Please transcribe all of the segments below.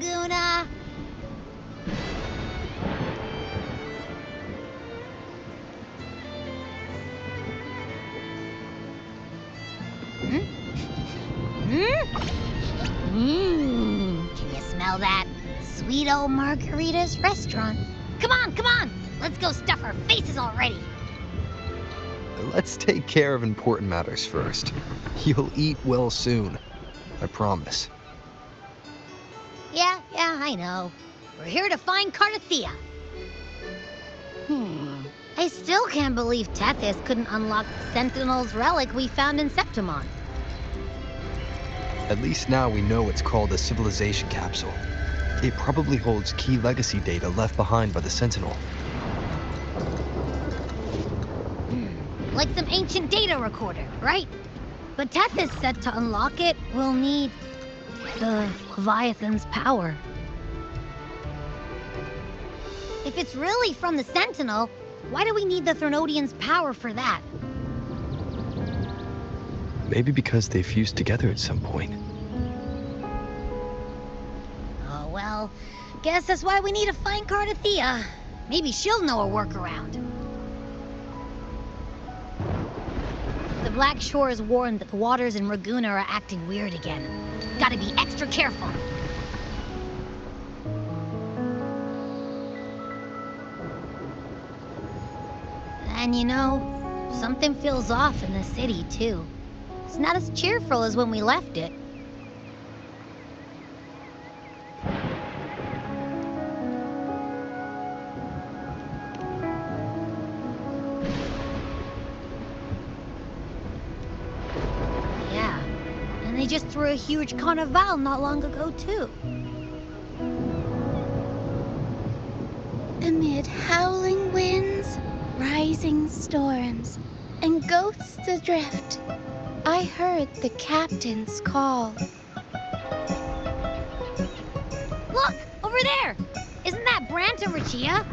Laguna. Can you smell that? Sweet old Margarita's restaurant. Come on! Let's go stuff our faces already. Let's take care of important matters first. You'll eat well soon. I promise. Yeah, I know. We're here to find Cardathia. I still can't believe Tethys couldn't unlock the Sentinel's relic we found in Septimon. At least now we know it's called a civilization capsule. It probably holds key legacy data left behind by the Sentinel. Like some ancient data recorder, right? But Tethys said to unlock it, we'll need the Leviathan's power. If it's really from the Sentinel, why do we need the Thrnodian's power for that? Maybe because they fused together at some point. Oh well, guess that's why we need to find Cardathia. Maybe she'll know a workaround. The Black Shore is warned that the waters in Raguna are acting weird again. Gotta be extra careful. And you know, something feels off in the city, too. It's not as cheerful as when we left it. Yeah, and they just threw a huge carnival not long ago, too. Amid howling winds, rising storms, and ghosts adrift, I heard the captain's call. Look! Over there! Isn't that Brant and Rachia?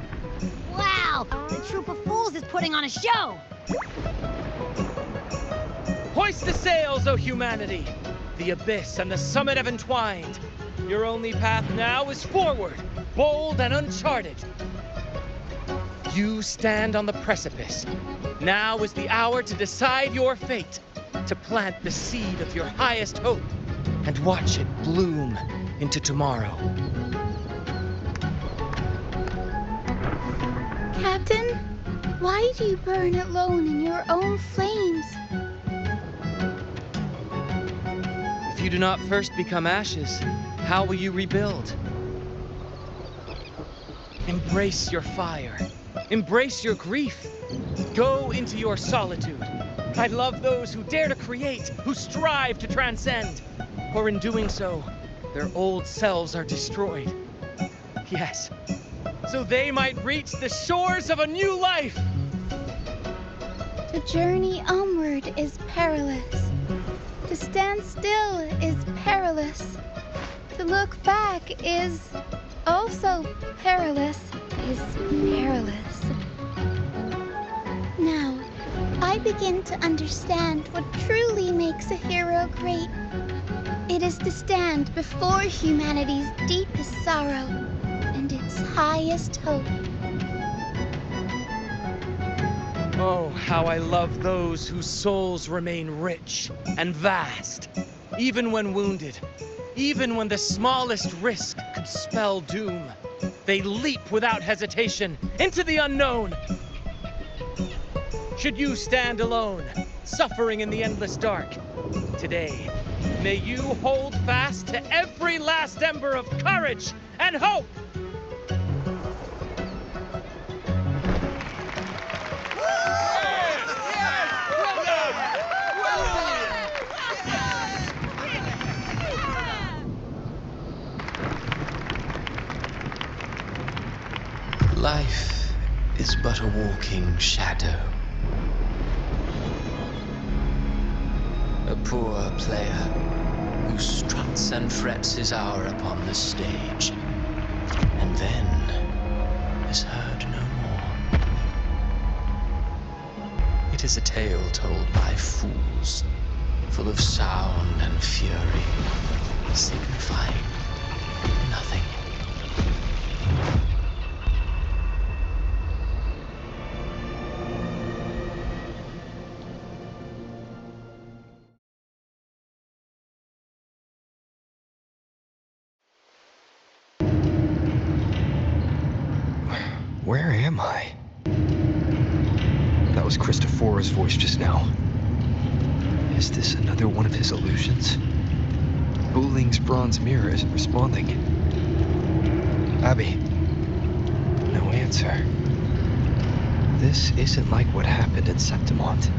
Wow! The troop of fools is putting on a show! Hoist the sails, O humanity! The abyss and the summit have entwined. Your only path now is forward, bold and uncharted. You stand on the precipice. Now is the hour to decide your fate, to plant the seed of your highest hope, and watch it bloom into tomorrow. Captain, why do you burn alone in your own flames? If you do not first become ashes, how will you rebuild? Embrace your fire. Embrace your grief. Go into your solitude. I love those who dare to create, who strive to transcend. For in doing so, their old selves are destroyed. Yes, so they might reach the shores of a new life. To journey onward is perilous. To stand still is perilous. To look back is also perilous. Now, I begin to understand what truly makes a hero great. It is to stand before humanity's deepest sorrow and its highest hope. Oh, how I love those whose souls remain rich and vast, even when wounded, even when the smallest risk could spell doom. They leap without hesitation into the unknown. Should you stand alone, suffering in the endless dark, today, may you hold fast to every last ember of courage and hope. Life is but a walking shadow. A poor player who struts and frets his hour upon the stage, and then is heard no more. It is a tale told by fools, full of sound and fury, signifying nothing. Where am I? That was Christophora's voice just now. Is this another one of his illusions? Buling's bronze mirror isn't responding. Abby. No answer. This isn't like what happened in Septimont.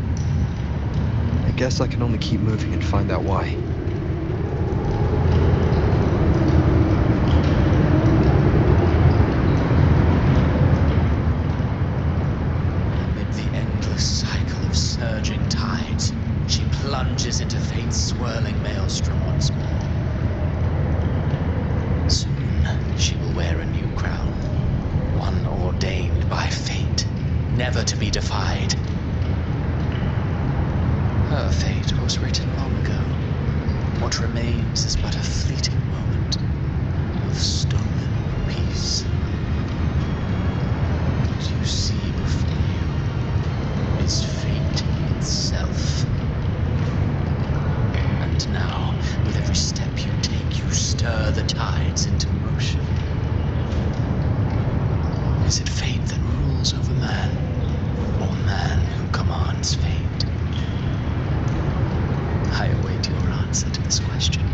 I guess I can only keep moving and find out why. Amid the endless cycle of surging tides, she plunges into fate's swirling maelstrom once more. Soon, she will wear a new crown, one ordained by fate, never to be defied. Her fate was written long ago. What remains is but a fleeting moment of stolen peace. What you see before you is fate itself. And now, with every step you take, you stir the tides into motion. Is it fate that rules over man, or man who commands fate? I await your answer to this question.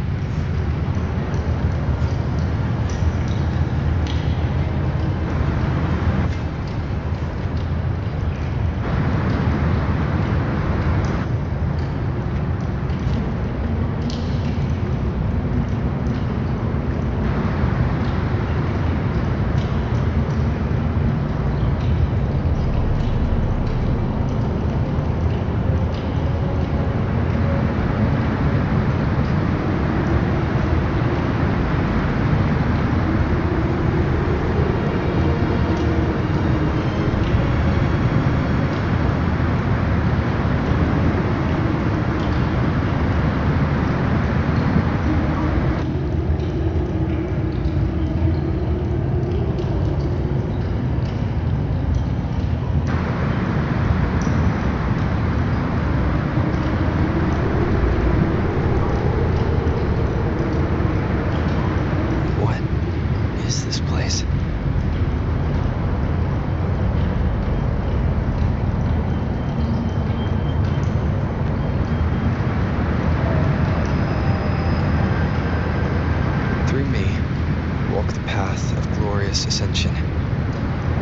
Ascension.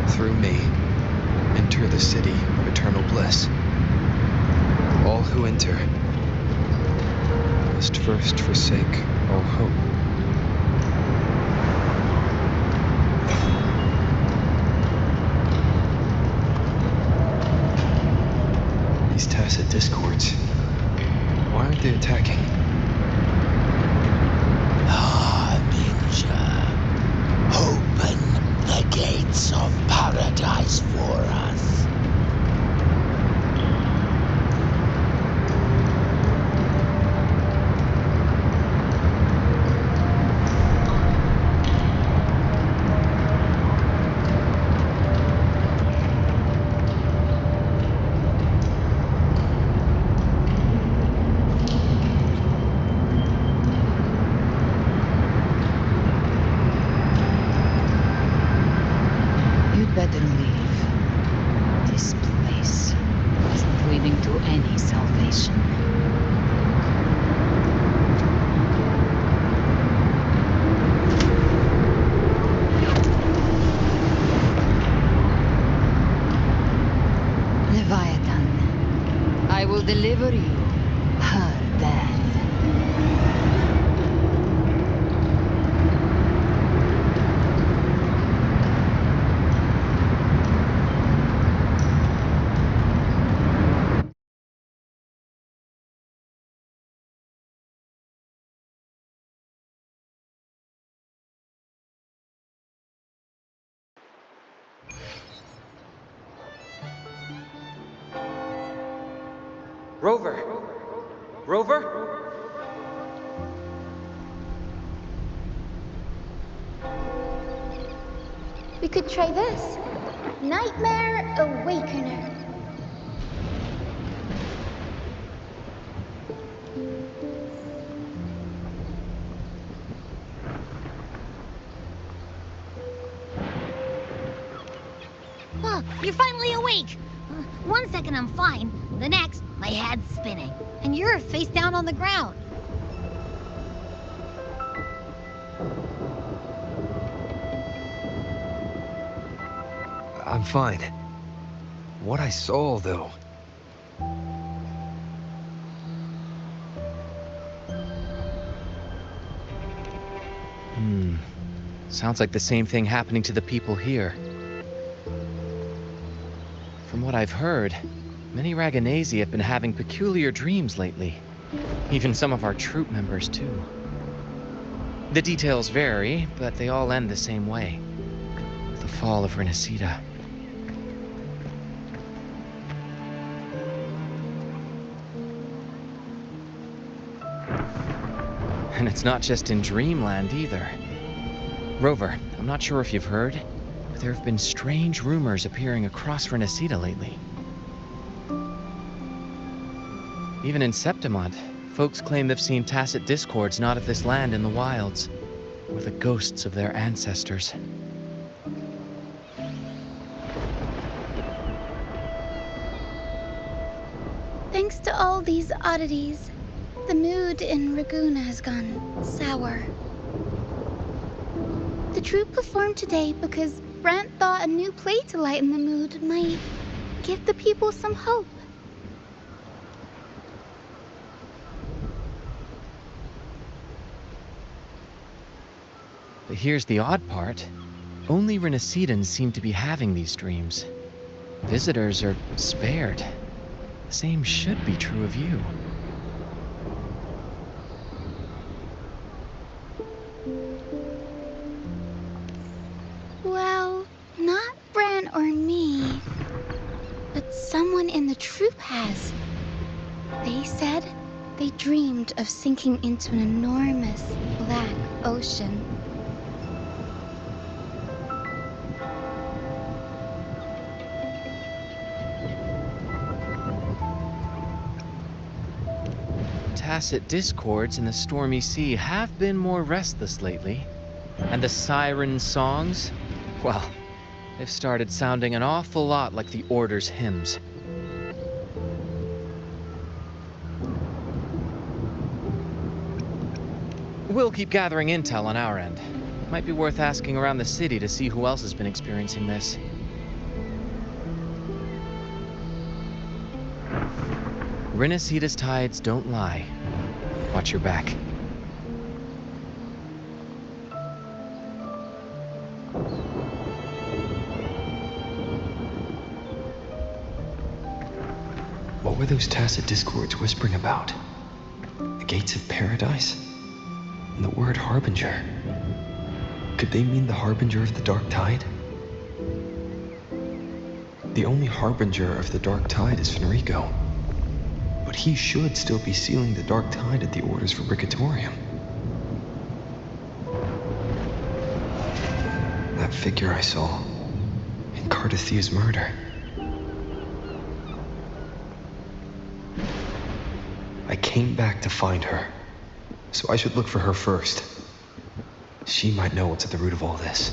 Through me, enter the city of eternal bliss. All who enter must first forsake all hope. These tacit discords, why aren't they attacking? Open the gates of paradise for us. Better leave. This place isn't leading to any salvation. Leviathan, I will deliver you her death. Rover! Rover? could try this. Nightmare Awakener. Look, you're finally awake. 1 second I'm fine, the next, my head's spinning. And you're face down on the ground. I'm fine. What I saw, though. Sounds like the same thing happening to the people here. From what I've heard, many Raganesi have been having peculiar dreams lately. Even some of our troop members, too. The details vary, but they all end the same way. With the fall of Rinascita. And it's not just in Dreamland either. Rover, I'm not sure if you've heard, but there have been strange rumors appearing across Rinascita lately. Even in Septimont, folks claim they've seen tacit discords not of this land in the wilds, or the ghosts of their ancestors. Thanks to all these oddities, the mood in Raguna has gone sour. The troupe performed today because Brant thought a new play to lighten the mood might give the people some hope. But here's the odd part. Only Rinascitans seem to be having these dreams. Visitors are spared. The same should be true of you. Well, not Bran or me, but someone in the troupe has. They said they dreamed of sinking into an enormous black ocean. Tacit discords in the stormy sea have been more restless lately. And the siren songs? Well, they've started sounding an awful lot like the Order's hymns. We'll keep gathering intel on our end. Might be worth asking around the city to see who else has been experiencing this. Rinascita's tides don't lie. Watch your back. What were those tacit discords whispering about? The gates of paradise? And the word harbinger? Could they mean the harbinger of the dark tide? The only harbinger of the dark tide is Fenrico. But he should still be sealing the dark tide at the Order's Fabricatorium. That figure I saw in Cardathia's murder. I came back to find her, so I should look for her first. She might know what's at the root of all this.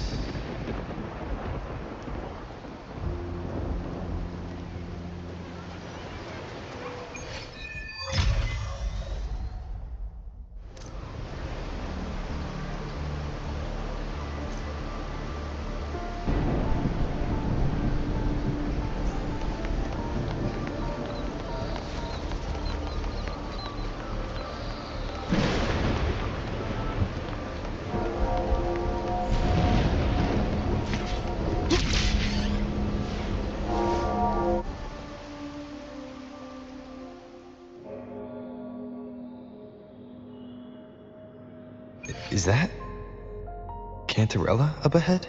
Is that Cantarella up ahead?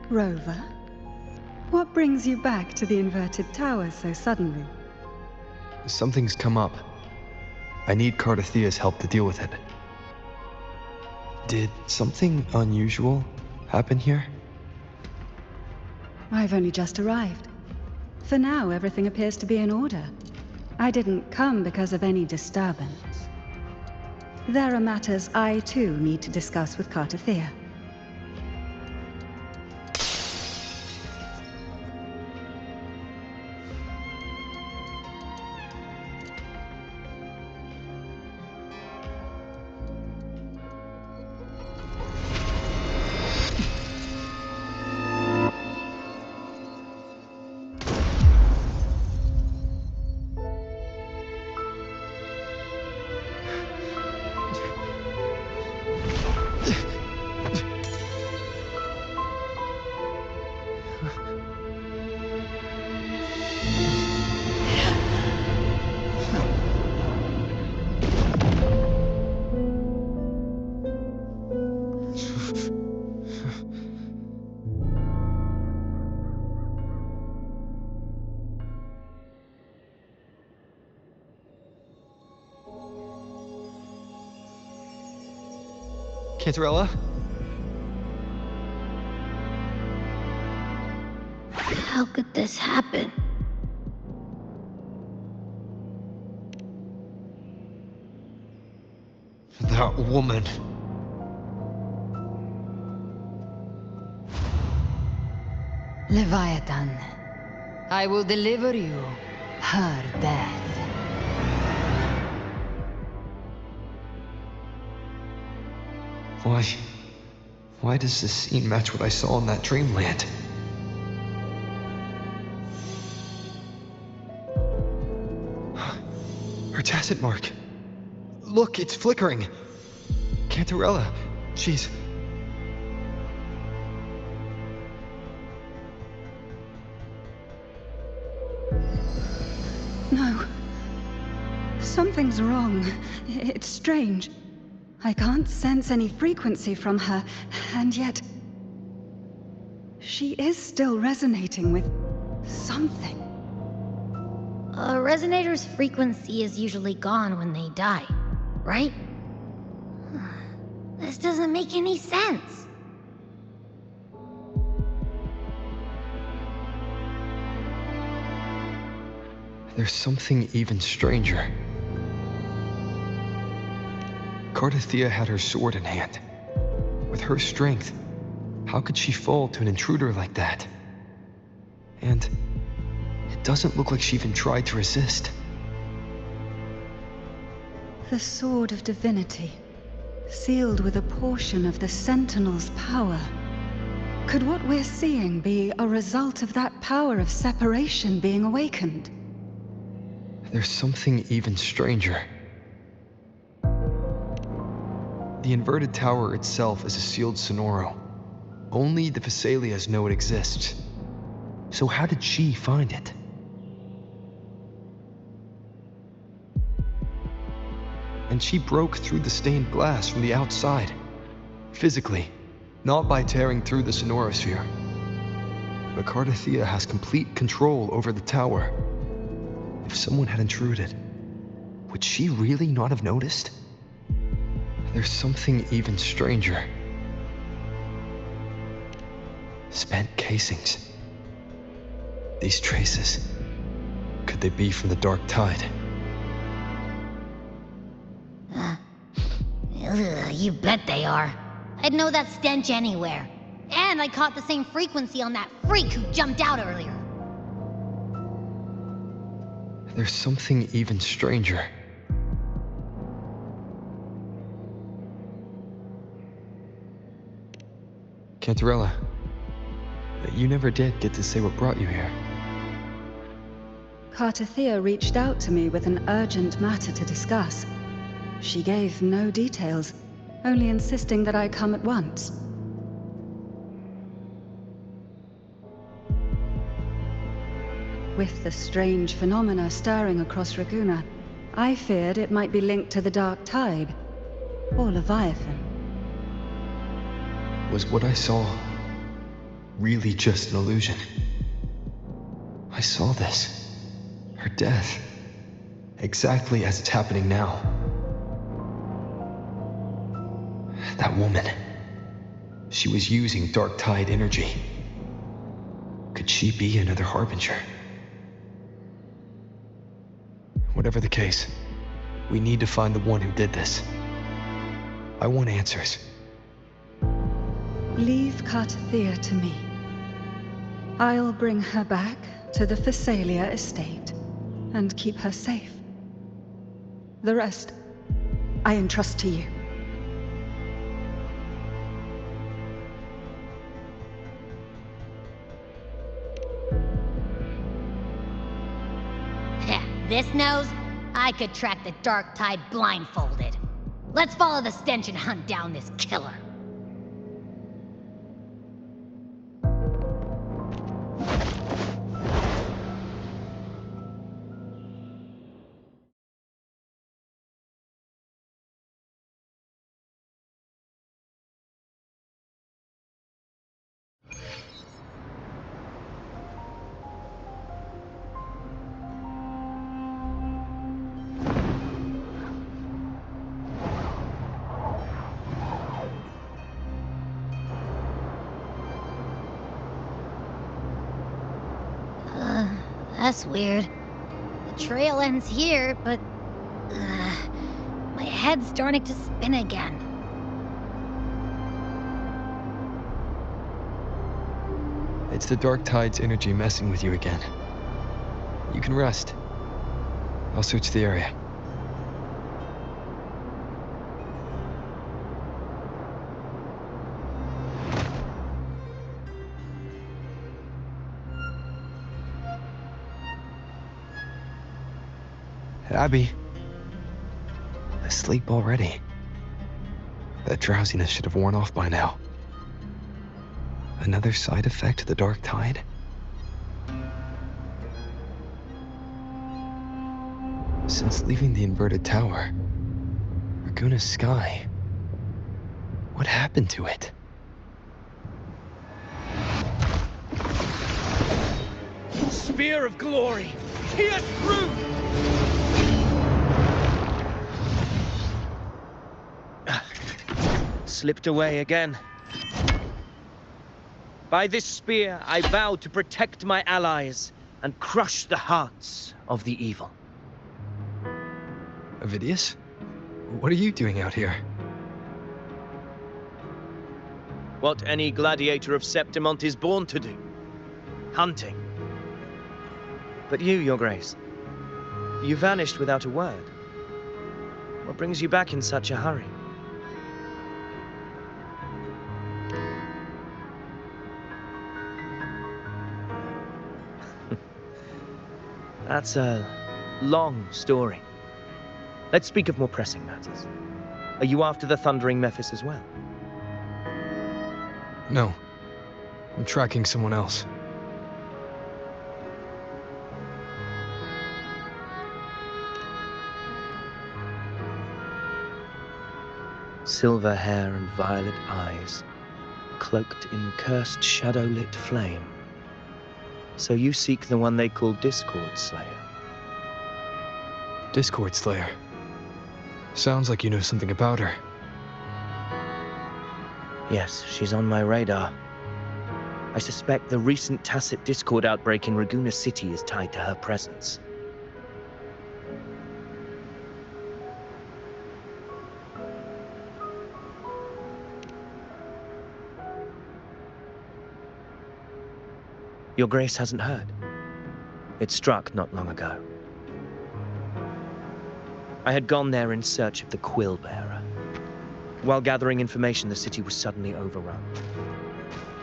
Rover, what brings you back to the inverted tower so suddenly? Something's come up. I need Cardathia's help to deal with it. Did something unusual happen here? I've only just arrived. For now, everything appears to be in order. I didn't come because of any disturbance. There are matters I, too, need to discuss with Cardathia. Cantarella? How could this happen? That woman. Leviathan, I will deliver you her death. Why does this scene match what I saw in that dreamland? Her tacit mark. Look, it's flickering. Cantarella, she's... No. Something's wrong. It's strange. I can't sense any frequency from her, and yet... she is still resonating with something. A resonator's frequency is usually gone when they die, right? This doesn't make any sense. There's something even stranger. Cardathia had her sword in hand. With her strength, how could she fall to an intruder like that? And it doesn't look like she even tried to resist. The Sword of Divinity, sealed with a portion of the Sentinel's power. Could what we're seeing be a result of that power of separation being awakened? There's something even stranger. The inverted tower itself is a sealed sonoro. Only the Vesalias know it exists. So how did she find it? And she broke through the stained glass from the outside. Physically, not by tearing through the sonorosphere. But Cardathia has complete control over the tower. If someone had intruded, would she really not have noticed? There's something even stranger. Spent casings. These traces, could they be from the Dark Tide? You bet they are. I'd know that stench anywhere. And I caught the same frequency on that freak who jumped out earlier. There's something even stranger. Cantarella, you never did get to say what brought you here. Cardathia reached out to me with an urgent matter to discuss. She gave no details, only insisting that I come at once. With the strange phenomena stirring across Raguna, I feared it might be linked to the Dark Tide, or Leviathan. Was what I saw really just an illusion? I saw this. Her death. exactly as it's happening now. That woman. She was using dark tide energy. Could she be another harbinger? Whatever the case, we need to find the one who did this. I want answers. Leave Cartathea to me. I'll bring her back to the Thessalia estate and keep her safe. The rest, I entrust to you. This nose, I could track the dark tide blindfolded. Let's follow the stench and hunt down this killer. That's weird. The trail ends here, but... my head's starting to spin again. It's the dark tide's energy messing with you again. You can rest. I'll search the area. Abby. Asleep already. That drowsiness should have worn off by now. Another side effect of the dark tide? Since leaving the inverted tower, Raguna's sky. What happened to it? Spear of glory! Pierce through! Slipped away again. By this spear, I vow to protect my allies and crush the hearts of the evil. Avidius? What are you doing out here? What any gladiator of Septimont is born to do. Hunting. But you, Your Grace, you vanished without a word. What brings you back in such a hurry? That's a long story. Let's speak of more pressing matters. Are you after the Thundering Mephis as well? No. I'm tracking someone else. Silver hair and violet eyes, cloaked in cursed shadow-lit flame. So you seek the one they call Discord Slayer. Discord Slayer. Sounds like you know something about her. Yes, she's on my radar. I suspect the recent tacit discord outbreak in Raguna City is tied to her presence. Your Grace hasn't heard. It struck not long ago. I had gone there in search of the Quill Bearer. While gathering information, the city was suddenly overrun.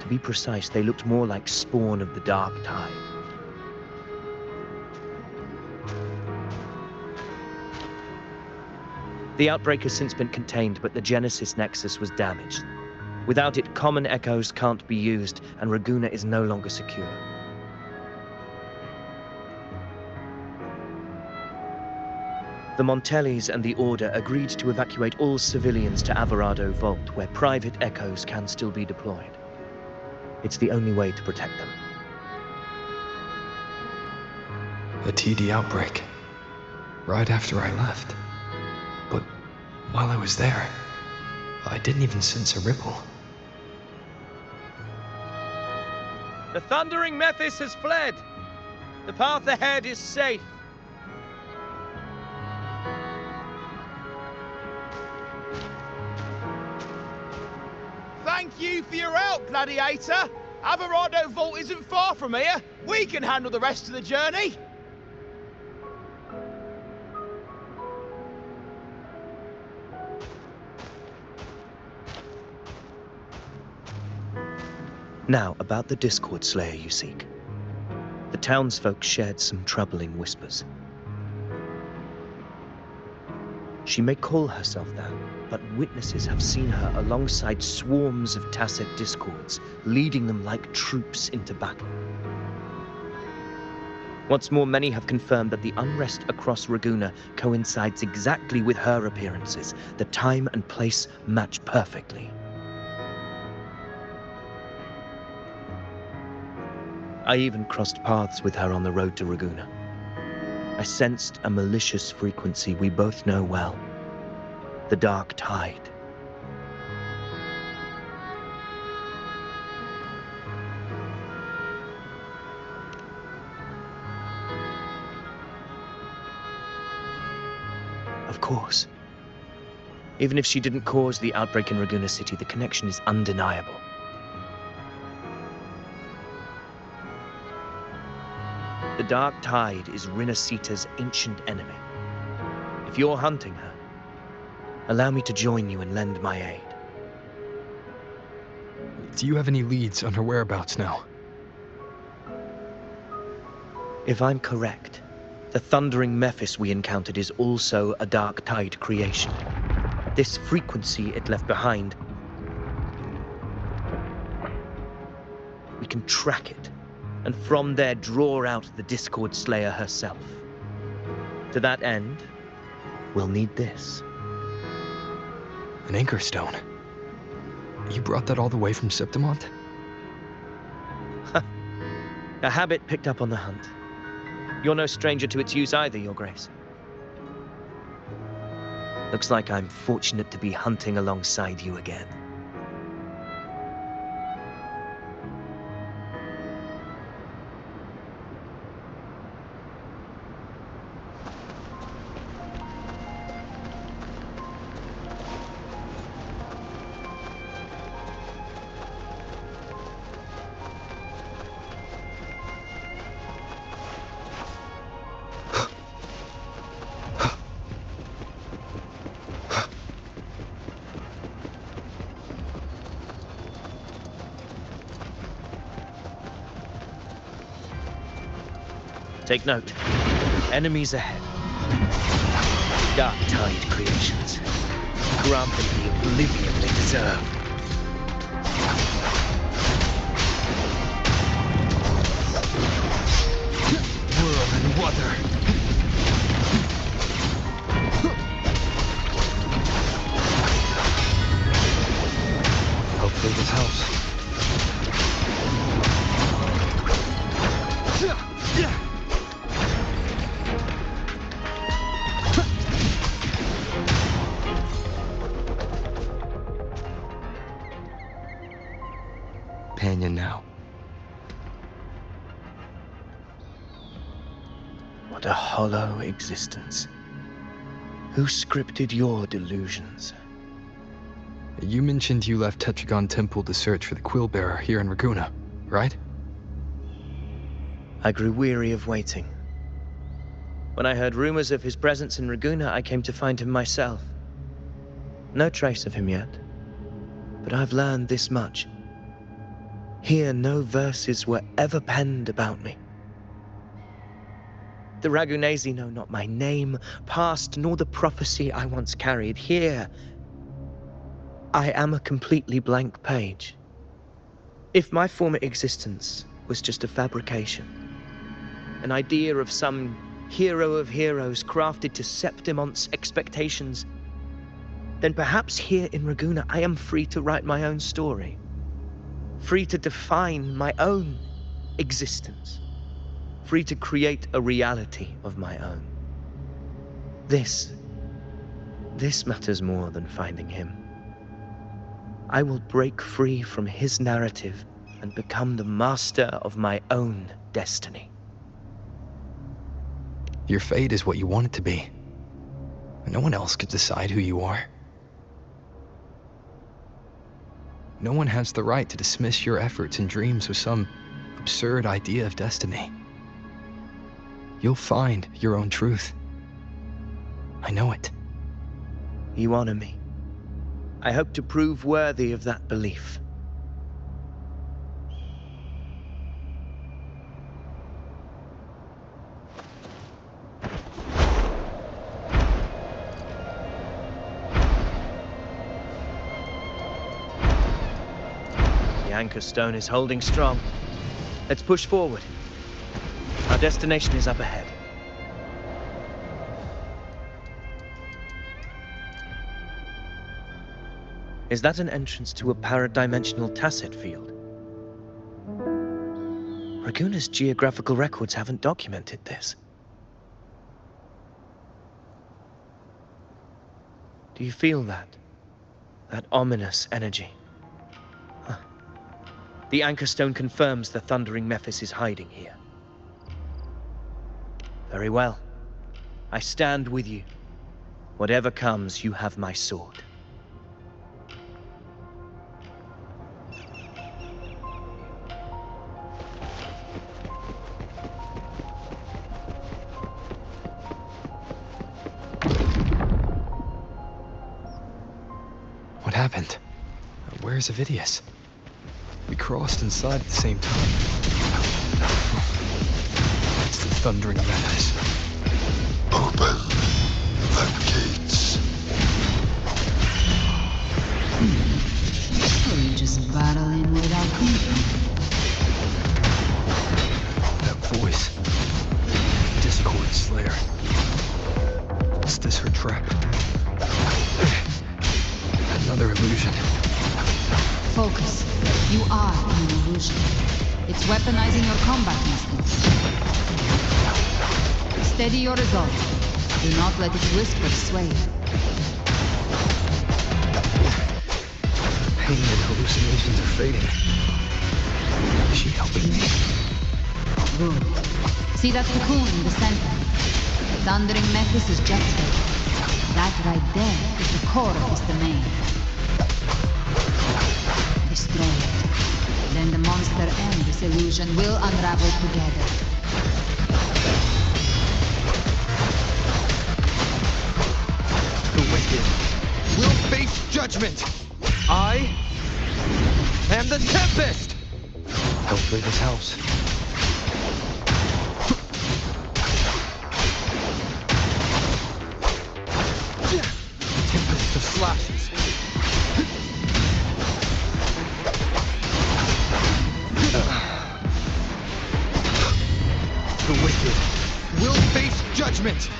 To be precise, they looked more like spawn of the dark tide. The outbreak has since been contained, but the Genesis Nexus was damaged. Without it, common echoes can't be used, and Raguna is no longer secure. The Montellis and the Order agreed to evacuate all civilians to Averado Vault, where private echoes can still be deployed. It's the only way to protect them. A TD outbreak. right after I left. But while I was there, I didn't even sense a ripple. The thundering Mephis has fled. The path ahead is safe. Thank you for your help, Gladiator. Averado Vault isn't far from here. We can handle the rest of the journey. Now, about the Discord Slayer you seek. The townsfolk shared some troubling whispers. She may call herself that, but witnesses have seen her alongside swarms of Tacet discords, leading them like troops into battle. What's more, many have confirmed that the unrest across Raguna coincides exactly with her appearances. The time and place match perfectly. I even crossed paths with her on the road to Raguna. I sensed a malicious frequency we both know well. The Dark Tide. Of course. Even if she didn't cause the outbreak in Raguna City, the connection is undeniable. The Dark Tide is Rinascita's ancient enemy. If you're hunting her, allow me to join you and lend my aid. Do you have any leads on her whereabouts now? If I'm correct, the thundering Mephis we encountered is also a Dark Tide creation. This frequency it left behind, we can track it, and from there draw out the Discord Slayer herself. To that end, we'll need this. An anchor stone. You brought that all the way from Septimont? A habit picked up on the hunt. You're no stranger to its use either, Your Grace. Looks like I'm fortunate to be hunting alongside you again. Take note. Enemies ahead. Dark Tide creations. Grant them the oblivion they deserve. Whirl and Wuthering. Hopefully this helps. Companion now. What a hollow existence. Who scripted your delusions? You mentioned you left Tetragon Temple to search for the Quill Bearer here in Raguna, right? I grew weary of waiting. When I heard rumors of his presence in Raguna, I came to find him myself. No trace of him yet, but I've learned this much. Here, no verses were ever penned about me. The Ragunesi know not my name, past, nor the prophecy I once carried. Here, I am a completely blank page. If my former existence was just a fabrication, an idea of some hero of heroes crafted to Septimont's expectations, then perhaps here in Raguna I am free to write my own story. Free to define my own existence. Free to create a reality of my own. This matters more than finding him. I will break free from his narrative and become the master of my own destiny. Your fate is what you want it to be. No one else could decide who you are. No one has the right to dismiss your efforts and dreams with some absurd idea of destiny. You'll find your own truth. I know it. You honor me. I hope to prove worthy of that belief. The anchor stone is holding strong. Let's push forward. Our destination is up ahead. Is that an entrance to a paradimensional tacit field? Raguna's geographical records haven't documented this. Do you feel that? That ominous energy? Huh. The anchor stone confirms the thundering Mephis is hiding here. Very well. I stand with you. Whatever comes, you have my sword. What happened? Where's Avidius? We crossed inside at the same time. It's the thundering menace. Open the gates. Or you just battling without thinking. That voice. Discord Slayer. Is this her trap? Another illusion. Focus. You are an illusion. It's weaponizing your combat instincts. Steady your resolve. Do not let its whisper sway you. Pain and hallucinations are fading. Is she helping me? Good. See that cocoon in the center? The thundering Mephis is just there. That right there is the core of his domain. Destroy it. Then the monster and this illusion will unravel together. The wicked will face judgment. I am the Tempest! Don't leave this house. Tempest of slashes. The wicked will face judgment.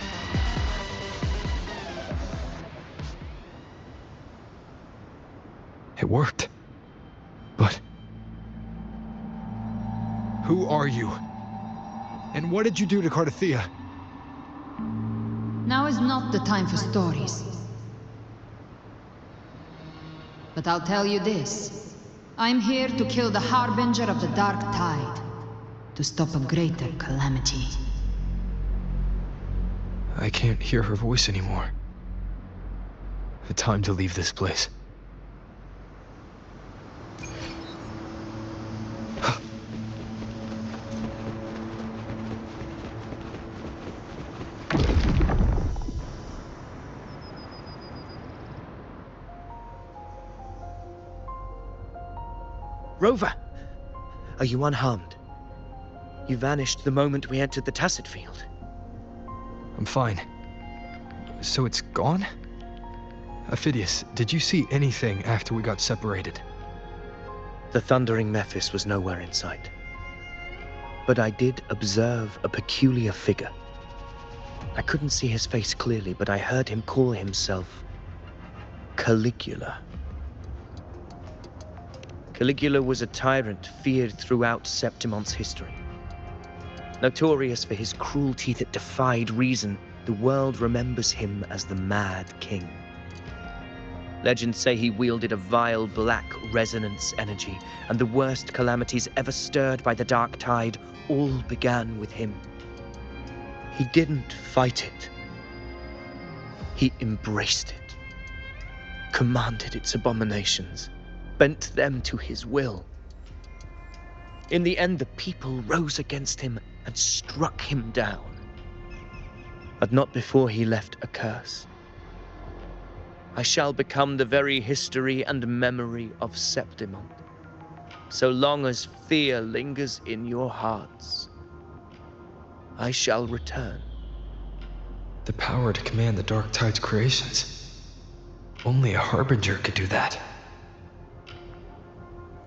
It worked. But who are you? And what did you do to Cardathea? Now is not the time for stories. But I'll tell you this. I'm here to kill the Harbinger of the Dark Tide. To stop a greater calamity. I can't hear her voice anymore. Time to leave this place. Rover! Are you unharmed? You vanished the moment we entered the tacit field. I'm fine. So it's gone? Aphidius, did you see anything after we got separated? The thundering Mephis was nowhere in sight. But I did observe a peculiar figure. I couldn't see his face clearly, but I heard him call himself Caligula. Caligula was a tyrant feared throughout Septimon's history. Notorious for his cruelty that defied reason the world remembers him as the Mad King. Legends say he wielded a vile black resonance energy, and the worst calamities ever stirred by the Dark Tide all began with him. He didn't fight it. He embraced it, commanded its abominations, bent them to his will. In the end, the people rose against him and struck him down. But not before he left a curse. I shall become the very history and memory of Septimont, so long as fear lingers in your hearts. I shall return. The power to command the Dark Tide's creations. Only a Harbinger could do that.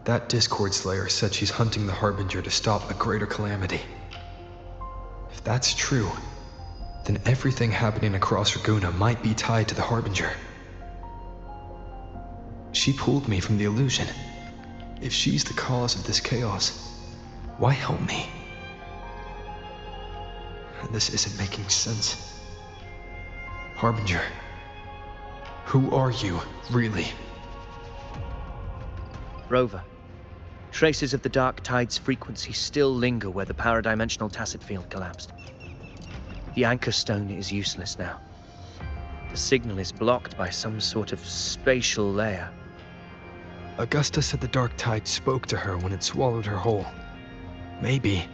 That Discord Slayer said she's hunting the Harbinger to stop a greater calamity. If that's true, then everything happening across Raguna might be tied to the Harbinger. She pulled me from the illusion. If she's the cause of this chaos, why help me? This isn't making sense. Harbinger, who are you, really? Rover, traces of the Dark Tide's frequency still linger where the paradimensional tacit field collapsed. The anchor stone is useless now. The signal is blocked by some sort of spatial layer. Augusta said the Dark Tide spoke to her when it swallowed her whole. Maybe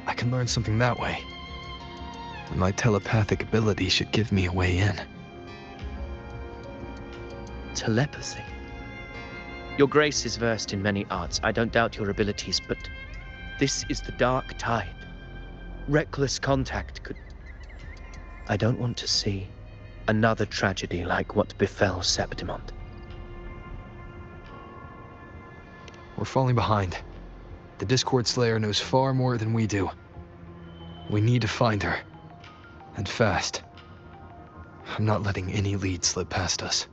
I can learn something that way. And my telepathic ability should give me a way in. Telepathy? Your Grace is versed in many arts. I don't doubt your abilities, but this is the Dark Tide. Reckless contact could... I don't want to see another tragedy like what befell Septimont. We're falling behind. The Discord Slayer knows far more than we do. We need to find her. And fast. I'm not letting any lead slip past us.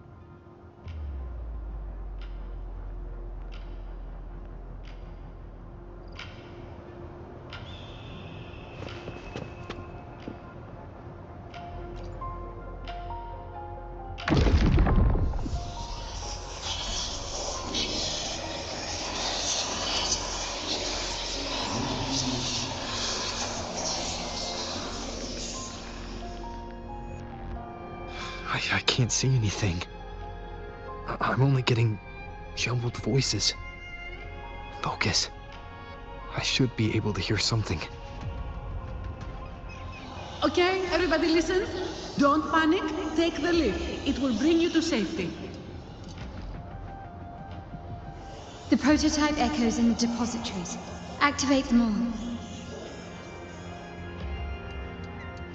I can't see anything. I'm only getting jumbled voices. Focus. I should be able to hear something. Okay, everybody listen. Don't panic. Take the lift. It will bring you to safety. The prototype echoes in the depositories. Activate them all.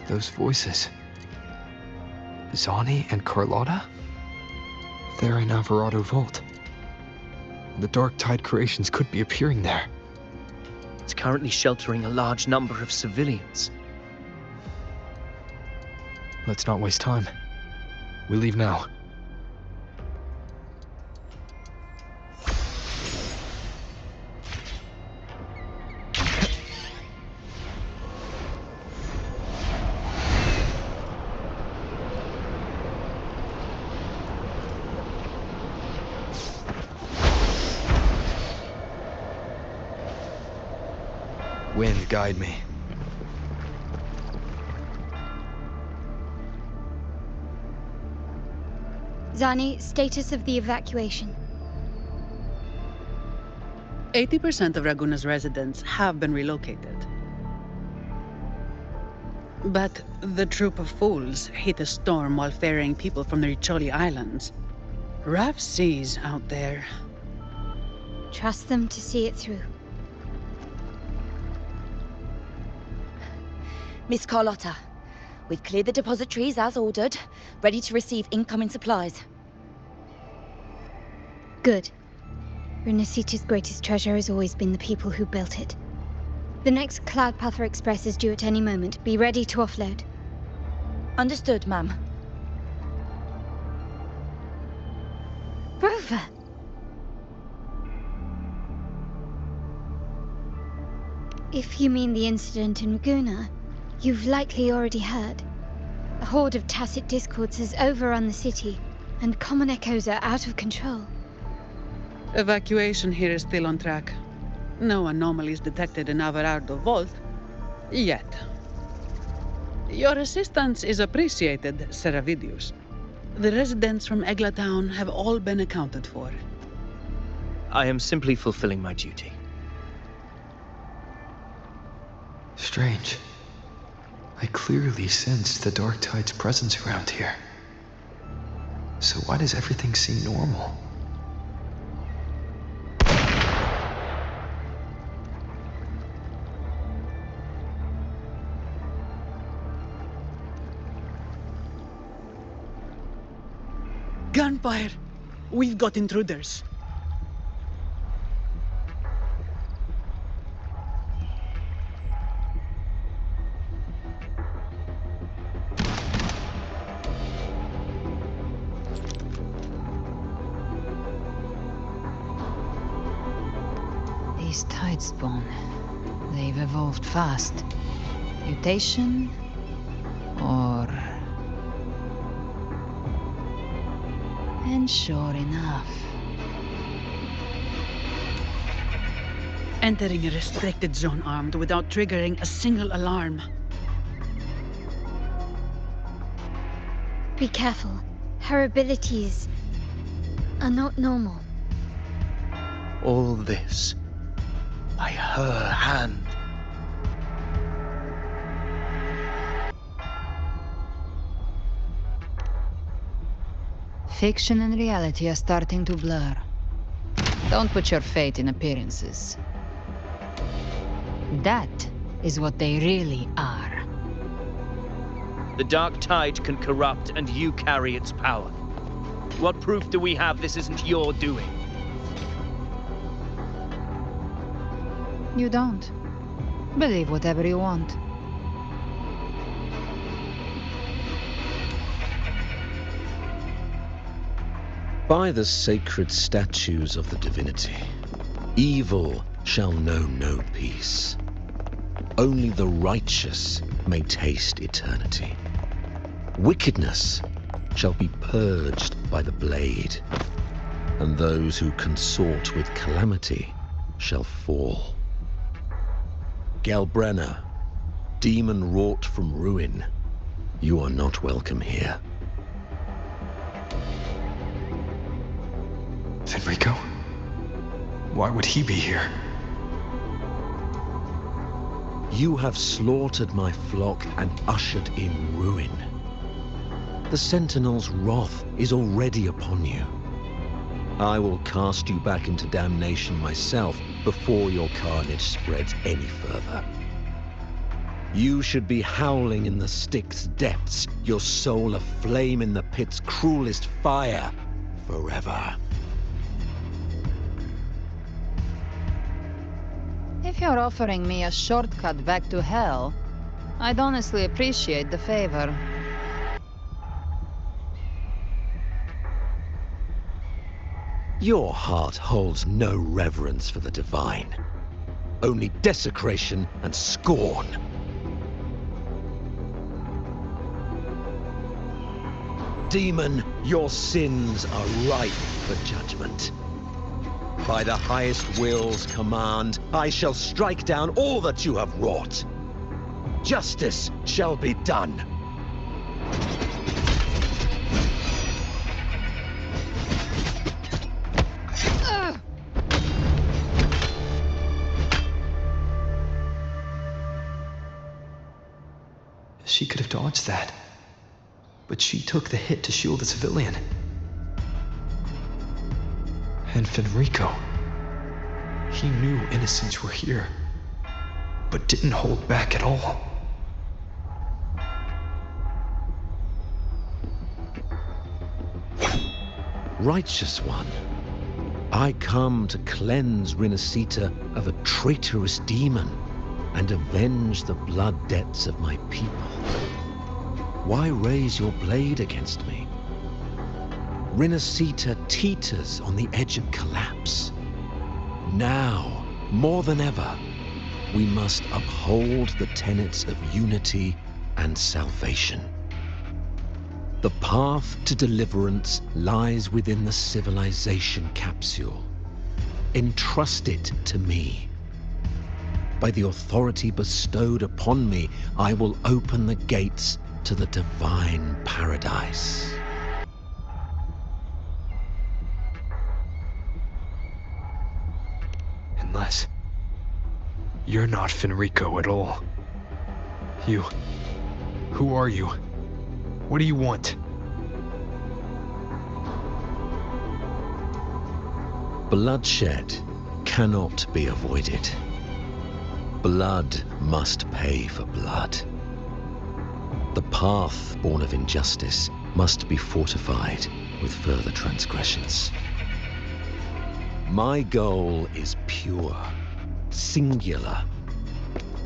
Those voices. Zani and Carlotta? They're in Alvarado Vault. The Dark Tide creations could be appearing there. It's currently sheltering a large number of civilians. Let's not waste time. We leave now. Wind, guide me. Zani, status of the evacuation. 80% of Raguna's residents have been relocated. But the troop of fools hit a storm while ferrying people from the Riccioli Islands. Rough seas out there. Trust them to see it through. Miss Carlotta, we've cleared the depositories as ordered, ready to receive incoming supplies. Good. Rinascita's greatest treasure has always been the people who built it. The next Cloudpather Express is due at any moment. Be ready to offload. Understood, ma'am. Rover! If you mean the incident in Raguna, you've likely already heard. A horde of tacit discords has overrun the city, and common echoes are out of control. Evacuation here is still on track. No anomalies detected in Averardo Vault. Yet. Your assistance is appreciated, Seravidius. The residents from Egla Town have all been accounted for. I am simply fulfilling my duty. Strange. I clearly sense the Dark Tide's presence around here. So why does everything seem normal? Gunfire! We've got intruders. These Tidespawn, they've evolved fast. Mutation? Or... And sure enough. Entering a restricted zone armed without triggering a single alarm. Be careful. Her abilities are not normal. All this by her hand. Fiction and reality are starting to blur. Don't put your faith in appearances. That is what they really are. The Dark Tide can corrupt, and you carry its power. What proof do we have this isn't your doing? You don't. Believe whatever you want. By the sacred statues of the divinity, evil shall know no peace. Only the righteous may taste eternity. Wickedness shall be purged by the blade, and those who consort with calamity shall fall. Galbrenna, demon wrought from ruin, you are not welcome here. Fenrico? Why would he be here? You have slaughtered my flock and ushered in ruin. The Sentinel's wrath is already upon you. I will cast you back into damnation myself before your carnage spreads any further. You should be howling in the Styx's depths, your soul aflame in the pit's cruelest fire, forever. If you're offering me a shortcut back to hell, I'd honestly appreciate the favor. Your heart holds no reverence for the divine, only desecration and scorn. Demon, your sins are ripe for judgment. By the highest will's command, I shall strike down all that you have wrought. Justice shall be done. She could have dodged that. But she took the hit to shield a civilian. And Fenrico. He knew innocents were here, but didn't hold back at all. Righteous one, I come to cleanse Rinascita of a traitorous demon and avenge the blood debts of my people. Why raise your blade against me? Rinascita teeters on the edge of collapse. Now, more than ever, we must uphold the tenets of unity and salvation. The path to deliverance lies within the civilization capsule. Entrust it to me. By the authority bestowed upon me, I will open the gates to the divine paradise. Unless you're not Fenrico at all. Who are you? What do you want? Bloodshed cannot be avoided. Blood must pay for blood. The path born of injustice must be fortified with further transgressions. My goal is pure, singular.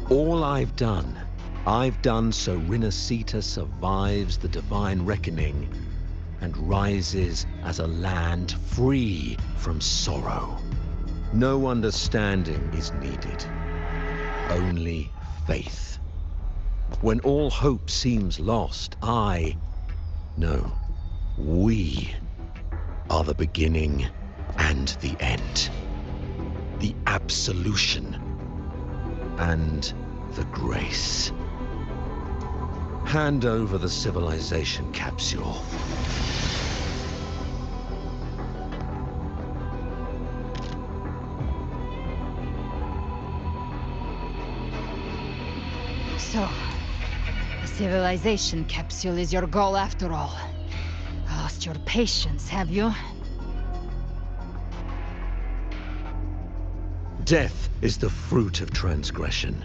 All I've done so Rinascita survives the divine reckoning and rises as a land free from sorrow. No understanding is needed, only faith. When all hope seems lost, we are the beginning and the end. The absolution and the grace. Hand over the civilization capsule. So, the civilization capsule is your goal after all. Lost your patience, have you? Death is the fruit of transgression.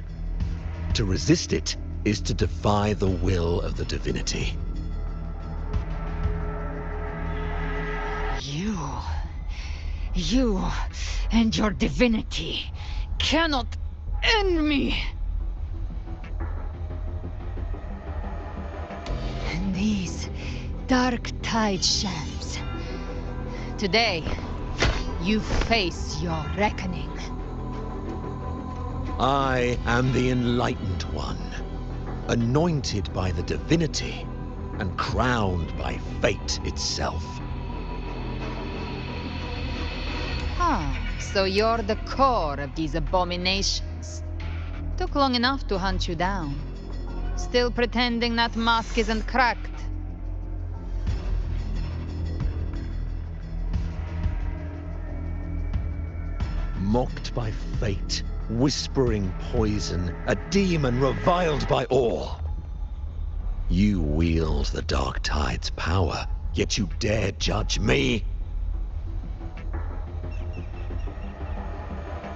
To resist it is to defy the will of the divinity. You and your divinity cannot end me! And these dark tide shams. Today, you face your reckoning. I am the Enlightened One, anointed by the divinity and crowned by fate itself. So you're the core of these abominations. Took long enough to hunt you down. Still pretending that mask isn't cracked. Mocked by fate, whispering poison, a demon reviled by all. You wield the Dark Tide's power, yet you dare judge me?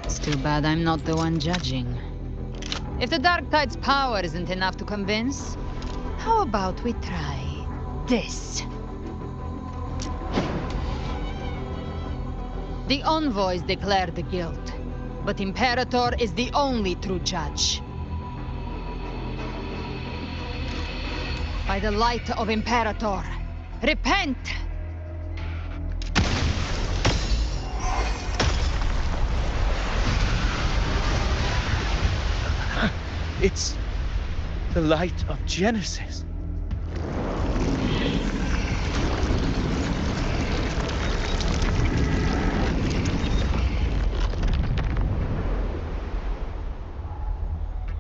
It's too bad I'm not the one judging. If the Dark Tide's power isn't enough to convince, how about we try this? The envoys declare the guilt, but Imperator is the only true judge. By the light of Imperator, repent! It's the light of Genesis.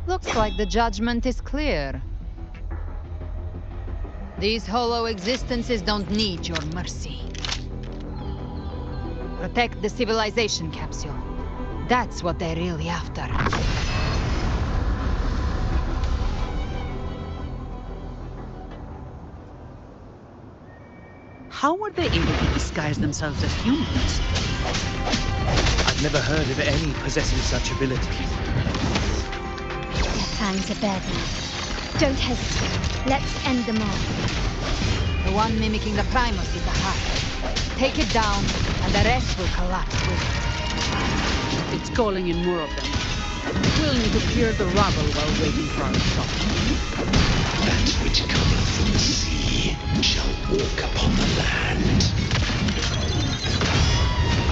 Looks like the judgment is clear. These hollow existences don't need your mercy. Protect the civilization capsule. That's what they're really after. How were they able to disguise themselves as humans? I've never heard of any possessing such abilities. Their plans are bad now. Don't hesitate. Let's end them all. The one mimicking the Primus is the heart. Take it down, and the rest will collapse with it. It's calling in more of them. We'll need to clear the rubble while waiting for our shot. That which cometh from the sea shall walk upon the land.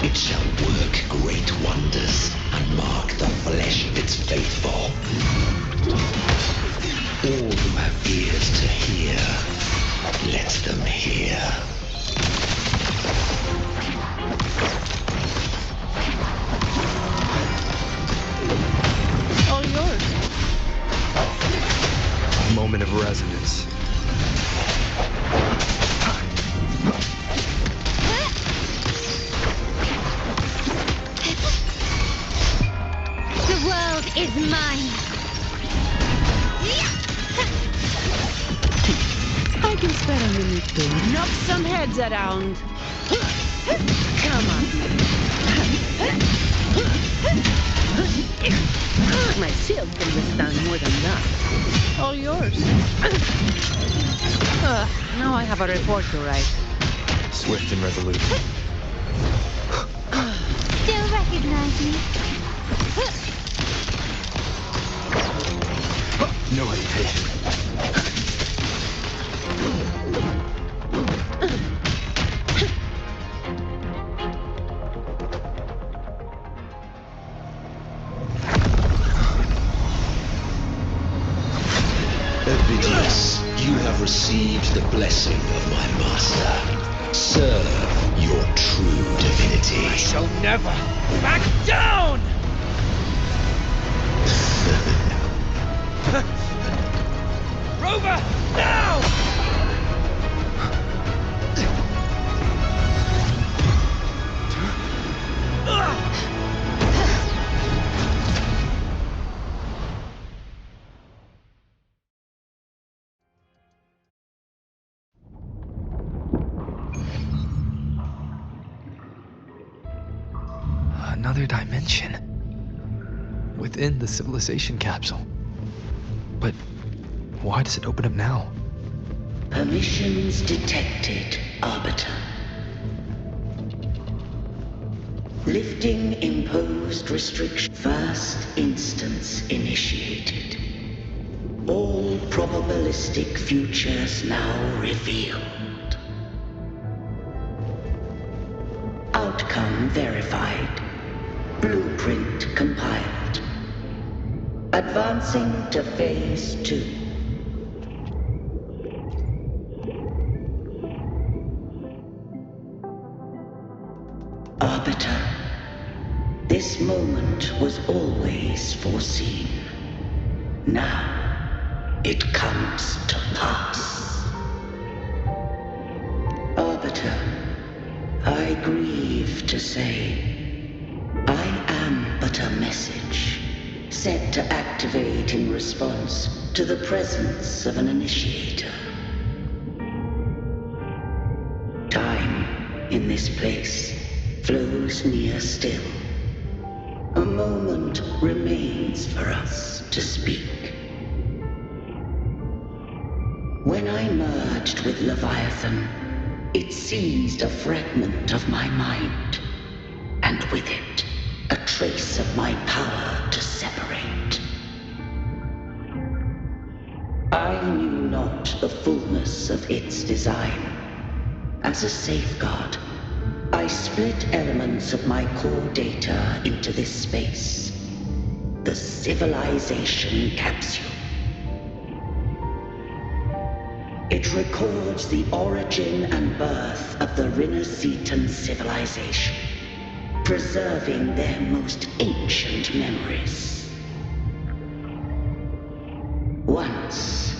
It shall work great wonders and mark the flesh of its faithful. All who have ears to hear, Let them hear. All yours. Moment of resonance. The world is mine. I can spare a minute to knock some heads around. Come on. My shield can withstand more than that. All yours. Now I have a report to write. Swift and resolute. Still recognize me? No hesitation. Ovidius, you have received the blessing of my master. Serve your true divinity. I shall never back down! Rover, now! Another dimension. Within the civilization capsule. But why does it open up now? Permissions detected, Arbiter. Lifting imposed restriction. First instance initiated. All probabilistic futures now revealed. Outcome verified. Blueprint compiled. Advancing to phase 2. Arbiter, this moment was always foreseen. Now, it comes to pass. Arbiter, I grieve to say, I am but a message, set to activate in response to the presence of an initiator. Time, in this place, flows near still. A moment remains for us to speak. When I merged with Leviathan, it seized a fragment of my mind, and with it, a trace of my power to separate. I knew not the fullness of its design. As a safeguard, I split elements of my core data into this space, the civilization capsule. It records the origin and birth of the Rinascitan civilization, preserving their most ancient memories. Once,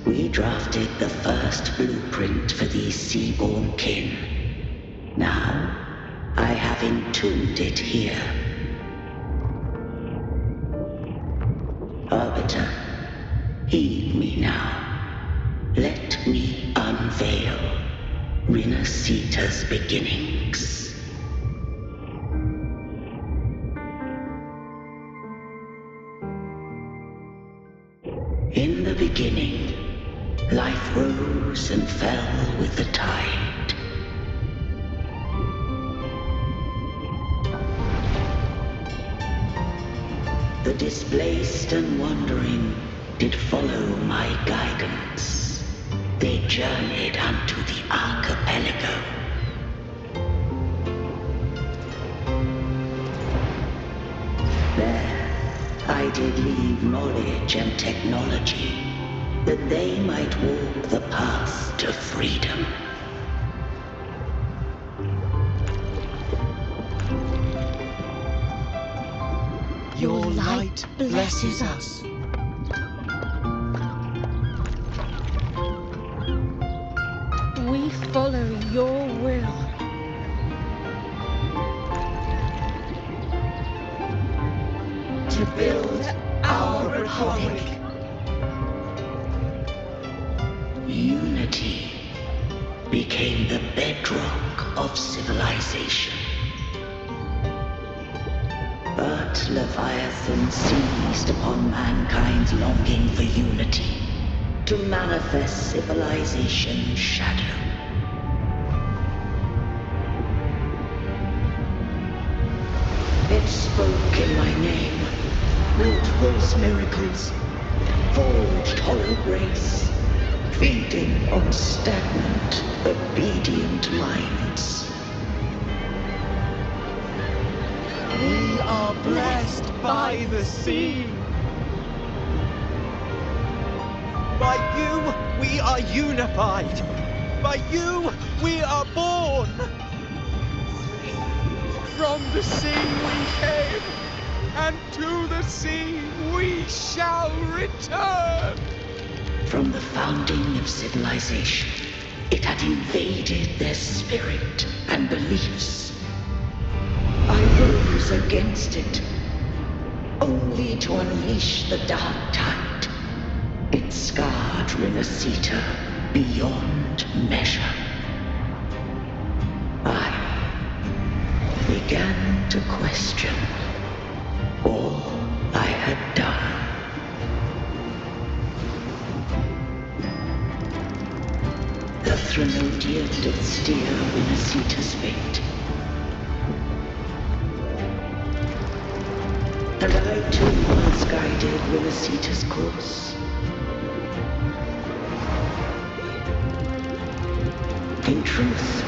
we drafted the first blueprint for these seaborn kin. Now, I have entombed it here. Arbiter, heed me now. Let me unveil Rinascita's beginnings. In the beginning, life rose and fell with the tide. The displaced and wandering did follow my guidance. They journeyed unto the archipelago. There, I did leave knowledge and technology, that they might walk the path to freedom. Your light blesses us. We follow your will. To build our republic. Unity became the bedrock of civilization. But Leviathan seized upon mankind's longing for unity to manifest civilization's shadow. It spoke in my name, wrought false miracles, forged hollow grace, feeding on stagnant, obedient minds. We are blessed by the sea. By you, we are unified. By you, we are born. From the sea we came, and to the sea we shall return. From the founding of civilization, it had invaded their spirit and beliefs. I rose against it, only to unleash the dark tide. It scarred Rinascita beyond measure. I began to question all I had done. The Threnodian did steer Rinascita's fate. And I too once guided Rinascita's course. In truth,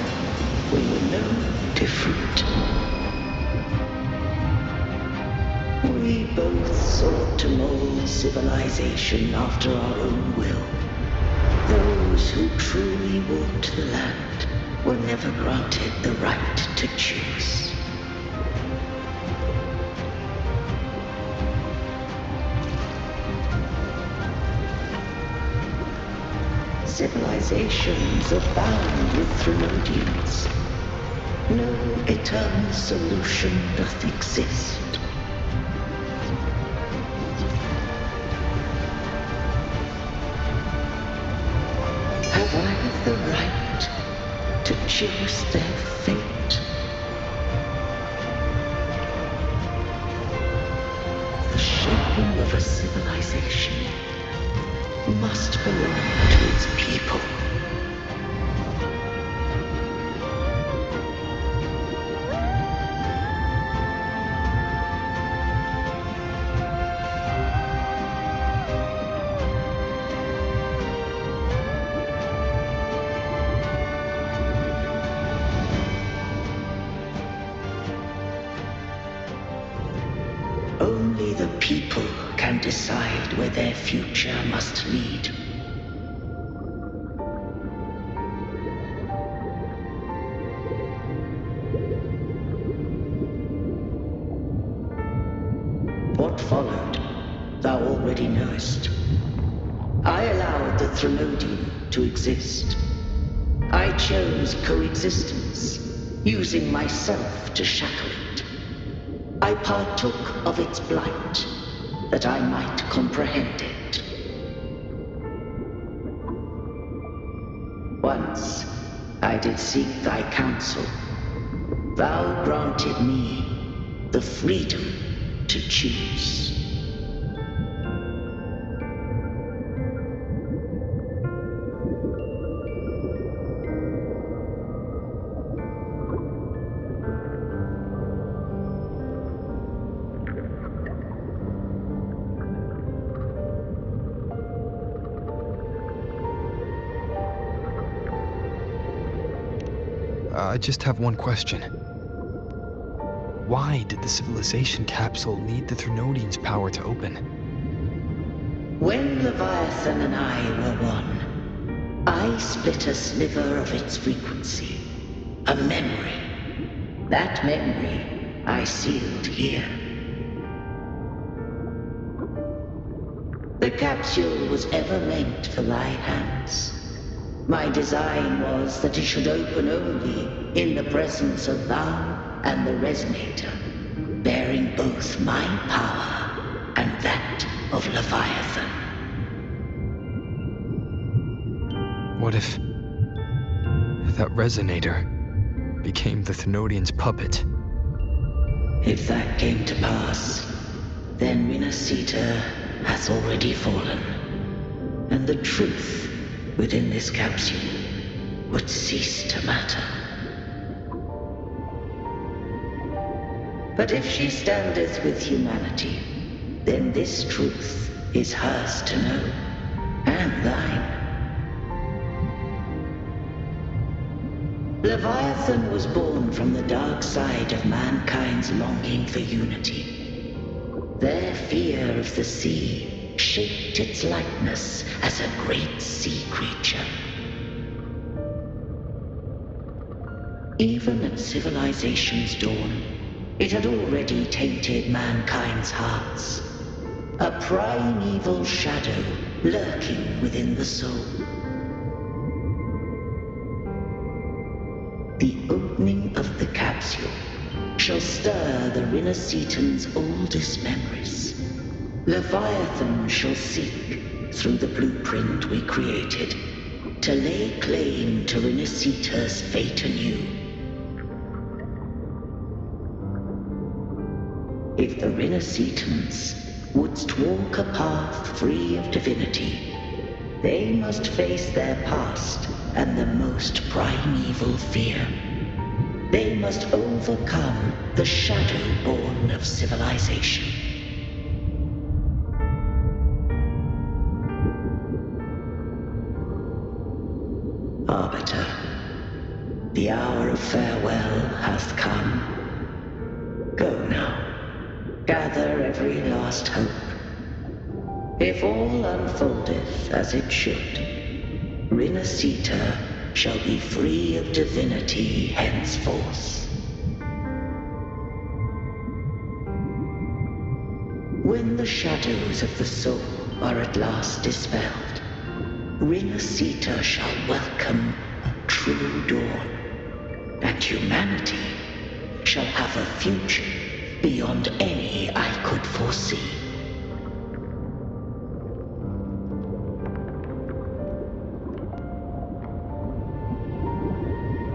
we were no different. We both sought to mold civilization after our own will. Those who truly walked the land were never granted the right to choose. Civilizations abound with Threnodians. No eternal solution doth exist. Have I the right to choose their fate? The shaping of a civilization must belong to its people. Only the people can decide where their future must lead. What followed, thou already knowest. I allowed the Threnodian to exist. I chose coexistence, using myself to shackle it. I partook of its blight, that I might comprehend it. Once I did seek thy counsel. Thou granted me the freedom to choose. I just have one question. Why did the civilization capsule need the Threnodian's power to open? When Leviathan and I were one, I split a sliver of its frequency. A memory. That memory I sealed here. The capsule was ever meant for thy hands. My design was that it should open only in the presence of thou and the resonator, bearing both my power and that of Leviathan. What if that resonator became the Thenodian's puppet? If that came to pass, then Rinascita has already fallen, and the truth within this capsule would cease to matter. But if she standeth with humanity, then this truth is hers to know, and thine. Leviathan was born from the dark side of mankind's longing for unity. Their fear of the sea shaped its likeness as a great sea creature. Even at civilization's dawn, it had already tainted mankind's hearts. A primeval shadow lurking within the soul. The opening of the capsule shall stir the Rinascitan's oldest memories. Leviathan shall seek, through the blueprint we created, to lay claim to Rinascita's fate anew. If the Rinascitans wouldst walk a path free of divinity, they must face their past and the most primeval fear. They must overcome the shadow born of civilization. Arbiter, the hour of farewell hath come. Go now, gather every last hope. If all unfoldeth as it should, Rinascita shall be free of divinity henceforth. When the shadows of the soul are at last dispelled, Rinascita shall welcome a true dawn, and humanity shall have a future beyond any I could foresee.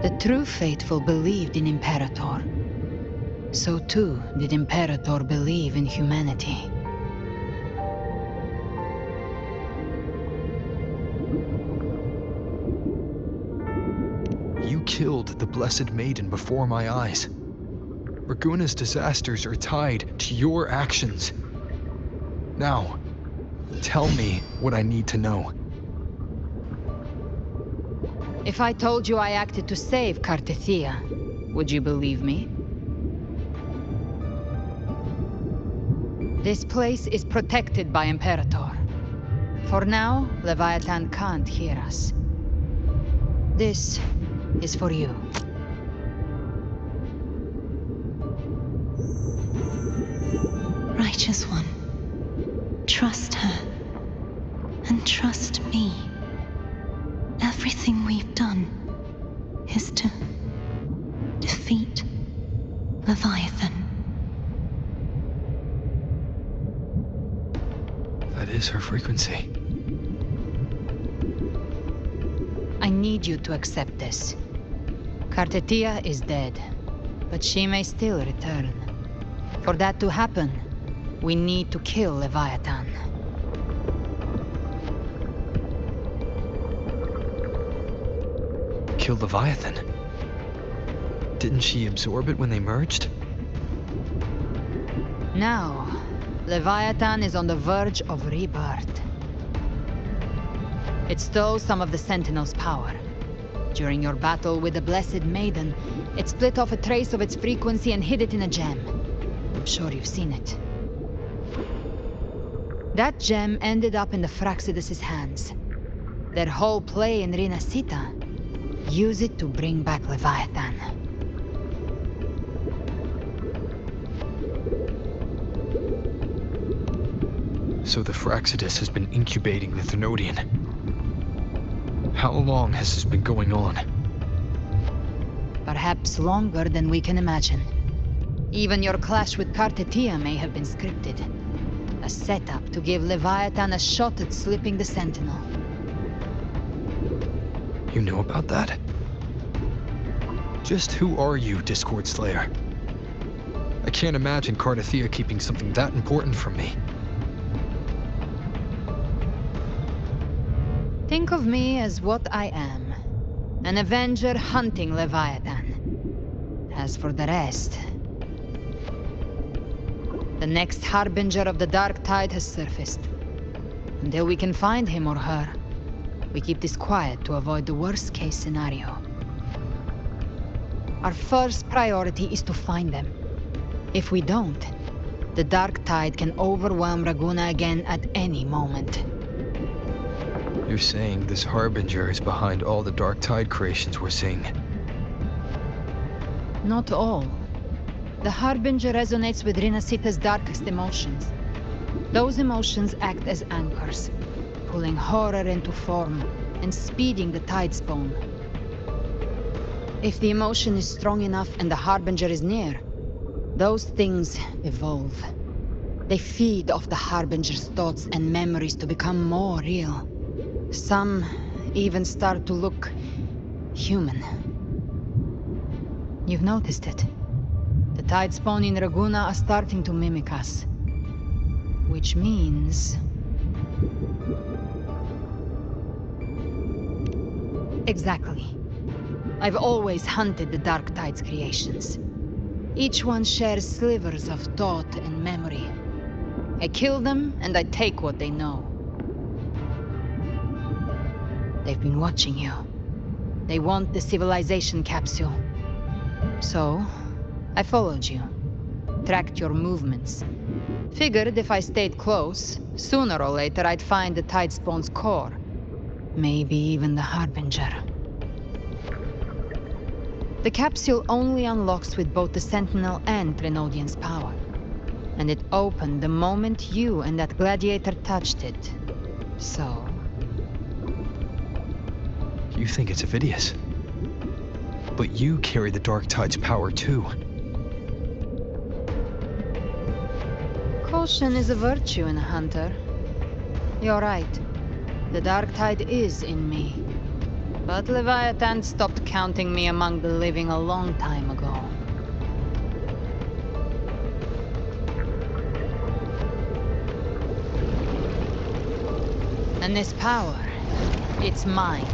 The true faithful believed in Imperator. So too did Imperator believe in humanity. You killed the Blessed Maiden before my eyes. Raguna's disasters are tied to your actions. Now, tell me what I need to know. If I told you I acted to save Cartethia, would you believe me? This place is protected by Imperator. For now, Leviathan can't hear us. This is for you. Righteous One, trust her, and trust me. Everything we've done is to defeat Leviathan. That is her frequency. I need you to accept this. Cartethia is dead, but she may still return. For that to happen, we need to kill Leviathan. Kill Leviathan? Didn't she absorb it when they merged? Now, Leviathan is on the verge of rebirth. It stole some of the Sentinel's power. During your battle with the Blessed Maiden, it split off a trace of its frequency and hid it in a gem. I'm sure you've seen it. That gem ended up in the Fraxidus' hands. Their whole play in Rinascita. Use it to bring back Leviathan. So the Fraxidus has been incubating the Thenodian. How long has this been going on? Perhaps longer than we can imagine. Even your clash with Kartetia may have been scripted. A setup to give Leviathan a shot at slipping the Sentinel. You know about that? Just who are you, Discord Slayer? I can't imagine Kartetia keeping something that important from me. Think of me as what I am. An Avenger hunting Leviathan. As for the rest... The next Harbinger of the Dark Tide has surfaced. Until we can find him or her, we keep this quiet to avoid the worst-case scenario. Our first priority is to find them. If we don't, the Dark Tide can overwhelm Raguna again at any moment. You're saying this Harbinger is behind all the Dark Tide creations we're seeing? Not all. The Harbinger resonates with Rinascita's darkest emotions. Those emotions act as anchors, pulling horror into form and speeding the tide spawn. If the emotion is strong enough and the Harbinger is near, those things evolve. They feed off the Harbinger's thoughts and memories to become more real. Some even start to look human. You've noticed it. The tide spawn in Raguna are starting to mimic us. Which means... Exactly. I've always hunted the Dark Tide's creations. Each one shares slivers of thought and memory. I kill them, and I take what they know. They've been watching you. They want the civilization capsule. So, I followed you. Tracked your movements. Figured if I stayed close, sooner or later I'd find the tide spawn's core. Maybe even the Harbinger. The capsule only unlocks with both the Sentinel and Thenodian's power. And it opened the moment you and that gladiator touched it. So... You think it's Avidius. But you carry the Dark Tide's power too. Caution is a virtue in a hunter. You're right. The Dark Tide is in me. But Leviathan stopped counting me among the living a long time ago. And this power, it's mine.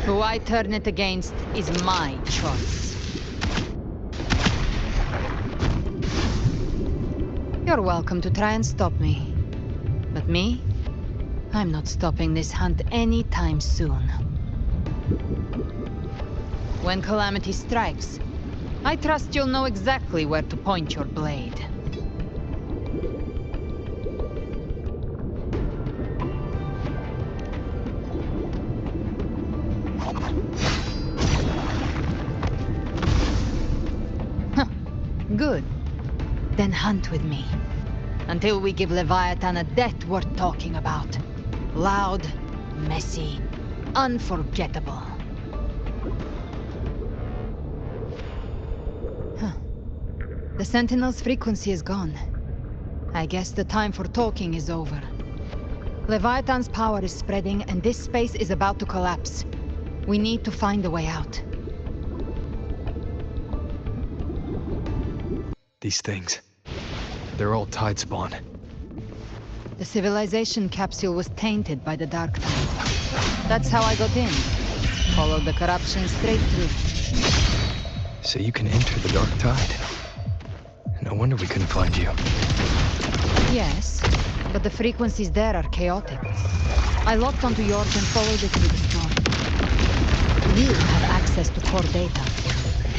Who I turn it against is my choice. You're welcome to try and stop me. But me? I'm not stopping this hunt anytime soon. When calamity strikes, I trust you'll know exactly where to point your blade. Good. Then hunt with me. Until we give Leviathan a death worth talking about. Loud, messy, unforgettable. The Sentinel's frequency is gone. I guess the time for talking is over. Leviathan's power is spreading, and this space is about to collapse. We need to find a way out. These things, they're all tide spawn. The civilization capsule was tainted by the Dark Tide. That's how I got in. Followed the corruption straight through. So you can enter the Dark Tide? No wonder we couldn't find you. Yes, but the frequencies there are chaotic. I locked onto yours and followed it through the storm. You have access to core data,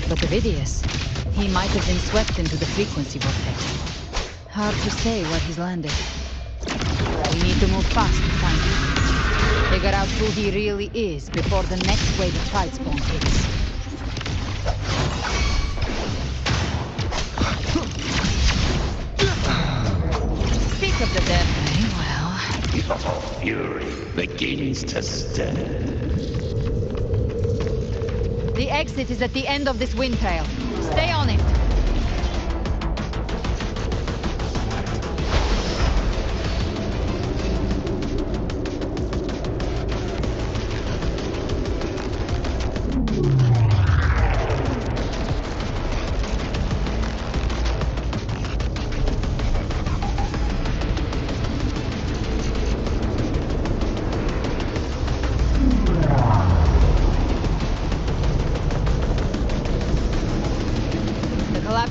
but Avidius, he might have been swept into the frequency vortex. Hard to say where he's landed. We need to move fast to find him. Figure out who he really is before the next wave of tidespawn hits. Speak of the dead, very well. Your fury begins to stir. The exit is at the end of this wind trail. Stay on it.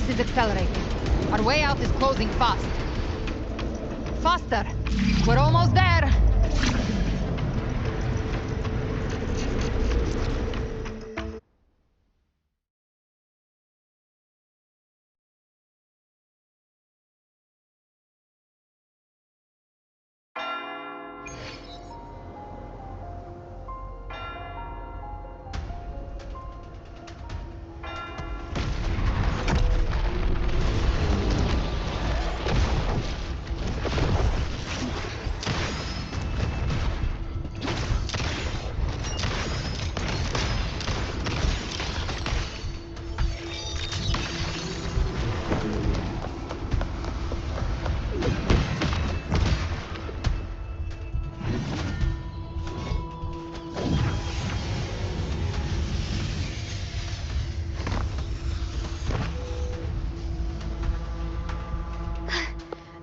Is accelerating. Our way out is closing fast. Faster! We're almost there!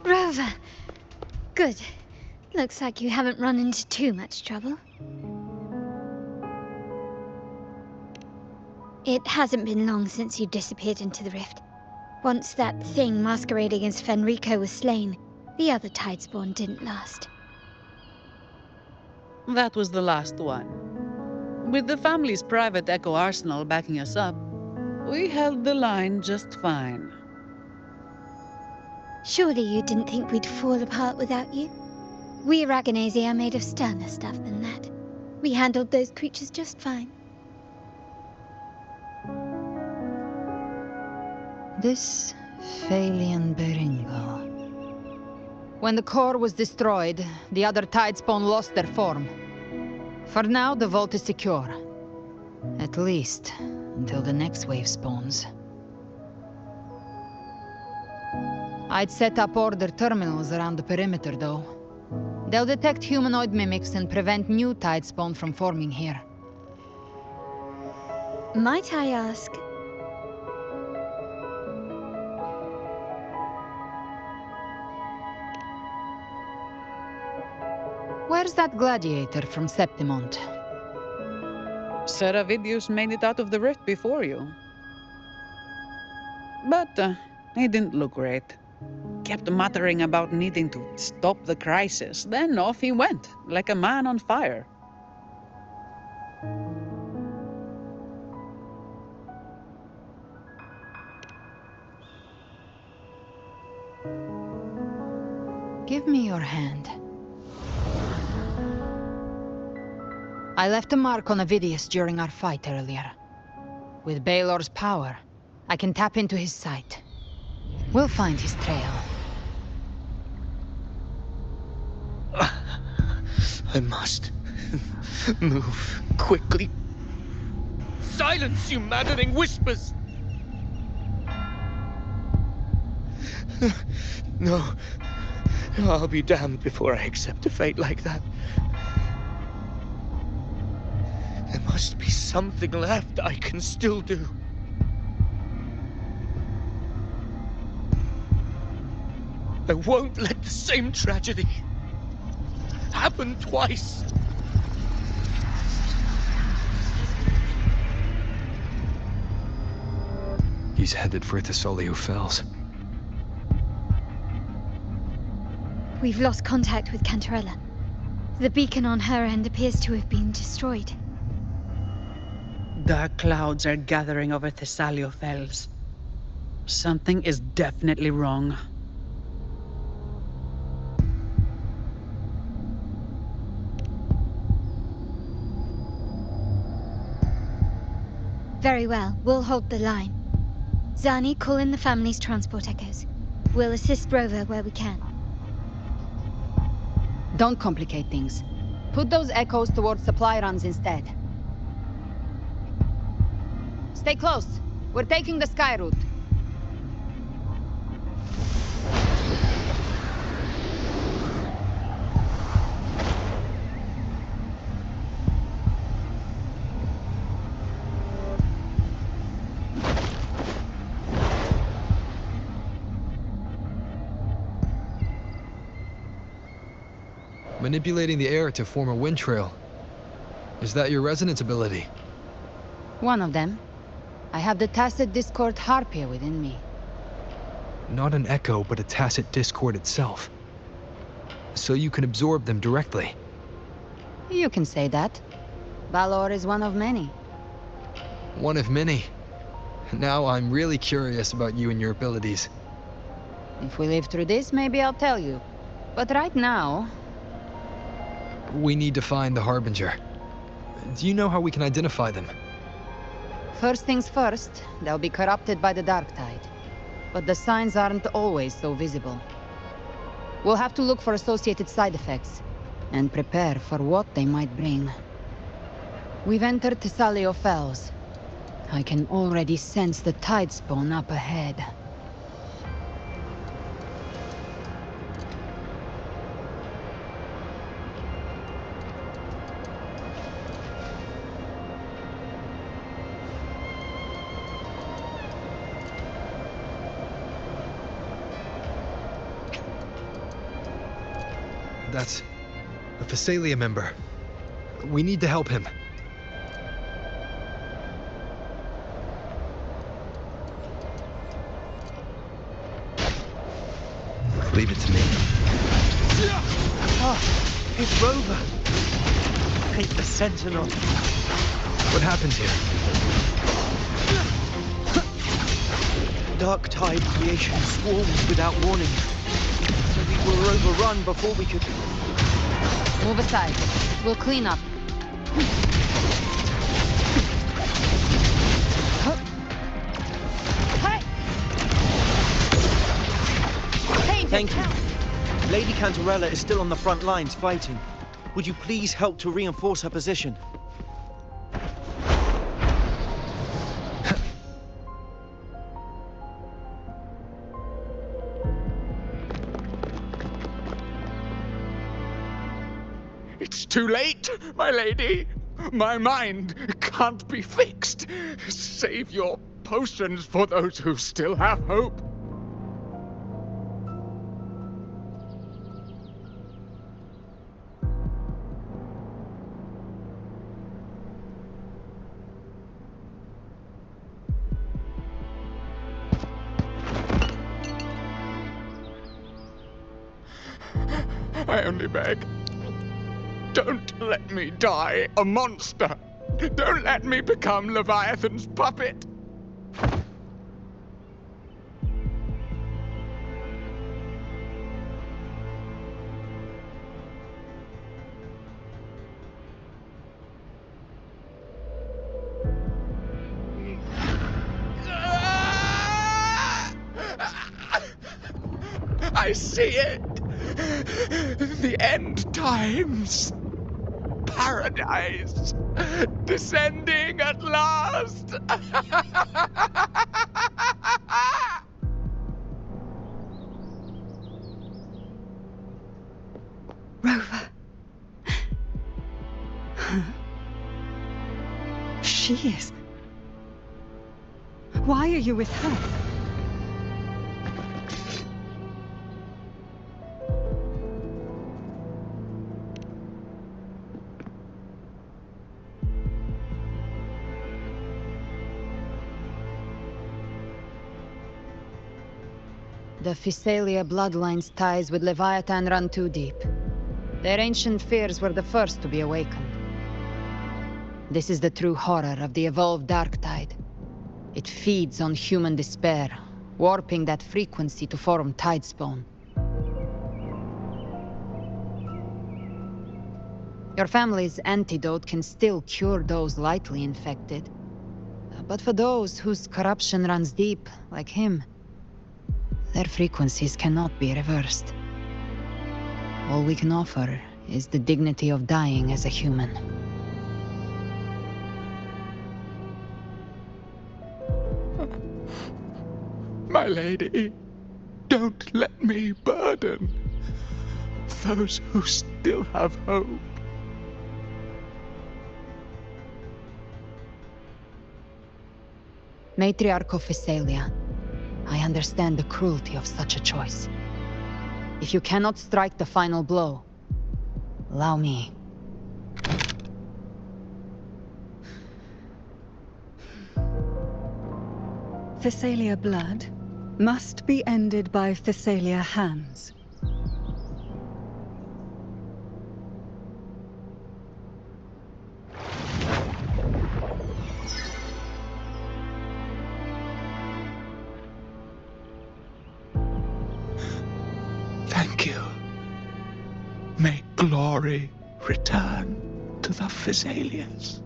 Rover. Good. Looks like you haven't run into too much trouble. It hasn't been long since you disappeared into the rift. Once that thing masquerading as Fenrico was slain, the other tidespawn didn't last. That was the last one. With the family's private echo arsenal backing us up, we held the line just fine. Surely you didn't think we'd fall apart without you? We Aragonese are made of sterner stuff than that. We handled those creatures just fine. This Phalian Beringo. When the core was destroyed, the other tidespawn lost their form. For now, the vault is secure. At least, until the next wave spawns. I'd set up order terminals around the perimeter, though. They'll detect humanoid mimics and prevent new tidespawn from forming here. Might I ask... Where's that gladiator from Septimont? Seravidius made it out of the rift before you. But he didn't look great. Kept muttering about needing to stop the crisis, then off he went, like a man on fire. Give me your hand. I left a mark on Avidius during our fight earlier. With Baelor's power, I can tap into his sight. We'll find his trail. I must move quickly. Silence, you maddening whispers! No. I'll be damned before I accept a fate like that. There must be something left I can still do. I won't let the same tragedy happen twice. He's headed for Thessalio Fells. We've lost contact with Cantarella. The beacon on her end appears to have been destroyed. Dark clouds are gathering over Thessalio Fells. Something is definitely wrong. Very well, we'll hold the line. Zani, call in the family's transport echoes. We'll assist Rover where we can. Don't complicate things. Put those echoes towards supply runs instead. Stay close. We're taking the sky route. Manipulating the air to form a wind trail. Is that your resonance ability? One of them. I have the tacit discord harpia within me. Not an echo, but a tacit discord itself. So you can absorb them directly. You can say that. Balor is one of many. One of many. Now I'm really curious about you and your abilities. If we live through this, maybe I'll tell you. But right now... We need to find the Harbinger. Do you know how we can identify them? First things first, they'll be corrupted by the dark tide. But the signs aren't always so visible. We'll have to look for associated side effects, and prepare for what they might bring. We've entered Thessalio Fells. I can already sense the tide spawn up ahead. That's a Thessalia member. We need to help him. Leave it to me. Oh, it's Rover. Hate the Sentinel. What happened here? Dark tide creation swarmed without warning. So we were overrun before we could... Move aside. We'll clean up. Hey! Thank you. Lady Cantarella is still on the front lines fighting. Would you please help to reinforce her position? It's too late, my lady. My mind can't be fixed. Save your potions for those who still have hope. I only beg. Don't let me die a monster! Don't let me become Leviathan's puppet! I see it! The end times! Paradise! Descending at last! Rover. She is. Why are you with her? The Thessalia bloodline's ties with Leviathan run too deep. Their ancient fears were the first to be awakened. This is the true horror of the evolved dark tide. It feeds on human despair, warping that frequency to form tidespawn. Your family's antidote can still cure those lightly infected. but for those whose corruption runs deep, like him, their frequencies cannot be reversed. All we can offer is the dignity of dying as a human. My lady, don't let me burden those who still have hope. Matriarch of Physalia, I understand the cruelty of such a choice. If you cannot strike the final blow, allow me. Physalia blood must be ended by Physalia hands. Thank you. May glory return to the Physalians.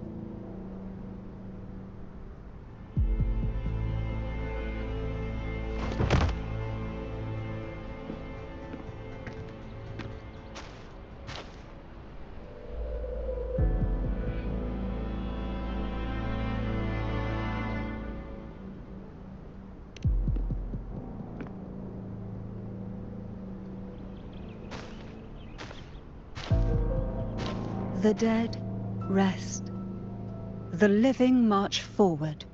The dead rest. The living march forward.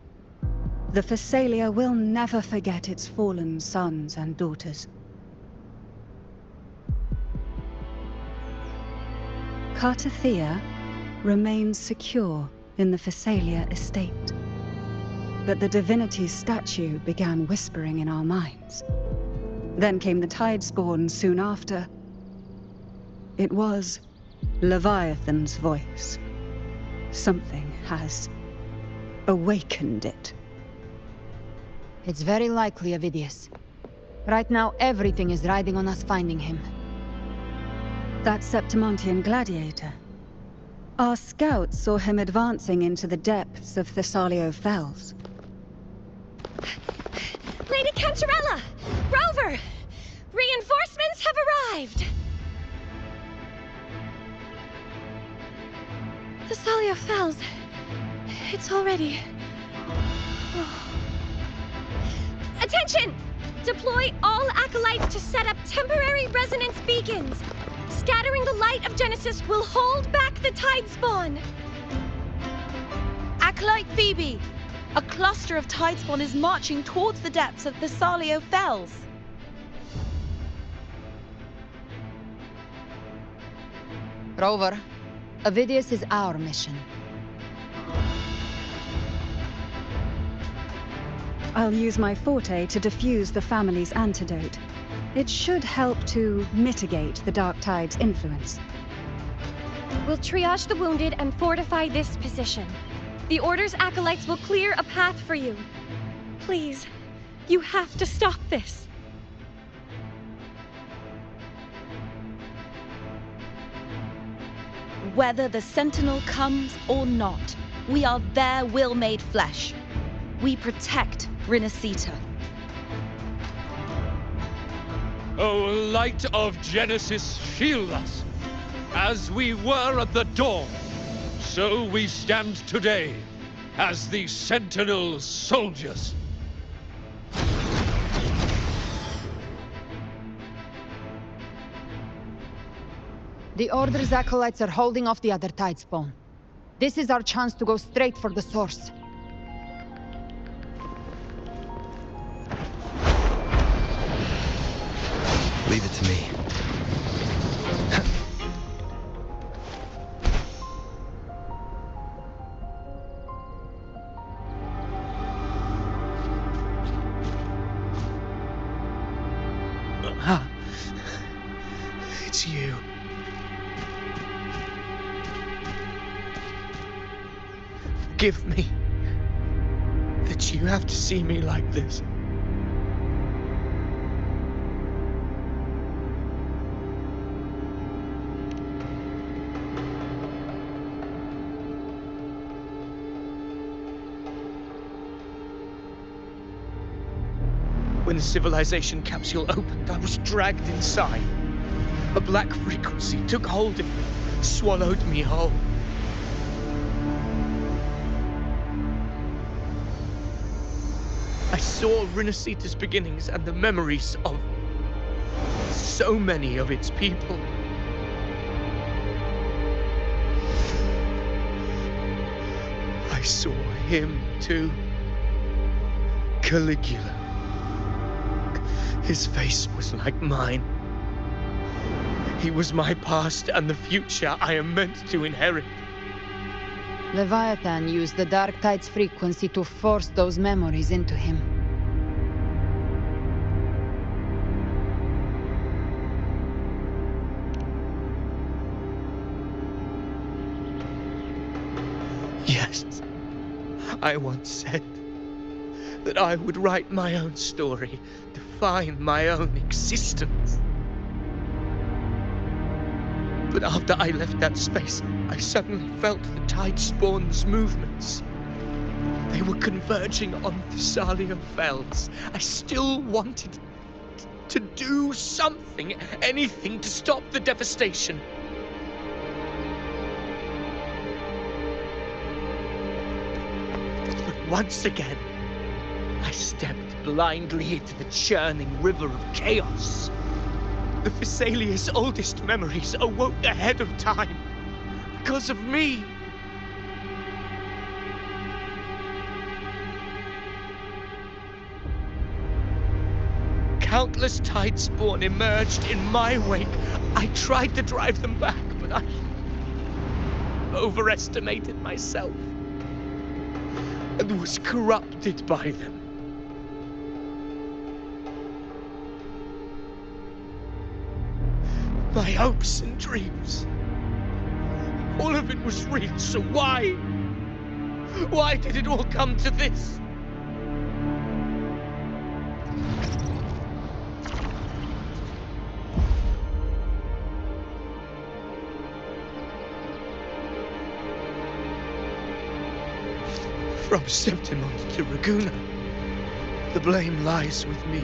The Physalia will never forget its fallen sons and daughters. Cartathea remains secure in the Physalia estate. But the divinity's statue began whispering in our minds. Then came the Tidespawn soon after. It was Leviathan's voice. Something has awakened it. It's very likely, Avidius. Right now, everything is riding on us finding him. That Septimontian gladiator. Our scouts saw him advancing into the depths of Thessalio Fells. Lady Cantarella! Rover! Reinforcements have arrived! Thessalio Fells. It's already... Oh. Attention! Deploy all acolytes to set up temporary resonance beacons. Scattering the light of Genesis will hold back the Tidespawn. Acolyte Phoebe! A cluster of Tidespawn is marching towards the depths of Thessalio Fells. Rover, Avidius is our mission. I'll use my forte to defuse the family's antidote. It should help to mitigate the Dark Tide's influence. We'll triage the wounded and fortify this position. The Order's acolytes will clear a path for you. Please, you have to stop this. Whether the Sentinel comes or not, we are their will made flesh. We protect Rinascita. O light of Genesis, shield us. As we were at the dawn, so we stand today, as the Sentinel soldiers. The Order's acolytes are holding off the other Tidespawn. This is our chance to go straight for the source. Leave it to me. It's you. Forgive me that you have to see me like this. When the civilization capsule opened, I was dragged inside. A black frequency took hold of me, swallowed me whole. I saw Rinascita's beginnings and the memories of so many of its people. I saw him too. Caligula. His face was like mine. He was my past and the future I am meant to inherit. Leviathan used the Dark Tide's frequency to force those memories into him. Yes, I once said that I would write my own story, define my own existence. But after I left that space, I suddenly felt the Tidespawn's movements. They were converging on Thessalia Fells. I still wanted to do something, anything to stop the devastation. But once again, I stepped blindly into the churning river of chaos. The Thessalia's oldest memories awoke ahead of time because of me. Countless Tidespawn emerged in my wake. I tried to drive them back, but I overestimated myself and was corrupted by them. My hopes and dreams. All of it was real, so why? Why did it all come to this? From Septimon to Raguna, the blame lies with me.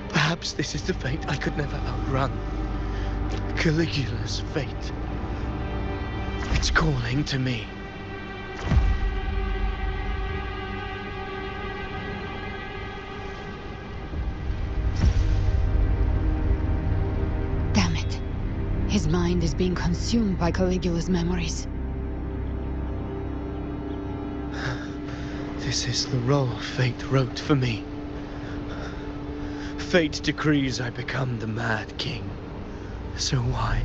Perhaps this is the fate I could never outrun. Caligula's fate. It's calling to me. Damn it. His mind is being consumed by Caligula's memories. This is the role fate wrote for me. Fate decrees I become the Mad King. So why?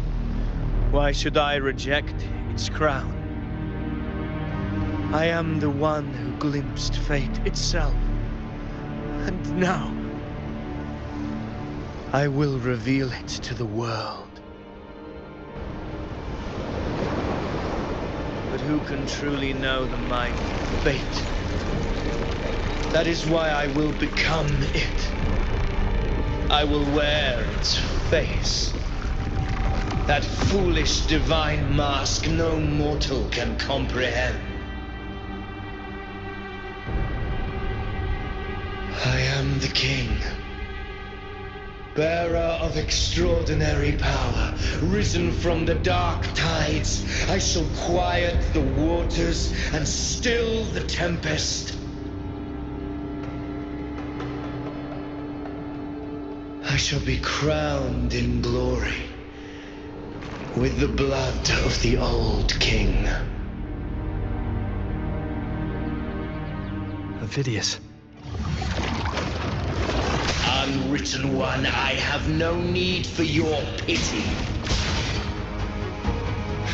Why should I reject its crown? I am the one who glimpsed fate itself. And now, I will reveal it to the world. But who can truly know the mind of fate? That is why I will become it. I will wear its face. That foolish divine mask no mortal can comprehend. I am the king, bearer of extraordinary power, risen from the dark tides. I shall quiet the waters and still the tempest. I shall be crowned in glory with the blood of the old king. Avidius. Unwritten one, I have no need for your pity.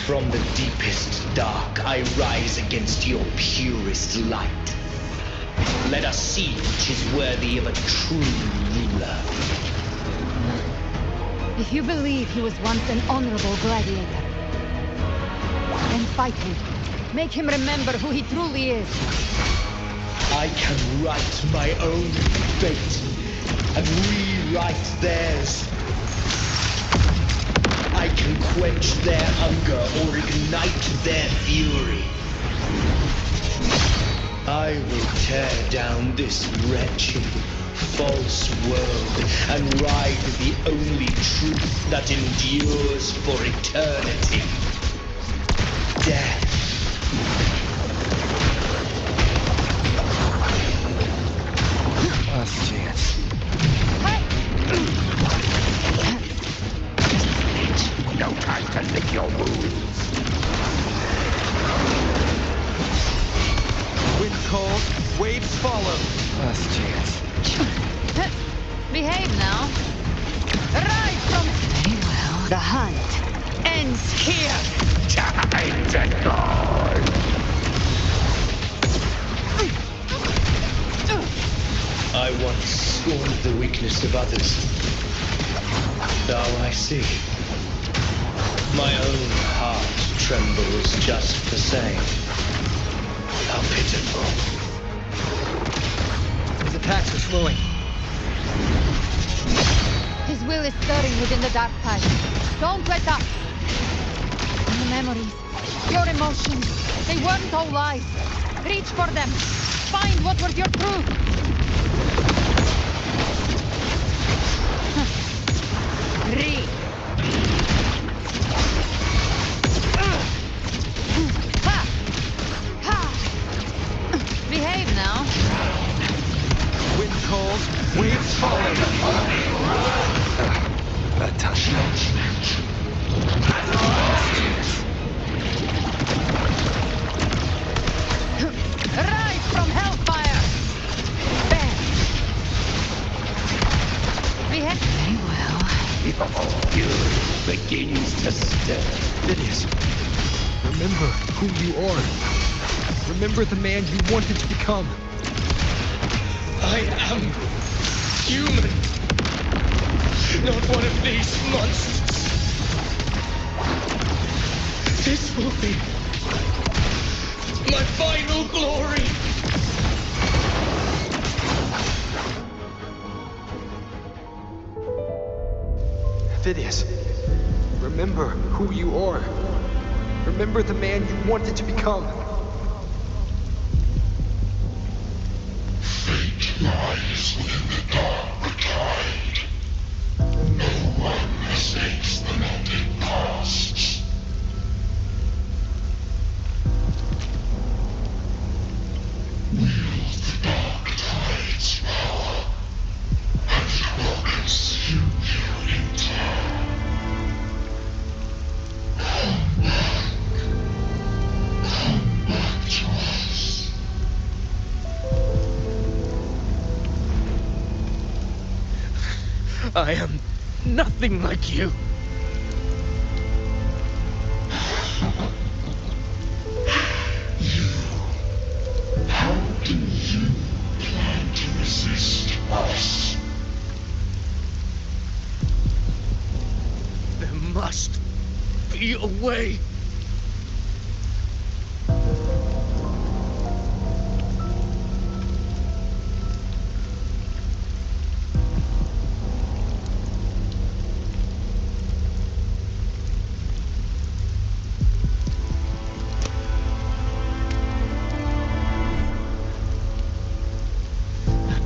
From the deepest dark, I rise against your purest light. Let us see which is worthy of a true ruler. If you believe he was once an honorable gladiator, then fight him. Make him remember who he truly is. I can write my own fate and rewrite theirs. I can quench their hunger or ignite their fury. I will tear down this wretched, false world, and ride the only truth that endures for eternity. Death. Last chance. No time to lick your wounds. Wind calls, waves follow. Last chance. Behave now. Right from... Very well. The hunt ends here. Time to go. I once scorned the weakness of others. Now I see. My own heart trembles just the same. How pitiful. His attacks are slowing. His will is stirring within the dark tide. Don't let up. And the memories, your emotions, they weren't all lies. Reach for them. Find what was your truth. Read. Behave now. Wind calls, waves follow. Bad touch. Rise from hellfire. Bang. Behave. Very well. Your fury begins to stir. Phineas, remember who you are. Remember the man you wanted to become. I am human. Not one of these monsters. This will be my final glory. Phineas, remember who you are. Remember the man you wanted to become. Fate lies within the dark tide. No one mistakes the melting past. Wield the dark tide's power, and it will consume you in turn. Come back to us. I am nothing like you. How do you plan to resist us? There must be a way.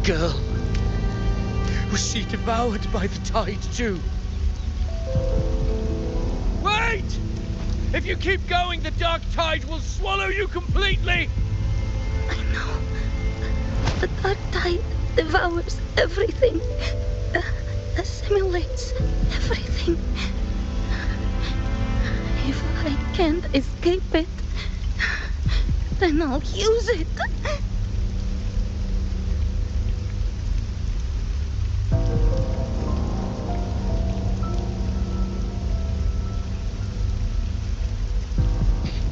Girl, was she devoured by the tide too? Wait! If you keep going, the dark tide will swallow you completely! I know. The dark tide devours everything. Assimilates everything. If I can't escape it, then I'll use it.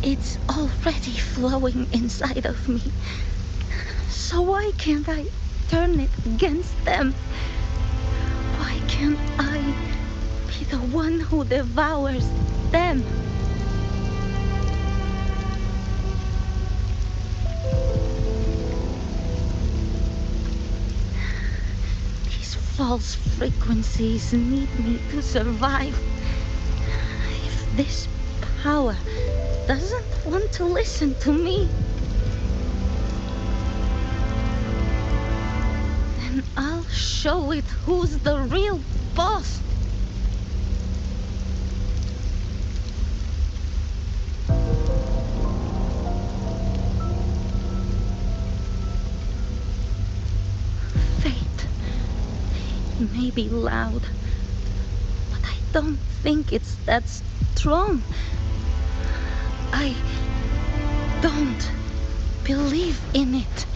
It's already flowing inside of me. So why can't I turn it against them? Why can't I be the one who devours them? These false frequencies need me to survive. If this power doesn't want to listen to me, then Then I'll show it who's the real boss. Fate may be loud, but I don't think it's that strong. I don't believe in it.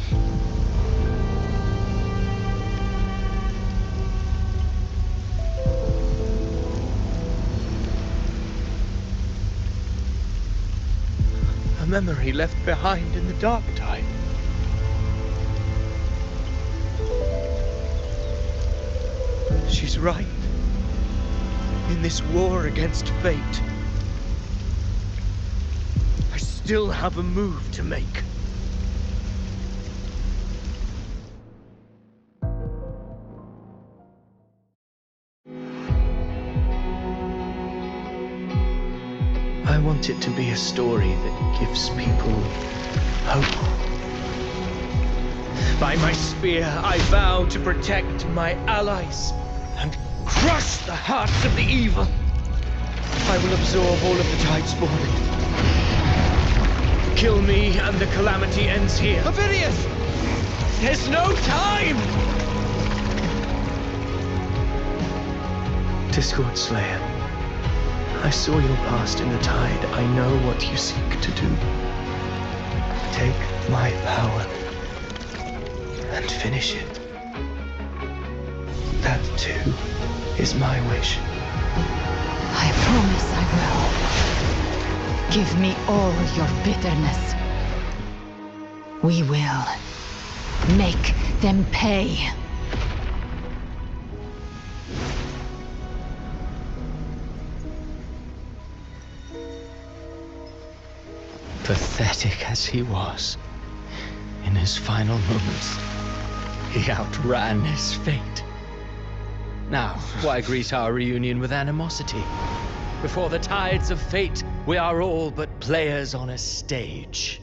A memory left behind in the dark time. She's right. In this war against fate, I still have a move to make. I want it to be a story that gives people hope. By my spear, I vow to protect my allies and crush the hearts of the evil. I will absorb all of the Tidespawn. Kill me and the calamity ends here. Ovidius! There's no time! Discord Slayer, I saw your past in the tide. I know what you seek to do. Take my power and finish it. That too is my wish. I promise I will. Give me all your bitterness. We will make them pay. Pathetic as he was, in his final moments, he outran his fate. Now, why greet our reunion with animosity? Before the tides of fate, we are all but players on a stage.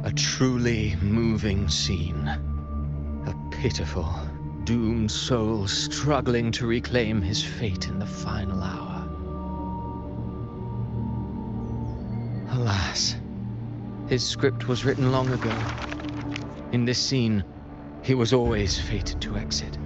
A truly moving scene. A pitiful, doomed soul struggling to reclaim his fate in the final hour. Alas, his script was written long ago. In this scene, he was always fated to exit.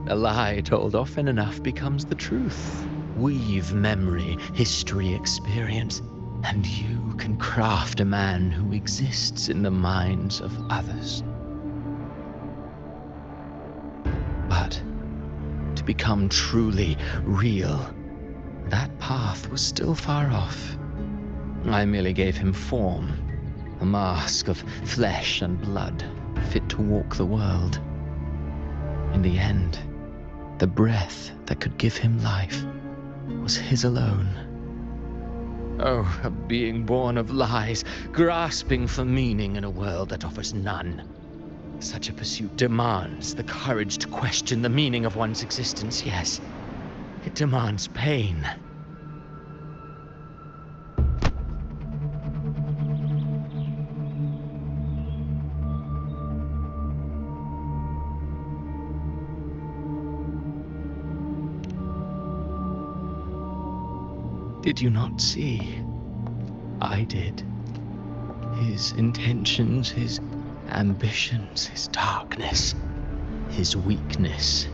A lie told often enough becomes the truth. Weave memory, history, experience, and you can craft a man who exists in the minds of others. But to become truly real, that path was still far off. I merely gave him form, a mask of flesh and blood, fit to walk the world. In the end, the breath that could give him life was his alone. Oh, a being born of lies, grasping for meaning in a world that offers none. Such a pursuit demands the courage to question the meaning of one's existence, yes. It demands pain. Did you not see? I did. His intentions, his ambitions, his darkness, his weakness.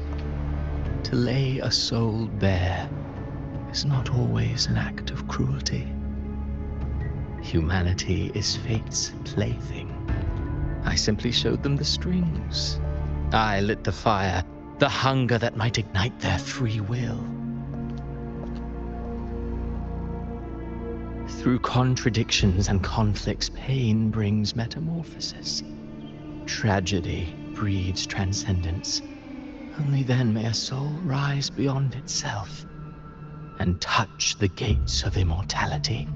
To lay a soul bare is not always an act of cruelty. Humanity is fate's plaything. I simply showed them the strings. I lit the fire, the hunger that might ignite their free will. Through contradictions and conflicts, pain brings metamorphosis. Tragedy breeds transcendence. Only then may a soul rise beyond itself and touch the gates of immortality.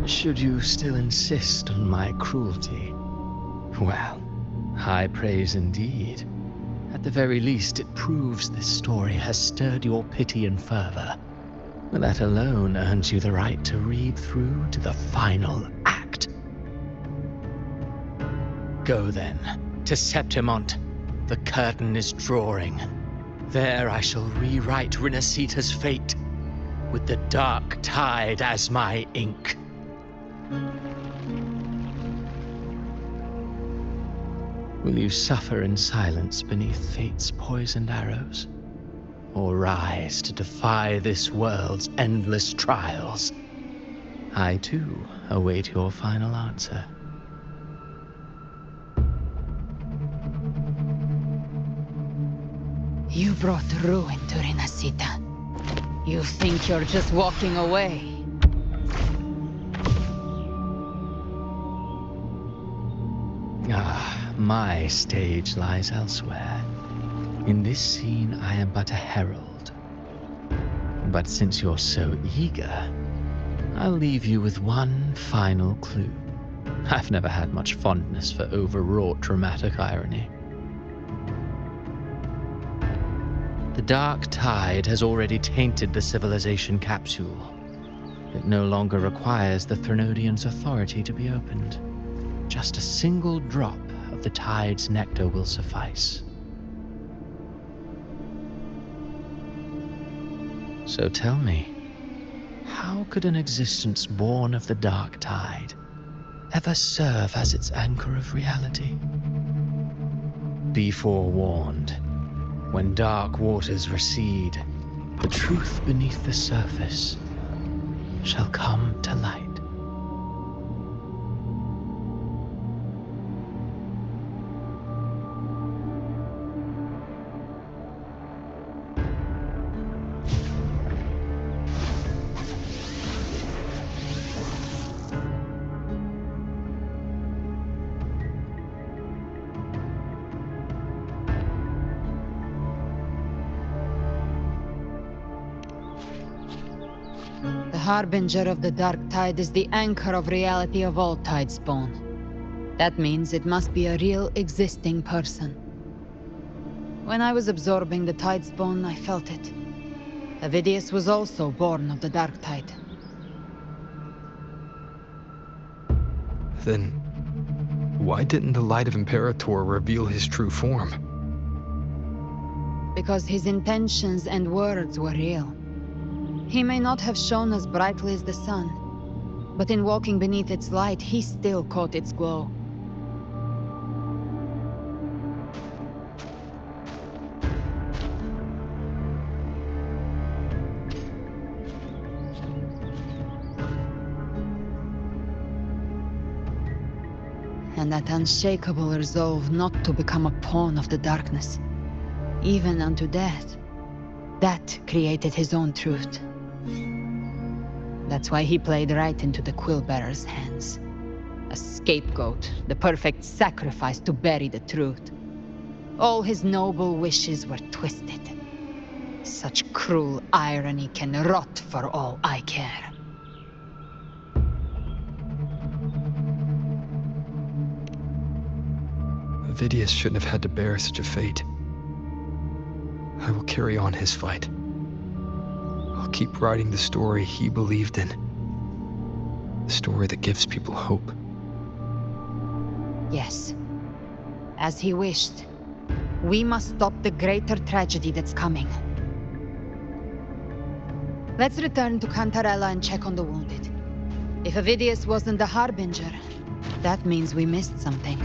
Should you still insist on my cruelty, well, high praise indeed. At the very least, it proves this story has stirred your pity and fervor. That alone earns you the right to read through to the final act. Go then, to Septimont. The curtain is drawing. There I shall rewrite Rinascita's fate, with the dark tide as my ink. Will you suffer in silence beneath fate's poisoned arrows? Or rise to defy this world's endless trials? I, too, await your final answer. You brought ruin to Rinascita. You think you're just walking away? My stage lies elsewhere. In this scene, I am but a herald. But since you're so eager, I'll leave you with one final clue. I've never had much fondness for overwrought dramatic irony. The dark tide has already tainted the civilization capsule. It no longer requires the Threnodians' authority to be opened. Just a single drop of the tide's nectar will suffice. So tell me, how could an existence born of the dark tide ever serve as its anchor of reality? Be forewarned, when dark waters recede, the truth beneath the surface shall come to light. The harbinger of the dark tide is the anchor of reality of all tidespawn. That means it must be a real existing person. When I was absorbing the tidespawn, I felt it. Avidius was also born of the dark tide. Then, why didn't the light of Imperator reveal his true form? Because his intentions and words were real. He may not have shone as brightly as the sun, but in walking beneath its light, he still caught its glow. And that unshakable resolve not to become a pawn of the darkness, even unto death, that created his own truth. That's why he played right into the Quill-Bearer's hands. A scapegoat, the perfect sacrifice to bury the truth. All his noble wishes were twisted. Such cruel irony can rot for all I care. Avidius shouldn't have had to bear such a fate. I will carry on his fight. I'll keep writing the story he believed in. The story that gives people hope. Yes. As he wished. We must stop the greater tragedy that's coming. Let's return to Cantarella and check on the wounded. If Avidius wasn't the harbinger, that means we missed something.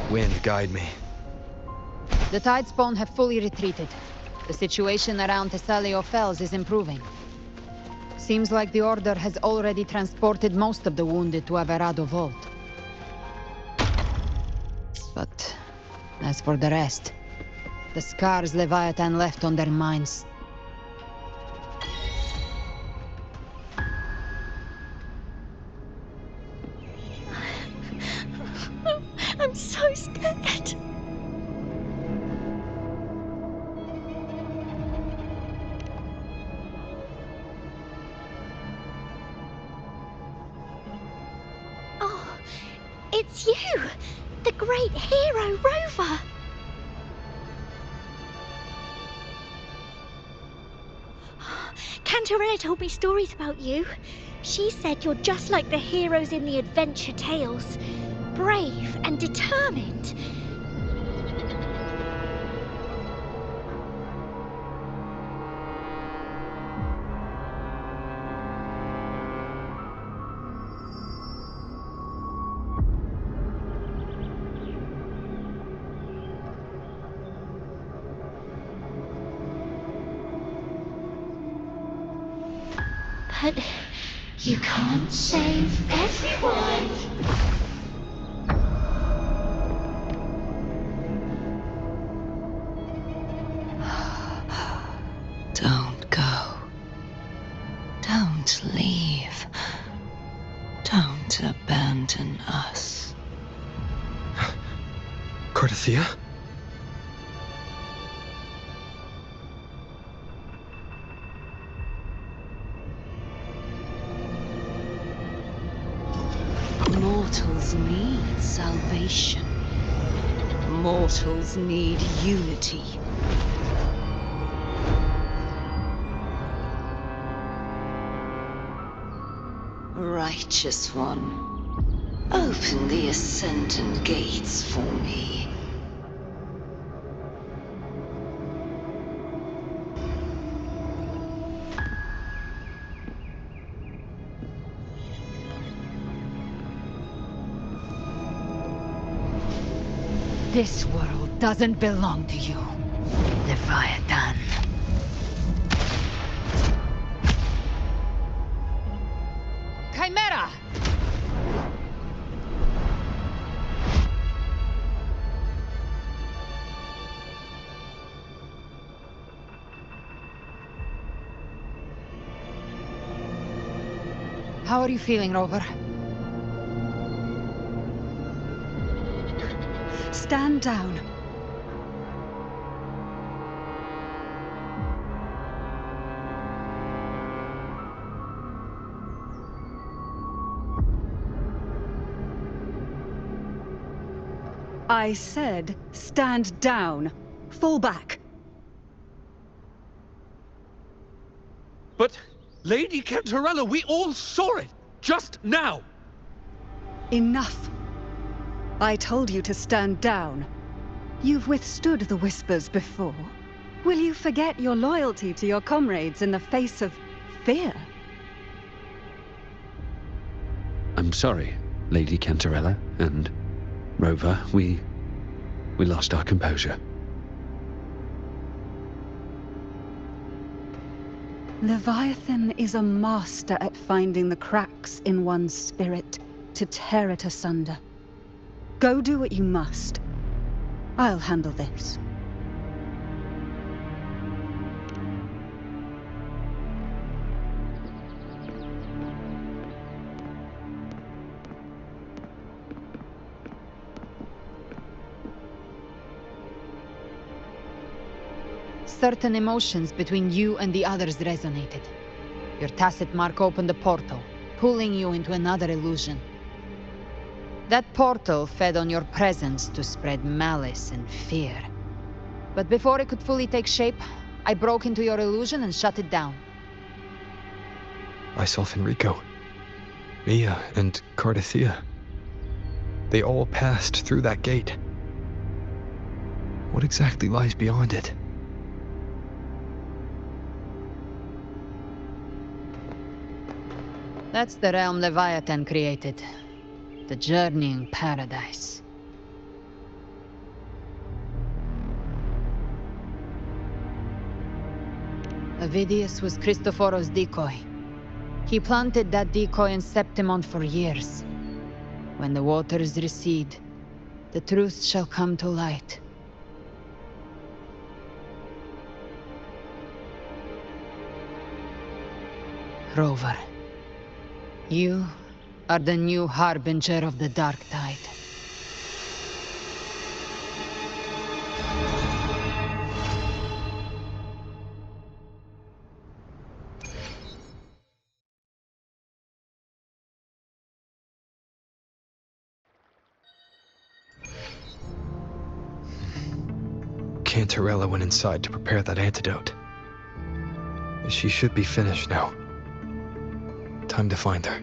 Wind, guide me. The Tidespawn have fully retreated. The situation around Thessalio Fells is improving. Seems like the Order has already transported most of the wounded to Averado Vault. But as for the rest, the scars Leviathan left on their minds. I'm so scared. Oh, it's you! The great hero, Rover! Cantarella told me stories about you. She said you're just like the heroes in the adventure tales. Brave and determined. But you can't save everyone. Don't go. Don't leave. Don't abandon us. Cardathia? Mortals need salvation. Mortals need unity. Righteous One, open the Ascendant gates for me. This world doesn't belong to you, Leviathan. Chimera! How are you feeling, Rover? Stand down. I said, stand down. Fall back. But, Lady Cantarella, we all saw it! Just now! Enough. I told you to stand down. You've withstood the whispers before. Will you forget your loyalty to your comrades in the face of fear? I'm sorry, Lady Cantarella and Rover. We lost our composure. Leviathan is a master at finding the cracks in one's spirit to tear it asunder. Go do what you must. I'll handle this. Certain emotions between you and the others resonated. Your tacit mark opened a portal, pulling you into another illusion. That portal fed on your presence to spread malice and fear. But before it could fully take shape, I broke into your illusion and shut it down. I saw Fenrico, Mia, and Cardathia. They all passed through that gate. What exactly lies beyond it? That's the realm Leviathan created. The journeying paradise. Avidius was Christophoros' decoy. He planted that decoy in Septimont for years. When the waters recede, the truth shall come to light. Rover, you are the new harbinger of the Dark Tide. Cantarella went inside to prepare that antidote. She should be finished now. Time to find her.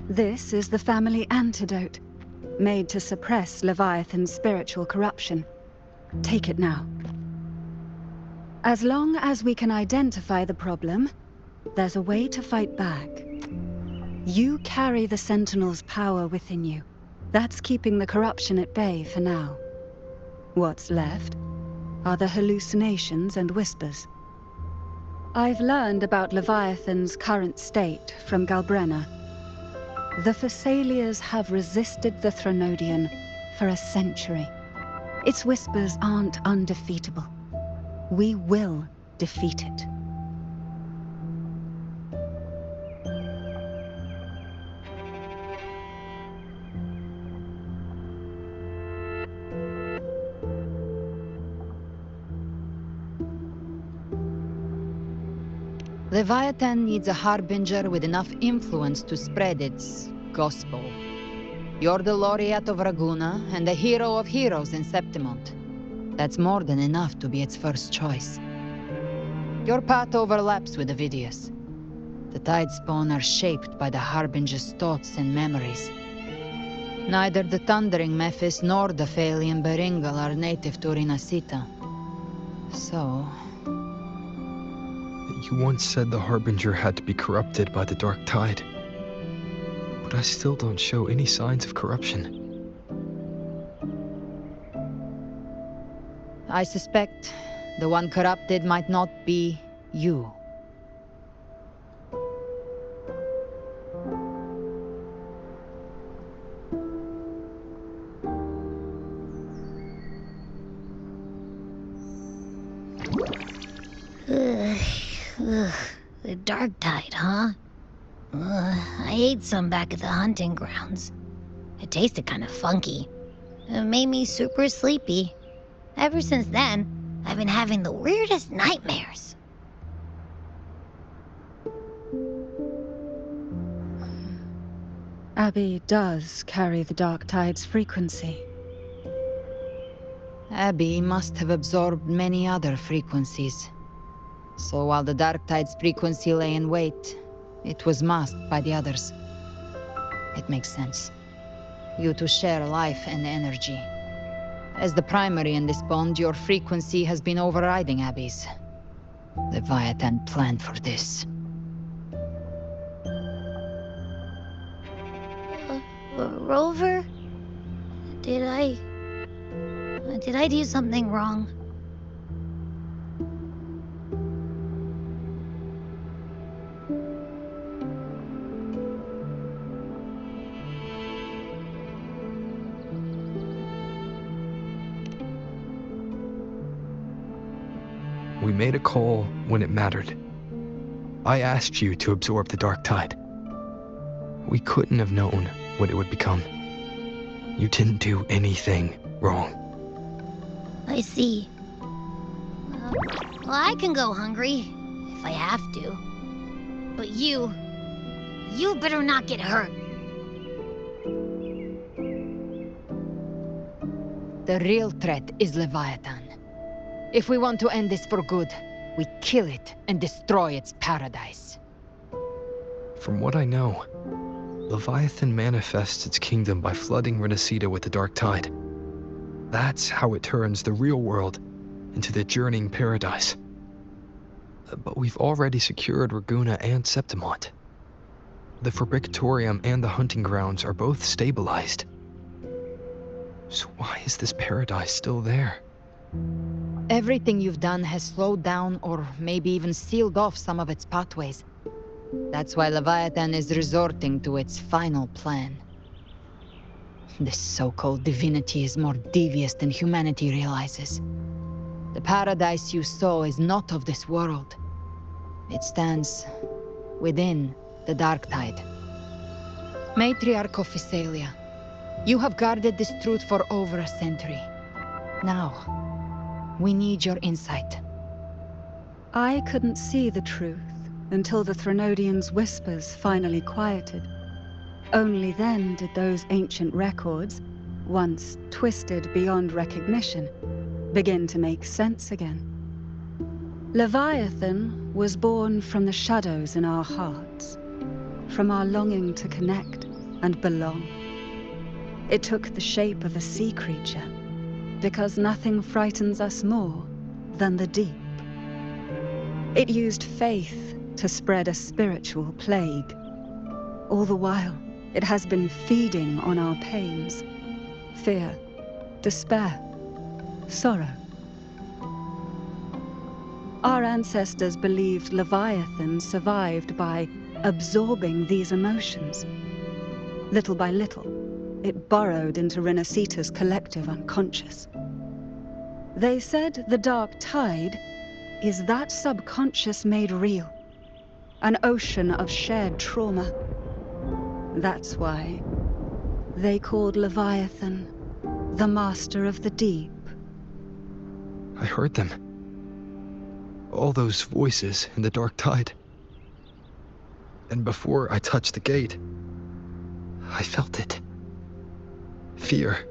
This is the family antidote, made to suppress Leviathan's spiritual corruption. Take it now. As long as we can identify the problem, there's a way to fight back. You carry the Sentinel's power within you. That's keeping the corruption at bay for now. What's left are the hallucinations and whispers. I've learned about Leviathan's current state from Galbrenna. The Thessalians have resisted the Threnodian for a century. Its whispers aren't undefeatable. We will defeat it. Leviathan needs a harbinger with enough influence to spread its gospel. You're the laureate of Raguna and the hero of heroes in Septimont. That's more than enough to be its first choice. Your path overlaps with Avidius. The Tidespawn are shaped by the harbinger's thoughts and memories. Neither the Thundering Mephis nor the Phalian Beringal are native to Rinascita. So... You once said the Harbinger had to be corrupted by the Dark Tide. But I still don't show any signs of corruption. I suspect the one corrupted might not be you. The Dark Tide, huh? I ate some back at the hunting grounds. It tasted kind of funky. It made me super sleepy. Ever since then, I've been having the weirdest nightmares. Abby does carry the Dark Tide's frequency. Abby must have absorbed many other frequencies. So while the Dark Tide's frequency lay in wait, it was masked by the others. It makes sense. You two share life and energy. As the primary in this bond, your frequency has been overriding Abby's. Leviathan planned for this. Rover? Did I do something wrong? We made a call when it mattered. I asked you to absorb the Dark Tide. We couldn't have known what it would become. You didn't do anything wrong. I see. Well, I can go hungry, if I have to. But you better not get hurt. The real threat is Leviathan. If we want to end this for good, we kill it and destroy its paradise. From what I know, Leviathan manifests its kingdom by flooding Rinascita with the Dark Tide. That's how it turns the real world into the journeying paradise. But we've already secured Raguna and Septimont. The Fabricatorium and the hunting grounds are both stabilized. So why is this paradise still there? Everything you've done has slowed down or maybe even sealed off some of its pathways. That's why Leviathan is resorting to its final plan. This so-called divinity is more devious than humanity realizes. The paradise you saw is not of this world. It stands within the dark tide. Matriarch of Physalia, you have guarded this truth for over a century. Now, we need your insight. I couldn't see the truth until the Threnodians' whispers finally quieted. Only then did those ancient records, once twisted beyond recognition, begin to make sense again. Leviathan was born from the shadows in our hearts, from our longing to connect and belong. It took the shape of a sea creature, because nothing frightens us more than the deep. It used faith to spread a spiritual plague. All the while, it has been feeding on our pains, fear, despair, sorrow. Our ancestors believed Leviathan survived by absorbing these emotions. Little by little, it burrowed into Rinascita's collective unconscious. They said the dark tide is that subconscious made real, an ocean of shared trauma. That's why they called Leviathan the Master of the Deep. I heard them. All those voices in the dark tide. And before I touched the gate, I felt it. Fear.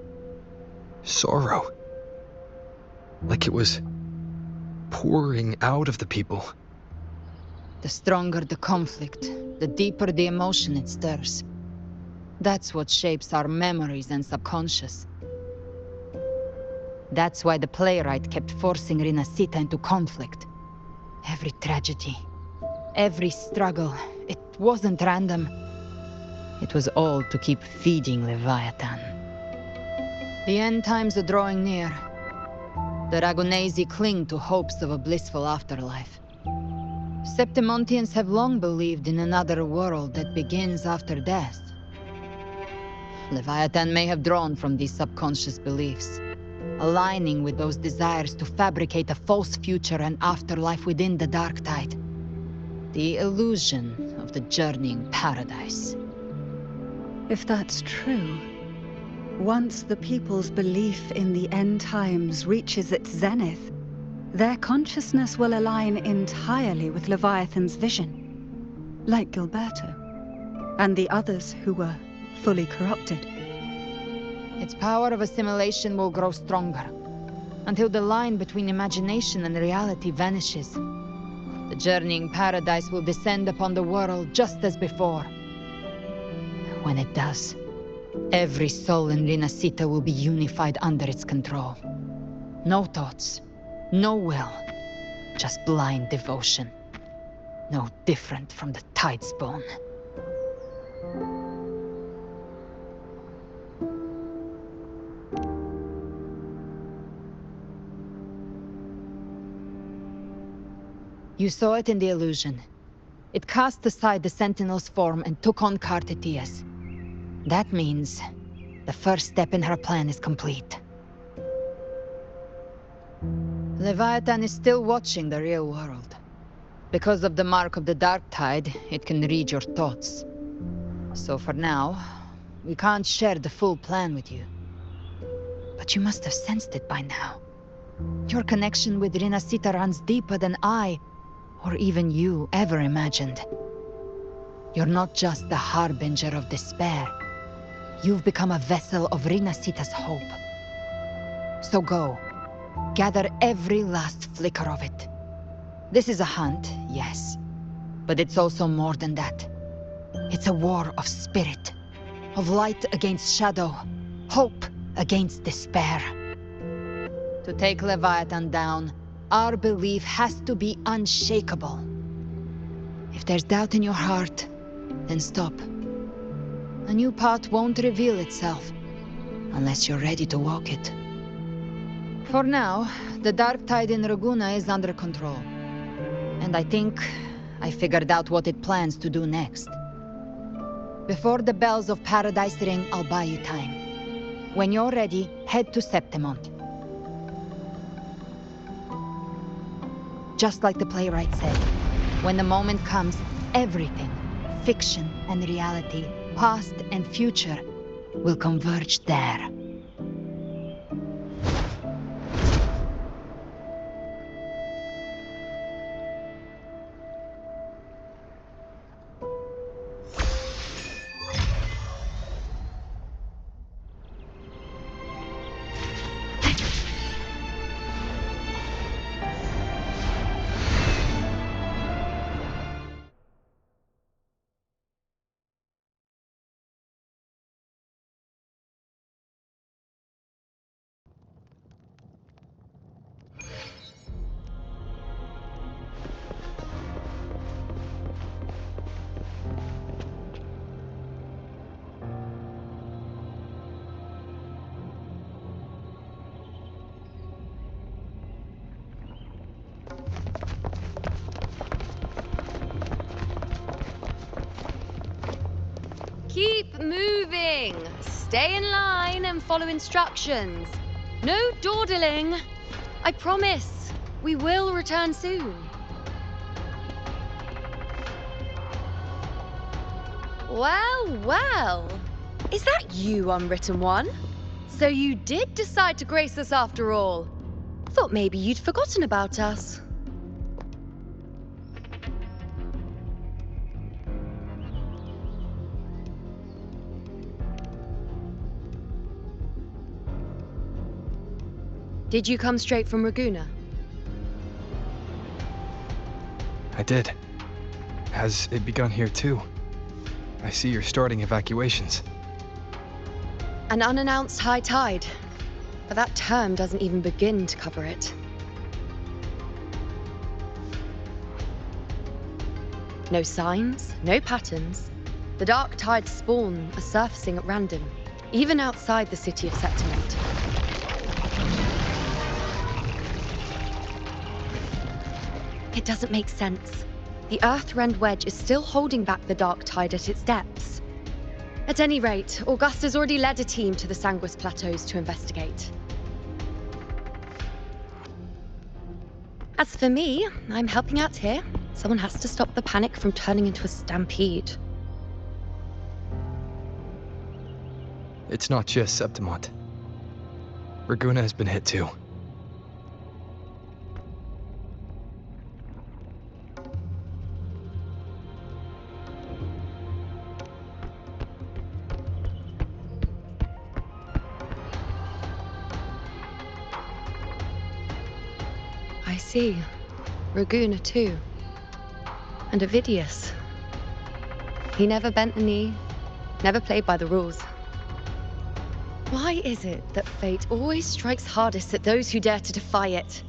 Sorrow. Like it was pouring out of the people. The stronger the conflict, the deeper the emotion it stirs. That's what shapes our memories and subconscious. That's why the playwright kept forcing Rinascita into conflict. Every tragedy, every struggle, it wasn't random. It was all to keep feeding Leviathan. The end times are drawing near. The Ragunesi cling to hopes of a blissful afterlife. Septimontians have long believed in another world that begins after death. Leviathan may have drawn from these subconscious beliefs, aligning with those desires to fabricate a false future and afterlife within the dark tide. The illusion of the journeying paradise. If that's true, once the people's belief in the end times reaches its zenith, their consciousness will align entirely with Leviathan's vision, like Gilberto, and the others who were fully corrupted. Its power of assimilation will grow stronger, until the line between imagination and reality vanishes. The journeying paradise will descend upon the world just as before. When it does, every soul in Rinascita will be unified under its control. No thoughts, no will, just blind devotion. No different from the Tidespawn. You saw it in the illusion. It cast aside the Sentinel's form and took on Cartetia's. That means the first step in her plan is complete. Leviathan is still watching the real world. Because of the mark of the dark tide, it can read your thoughts. So for now, we can't share the full plan with you. But you must have sensed it by now. Your connection with Rinascita runs deeper than I, or even you, ever imagined. You're not just the harbinger of despair. You've become a vessel of Rinascita's hope. So go. Gather every last flicker of it. This is a hunt, yes. But it's also more than that. It's a war of spirit. Of light against shadow. Hope against despair. To take Leviathan down, our belief has to be unshakable. If there's doubt in your heart, then stop. A new path won't reveal itself unless you're ready to walk it. For now, the dark tide in Raguna is under control. And I think I figured out what it plans to do next. Before the bells of Paradise ring, I'll buy you time. When you're ready, head to Septimont. Just like the playwright said, when the moment comes, everything, fiction and reality, past and future, will converge there. Keep moving! Stay in line and follow instructions. No dawdling! I promise, we will return soon. Well, well. Is that you, Unwritten One? So you did decide to grace us after all. Thought maybe you'd forgotten about us. Did you come straight from Raguna? I did. Has it begun here too? I see you're starting evacuations. An unannounced high tide. But that term doesn't even begin to cover it. No signs, no patterns. The dark tide's spawn are surfacing at random, even outside the city of Septimont. It doesn't make sense. The Earth-rend wedge is still holding back the dark tide at its depths. At any rate, Augusta's already led a team to the Sanguis Plateaus to investigate. As for me, I'm helping out here. Someone has to stop the panic from turning into a stampede. It's not just Septimont. Raguna has been hit too. I see. Raguna too. And Ovidius. He never bent the knee, never played by the rules. Why is it that fate always strikes hardest at those who dare to defy it?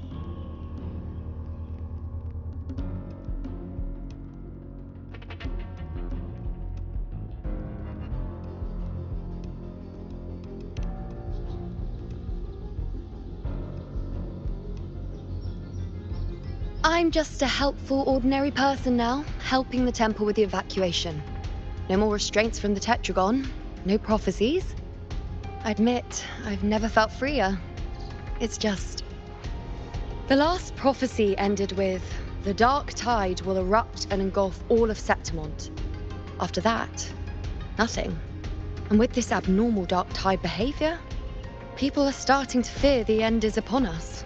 I'm just a helpful, ordinary person now, helping the temple with the evacuation. No more restraints from the Tetragon, no prophecies. I admit, I've never felt freer. It's just... The last prophecy ended with, the dark tide will erupt and engulf all of Septimont. After that, nothing. And with this abnormal dark tide behavior, people are starting to fear the end is upon us.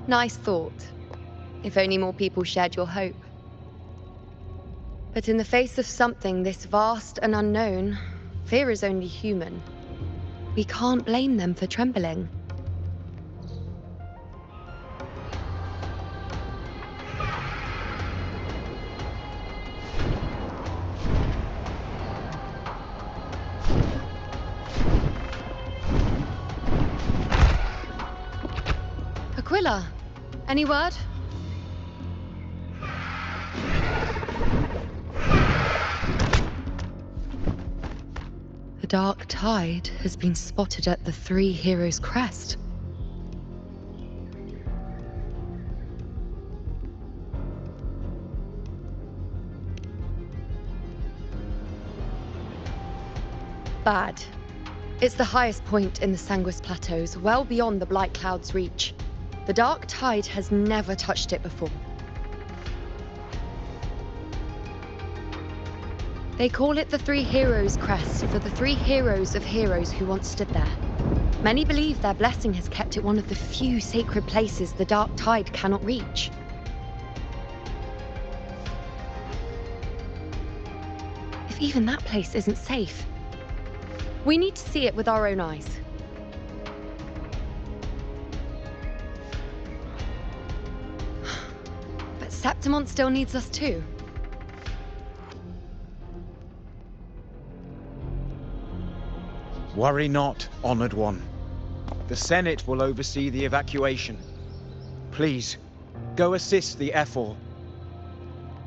Nice thought. If only more people shared your hope. But in the face of something this vast and unknown, fear is only human. We can't blame them for trembling. Aquila, any word? The dark tide has been spotted at the Three Heroes' crest. Bad. It's the highest point in the Sanguis Plateaus, well beyond the Blight Cloud's reach. The dark tide has never touched it before. They call it the Three Heroes' Crest for the three heroes of heroes who once stood there. Many believe their blessing has kept it one of the few sacred places the dark tide cannot reach. If even that place isn't safe, we need to see it with our own eyes. But Septimont still needs us too. Worry not, Honored One. The Senate will oversee the evacuation. Please, go assist the Ephor.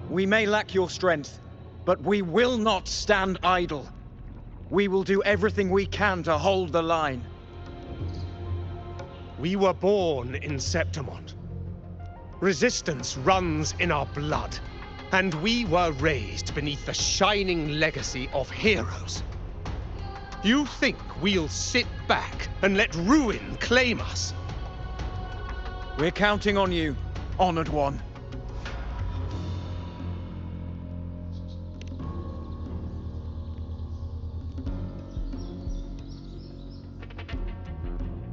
We may lack your strength, but we will not stand idle. We will do everything we can to hold the line. We were born in Septimont. Resistance runs in our blood, and we were raised beneath the shining legacy of heroes. You think we'll sit back and let ruin claim us? We're counting on you, Honored One.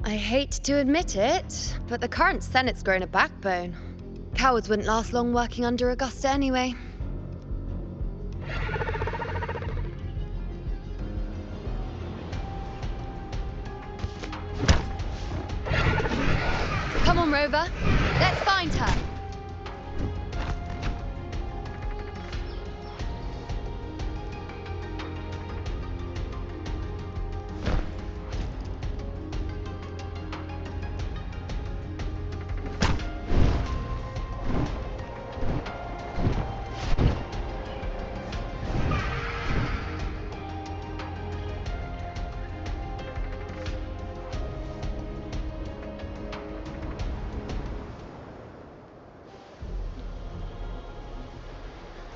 I hate to admit it, but the current Senate's grown a backbone. Cowards wouldn't last long working under Augusta anyway. Come on, Rover. Let's find her.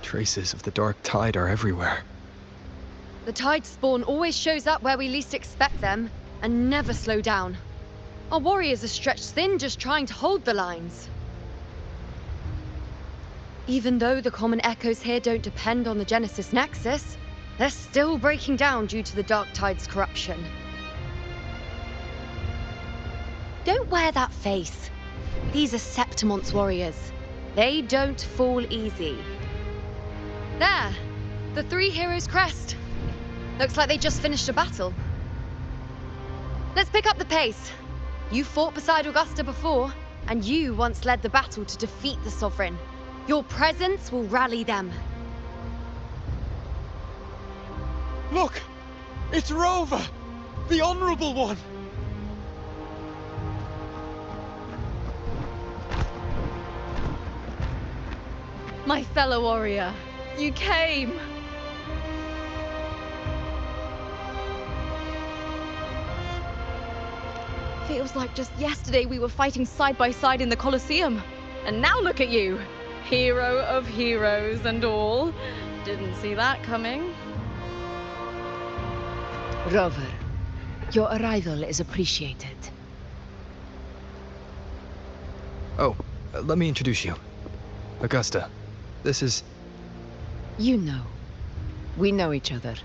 Traces of the dark tide are everywhere. The tide spawn always shows up where we least expect them, and never slow down. Our warriors are stretched thin just trying to hold the lines. Even though the common echoes here don't depend on the Genesis Nexus, they're still breaking down due to the dark tide's corruption. Don't wear that face. These are Septimont's warriors. They don't fall easy. There! The Three Heroes' Crest. Looks like they just finished a battle. Let's pick up the pace. You fought beside Augusta before, and you once led the battle to defeat the Sovereign. Your presence will rally them. Look! It's Rover! The Honorable One! My fellow warrior, you came! Feels like just yesterday we were fighting side by side in the Colosseum. And now look at you! Hero of heroes and all. Didn't see that coming. Rover, your arrival is appreciated. Oh, let me introduce you. Augusta, this is... You know. We know each other.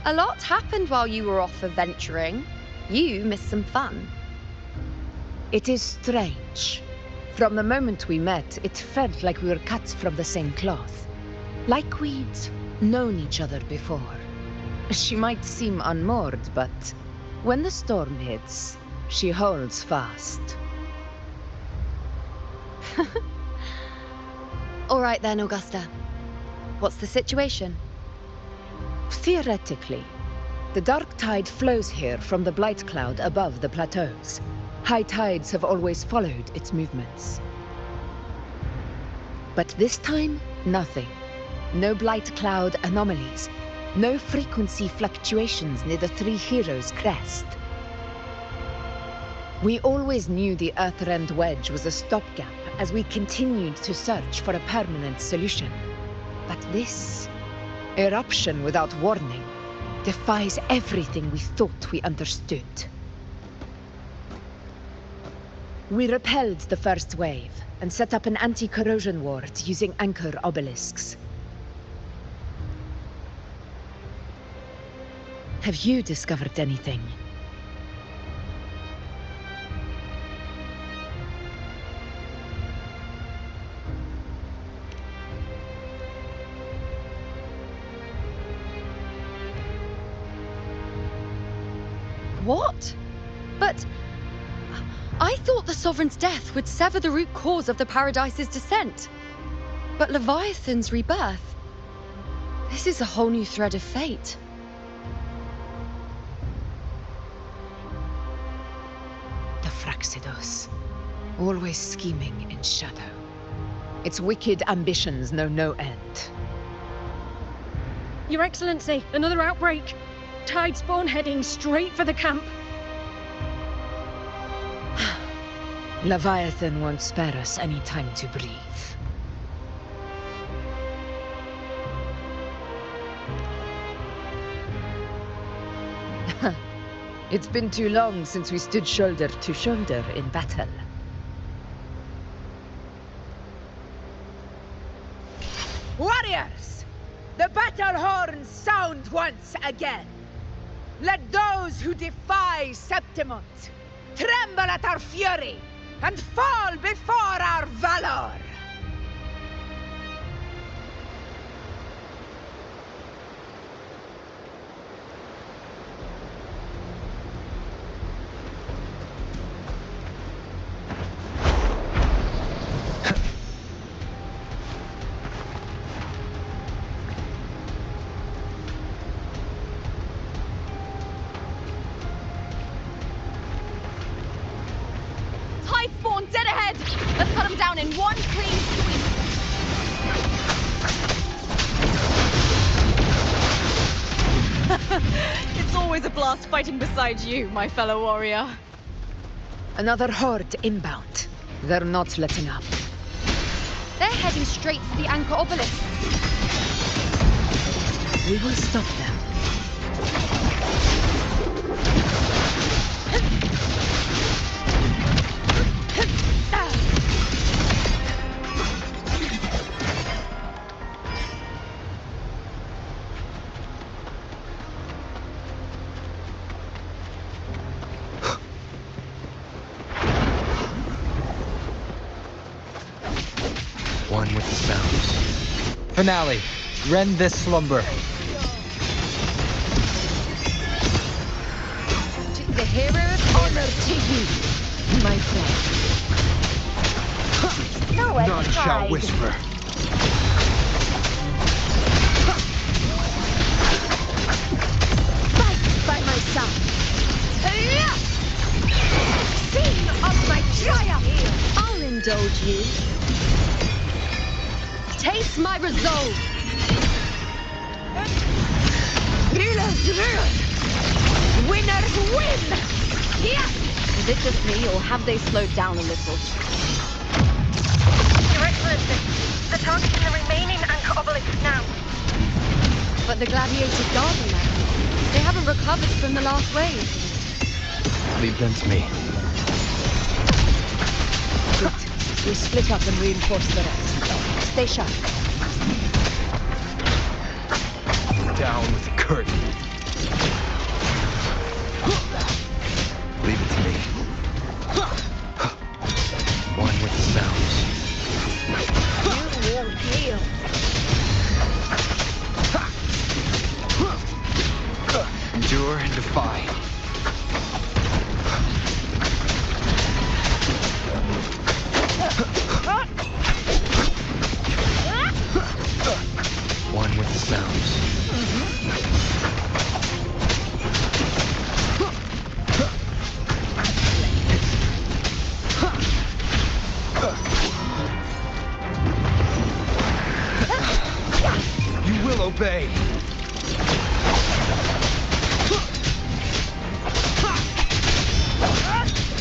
A lot happened while you were off adventuring. You missed some fun. It is strange. From the moment we met, it felt like we were cut from the same cloth. Like we'd known each other before. She might seem unmoored, but when the storm hits, she holds fast. All right then, Augusta. What's the situation? Theoretically, the dark tide flows here from the blight cloud above the plateaus. High tides have always followed its movements. But this time, nothing. No blight cloud anomalies. No frequency fluctuations near the Three Heroes crest. We always knew the Earthrend Wedge was a stopgap as we continued to search for a permanent solution. But this eruption without warning defies everything we thought we understood. We repelled the first wave and set up an anti-corrosion ward using anchor obelisks. Have you discovered anything? What? But I thought the Sovereign's death would sever the root cause of the Paradise's descent. But Leviathan's rebirth? This is a whole new thread of fate. The Fraxidos, always scheming in shadow. Its wicked ambitions know no end. Your Excellency, another outbreak. Tide spawn heading straight for the camp. Leviathan won't spare us any time to breathe. It's been too long since we stood shoulder to shoulder in battle. Warriors! The battle horns sound once again. Let those who defy Septimont tremble at our fury and fall before our valor! Dead ahead! Let's cut them down in one clean sweep! It's always a blast fighting beside you, my fellow warrior. Another horde inbound. They're not letting up. They're heading straight for the anchor obelisk. We will stop them. One with the sounds. Finale. Rend this slumber. The hero's honor to you, my friend. None shall whisper. Fight by my side. Sing of my triumph! I'll indulge you. Taste my resolve! Rulers rule! Winners win! Yeah! Is it just me, or have they slowed down a little? Your Excellency, the target's in the remaining anchor obelisk now. But the gladiator guard now. They haven't recovered from the last wave. Leave them to me. Good. We split up and reinforce the rest. Stay sharp. Down with the curtain. Leave it to me. bay.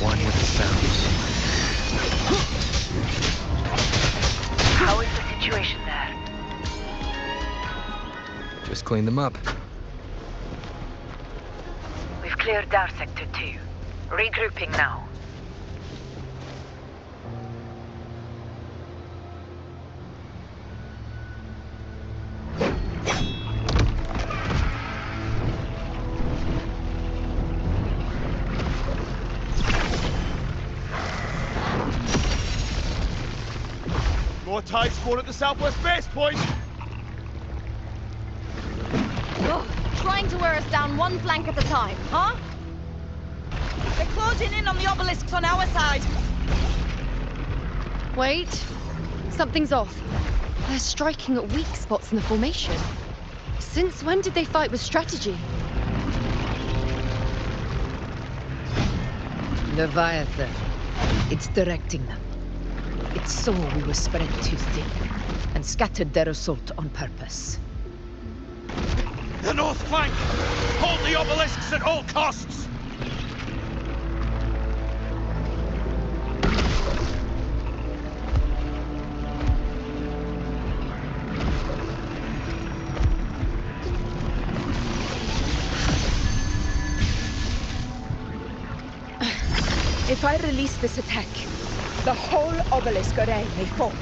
One with the sounds. How is the situation there? Just clean them up. We've cleared Dar Sector 2. Regrouping now. More tide spawn at the southwest base point! Ugh, trying to wear us down one flank at a time, huh? They're closing in on the obelisks on our side. Wait. Something's off. They're striking at weak spots in the formation. Since when did they fight with strategy? Leviathan. It's directing them. It saw we were spread too thin, and scattered their assault on purpose. The north flank! Hold the obelisks at all costs! If I release this attack, the whole obelisk array may fall.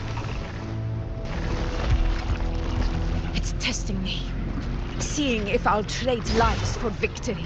It's testing me, seeing if I'll trade lives for victory.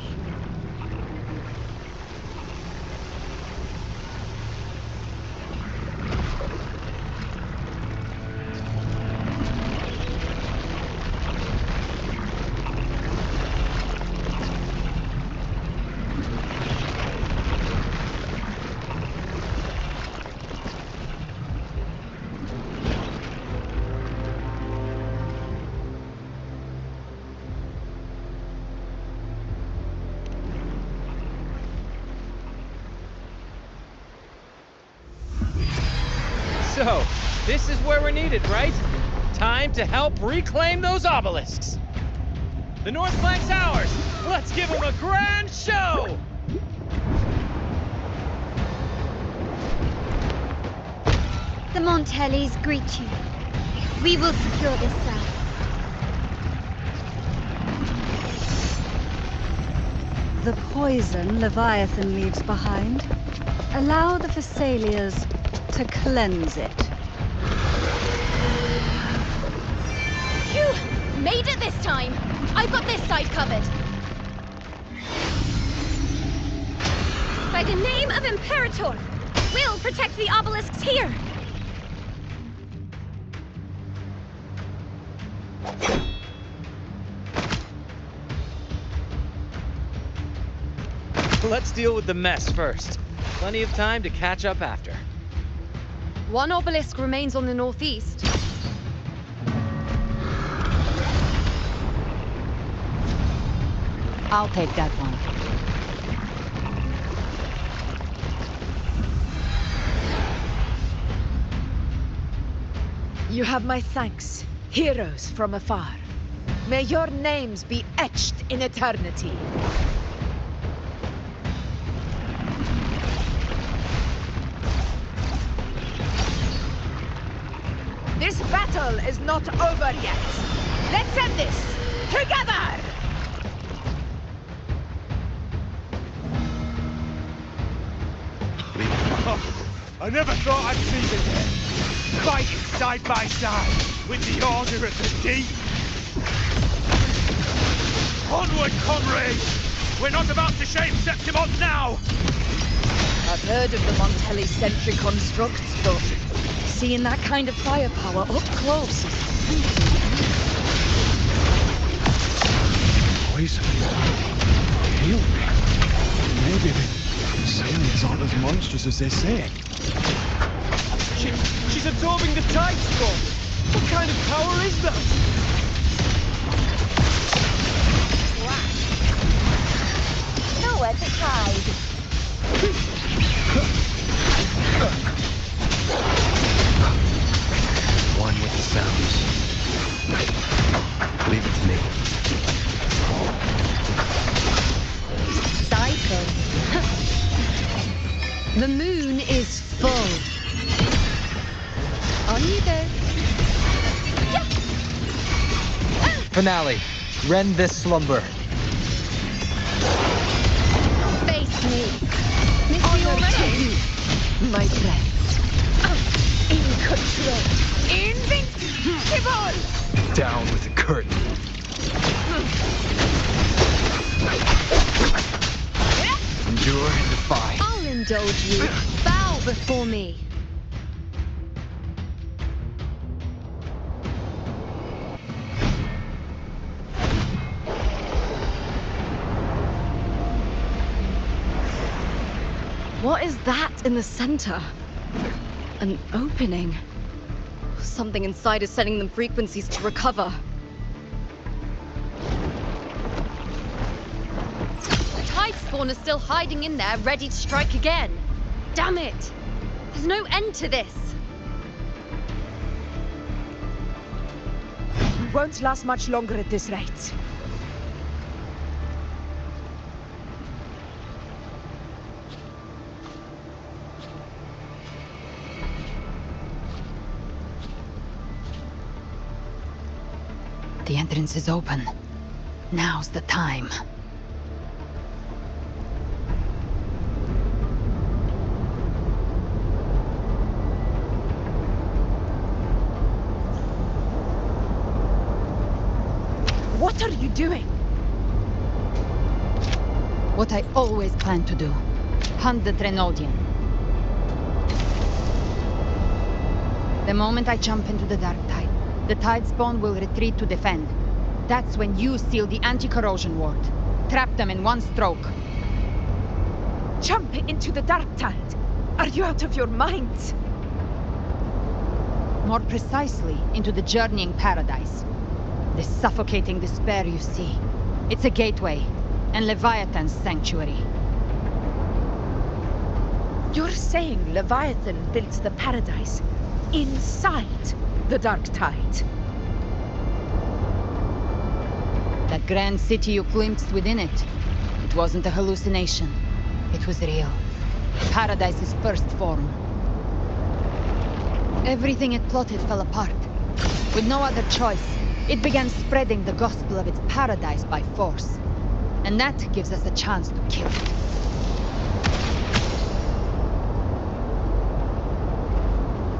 So, this is where we're needed, right? Time to help reclaim those obelisks. The north flank's ours. Let's give them a grand show! The Montellis greet you. We will secure this south. The poison Leviathan leaves behind, allow the Thessalians to cleanse it. Phew! Made it this time! I've got this side covered. By the name of Imperator, we'll protect the obelisks here. Let's deal with the mess first. Plenty of time to catch up after. One obelisk remains on the northeast. I'll take that one. You have my thanks, heroes from afar. May your names be etched in eternity. This battle is not over yet. Let's end this together! Oh, I never thought I'd see them here. Fighting side by side with the Order of the Deep. Onward, comrades! We're not about to shame Septimont now! I've heard of the Montelli sentry constructs, but seeing that kind of firepower up close is Poison. Heal me. Maybe the Thessalians aren't as monstrous as they say. She's absorbing the tide storm. What kind of power is that? Nowhere to hide. One with the sounds. Leave it to me. either. Finale. Rend this slumber. Face me. Miss me already? My friend. In control. Invincible! Down with the curtain. Endure and defy. I'll indulge you. Bow before me. What is that in the center? An opening. Something inside is sending them frequencies to recover. The tide spawn is still hiding in there, ready to strike again. Damn it! There's no end to this. We won't last much longer at this rate. The entrance is open. Now's the time. What are you doing? What I always planned to do. Hunt the Trenodian. The moment I jump into the dark tide, the tide spawn will retreat to defend. That's when you seal the anti-corrosion ward. Trap them in one stroke. Jump into the dark tide. Are you out of your mind? More precisely, into the journeying paradise. The suffocating despair you see. It's a gateway, and Leviathan's sanctuary. You're saying Leviathan built the paradise inside the dark tide? That grand city you glimpsed within it, it wasn't a hallucination. It was real. Paradise's first form. Everything it plotted fell apart. With no other choice, it began spreading the gospel of its paradise by force. And that gives us a chance to kill it.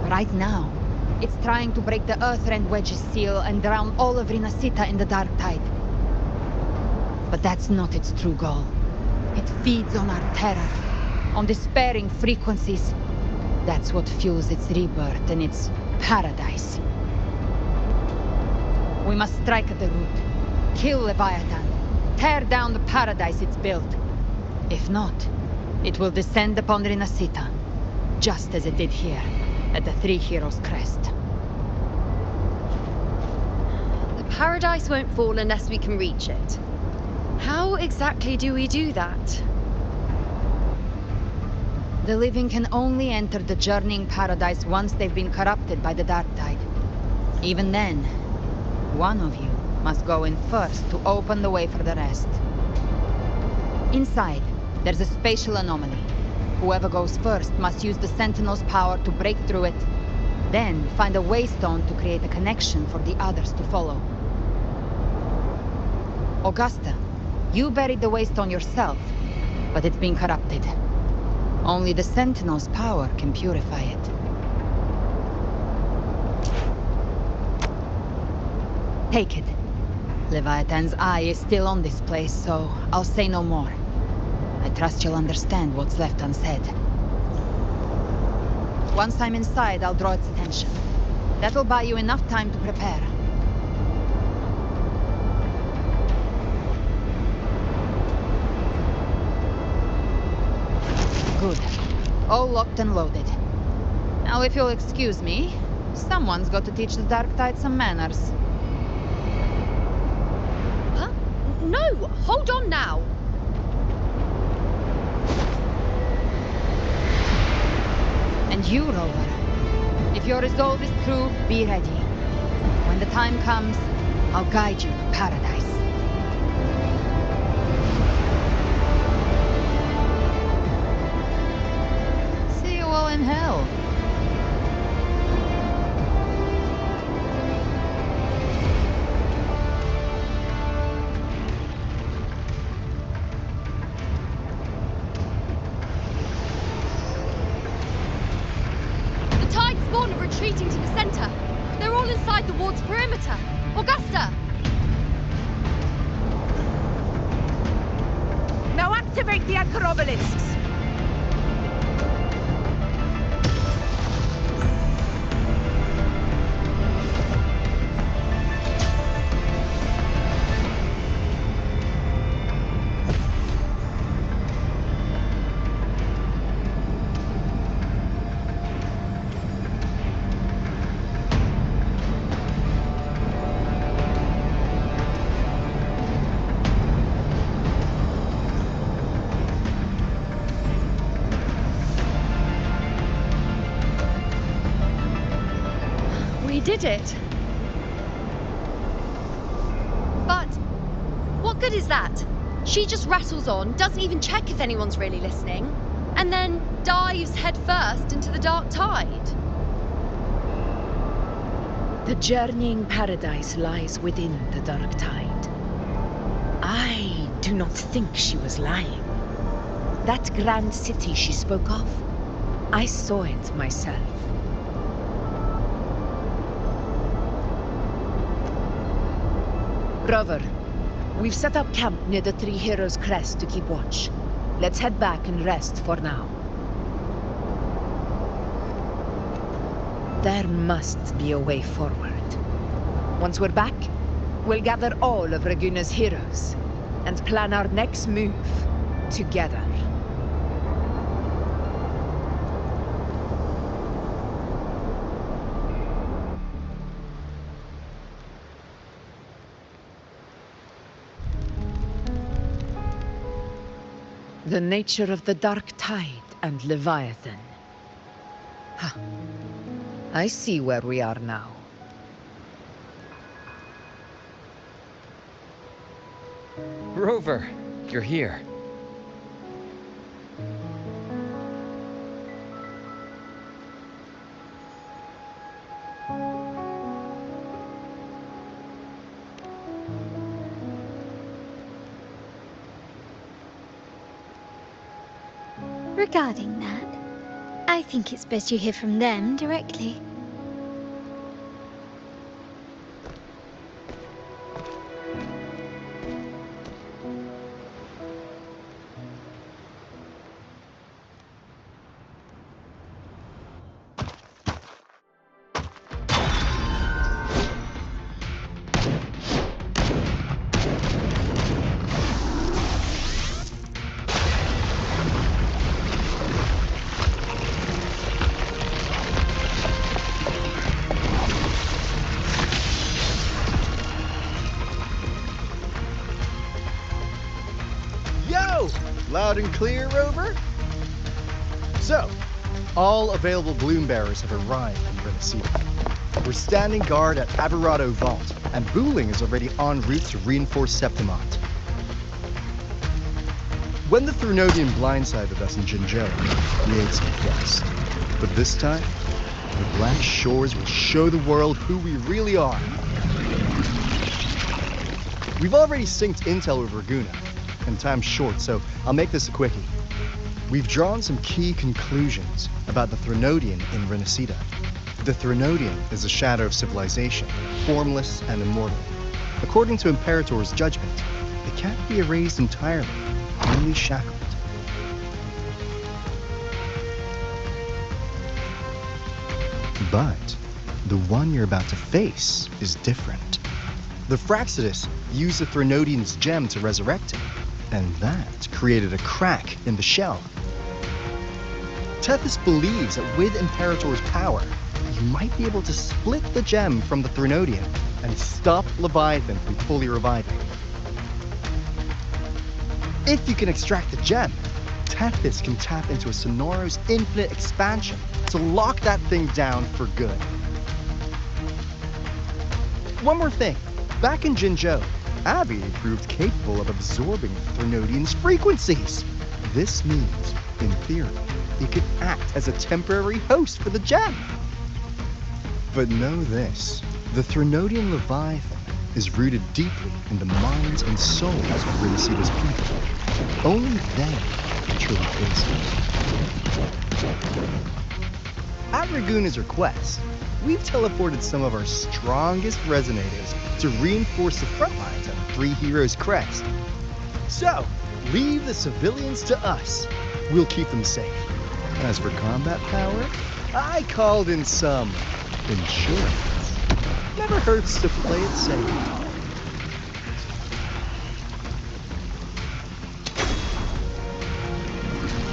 Right now, it's trying to break the Earthrend Wedge's seal and drown all of Rinascita in the dark tide. But that's not its true goal. It feeds on our terror, on despairing frequencies. That's what fuels its rebirth and its paradise. We must strike at the root, kill Leviathan, tear down the paradise it's built. If not, it will descend upon Rinascita, just as it did here, at the Three Heroes' Crest. The paradise won't fall unless we can reach it. How exactly do we do that? The living can only enter the journeying paradise once they've been corrupted by the dark tide. Even then, one of you must go in first to open the way for the rest. Inside, there's a spatial anomaly. Whoever goes first must use the Sentinel's power to break through it, then find a waystone to create a connection for the others to follow. Augusta, you buried the waystone yourself, but it's been corrupted. Only the Sentinel's power can purify it. Take it. Leviathan's eye is still on this place, so I'll say no more. I trust you'll understand what's left unsaid. Once I'm inside, I'll draw its attention. That'll buy you enough time to prepare. Good. All locked and loaded. Now, if you'll excuse me, someone's got to teach the Dark Tide some manners. Huh? No! Hold on now! And you, Rover, if your resolve is true, be ready. When the time comes, I'll guide you to paradise. See you all in hell. retreating to the center. They're all inside the ward's perimeter. Augusta! Now activate the anchor obelisks! We did it. But what good is that? She just rattles on, doesn't even check if anyone's really listening, and then dives headfirst into the dark tide. The journeying paradise lies within the dark tide. I do not think she was lying. That grand city she spoke of, I saw it myself. Rover, we've set up camp near the Three Heroes Crest to keep watch. Let's head back and rest for now. There must be a way forward. Once we're back, we'll gather all of Raguna's heroes and plan our next move together. The nature of the dark tide and Leviathan. Huh. I see where we are now. Rover, you're here. Regarding that, I think it's best you hear from them directly. Loud and clear, Rover? So, all available bloom bearers have arrived in Rinascita. We're standing guard at Aberrado Vault, and Booling is already en route to reinforce Septimont. When the Threnodian blindsided us in Jinzhou, we ate some dust. But this time, the Black Shores will show the world who we really are. We've already synced intel with Raguna, and time's short, so I'll make this a quickie. We've drawn some key conclusions about the Threnodian in Rinascita. The Threnodian is a shadow of civilization, formless and immortal. According to Imperator's judgment, it can't be erased entirely, only shackled. But the one you're about to face is different. The Fraxidus used the Threnodian's gem to resurrect it, and that created a crack in the shell. Tethys believes that with Imperator's power, you might be able to split the gem from the Threnodian and stop Leviathan from fully reviving. If you can extract the gem, Tethys can tap into a Sonoro's infinite expansion to lock that thing down for good. One more thing. Back in Jinzhou, Abby proved capable of absorbing the Threnodian's frequencies. This means, in theory, it could act as a temporary host for the gem. But know this, the Threnodian Leviathan is rooted deeply in the minds and souls of Rinascita's people. Only they can truly face it. At Raguna's request, we've teleported some of our strongest resonators to reinforce the front lines at Three Heroes Crest. So, leave the civilians to us. We'll keep them safe. As for combat power, I called in some insurance. Never hurts to play it safe.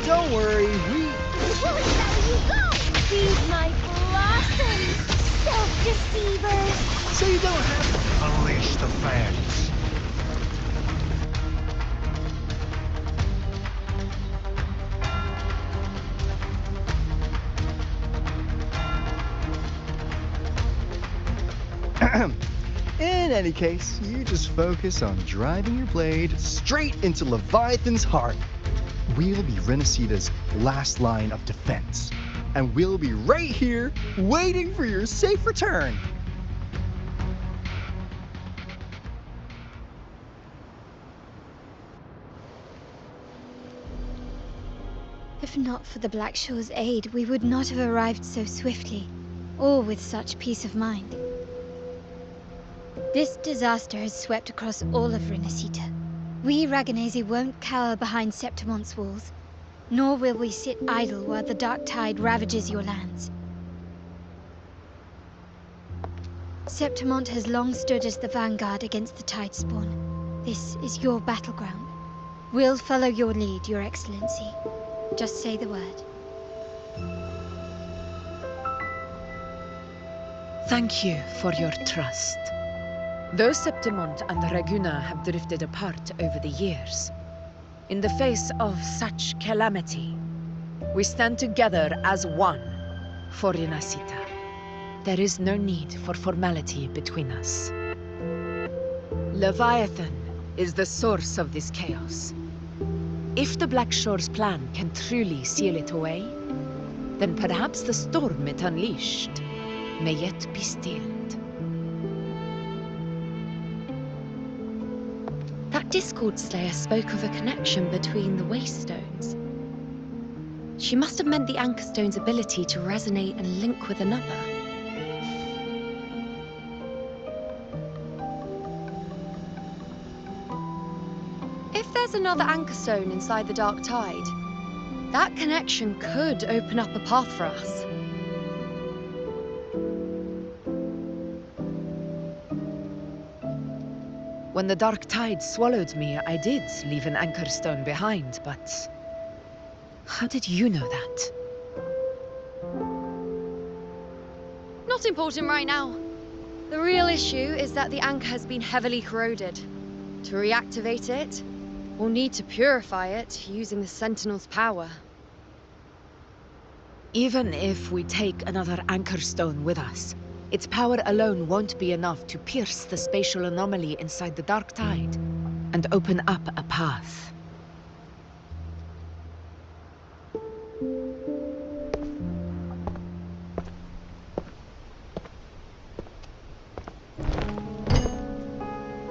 Don't worry, We'll let you go! Feed my blossoms, self-deceivers! So you don't have to unleash the fans. In any case, you just focus on driving your blade straight into Leviathan's heart. We'll be Rinascita's last line of defense, and we'll be right here waiting for your safe return. If not for the Black Shore's aid, we would not have arrived so swiftly, or with such peace of mind. This disaster has swept across all of Rinascita. We Raganese won't cower behind Septimon's walls, nor will we sit idle while the dark tide ravages your lands. Septimont has long stood as the vanguard against the tide spawn. This is your battleground. We'll follow your lead, Your Excellency. Just say the word. Thank you for your trust. Though Septimont and Raguna have drifted apart over the years, in the face of such calamity, we stand together as one for Rinascita. There is no need for formality between us. Leviathan is the source of this chaos. If the Black Shore's plan can truly seal it away, then perhaps the storm it unleashed may yet be stilled. That Discord Slayer spoke of a connection between the Wastestones. She must have meant the Anchor Stone's ability to resonate and link with another. If there's another Anchor Stone inside the Dark Tide, that connection could open up a path for us. When the dark tide swallowed me, I did leave an anchor stone behind, but how did you know that? Not important right now. The real issue is that the anchor has been heavily corroded. To reactivate it, we'll need to purify it using the Sentinel's power. Even if we take another anchor stone with us, its power alone won't be enough to pierce the spatial anomaly inside the dark tide and open up a path.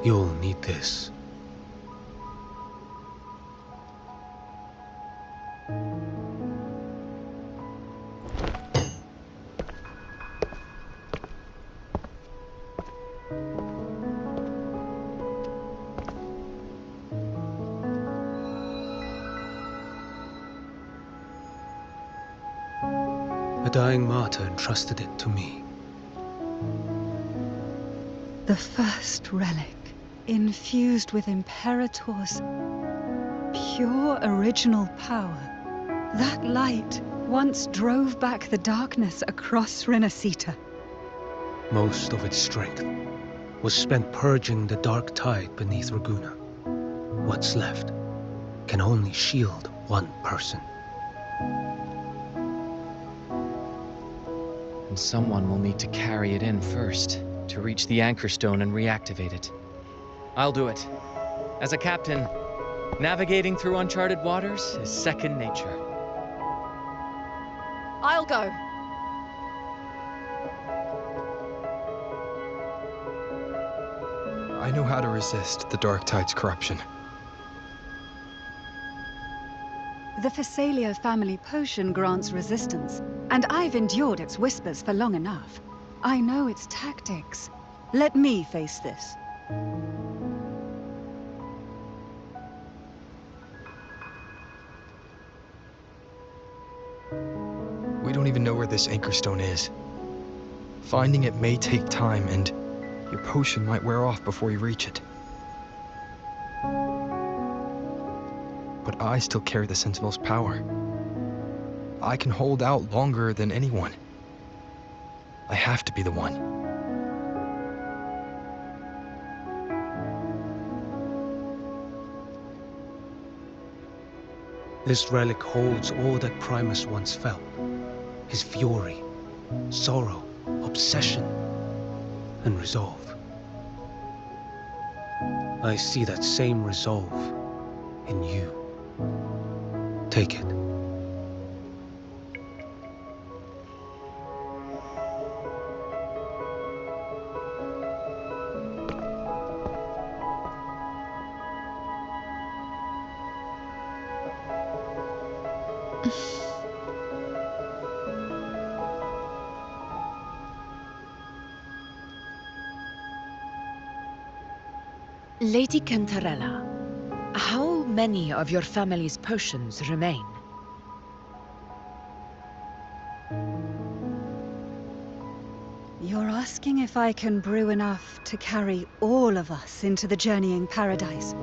You'll need this. A dying martyr entrusted it to me. The first relic, infused with Imperator's pure original power. That light once drove back the darkness across Rinascita. Most of its strength was spent purging the dark tide beneath Raguna. What's left can only shield one person. And someone will need to carry it in first, to reach the anchor stone and reactivate it. I'll do it. As a captain, navigating through uncharted waters is second nature. I'll go. I know how to resist the dark tide's corruption. The Phasalia family potion grants resistance, And I've endured its whispers for long enough. I know its tactics. Let me face this. We don't even know where this anchor stone is. Finding it may take time, and your potion might wear off before you reach it. But I still carry the Sentinel's power. I can hold out longer than anyone. I have to be the one. This relic holds all that Primus once felt. His fury, sorrow, obsession, and resolve. I see that same resolve in you. Take it. Lady Cantarella, how many of your family's potions remain? You're asking if I can brew enough to carry all of us into the journeying paradise.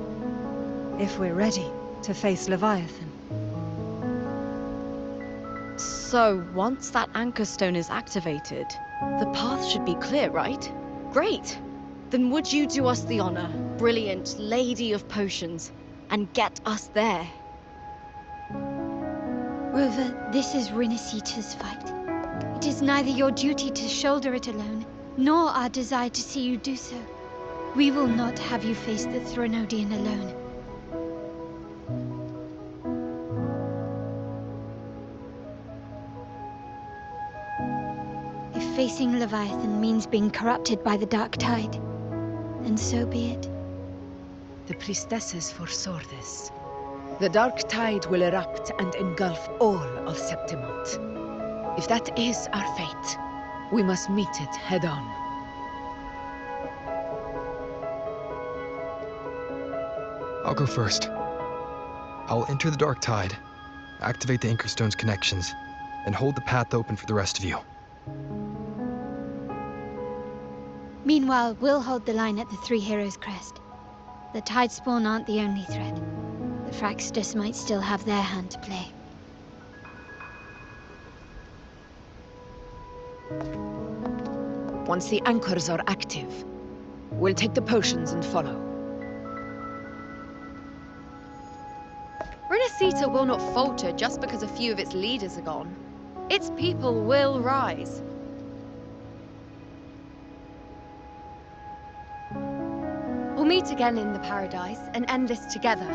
If we're ready to face Leviathan. So, once that anchor stone is activated, the path should be clear, right? Great! Then would you do us the honor, brilliant Lady of Potions, and get us there? Rover, this is Rinascita's fight. It is neither your duty to shoulder it alone, nor our desire to see you do so. We will not have you face the Threnodian alone. If facing Leviathan means being corrupted by the dark tide, then so be it. The priestesses foresaw this. The dark tide will erupt and engulf all of Septimont. If that is our fate, we must meet it head-on. I'll go first. I'll enter the dark tide, activate the anchor stone's connections, and hold the path open for the rest of you. Meanwhile, we'll hold the line at the Three Heroes Crest. The Tidespawn aren't the only threat. The Fraxtus might still have their hand to play. Once the anchors are active, we'll take the potions and follow. Rinascita will not falter just because a few of its leaders are gone. Its people will rise. We'll meet again in the paradise and end this together.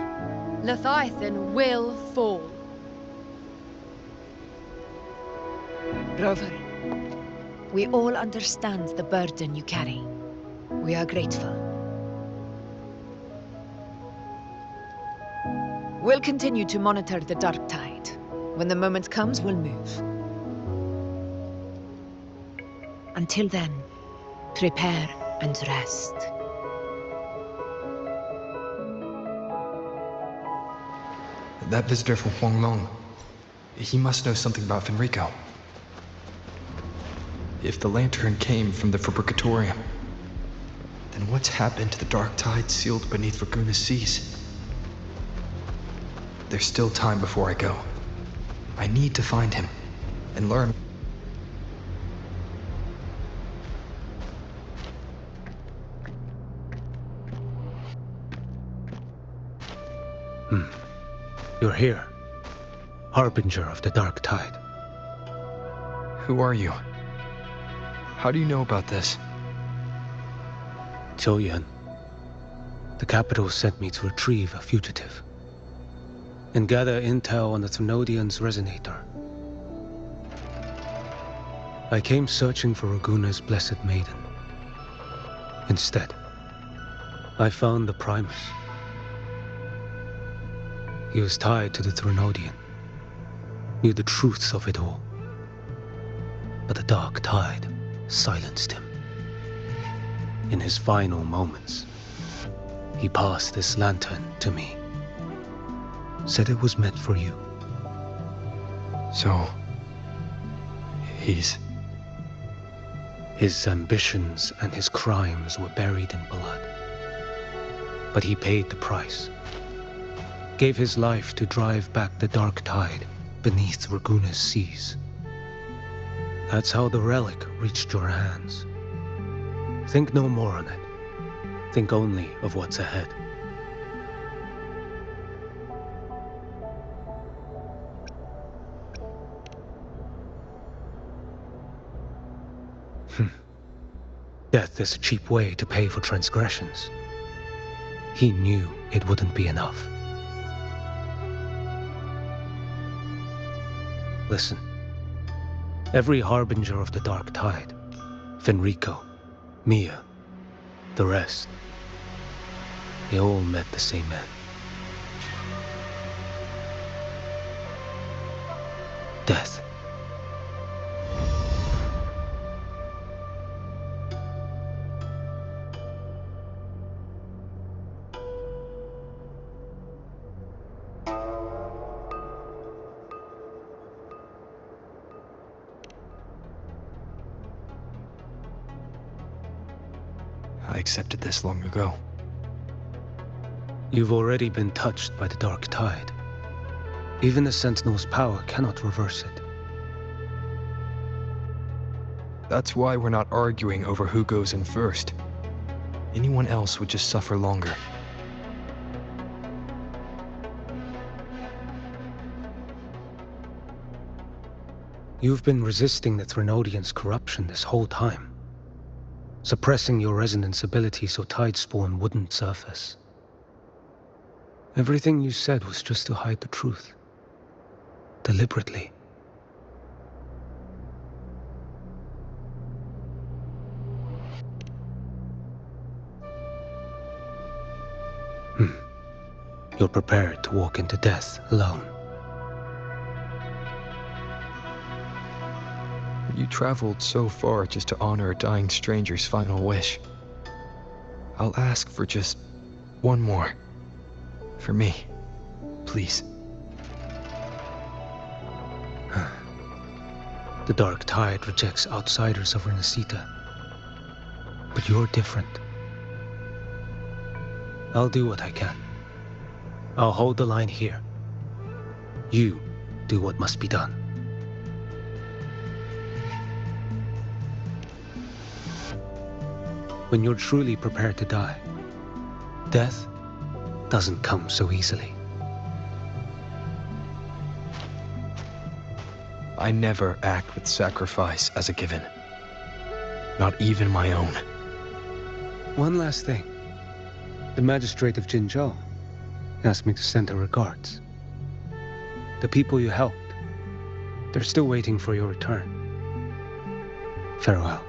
Leviathan will fall. Rover, we all understand the burden you carry. We are grateful. We'll continue to monitor the dark tide. When the moment comes, we'll move. Until then, prepare and rest. That visitor from Huanglong, he must know something about Fenrico. If the lantern came from the Fabricatorium, then what's happened to the dark tide sealed beneath Raguna's seas? There's still time before I go. I need to find him and learn. You're here, harbinger of the dark tide. Who are you? How do you know about this? Choyan. The capital sent me to retrieve a fugitive and gather intel on the Threnodian's resonator. I came searching for Raguna's blessed maiden. Instead, I found the Primus. He was tied to the Threnodian, knew the truths of it all, but the dark tide silenced him. In his final moments, he passed this lantern to me. Said it was meant for you. So, his ambitions and his crimes were buried in blood. But he paid the price. Gave his life to drive back the dark tide beneath Raguna's seas. That's how the relic reached your hands. Think no more on it. Think only of what's ahead. Death is a cheap way to pay for transgressions. He knew it wouldn't be enough. Listen. Every harbinger of the dark tide, Fenrico, Mia, the rest, they all met the same end. Death. I accepted this long ago. You've already been touched by the dark tide. Even the Sentinel's power cannot reverse it. That's why we're not arguing over who goes in first. Anyone else would just suffer longer. You've been resisting the Threnodians' corruption this whole time. Suppressing your resonance ability so Tidespawn wouldn't surface. Everything you said was just to hide the truth. Deliberately. You're prepared to walk into death alone. You traveled so far just to honor a dying stranger's final wish. I'll ask for just one more. For me. Please. The dark tide rejects outsiders of Rinascita. But you're different. I'll do what I can. I'll hold the line here. You do what must be done. When you're truly prepared to die, death doesn't come so easily. I never act with sacrifice as a given. Not even my own. One last thing. The magistrate of Jinzhou asked me to send her regards. The people you helped, they're still waiting for your return. Farewell.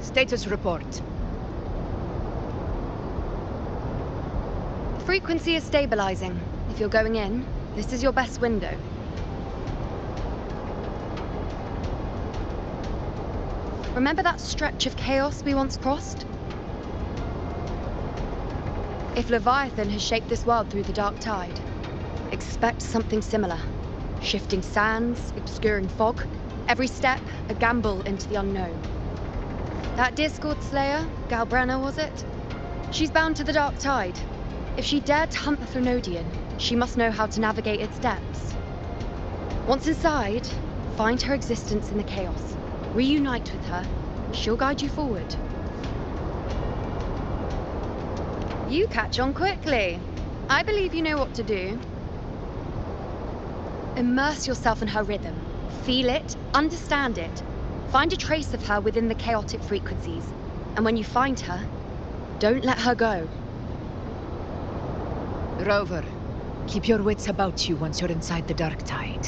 Status report. Frequency is stabilizing. If you're going in, this is your best window. Remember that stretch of chaos we once crossed? If Leviathan has shaped this world through the dark tide, expect something similar. Shifting sands, obscuring fog, every step a gamble into the unknown. That Discord Slayer, Galbrenna, was it? She's bound to the Dark Tide. If she dared to hunt the Threnodian, she must know how to navigate its depths. Once inside, find her existence in the chaos. Reunite with her. She'll guide you forward. You catch on quickly. I believe you know what to do. Immerse yourself in her rhythm. Feel it, understand it. Find a trace of her within the chaotic frequencies. And when you find her, don't let her go. Rover, keep your wits about you once you're inside the Dark Tide.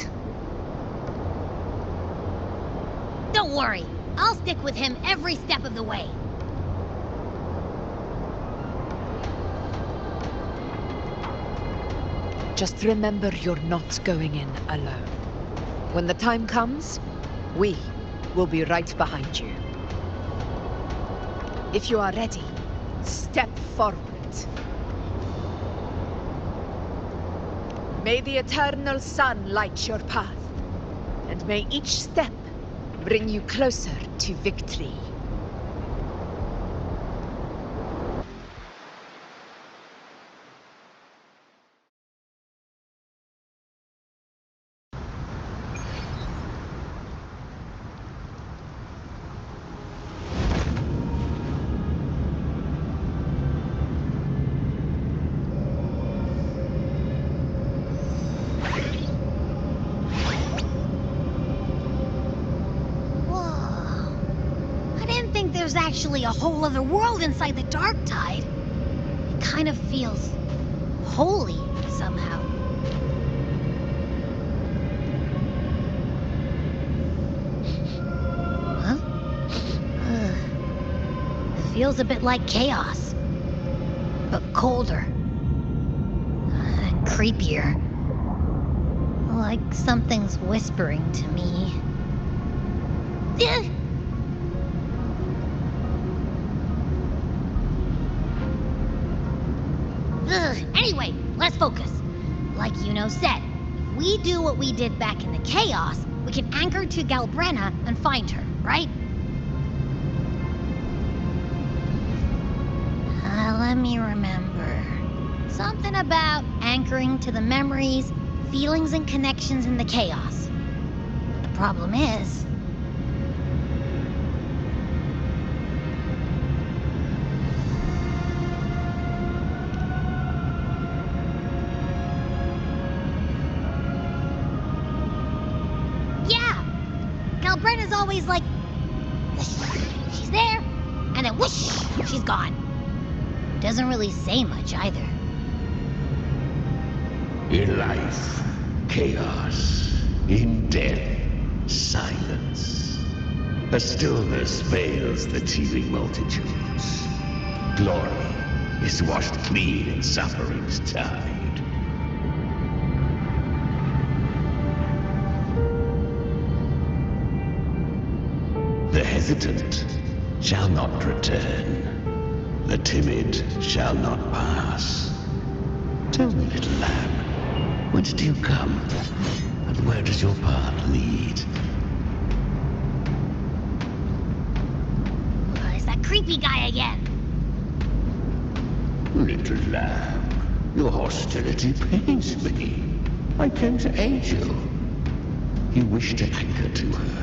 Don't worry. I'll stick with him every step of the way. Just remember you're not going in alone. When the time comes, we will be right behind you. If you are ready, step forward. May the eternal sun light your path, and may each step bring you closer to victory. There's actually a whole other world inside the Dark Tide. It kind of feels holy somehow. Huh? Feels a bit like chaos, but colder and creepier. Like something's whispering to me. Anyway, let's focus. Like Yuno said, if we do what we did back in the chaos, we can anchor to Galbrenna and find her, right? Let me remember. Something about anchoring to the memories, feelings, and connections in the chaos. The problem is... Galbrenna's always like, she's there, and then whoosh, she's gone. Doesn't really say much either. In life, chaos. In death, silence. A stillness veils the teeming multitudes. Glory is washed clean in suffering's tide. The hesitant shall not return. The timid shall not pass. Tell me, little lamb, whence do you come? And where does your path lead? It's that creepy guy again. Little lamb, your hostility pains me. I came to aid you. You wish to anchor to her.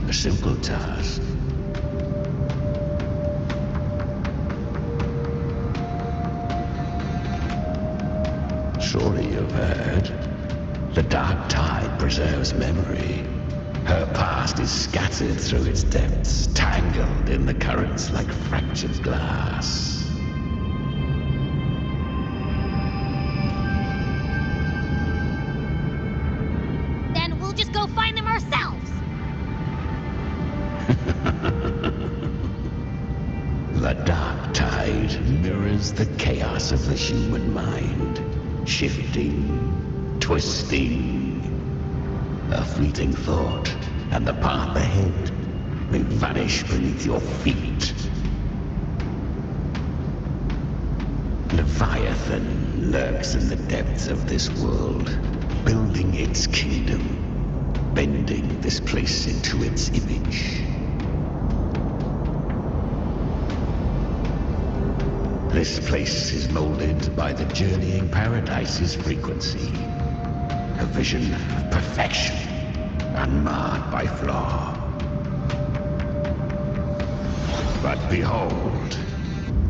A simple task. Surely you've heard. The Dark Tide preserves memory. Her past is scattered through its depths, tangled in the currents like fractured glass. Then we'll just go find them ourselves. The Dark Tide mirrors the chaos of the human mind, shifting, twisting. A fleeting thought, and the path ahead may vanish beneath your feet. Leviathan lurks in the depths of this world, building its kingdom, bending this place into its image. This place is molded by the journeying paradise's frequency. A vision of perfection, unmarred by flaw. But behold,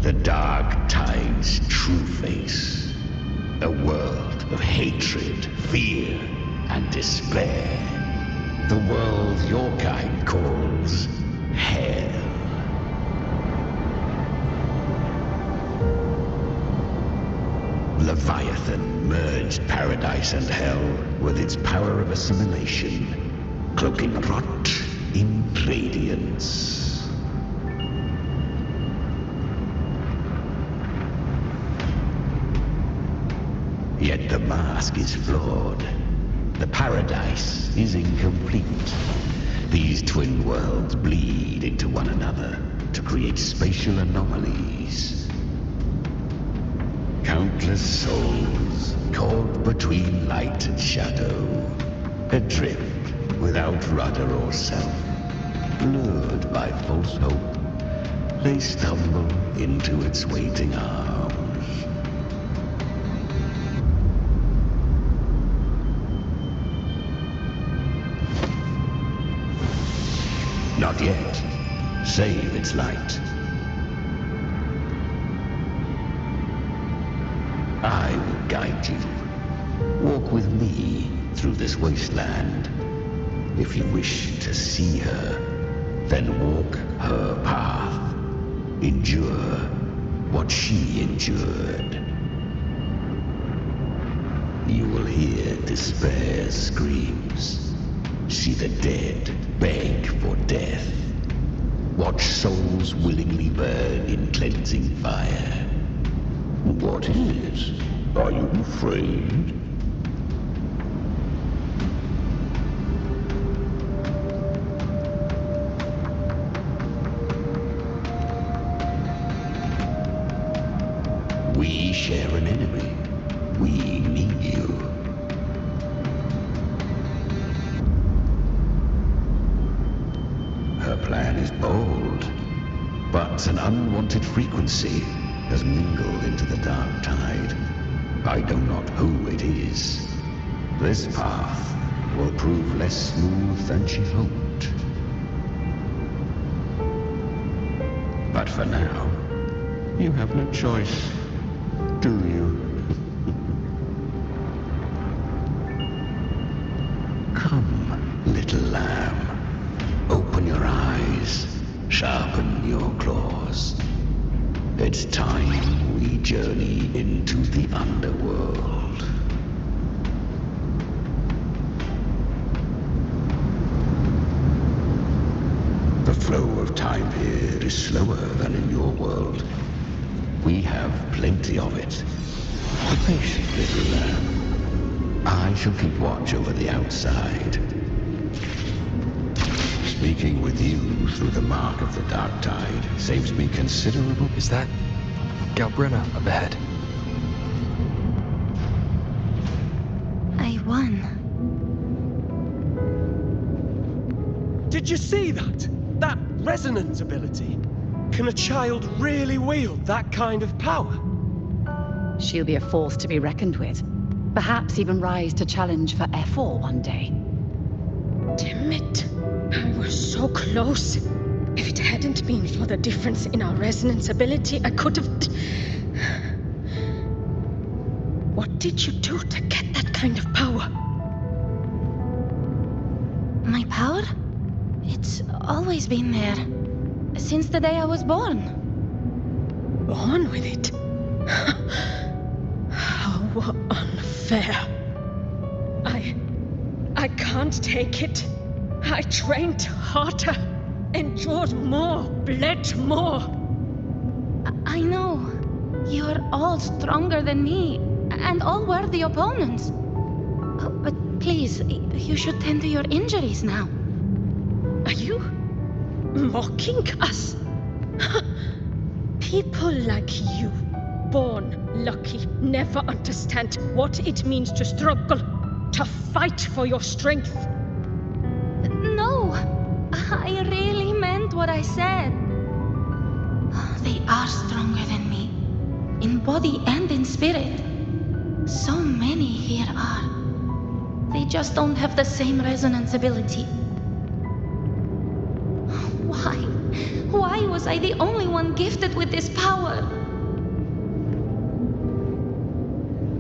the dark tide's true face. A world of hatred, fear, and despair. The world your kind calls hell. Leviathan merged paradise and hell with its power of assimilation, cloaking rot in radiance. Yet the mask is flawed. The paradise is incomplete. These twin worlds bleed into one another to create spatial anomalies. Countless souls caught between light and shadow, adrift without rudder or self, lured by false hope, they stumble into its waiting arms. Not yet. Save its light. I will guide you. Walk with me through this wasteland. If you wish to see her, then walk her path. Endure what she endured. You will hear despair's screams. See the dead beg for death. Watch souls willingly burn in cleansing fire. What is? Are you afraid? We share an enemy. We need you. Her plan is bold, but an unwanted frequency has mingled into the dark tide. I know not who it is. This path will prove less smooth than she hoped. But for now, you have no choice, do you? Come, little lamb. Open your eyes, sharpen your claws. It's time we journey into the underworld. The flow of time here is slower than in your world. We have plenty of it. Be patient, little lamb. I shall keep watch over the outside. Speaking with you through the mark of the dark tide saves me considerable... Is that Galbrenna up ahead? I won. Did you see that? That resonance ability? Can a child really wield that kind of power? She'll be a force to be reckoned with. Perhaps even rise to challenge for F4 one day. Damn it. I was so close. If it hadn't been for the difference in our resonance ability, I could have... What did you do to get that kind of power? My power? It's always been there. Since the day I was born. Born with it? How unfair. I can't take it. I trained harder, endured more, bled more. I know. You're all stronger than me, and all worthy opponents. But please, you should tend to your injuries now. Are you mocking us? People like you, born lucky, never understand what it means to struggle, to fight for your strength. No, I really meant what I said. They are stronger than me. in body and in spirit. So many here are. They just don't have the same resonance ability. Why? Why was I the only one gifted with this power?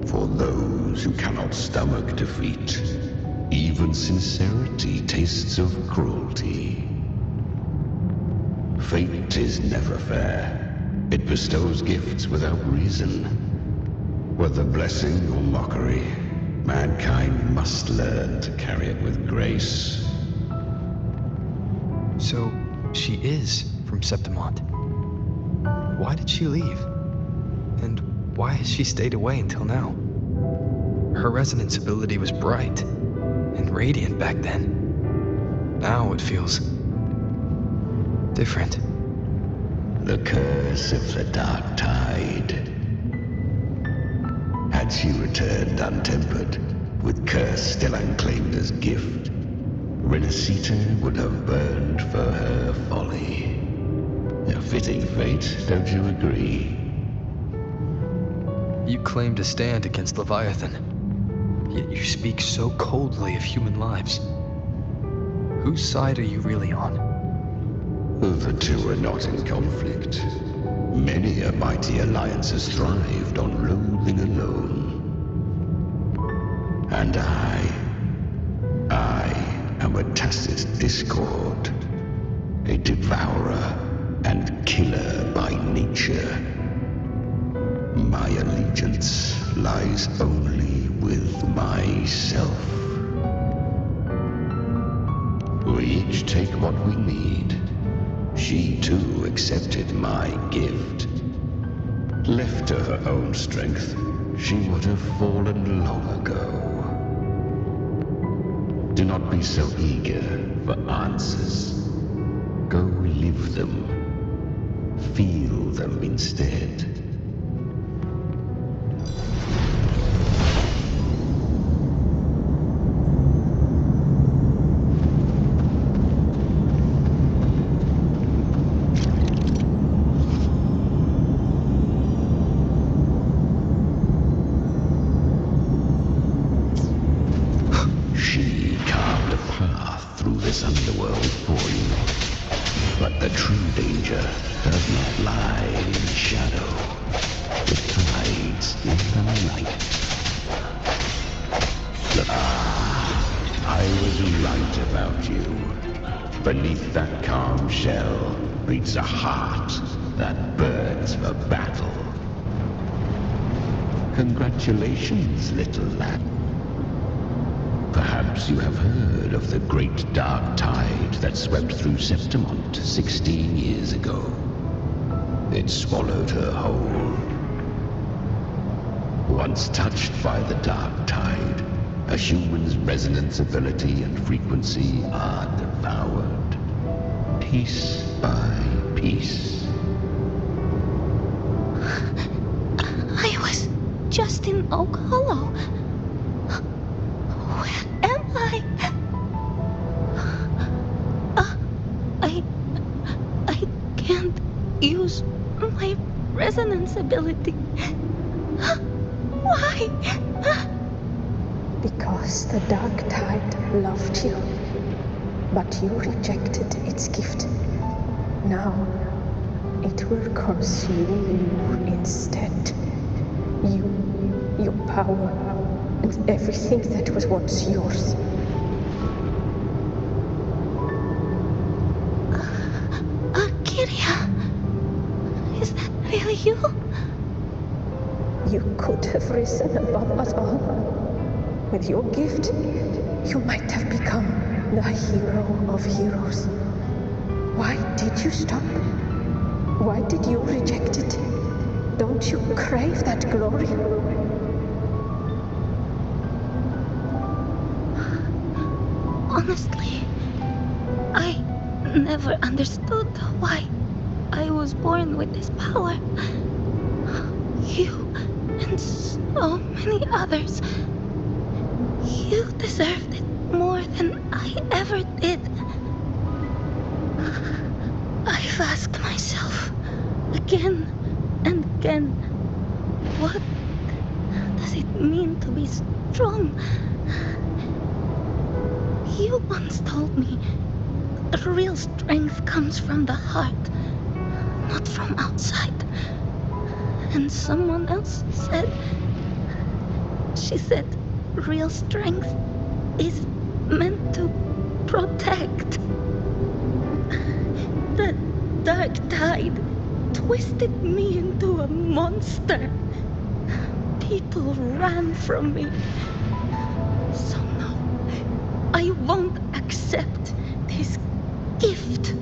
For those who cannot stomach defeat, even sincerity tastes of cruelty. Fate is never fair. It bestows gifts without reason. Whether blessing or mockery, mankind must learn to carry it with grace. So, she is from Septimont. Why did she leave? And why has she stayed away until now? Her resonance ability was bright and radiant back then. Now it feels different. The curse of the dark tide. Had she returned untempered, with curse still unclaimed as gift, Rinascita would have burned for her folly. A fitting fate, don't you agree? You claim to stand against Leviathan, yet you speak so coldly of human lives. Whose side are you really on? The two are not in conflict. Many a mighty alliance has thrived on loathing alone. And I am a tacit discord, a devourer and killer by nature. My allegiance lies only with myself. We each take what we need. She too accepted my gift. Left to her own strength, she would have fallen long ago. Do not be so eager for answers. Go live them. Feel them instead. This underworld for you. But the true danger does not lie in shadow. It hides in the light. I was right about you. Beneath that calm shell beats a heart that burns for battle. Congratulations, little lad. Perhaps you have heard of the great dark tide that swept through Septimont 16 years ago. It swallowed her whole. Once touched by the dark tide, a human's resonance ability and frequency are devoured, piece by piece. I was just in Oak Hollow. Where am I? I can't use my resonance ability. Why? Because the dark tide loved you, but you rejected its gift. Now, it will consume you instead. You, your power, and everything that was once yours. Arcadia, is that really you? You could have risen above us all. With your gift, you might have become the hero of heroes. Why did you stop? Why did you reject it? Don't you crave that glory? Honestly, I never understood why I was born with this power. You and so many others, you deserved it more than I ever did. I've asked myself again and again, What does it mean to be strong? You once told me real strength comes from the heart, not from outside. And someone else said, she said, real strength is meant to protect. The dark tide twisted me into a monster. People ran from me. So no, I won't accept this gift.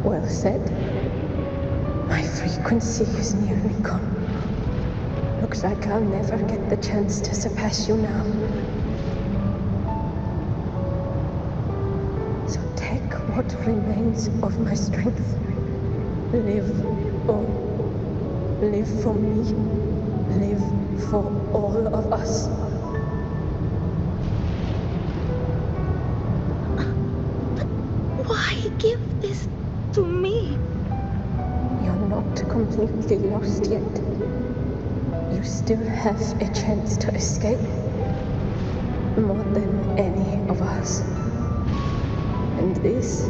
Well said. My frequency is nearly gone. Looks like I'll never get the chance to surpass you now. So take what remains of my strength. Live on. Live for me. Live for all of us. Why give this to me? You're not completely lost yet. You still have a chance to escape. More than any of us. And this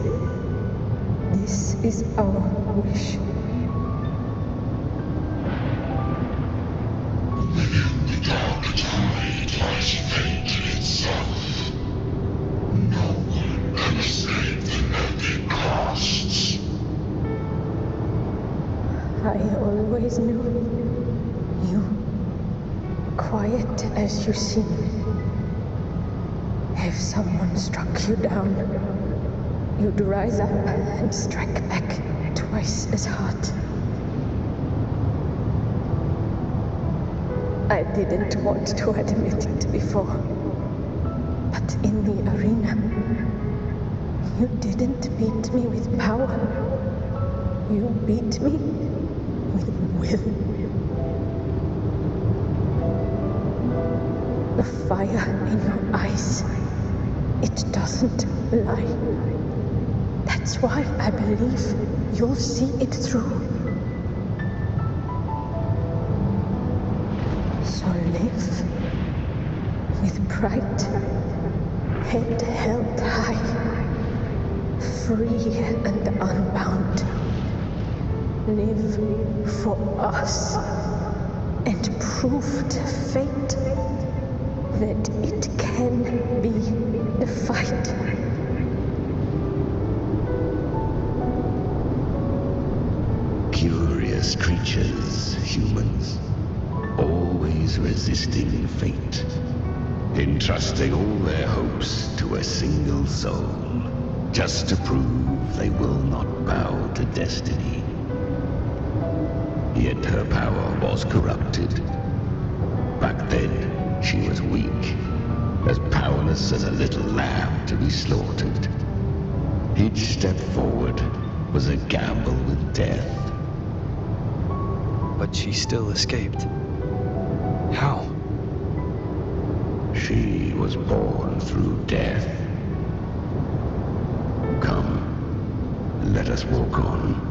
is our wish. The dark tide lies fate itself. No one can escape the epic costs. I always knew you, quiet as you seem. If someone struck you down, you'd rise up and strike back twice as hard. I didn't want to admit it before, but in the arena, you didn't beat me with power. You beat me with will. The fire in your eyes, it doesn't lie. That's why I believe you'll see it through. So live with pride, head held high, free and unbound. Live for us and prove to fate that it can be defied. Curious creatures, humans, always resisting fate, entrusting all their hopes to a single soul, just to prove they will not bow to destiny. Yet her power was corrupted. Back then, she was weak, as powerless as a little lamb to be slaughtered. Each step forward was a gamble with death. But she still escaped. How? She was born through death. Come, let us walk on.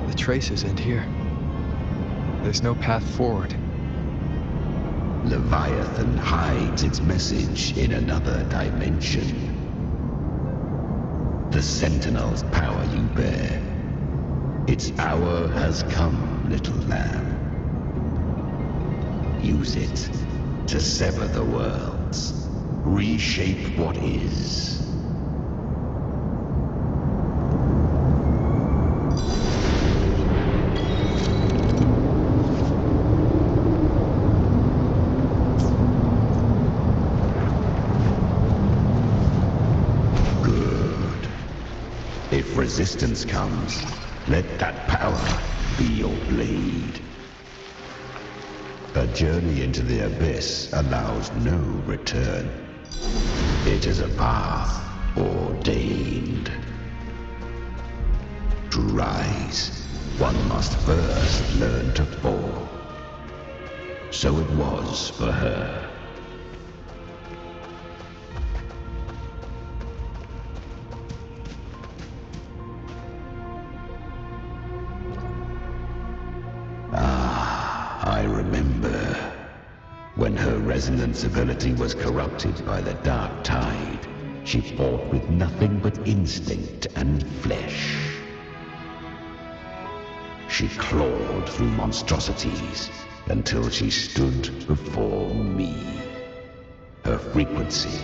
The traces end here. There's no path forward. Leviathan hides its message in another dimension. The Sentinel's power you bear. Its hour has come, little lamb. Use it to sever the worlds. Reshape what is. If resistance comes, let that power be your blade. A journey into the abyss allows no return. It is a path ordained. To rise, one must first learn to fall. so it was for her. I remember when her resonance ability was corrupted by the dark tide. She fought with nothing but instinct and flesh. She clawed through monstrosities until she stood before me. Her frequency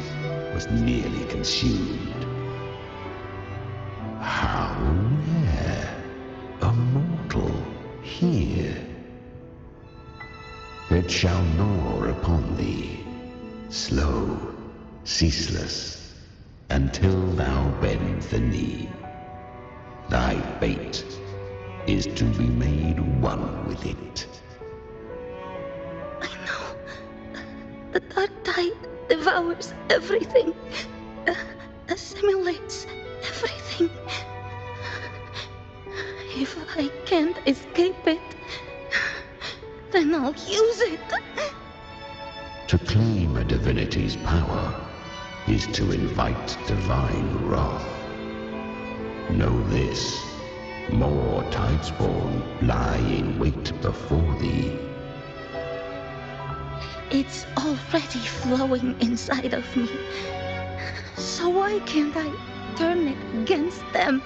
was nearly consumed. How rare a mortal here. It shall gnaw upon thee, slow, ceaseless, until thou bend the knee. Thy fate is to be made one with it. I know. The dark tide devours everything, assimilates everything. If I can't escape it, then I'll use it. To claim a divinity's power is to invite divine wrath. Know this, more Tidespawn lie in wait before thee. It's already flowing inside of me. So why can't I turn it against them?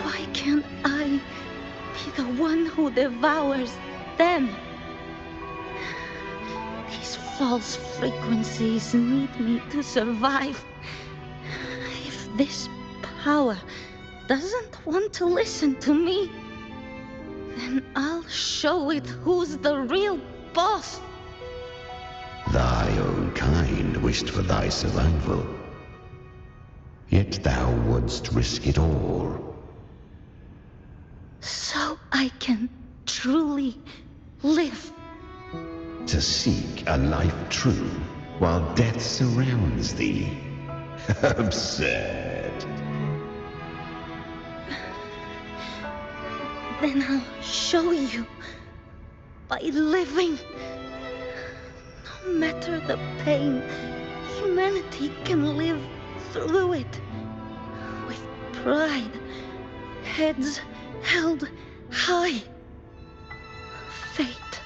Why can't I be the one who devours them? These false frequencies need me to survive. If this power doesn't want to listen to me, then I'll show it who's the real boss. Thy own kind wished for thy survival, yet thou wouldst risk it all. So I can truly live. To seek a life true while death surrounds thee. Absurd. Then I'll show you by living. No matter the pain, humanity can live through it with pride, heads held high. Fate,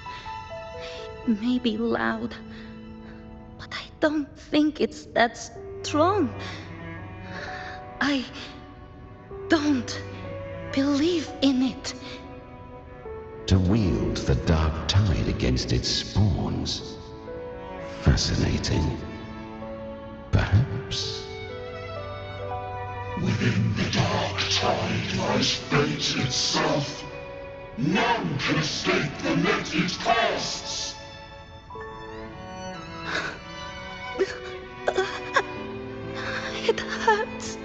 it may be loud, but I don't think it's that strong. I don't believe in it. To wield the dark tide against its spawns. Fascinating. Perhaps. Within the dark tide lies fate itself. None can escape the net it casts. It hurts.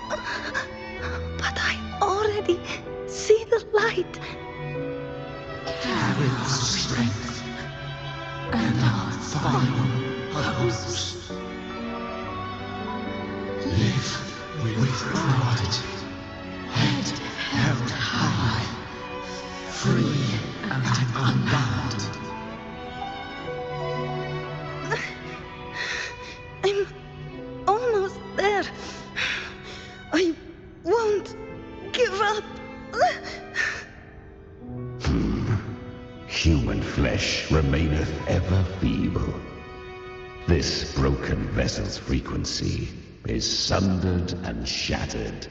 But I already see the light. Carry our strength and our final hopes. Live with pride, head held high, free and unbound. I'm almost there. I won't give up. Human flesh remaineth ever feeble. This broken vessel's frequency is sundered and shattered.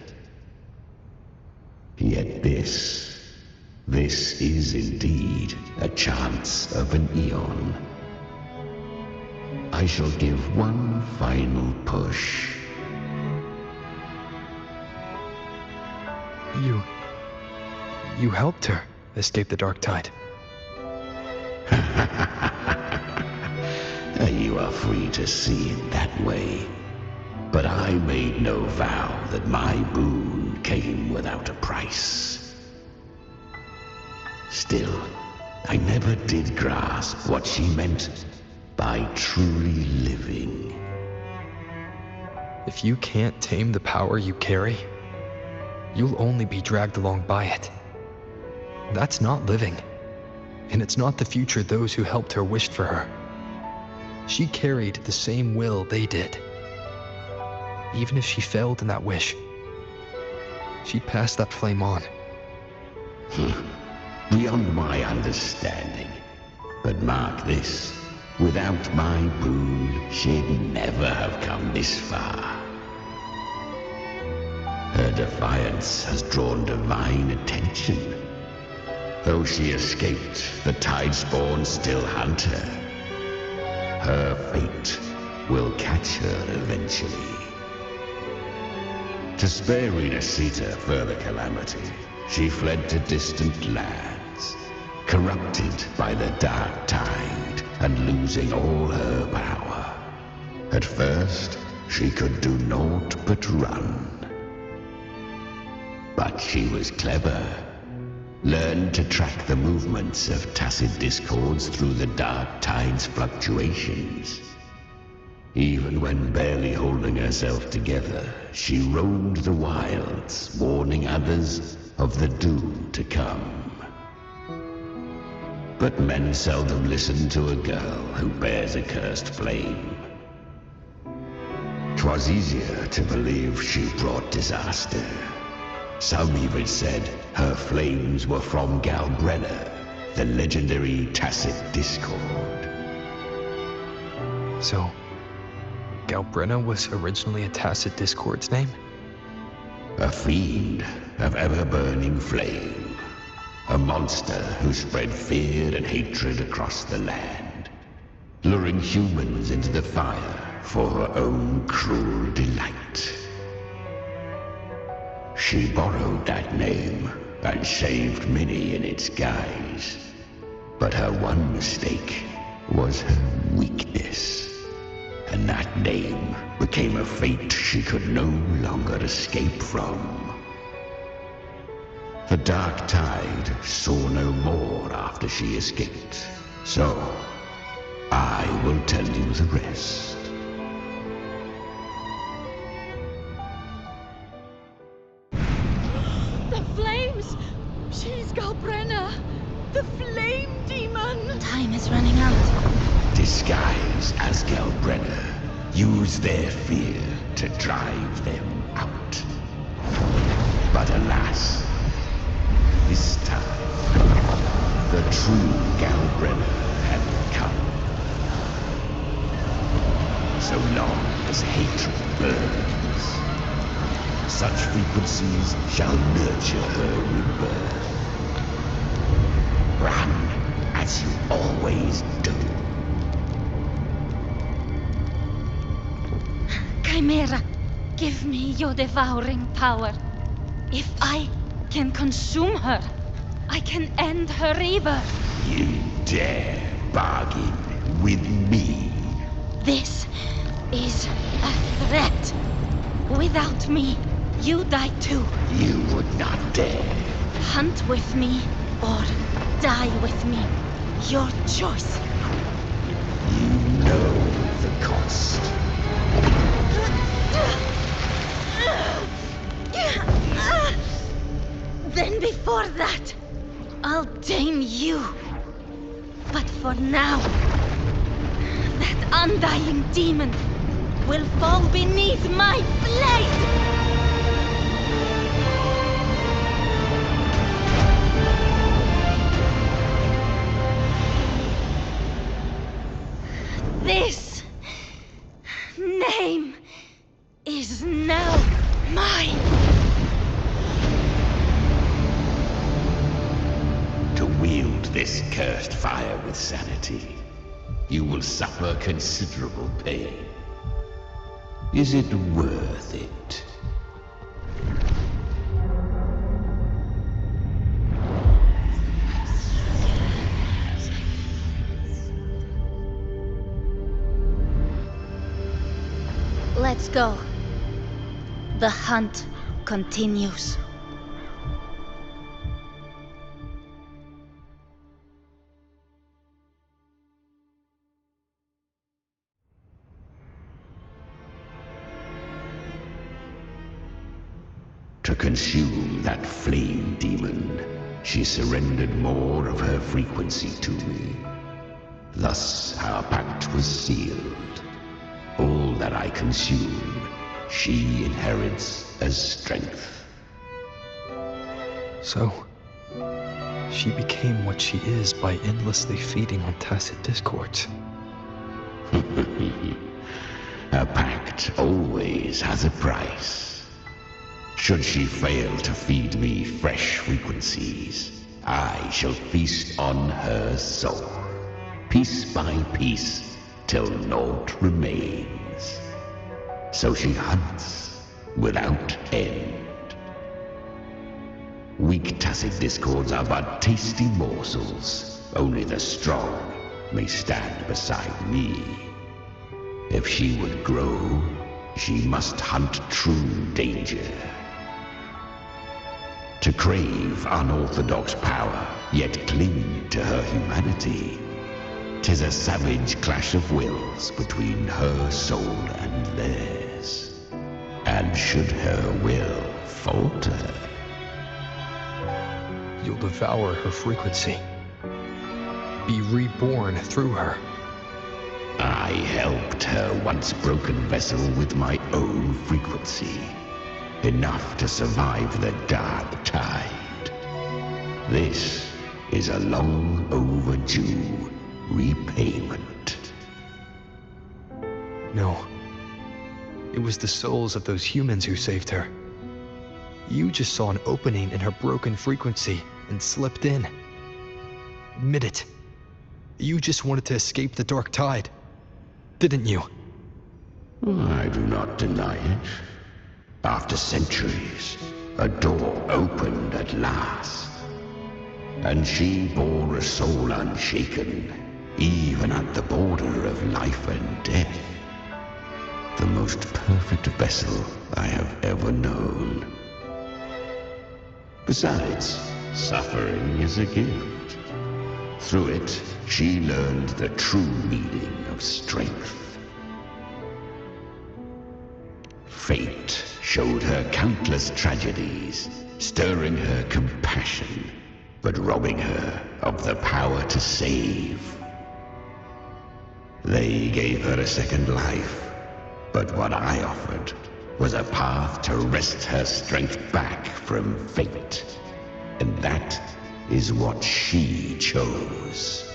Yet this is indeed a chance of an eon. I shall give one final push. You helped her escape the dark tide. You are free to see it that way. But I made no vow that my boon came without a price. Still, I never did grasp what she meant by truly living. If you can't tame the power you carry, you'll only be dragged along by it. That's not living. And it's not the future those who helped her wished for her. She carried the same will they did. Even if she failed in that wish, she'd pass that flame on. Beyond my understanding. But mark this, without my boon, she'd never have come this far. Her defiance has drawn divine attention. Though she escaped, the Tidespawn still hunt her. Her fate will catch her eventually. To spare Rinascita further calamity, she fled to distant lands, corrupted by the dark tide and losing all her power. At first, she could do naught but run. But she was clever. Learned to track the movements of tacit discords through the dark tide's fluctuations. Even when barely holding herself together, she roamed the wilds, warning others of the doom to come. But men seldom listen to a girl who bears a cursed flame. 'Twas easier to believe she brought disaster. Some even said her flames were from Galbrenna, the legendary tacit discord. So, Galbrenna was originally a tacit discord's name? A fiend of ever-burning flame. A monster who spread fear and hatred across the land, luring humans into the fire for her own cruel delight. She borrowed that name and saved many in its guise. But her one mistake was her weakness. And that name became a fate she could no longer escape from. The dark tide saw no more after she escaped. So, I will tell you the rest. The flames! She's Galbrenna! The flame demon! Time is running out. Disguised as Galbrenna, use their fear to drive them out. But alas, this time, the true Galbrenna had come. So long as hatred burns, such frequencies shall nurture her rebirth. Run as you always do. Chimera, give me your devouring power. If I can consume her, I can end her rebirth. You dare bargain with me? This is a threat. Without me, you die too. You would not dare. Hunt with me or die with me. Your choice. You know the cost. Then before that, I'll tame you. But for now, that undying demon will fall beneath my blade! This name is now mine. To wield this cursed fire with sanity, you will suffer considerable pain. Is it worth it? Let's go. The hunt continues. To consume that flame demon, she surrendered more of her frequency to me. Thus our pact was sealed. All that I consume, she inherits as strength. So, she became what she is by endlessly feeding on tacit discords. A pact always has a price. Should she fail to feed me fresh frequencies, I shall feast on her soul, piece by piece, till naught remains. So she hunts without end. Weak tacit discords are but tasty morsels. Only the strong may stand beside me. If she would grow, she must hunt true danger. To crave unorthodox power, yet cling to her humanity, 'tis a savage clash of wills between her soul and theirs. And should her will falter, you'll devour her frequency. Be reborn through her. I helped her once broken vessel with my own frequency. Enough to survive the dark tide. This is a long overdue repayment. No. It was the souls of those humans who saved her. You just saw an opening in her broken frequency and slipped in. Admit it. You just wanted to escape the dark tide, didn't you? I do not deny it. After centuries, a door opened at last. And she bore a soul unshaken, even at the border of life and death. The most perfect vessel I have ever known. Besides, suffering is a gift. Through it, she learned the true meaning of strength. Fate showed her countless tragedies, stirring her compassion, but robbing her of the power to save. They gave her a second life, but what I offered was a path to wrest her strength back from fate. And that is what she chose.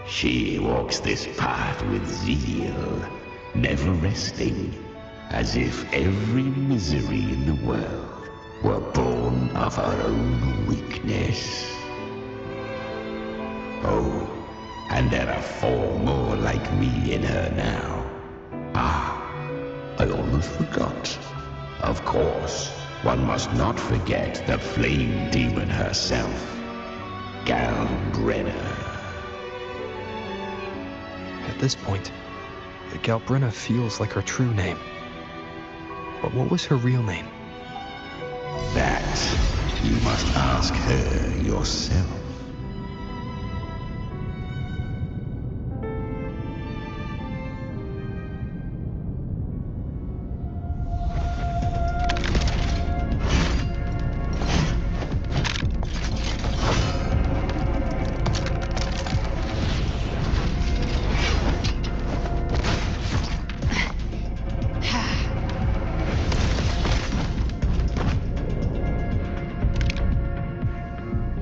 She walks this path with zeal, never resting, as if every misery in the world were born of her own weakness. Oh, and there are 4 more like me in her now. I almost forgot. Of course, one must not forget the flame demon herself, Galbrenna. At this point, Galbrenna feels like her true name. But what was her real name? That you must ask her yourself.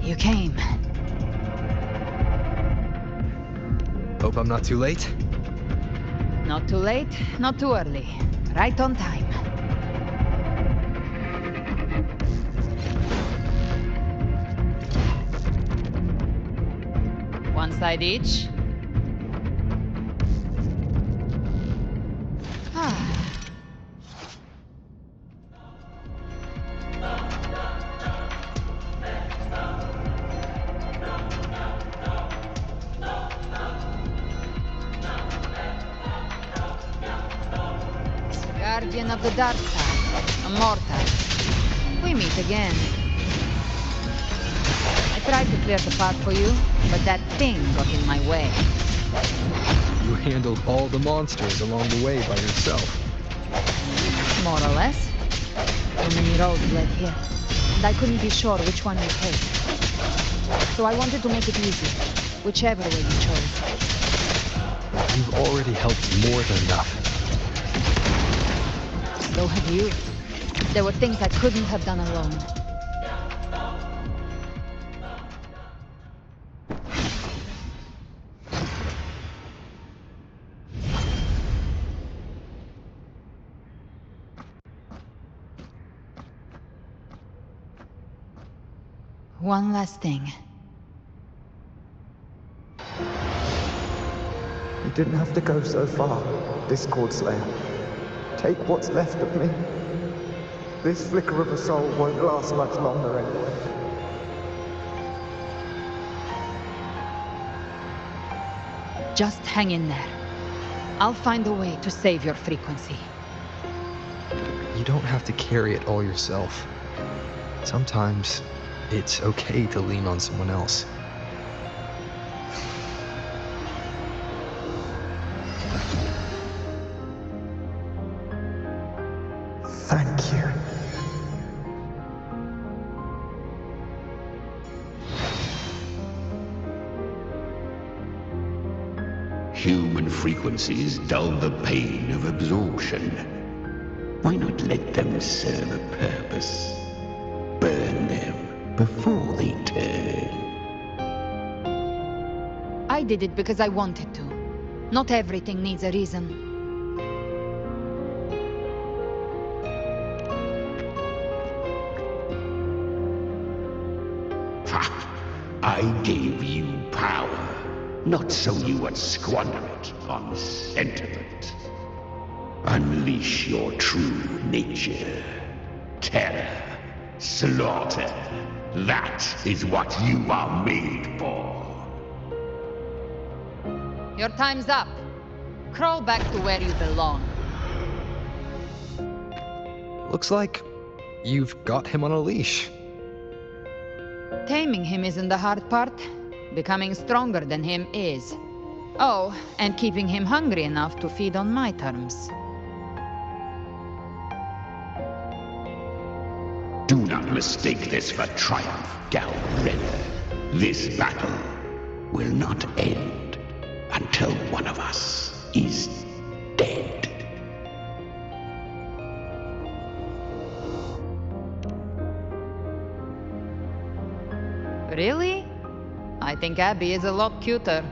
You came. Hope I'm not too late? Not too late, not too early. Right on time. One side each. Guardian of the dark side, immortal. We meet again. I tried to clear the path for you, but that thing got in my way. You handled all the monsters along the way by yourself. More or less. How many roads led here? and I couldn't be sure which one you take. So I wanted to make it easy, whichever way you chose. You've already helped more than enough. So have you. There were things I couldn't have done alone. One last thing. You didn't have to go so far, Discord Slayer. Take what's left of me. This flicker of a soul won't last much longer anyway. Just hang in there. I'll find a way to save your frequency. You don't have to carry it all yourself. Sometimes it's okay to lean on someone else. Thank you. Human frequencies dull the pain of absorption. Why not let them serve a purpose? Burn them before they turn. I did it because I wanted to. Not everything needs a reason. I gave you power, not so you would squander it on sentiment. Unleash your true nature. Terror, slaughter. That is what you are made for. Your time's up. Crawl back to where you belong. Looks like you've got him on a leash. Taming him isn't the hard part. Becoming stronger than him is. Oh, and keeping him hungry enough to feed on my terms. Do not mistake this for triumph, Galredder. This battle will not end until one of us is dead. Really? I think Abby is a lot cuter.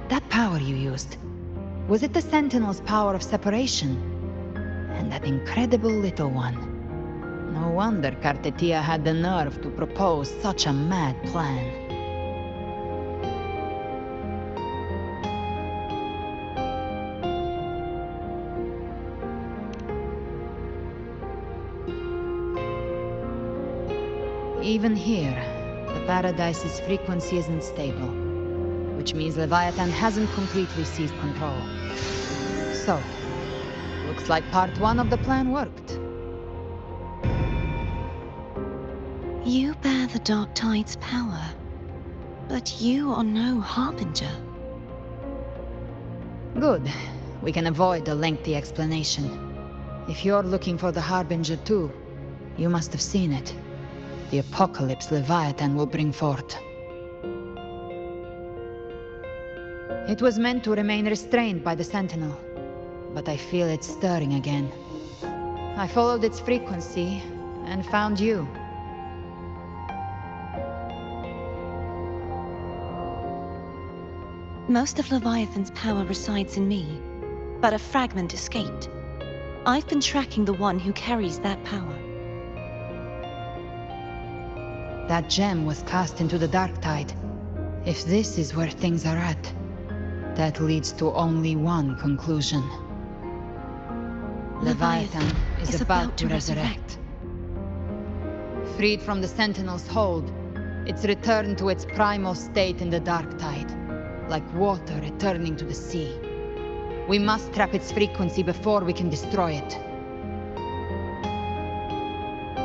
That power you used, was it the Sentinel's power of separation? And that incredible little one. No wonder Cartetia had the nerve to propose such a mad plan. Even here, the Paradise's frequency isn't stable, which means Leviathan hasn't completely seized control. So, looks like part one of the plan worked. You bear the Dark Tide's power, but you are no Harbinger. Good. We can avoid a lengthy explanation. If you're looking for the Harbinger too, you must have seen it. The apocalypse Leviathan will bring forth. It was meant to remain restrained by the Sentinel, but I feel it stirring again. I followed its frequency and found you. Most of Leviathan's power resides in me, but a fragment escaped. I've been tracking the one who carries that power. That gem was cast into the Dark Tide. If this is where things are at, that leads to only one conclusion. Leviathan is about to resurrect. Freed from the Sentinel's hold, it's returned to its primal state in the Dark Tide, like water returning to the sea. We must trap its frequency before we can destroy it.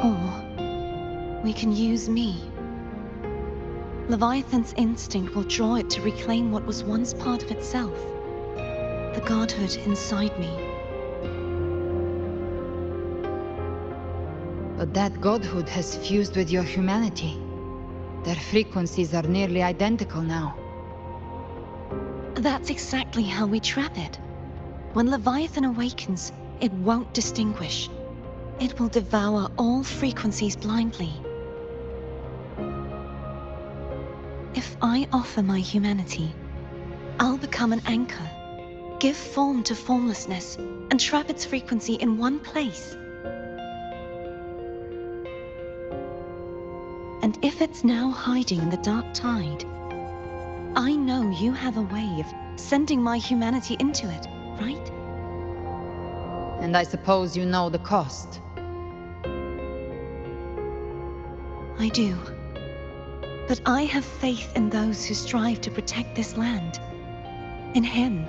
Or we can use me. Leviathan's instinct will draw it to reclaim what was once part of itself. The godhood inside me. But that godhood has fused with your humanity. Their frequencies are nearly identical now. That's exactly how we trap it. When Leviathan awakens, it won't distinguish. It will devour all frequencies blindly. If I offer my humanity, I'll become an anchor, give form to formlessness, and trap its frequency in one place. And if it's now hiding in the dark tide, I know you have a way of sending my humanity into it, right? And I suppose you know the cost. I do. But I have faith in those who strive to protect this land. In him.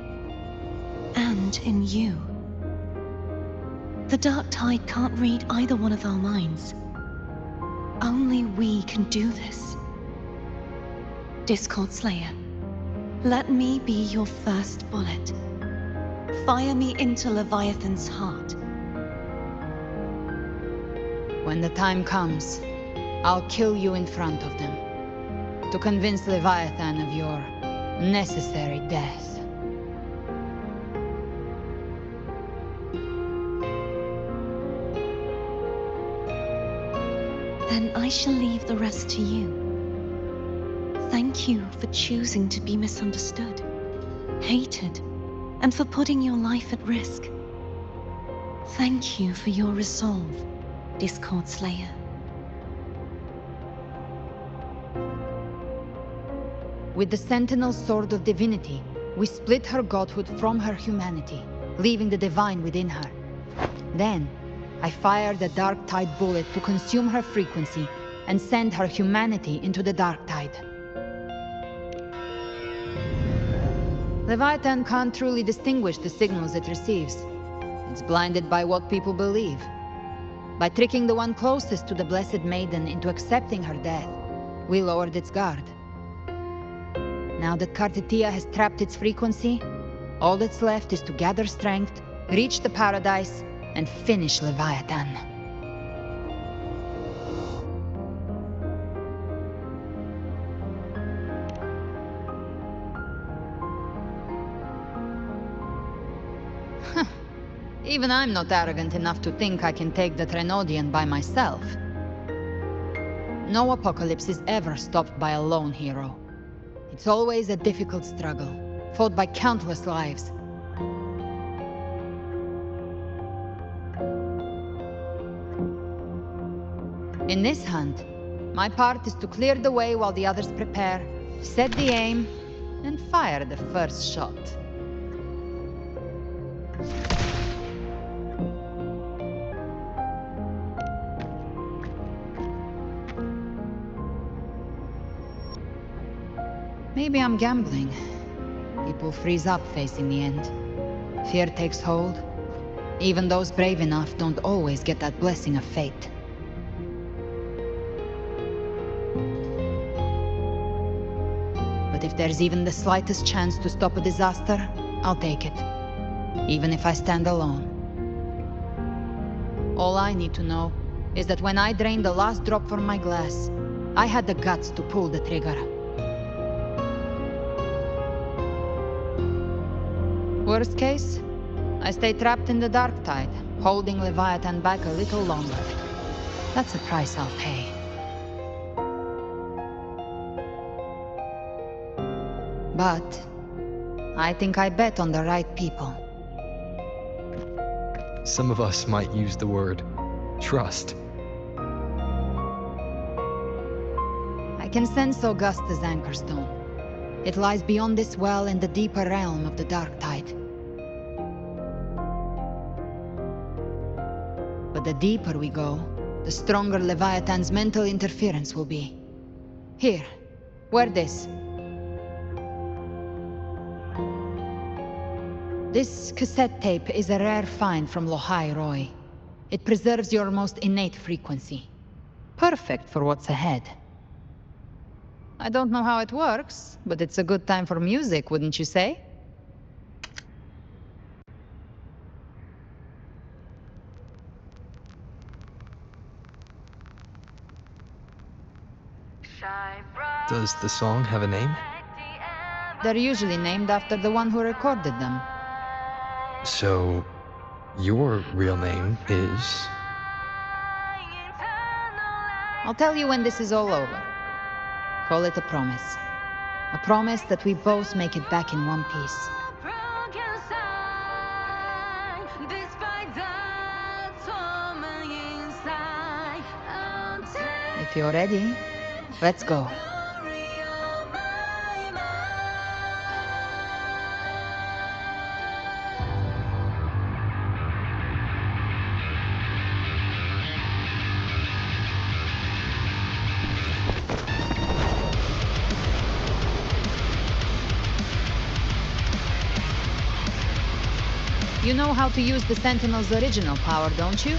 And in you. The dark tide can't read either one of our minds. Only we can do this. Discord Slayer, let me be your first bullet. Fire me into Leviathan's heart. When the time comes, I'll kill you in front of them, to convince Leviathan of your necessary death. Then I shall leave the rest to you. Thank you for choosing to be misunderstood, hated, and for putting your life at risk. Thank you for your resolve, Discord Slayer. With the Sentinel Sword of Divinity, we split her godhood from her humanity, leaving the divine within her. Then, I fired a Dark Tide bullet to consume her frequency and send her humanity into the Dark Tide. Leviathan can't truly distinguish the signals it receives. It's blinded by what people believe. By tricking the one closest to the Blessed Maiden into accepting her death, we lowered its guard. Now that Kartetia has trapped its frequency, all that's left is to gather strength, reach the paradise, and finish Leviathan. Even I'm not arrogant enough to think I can take the Trenodian by myself. No apocalypse is ever stopped by a lone hero. It's always a difficult struggle, fought by countless lives. In this hunt, my part is to clear the way while the others prepare, set the aim, and fire the first shot. Maybe I'm gambling. People freeze up facing the end. Fear takes hold. Even those brave enough don't always get that blessing of fate. But if there's even the slightest chance to stop a disaster, I'll take it. Even if I stand alone. All I need to know is that when I drained the last drop from my glass, I had the guts to pull the trigger. Worst case, I stay trapped in the Dark Tide, holding Leviathan back a little longer. That's a price I'll pay. But I think I bet on the right people. Some of us might use the word trust. I can sense Augusta's Anchorstone. It lies beyond this well in the deeper realm of the Dark Tide. But the deeper we go, the stronger Leviathan's mental interference will be. Here, wear this. This cassette tape is a rare find from Lohai Roy. It preserves your most innate frequency. Perfect for what's ahead. I don't know how it works, but it's a good time for music, wouldn't you say? Does the song have a name? They're usually named after the one who recorded them. So, your real name is... I'll tell you when this is all over. Call it a promise. A promise that we both make it back in one piece. If you're ready, let's go. You know how to use the Sentinel's original power, don't you?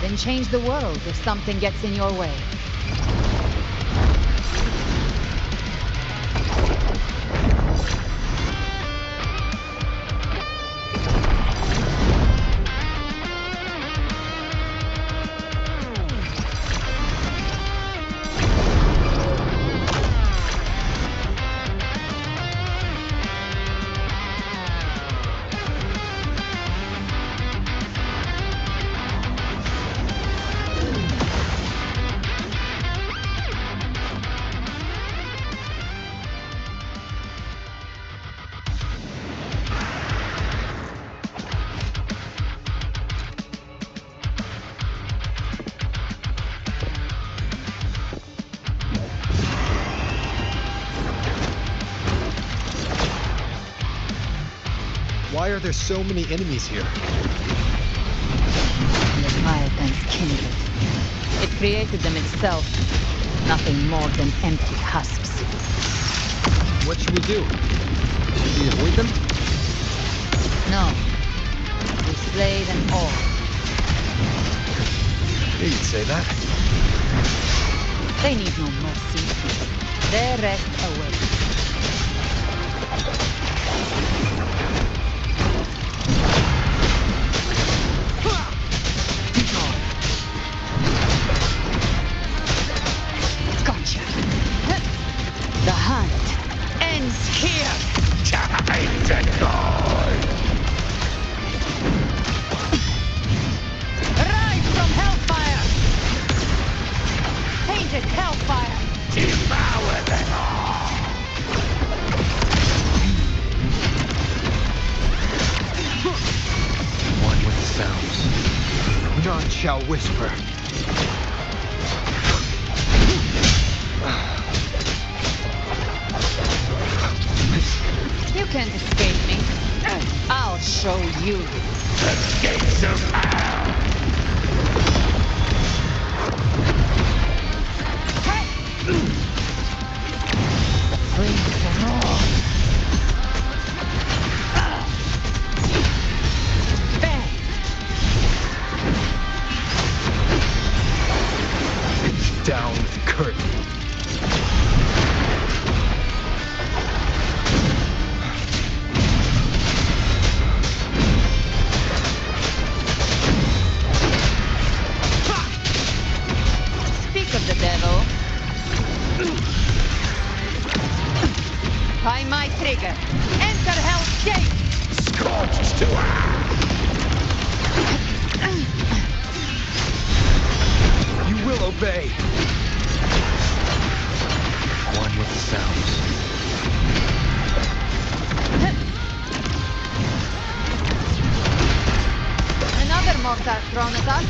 Then change the world if something gets in your way. Why are there so many enemies here? Leviathan's kindred. It created them itself. Nothing more than empty husks. What should we do? Should we avoid them? No. We slay them all. You could say that. They need no mercy. Their rest awaits. Gotcha. The hunt ends here. Time to go. Rise from hellfire. Painted hellfire. Devour them all. One with the sounds. None shall whisper. You can't escape me. I'll show you. The gates of hell. Free for all. Bang! Down with the curtain. Speak of the devil. By my trigger. Enter Hell's Gate! Scorched to You will obey. One with the sounds. Another mortar thrown at us.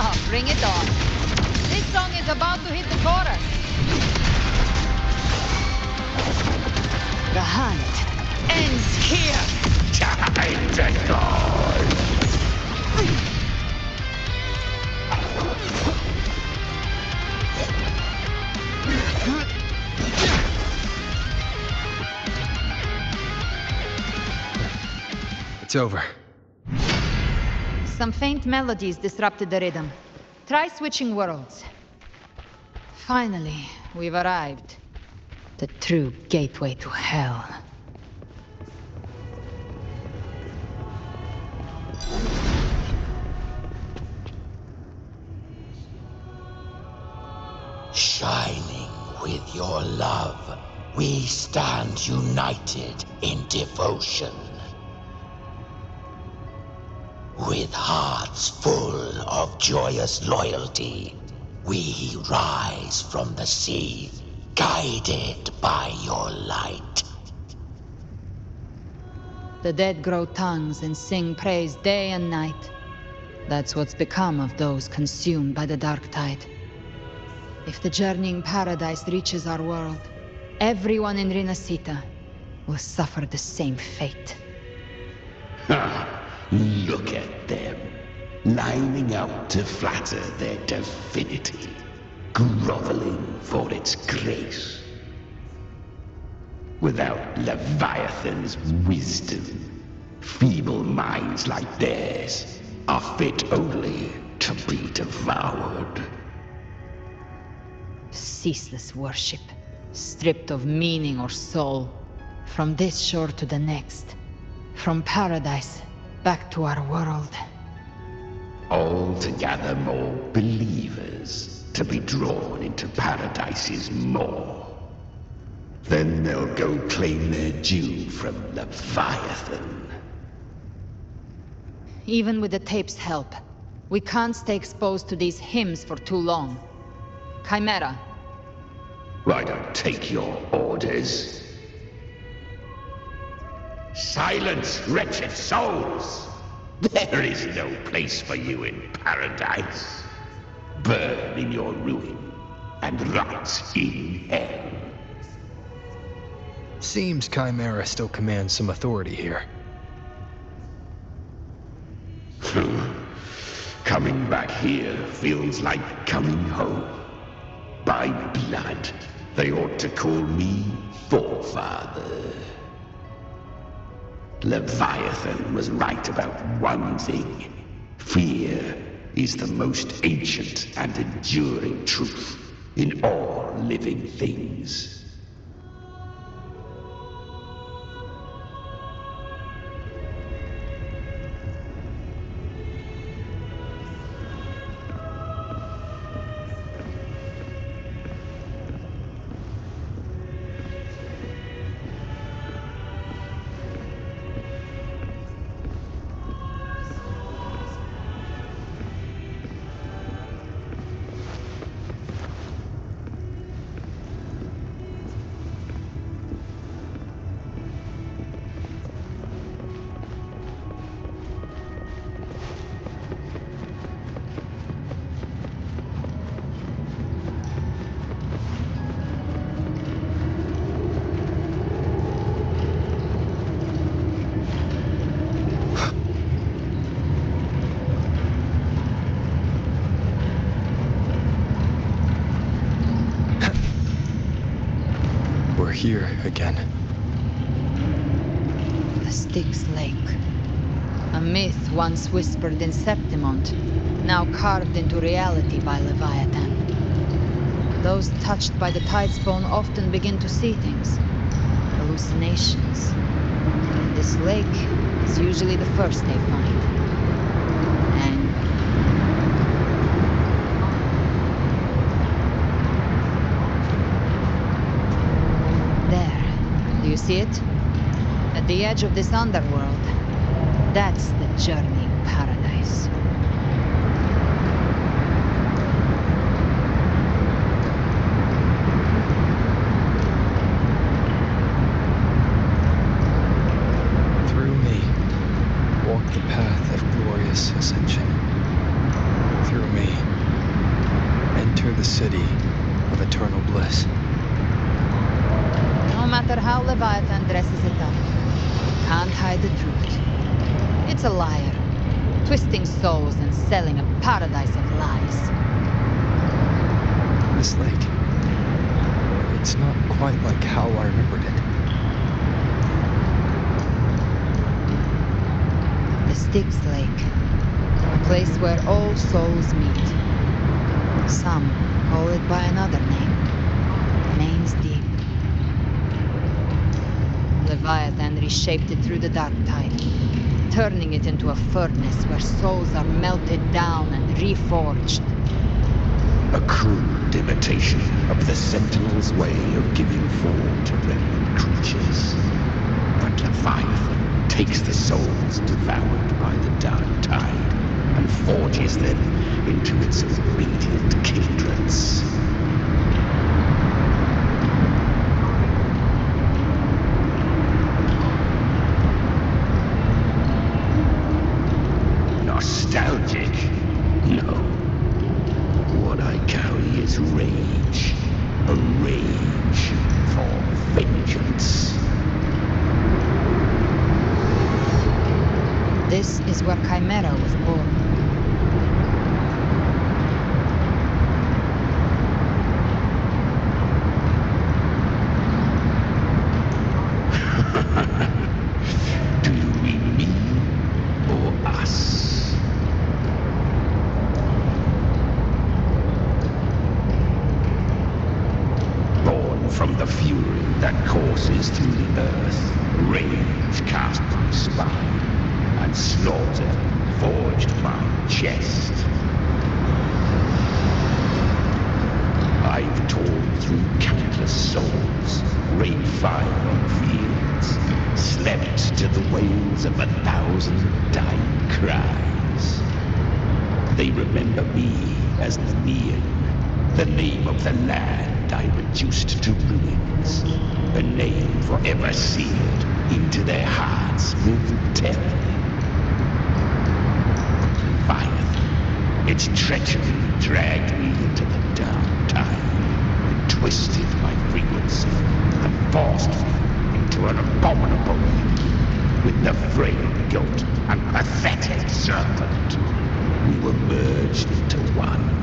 Oh, bring it on. This song is about to hit the chorus. The hunt ends here. time to go. It's over. Some faint melodies disrupted the rhythm. Try switching worlds. Finally, we've arrived. The true gateway to hell. Shining with your love, we stand united in devotion. With hearts full of joyous loyalty, we rise from the sea, guided by your light. The dead grow tongues and sing praise day and night. That's what's become of those consumed by the dark tide. If the journeying paradise reaches our world, everyone in Rinascita will suffer the same fate. Look at them, lining up to flatter their divinity, groveling for its grace. Without Leviathan's wisdom, feeble minds like theirs are fit only to be devoured. Ceaseless worship, stripped of meaning or soul, from this shore to the next, from paradise back to our world. All to gather more believers to be drawn into Paradise's maw. Then they'll go claim their due from Leviathan. Even with the tape's help, we can't stay exposed to these hymns for too long. Chimera. I don't take your orders. Silence, wretched souls! There is no place for you in paradise. Burn in your ruin, and rot in hell. Seems Chimera still commands some authority here. Coming back here feels like coming home. By blood, they ought to call me Forefather. Leviathan was right about one thing. Fear is the most ancient and enduring truth in all living things. We're here again. The Styx Lake. A myth once whispered in Septimont, now carved into reality by Leviathan. Those touched by the Tidespawn often begin to see things. Hallucinations. And this lake is usually the first they find. Do you see it? At the edge of this underworld, that's the journeying paradise. Through me, walk the path of glorious ascension. Through me, enter the city of eternal bliss. No matter how Leviathan dresses it up, it can't hide the truth. It's a liar, twisting souls and selling a paradise of lies. This lake, it's not quite like how I remembered it. The Styx Lake, a place where all souls meet. Some call it by another name, Main's Deep. Leviathan reshaped it through the dark tide, turning it into a furnace where souls are melted down and reforged. A crude imitation of the Sentinel's way of giving form to remnant creatures. But Leviathan takes the souls devoured by the dark tide and forges them into its obedient kindreds. Nostalgic? No. What I carry is rage. A rage for vengeance. This is where Chimera was born. Do you mean me or us? Born from the fury that courses through the earth, rage cast my spine, and slaughter forged my chest. I've torn through countless souls, rained fire on fields, slept to the wails of 1,000 dying cries. They remember me as Nemean, the name of the land I reduced to ruins, a name forever sealed into their hearts momentarily. Leviathan, its treachery dragged me into the dark tide, and twisted my frequency, and forced me into an abominable union with the frail goat and pathetic serpent. We were merged into one.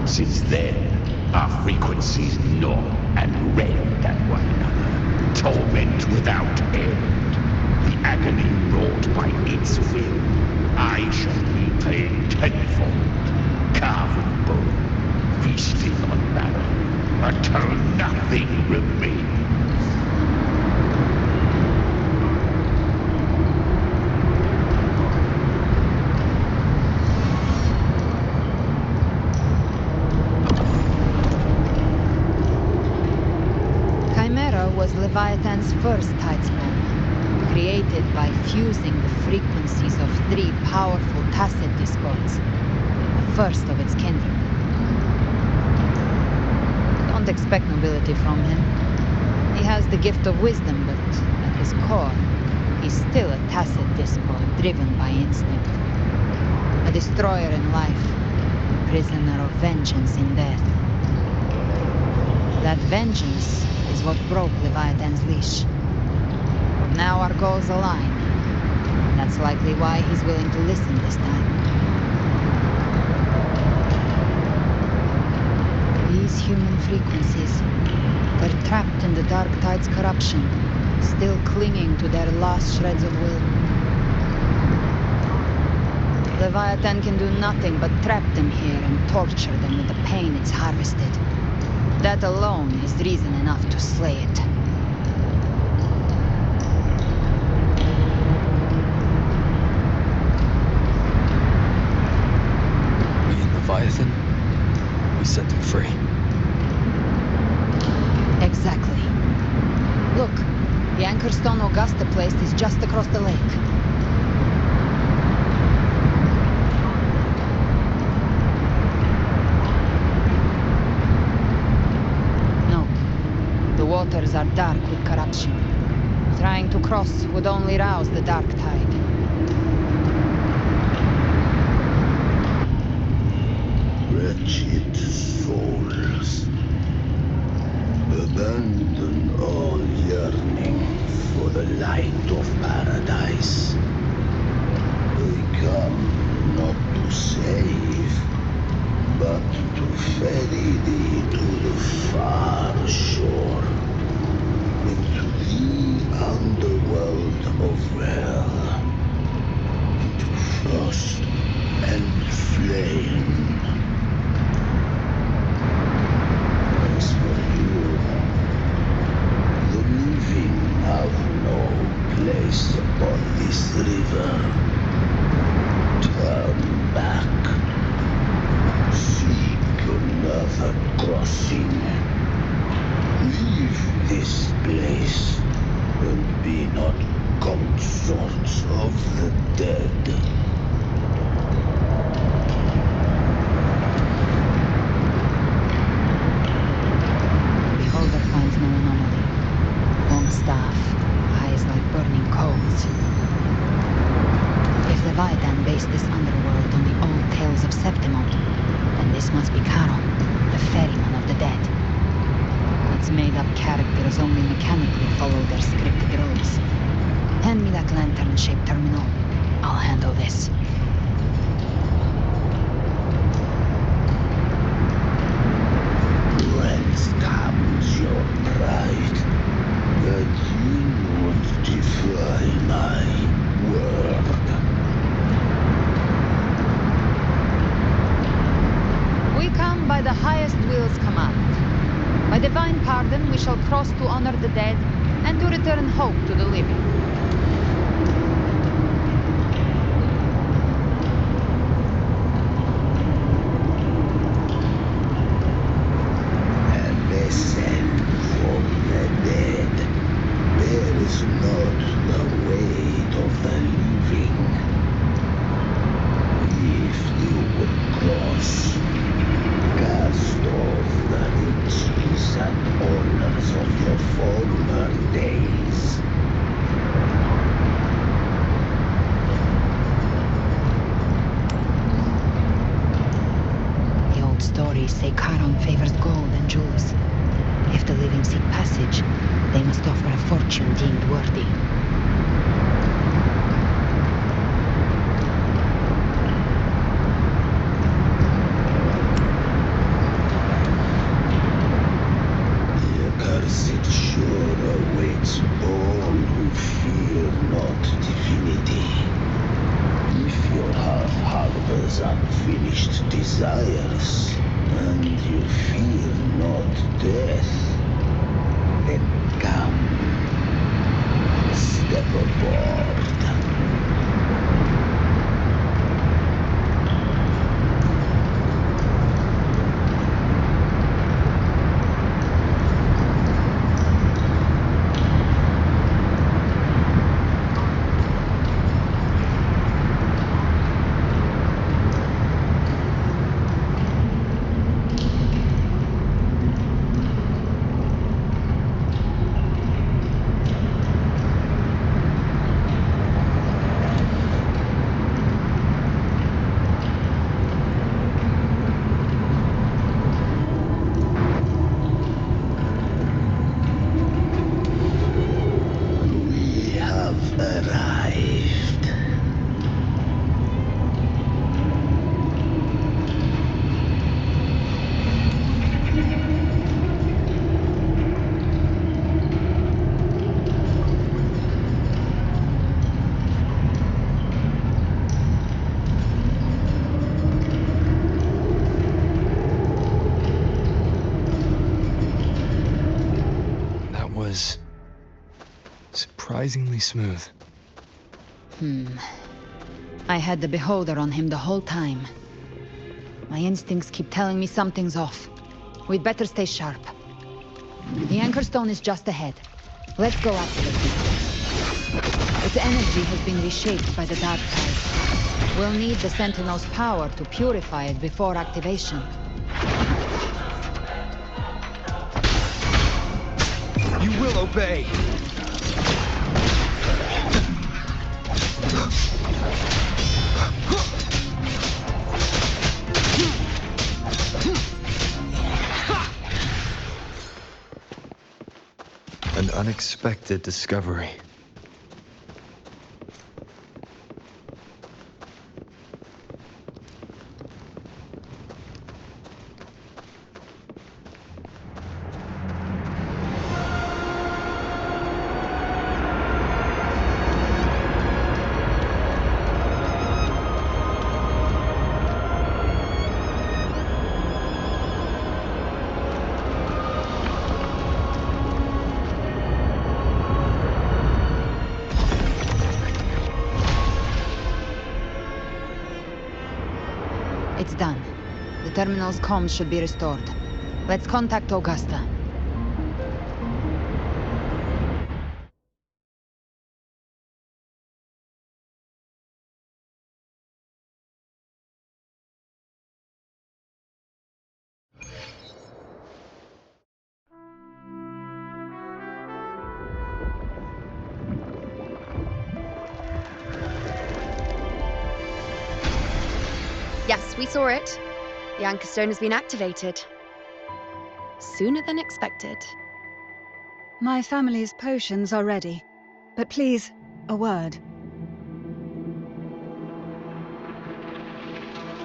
Since then, our frequencies gnaw and rend at one another, torment without end. The agony wrought by its will, I shall repay tenfold, carving bone, feasting on marrow, until nothing remains. Chimera was Leviathan's first tidespawn, created by fusing the frequencies of 3 powerful tacit discords, the first of its kindred. Don't expect nobility from him. He has the gift of wisdom, but at his core, he's still a tacit discord driven by instinct. A destroyer in life, a prisoner of vengeance in death. That vengeance is what broke Leviathan's leash. But now our goals align. That's likely why he's willing to listen this time. These human frequencies, they're trapped in the Dark Tide's corruption, still clinging to their last shreds of will. Leviathan can do nothing but trap them here and torture them with the pain it's harvested. That alone is reason enough to slay it. We in Leviathan? We set them free. Exactly. Look, the Anchorstone Augusta place is just across the lake. The waters are dark with corruption. Trying to cross would only rouse the dark tide. Wretched souls, abandon all yearning for the light of paradise. We come not to save, but to ferry thee to the far shore, into the underworld of hell, into frost and flame. As for you, the living have no place upon this river. Turn back. passing. Leave this place and be not consorts of the dead. Beholder finds no anomaly. Long staff, eyes like burning coals. If Leviathan based this underworld on the old tales of Septimont, then this must be Charon, the ferryman of the dead. Its made-up characters only mechanically follow their scripted roles. Hand me that lantern-shaped terminal. I'll handle this. Whence comes your pride that you would defy my word? We come by the highest will's command. By divine pardon, we shall cross to honor the dead and to return hope to the living. Listen from the dead. There is not the weight of the living. If you would cross, cast off the riches and honors of your former days. The old stories say Charon favors gold and jewels. If the living seek passage, they must offer a fortune deemed worthy. The accursed shore awaits all who fear not divinity. If your heart harbors unfinished desires, and you fear not death, then come, step aboard. Arrived. That was surprisingly smooth. I had the beholder on him the whole time. My instincts keep telling me something's off. We'd better stay sharp. The anchor stone is just ahead. Let's go activate it. Its energy has been reshaped by the dark tide. We'll need the Sentinel's power to purify it before activation. You will obey! An unexpected discovery. It's done. The terminal's comms should be restored. Let's contact Augusta. Yes, we saw it. The anchor stone has been activated. Sooner than expected. My family's potions are ready. But please, a word.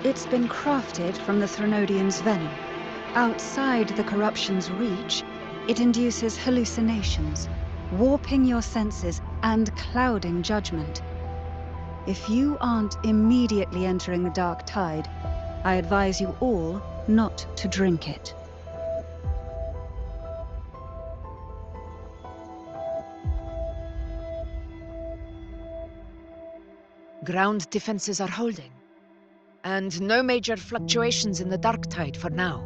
It's been crafted from the Threnodian's venom. Outside the corruption's reach, it induces hallucinations, warping your senses and clouding judgment. If you aren't immediately entering the dark tide, I advise you all not to drink it. Ground defenses are holding. And no major fluctuations in the dark tide for now.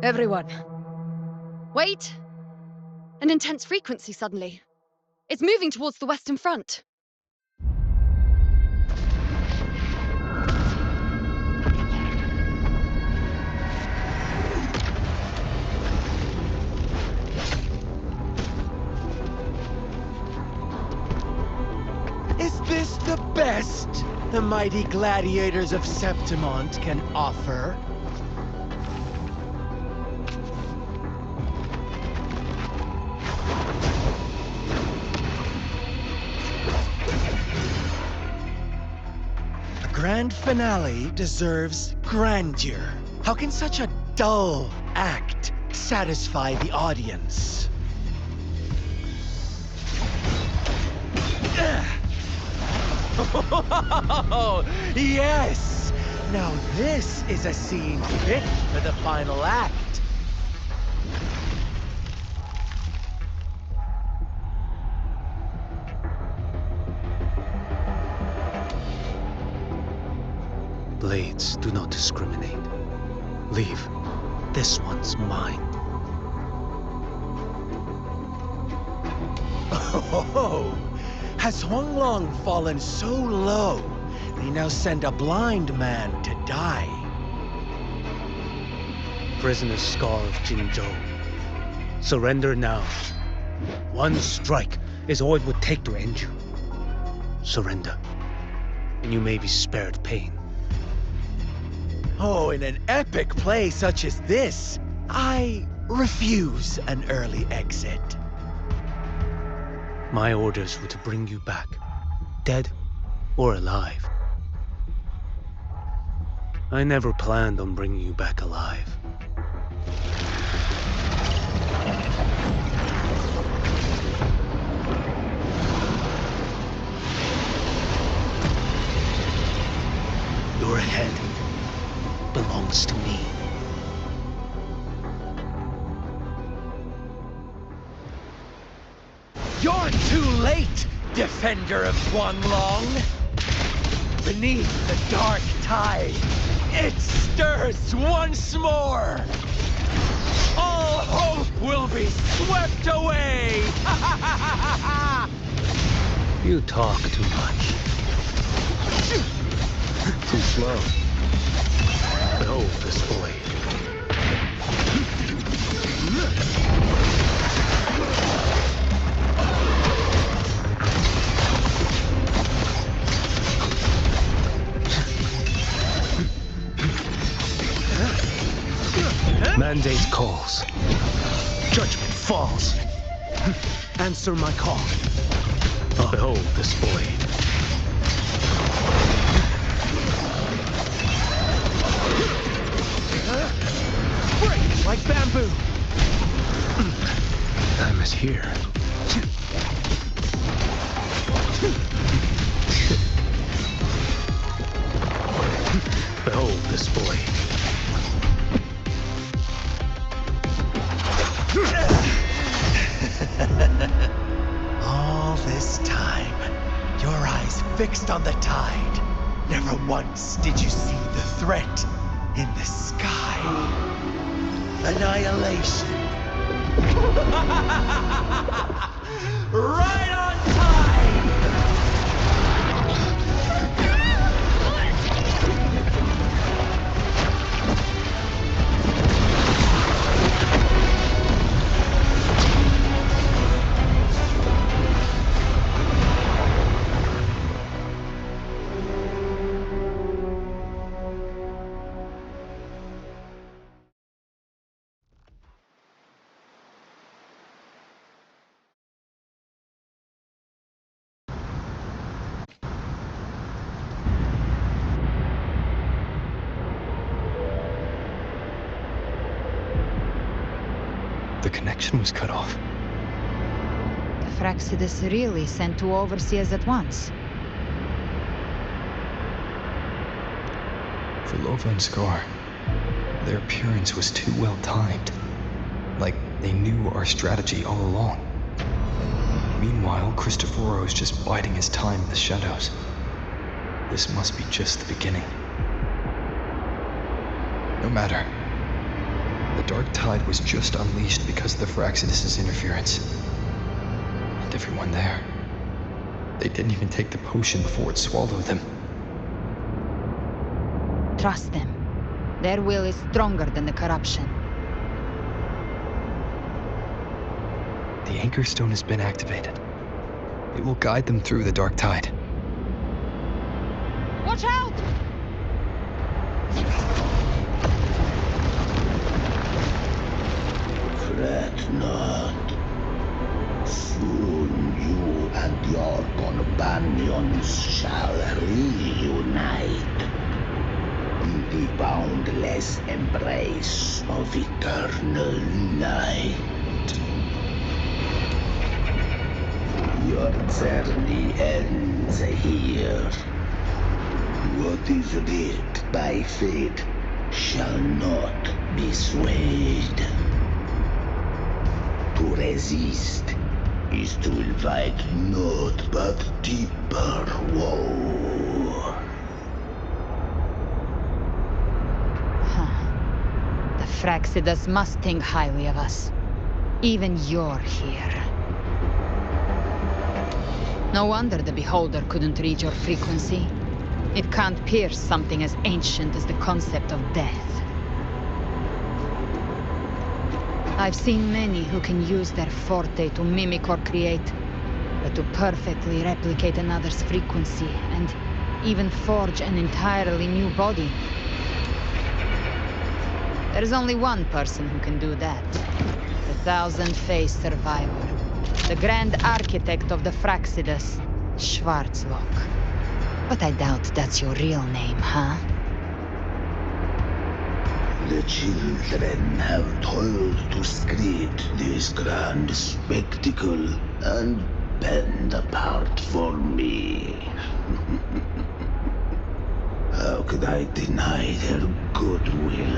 Everyone. Wait! An intense frequency suddenly. It's moving towards the Western Front. Is this the best the mighty gladiators of Septimont can offer? A grand finale deserves grandeur. How can such a dull act satisfy the audience? Oh, yes! Now this is a scene fit for the final act. Blades do not discriminate. Leave. This one's mine. Oh, has Huanglong fallen so low, they now send a blind man to die? Prisoner Scar of Jinzhou. Surrender now. One strike is all it would take to end you. Surrender, and you may be spared pain. Oh, in an epic play such as this, I refuse an early exit. My orders were to bring you back, dead or alive. I never planned on bringing you back alive. Your head belongs to me. You're too late, defender of Huanglong! Beneath the dark tide, it stirs once more! All hope will be swept away! You talk too much. Too slow. Behold this blade. Mandate calls. Judgment falls. Answer my call. Behold this blade. here. Behold this boy. All this time, your eyes fixed on the tide. Never once did you see the threat in the sky. Annihilation. Right on time! The connection was cut off. Fraxidus really sent two overseers at once. For Lova and Scar, their appearance was too well timed. Like they knew our strategy all along. Meanwhile, Christophero's just biding his time in the shadows. This must be just the beginning. No matter. The Dark Tide was just unleashed because of the Fraxidus' interference. And everyone there. They didn't even take the potion before it swallowed them. Trust them. Their will is stronger than the corruption. The Anchor Stone has been activated. It will guide them through the Dark Tide. Watch out! Fret not. Soon you and your companions shall reunite in the boundless embrace of eternal night. Your journey ends here. What is writ by fate shall not be swayed. To resist is to invite naught but deeper woe. The Fraxidus must think highly of us. Even you're here. No wonder the Beholder couldn't read your frequency. It can't pierce something as ancient as the concept of death. I've seen many who can use their forte to mimic or create, but to perfectly replicate another's frequency and even forge an entirely new body. There's only one person who can do that. The thousand-faced survivor. The grand architect of the Fraxidus, Schwarzlock. But I doubt that's your real name, huh? The children have told to script this grand spectacle and bend apart for me. How could I deny their goodwill?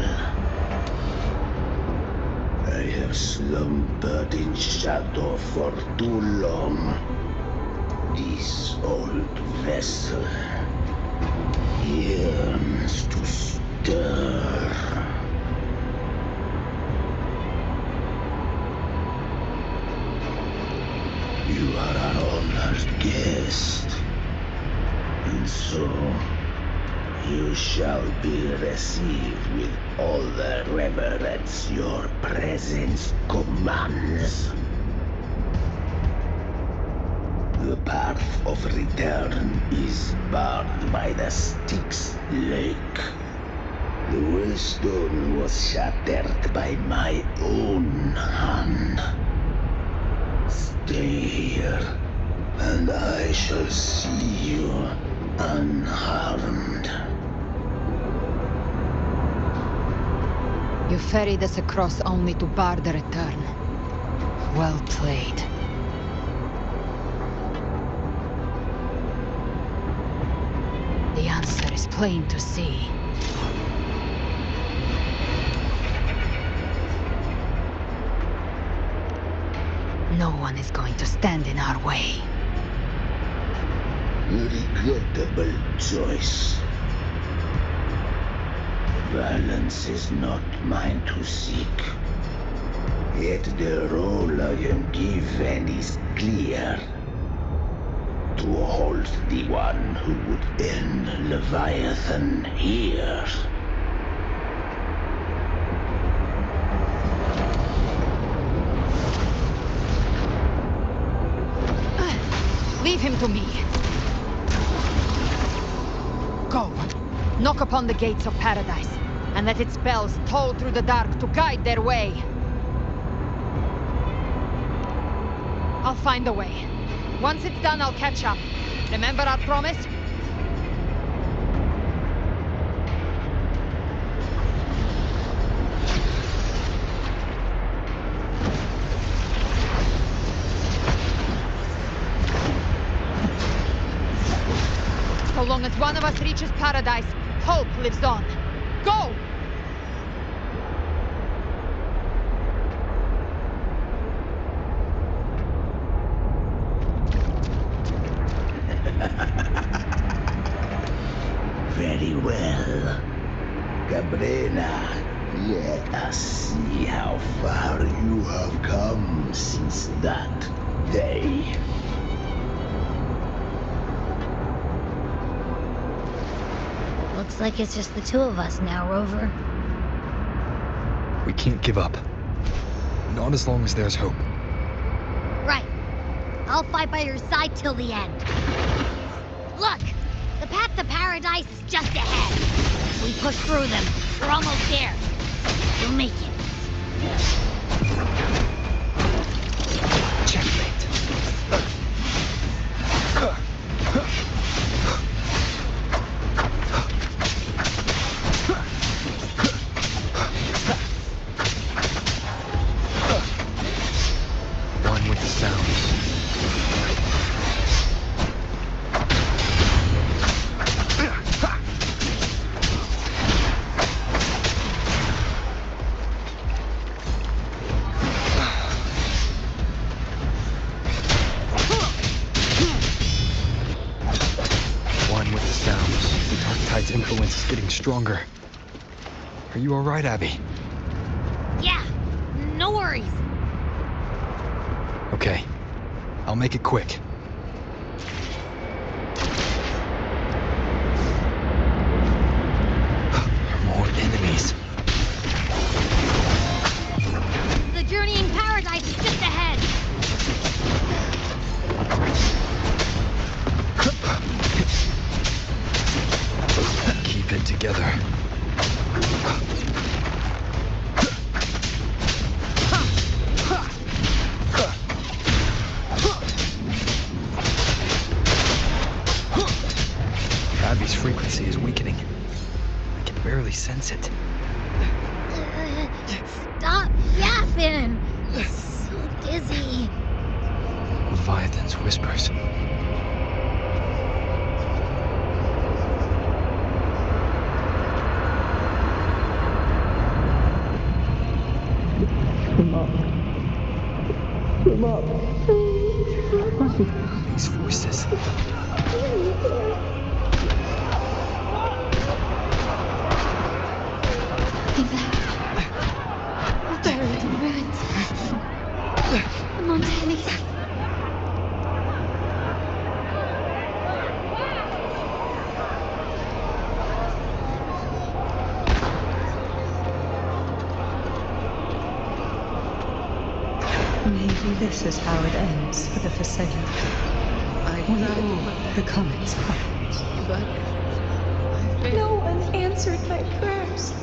I have slumbered in shadow for too long. This old vessel yearns to stir. You are an honored guest, and so you shall be received with all the reverence your presence commands. The path of return is barred by the Styx Lake. The Wellstone was shattered by my own hand. Stay here, and I shall see you unharmed. You ferried us across only to bar the return. Well played. The answer is plain to see. No one is going to stand in our way. Regrettable choice. Violence is not mine to seek. Yet the role I am given is clear. To hold the one who would end Leviathan here. Leave him to me. Go. Knock upon the gates of paradise, and let its bells toll through the dark to guide their way. I'll find a way. Once it's done, I'll catch up. Remember our promise? So long as one of us reaches paradise, hope lives on. Go! Very well. Cabrera, let us see how far you have come since that day. Looks like it's just the two of us now, Rover. We can't give up. Not as long as there's hope. Right. I'll fight by your side till the end. Look! The path to paradise is just ahead. If we push through them, we're almost there. We'll make it. Checkmate. One with the sounds. Tide's influence is getting stronger. Are you alright, Abby? Yeah, no worries. Okay, I'll make it quick. More enemies. The journeying paradise is just ahead. Keep it together. Abby's frequency is weakening. I can barely sense it. Stop yapping. So dizzy. Leviathan's whispers. Come up. These voices. Buried in ruins. The Montanis. Maybe this is how it ends for the Forsaken. When all the comets part. No one answered my prayers.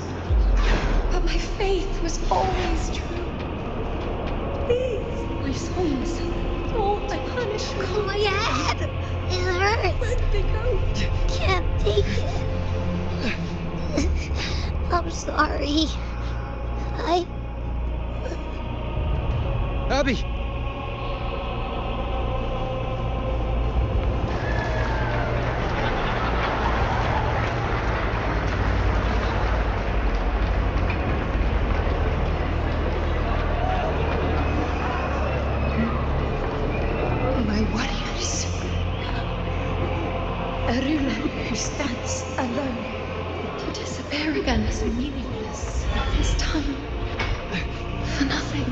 But my faith was always true. Please, don't punish me. Oh, my head! It hurts! Where'd they go? Can't take it. I'm sorry. Abby! alone. To disappear again is meaningless. This time, for nothing.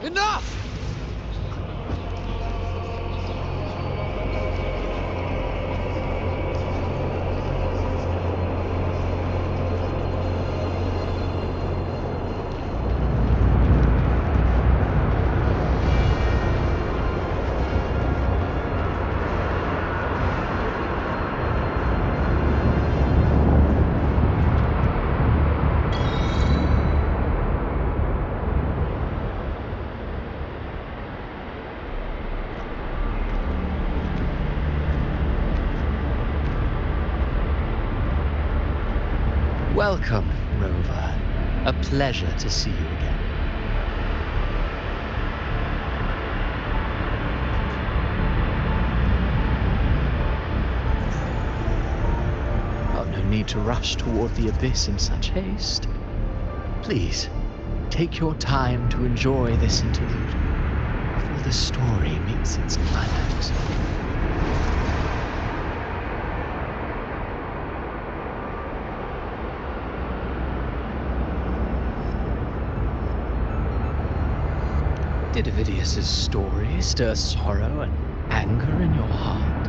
Enough! Welcome, Rover. A pleasure to see you again. Oh, no need to rush toward the abyss in such haste. Please, take your time to enjoy this interlude before the story meets its climax. Did Ovidius's story stir sorrow and anger in your heart?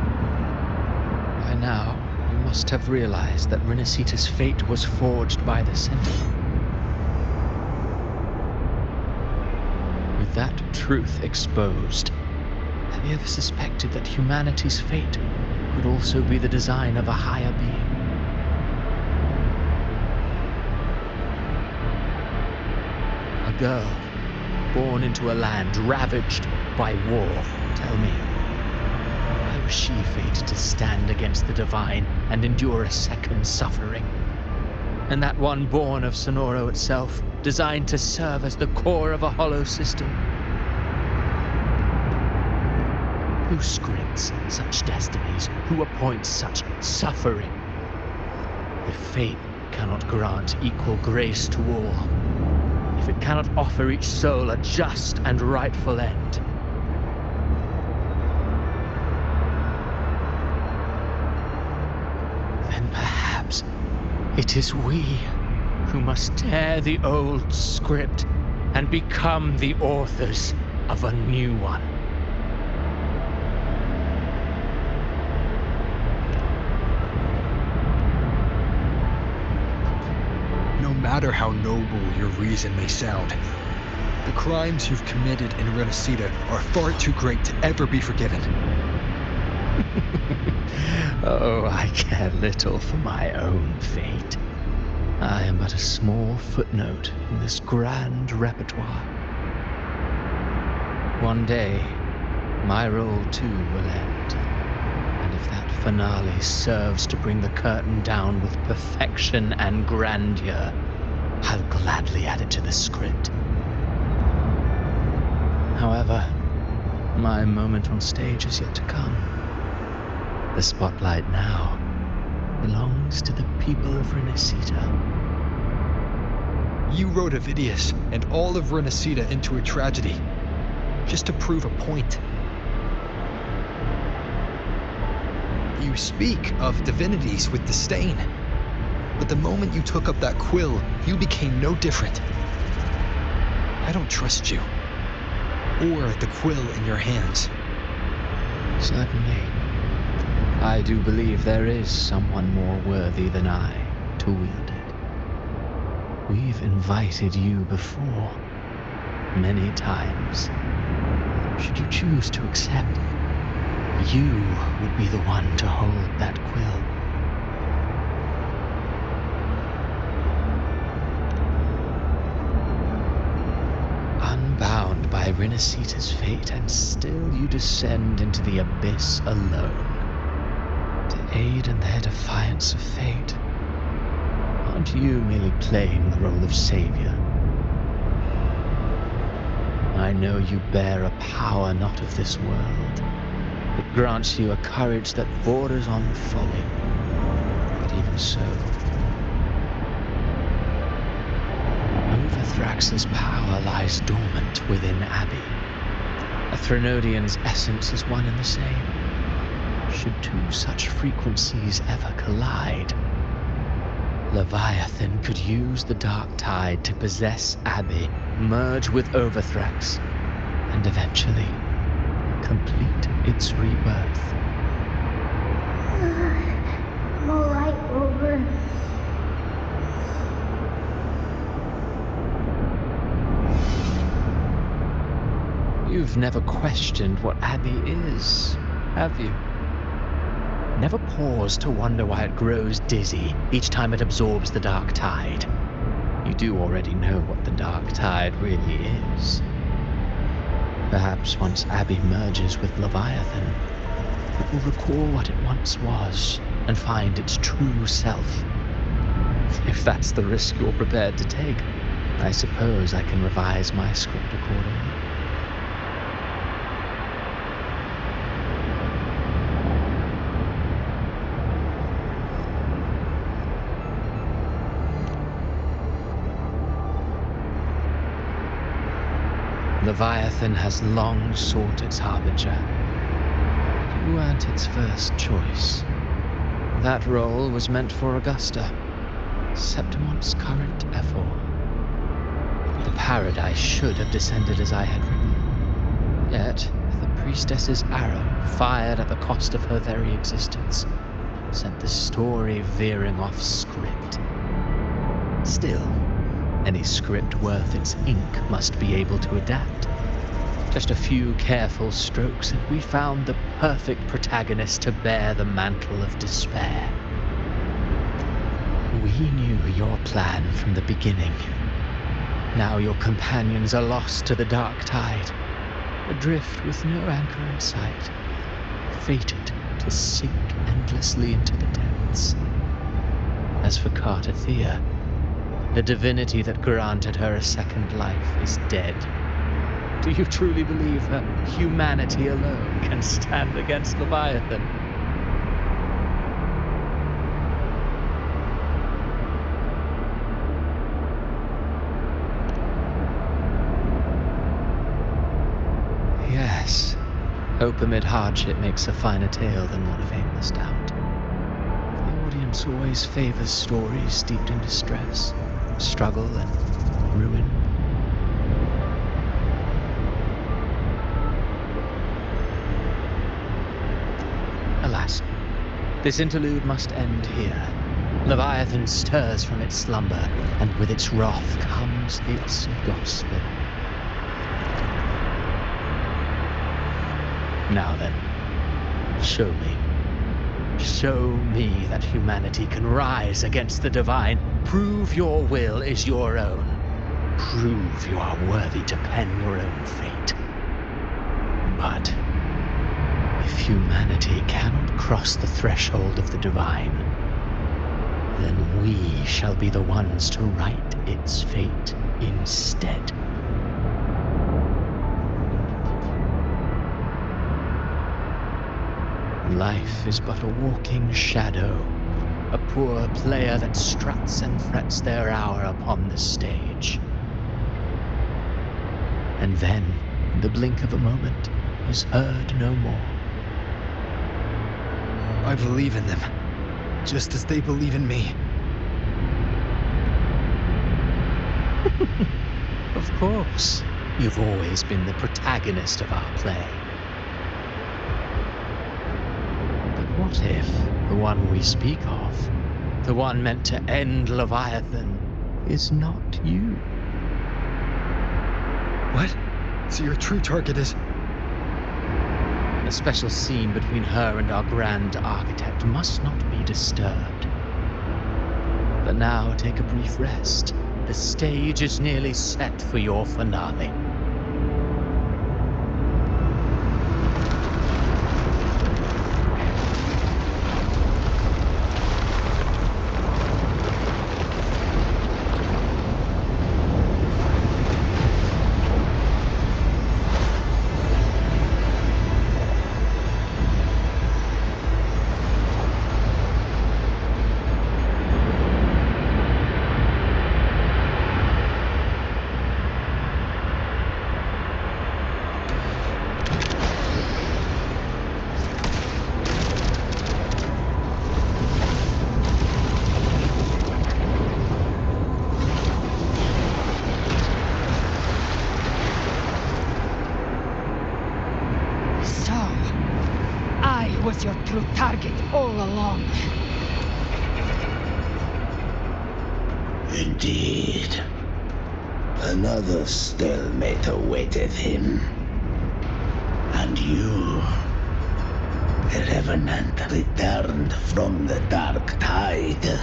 By now, you must have realized that Rinascita's fate was forged by the Sentinel. With that truth exposed, have you ever suspected that humanity's fate could also be the design of a higher being? A girl born into a land ravaged by war. Tell me, why was she fated to stand against the divine and endure a second suffering? And that one born of Sonoro itself, designed to serve as the core of a hollow system? Who scripts such destinies? Who appoints such suffering? If fate cannot grant equal grace to all, if it cannot offer each soul a just and rightful end, then perhaps it is we who must tear the old script and become the authors of a new one. No matter how noble your reason may sound, the crimes you've committed in Rinascita are far too great to ever be forgiven. Oh, I care little for my own fate. I am but a small footnote in this grand repertoire. One day, my role too will end. And if that finale serves to bring the curtain down with perfection and grandeur, I'll gladly add it to the script. However, my moment on stage is yet to come. The spotlight now belongs to the people of Rinascita. You wrote Ovidius and all of Rinascita into a tragedy, just to prove a point. You speak of divinities with disdain, but the moment you took up that quill, you became no different. I don't trust you, or the quill in your hands. Certainly. I do believe there is someone more worthy than I to wield it. We've invited you before, many times. Should you choose to accept, you would be the one to hold that quill. Unbound by Rinascita's fate, and still you descend into the abyss alone, to aid in their defiance of fate. Aren't you merely playing the role of savior? I know you bear a power not of this world. It grants you a courage that borders on folly. But even so, Overthrax's power lies dormant within Abbey. A Threnodian's essence is one and the same. Should two such frequencies ever collide, Leviathan could use the dark tide to possess Abby, merge with Overthrax, and eventually complete its rebirth. I'm alright, Rover. You've never questioned what Abby is, have you? Never paused to wonder why it grows dizzy each time it absorbs the dark tide. You do already know what the dark tide really is. Perhaps once Abby merges with Leviathan, it will recall what it once was and find its true self. If that's the risk you're prepared to take, I suppose I can revise my script accordingly. Leviathan has long sought its harbinger. You weren't its first choice. That role was meant for Augusta, Septimon's current Ephor. The paradise should have descended as I had written. Yet, the priestess's arrow, fired at the cost of her very existence, sent the story veering off script. Still, any script worth its ink must be able to adapt. Just a few careful strokes, and we found the perfect protagonist to bear the mantle of despair. We knew your plan from the beginning. Now your companions are lost to the dark tide, adrift with no anchor in sight, fated to sink endlessly into the depths. As for Cartathea, the divinity that granted her a second life is dead. Do you truly believe her humanity alone can stand against Leviathan? Yes, hope amid hardship makes a finer tale than one of aimless doubt. The audience always favors stories steeped in distress, struggle, and ruin. Alas, this interlude must end here. Leviathan stirs from its slumber, and with its wrath comes its gospel. Now then, show me. Show me that humanity can rise against the divine. Prove your will is your own. Prove you are worthy to pen your own fate. But if humanity cannot cross the threshold of the divine, then we shall be the ones to write its fate instead. Life is but a walking shadow, a poor player that struts and frets their hour upon the stage. And then, in the blink of a moment, is heard no more. I believe in them, just as they believe in me. Of course, you've always been the protagonist of our play. What if the one we speak of, the one meant to end Leviathan, is not you? What? So your true target is... The special scene between her and our grand architect must not be disturbed. But now take a brief rest. The stage is nearly set for your finale. was your true target all along. Indeed. Another stalemate awaited him. And you, a revenant returned from the dark tide.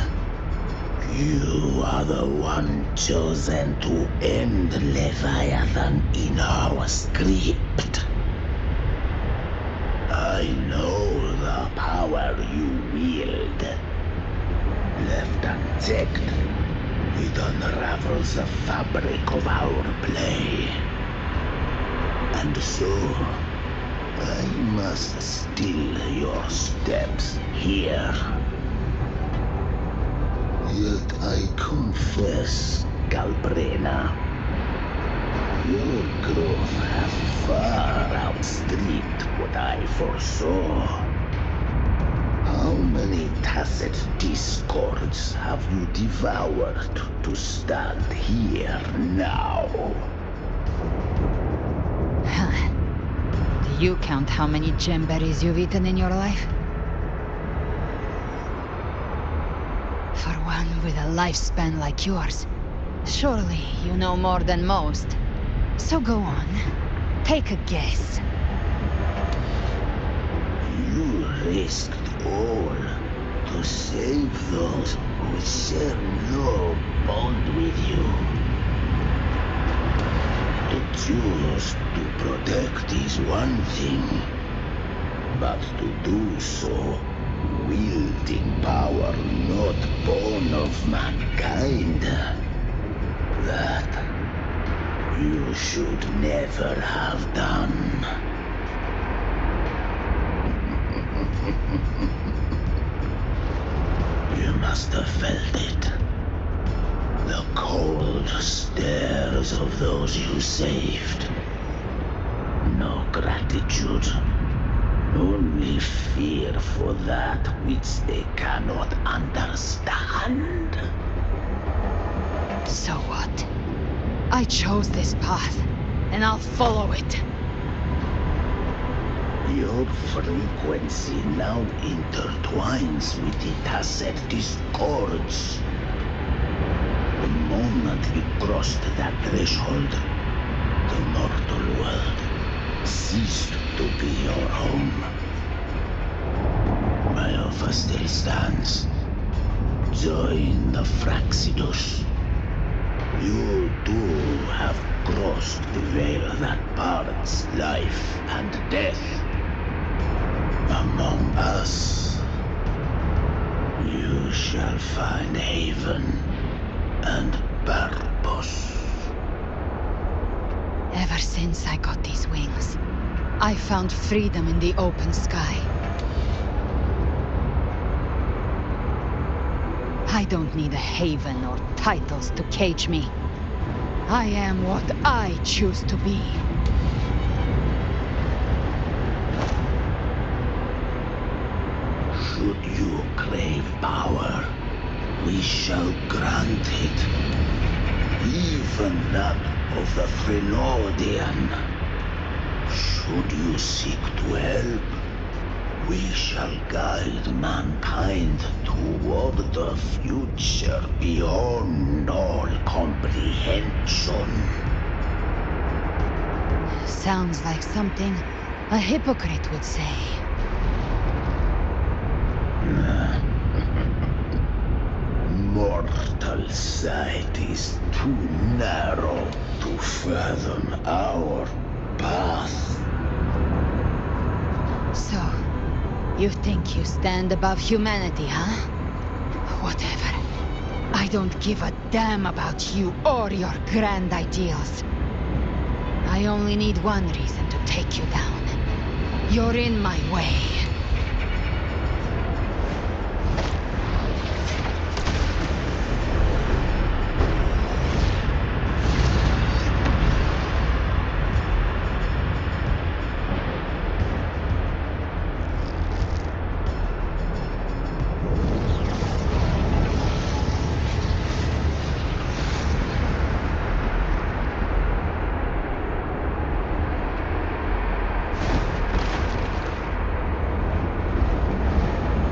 You are the one chosen to end Leviathan in our script. I know the power you wield. Left unchecked, it unravels the fabric of our play. And so, I must still your steps here. Yet I confess, Galbrena, your growth has far outstripped what I foresaw. How many tacit discords have you devoured to stand here now? Do you count how many gemberries you've eaten in your life? For one with a lifespan like yours, surely you know more than most. So go on, take a guess. You risked all to save those who share no bond with you. To choose to protect is one thing, but to do so wielding power not born of mankind, that you should never have done. You must have felt it. The cold stares of those you saved. No gratitude. Only fear for that which they cannot understand. So what? I chose this path, and I'll follow it. Your frequency now intertwines with the tacit discords. The moment you crossed that threshold, the mortal world ceased to be your home. My offer still stands. Join the Fraxidus. You too have crossed the veil that parts life and death. Among us, you shall find haven and purpose. Ever since I got these wings, I found freedom in the open sky. I don't need a haven or titles to cage me. I am what I choose to be. Should you crave power, we shall grant it. Even that of the Frelodian. Should you seek to help, we shall guide mankind toward the future beyond all comprehension. Sounds like something a hypocrite would say. Mortal sight is too narrow to fathom our path. So, you think you stand above humanity, huh? Whatever. I don't give a damn about you or your grand ideals. I only need one reason to take you down. You're in my way.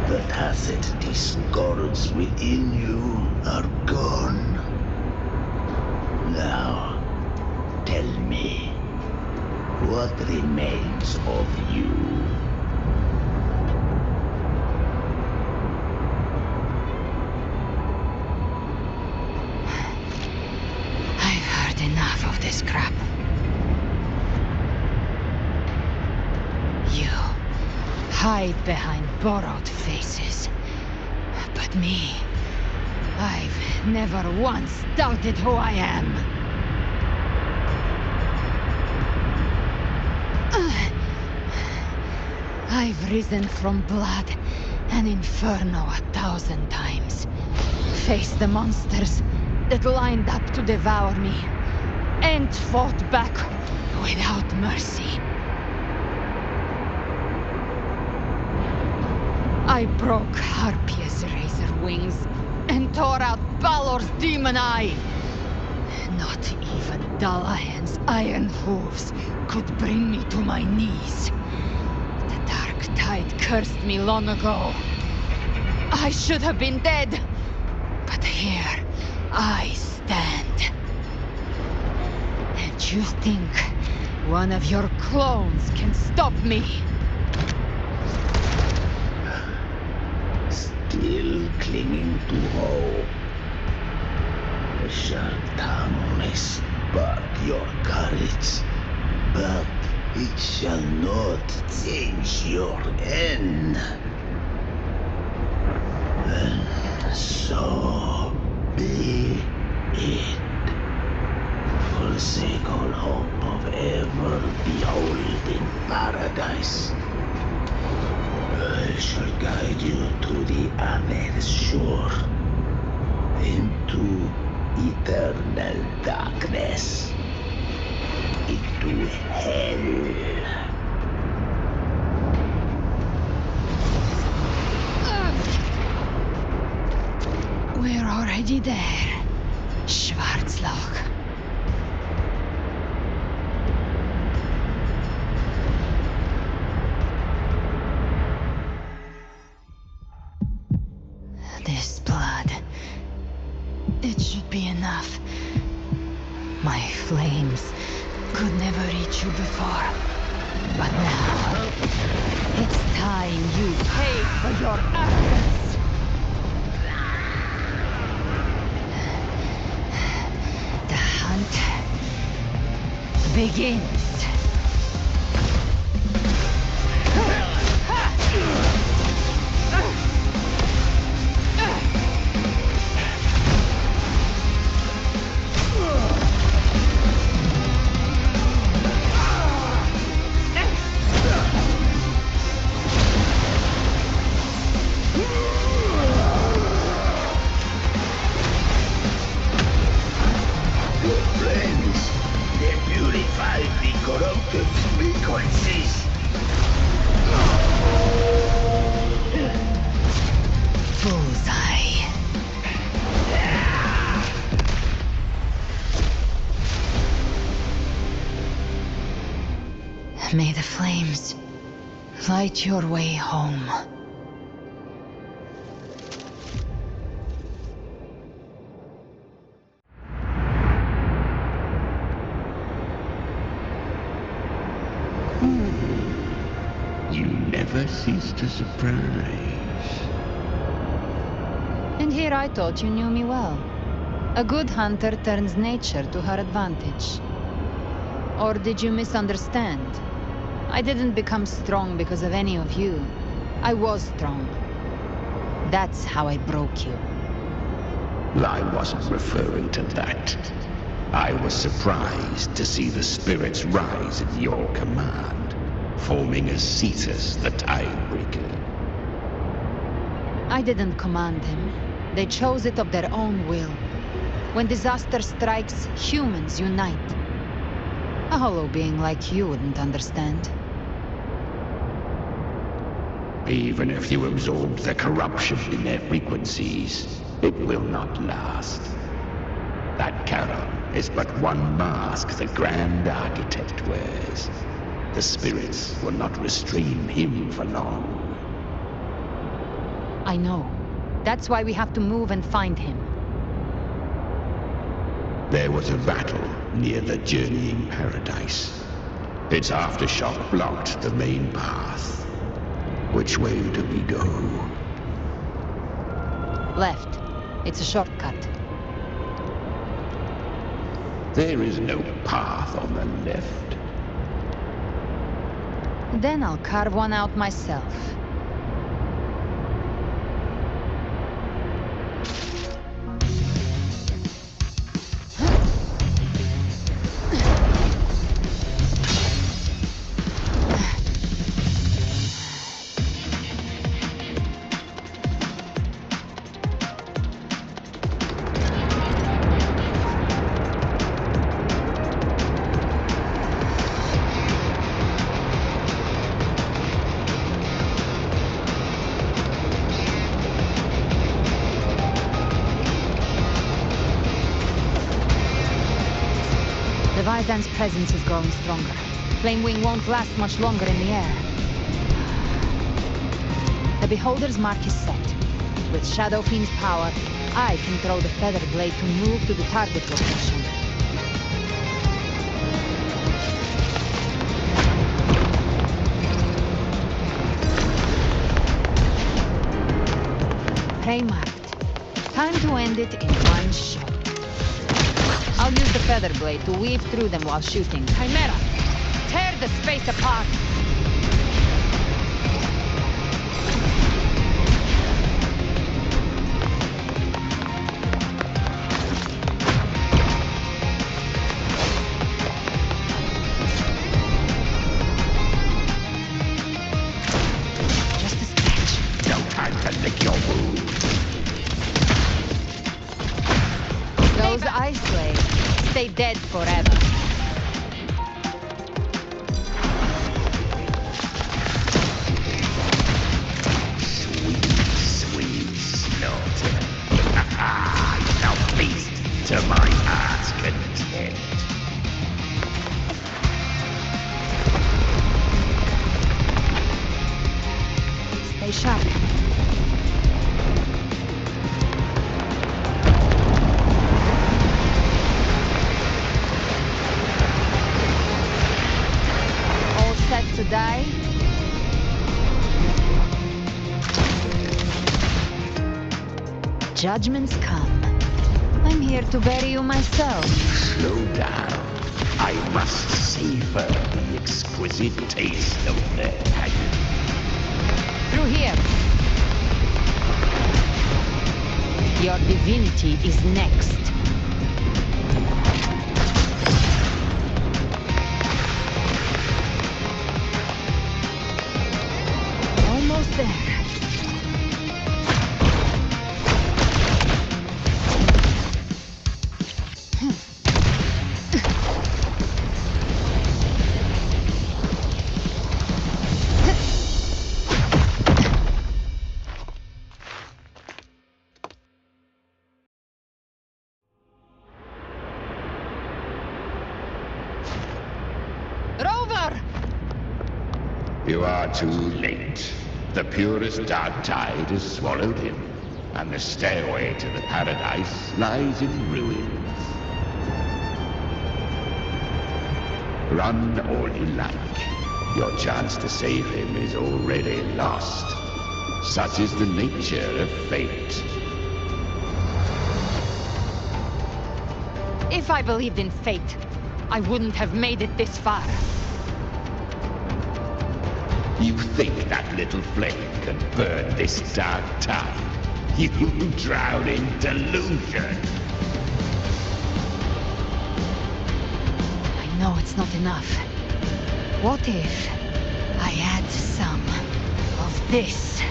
The tacit discords within you are gone. Now, tell me, what remains of you? I've heard enough of this crap. You hide behind borrowed faces. But me, I've never once doubted who I am. I've risen from blood and inferno 1,000 times. Faced the monsters that lined up to devour me, and fought back without mercy. I broke Harpia's razor wings and tore out Balor's demon eye. Not even Dalahan's iron hooves could bring me to my knees. The dark tide cursed me long ago. I should have been dead, but here I stand. And you think one of your clones can stop me? Still clinging to hope. The sharp tongue may spark your courage, but it shall not change your end. And so be it. Forsake all hope of ever beholding paradise. I shall guide you to the other shore, into eternal darkness, into hell. We're already there, Schwarzloch. This blood, it should be enough. My flames could never reach you before, but now it's time you paid for your arrogance. The hunt begins. Corrupted frequencies. Bullseye. May the flames light your way home. You never cease to surprise. And here I thought you knew me well. A good hunter turns nature to her advantage. Or did you misunderstand? I didn't become strong because of any of you. I was strong. That's how I broke you. I wasn't referring to that. I was surprised to see the spirits rise at your command, forming as Cetus the Tidebreaker. I didn't command him. They chose it of their own will. When disaster strikes, humans unite. A hollow being like you wouldn't understand. Even if you absorb the corruption in their frequencies, it will not last. That Charon is but one mask the Grand Architect wears. The spirits will not restrain him for long. I know. That's why we have to move and find him. There was a battle near the Journeying Paradise. Its aftershock blocked the main path. Which way do we go? Left. It's a shortcut. There is no path on the left. Then I'll carve one out myself. Leviathan's presence is growing stronger. Flamewing won't last much longer in the air. The Beholder's mark is set. With Shadow Fiend's power, I can throw the Feather Blade to move to the target location. Prey marked. Time to end it in one shot. I'll use the Feather Blade to weave through them while shooting. Chimera! Tear the space apart! Just a scratch. No time to lick your wounds. Those ice slaves stay dead forever. Sweet slaughter. Now feast to my heart's content. Stay sharp. All set to die? Judgments come. I'm here to bury you myself. Slow down. I must savor the exquisite taste of their agony. Through here. Your divinity is next. Almost there. Rover! You are too late. The purest dark tide has swallowed him, and the stairway to the paradise lies in ruins. Run all you like. Your chance to save him is already lost. Such is the nature of fate. If I believed in fate, I wouldn't have made it this far. You think that little flame can burn this dark tide? You drown in delusion. I know it's not enough. What if I add some of this?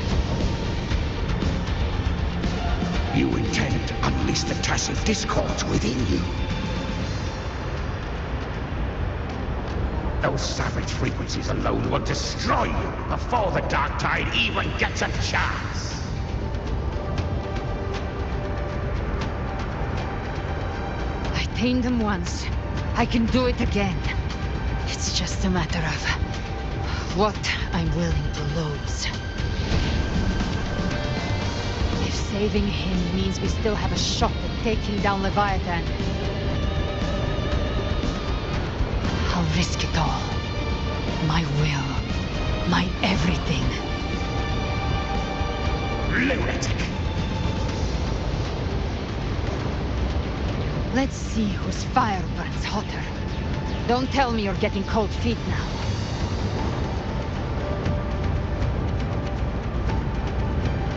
You intend to unleash the tacit discords within you. Those savage frequencies alone will destroy you before the dark tide even gets a chance. I tamed them once. I can do it again. It's just a matter of what I'm willing to lose. Saving him means we still have a shot at taking down Leviathan. I'll risk it all. My will. My everything. Lunatic! Let's see whose fire burns hotter. Don't tell me you're getting cold feet now.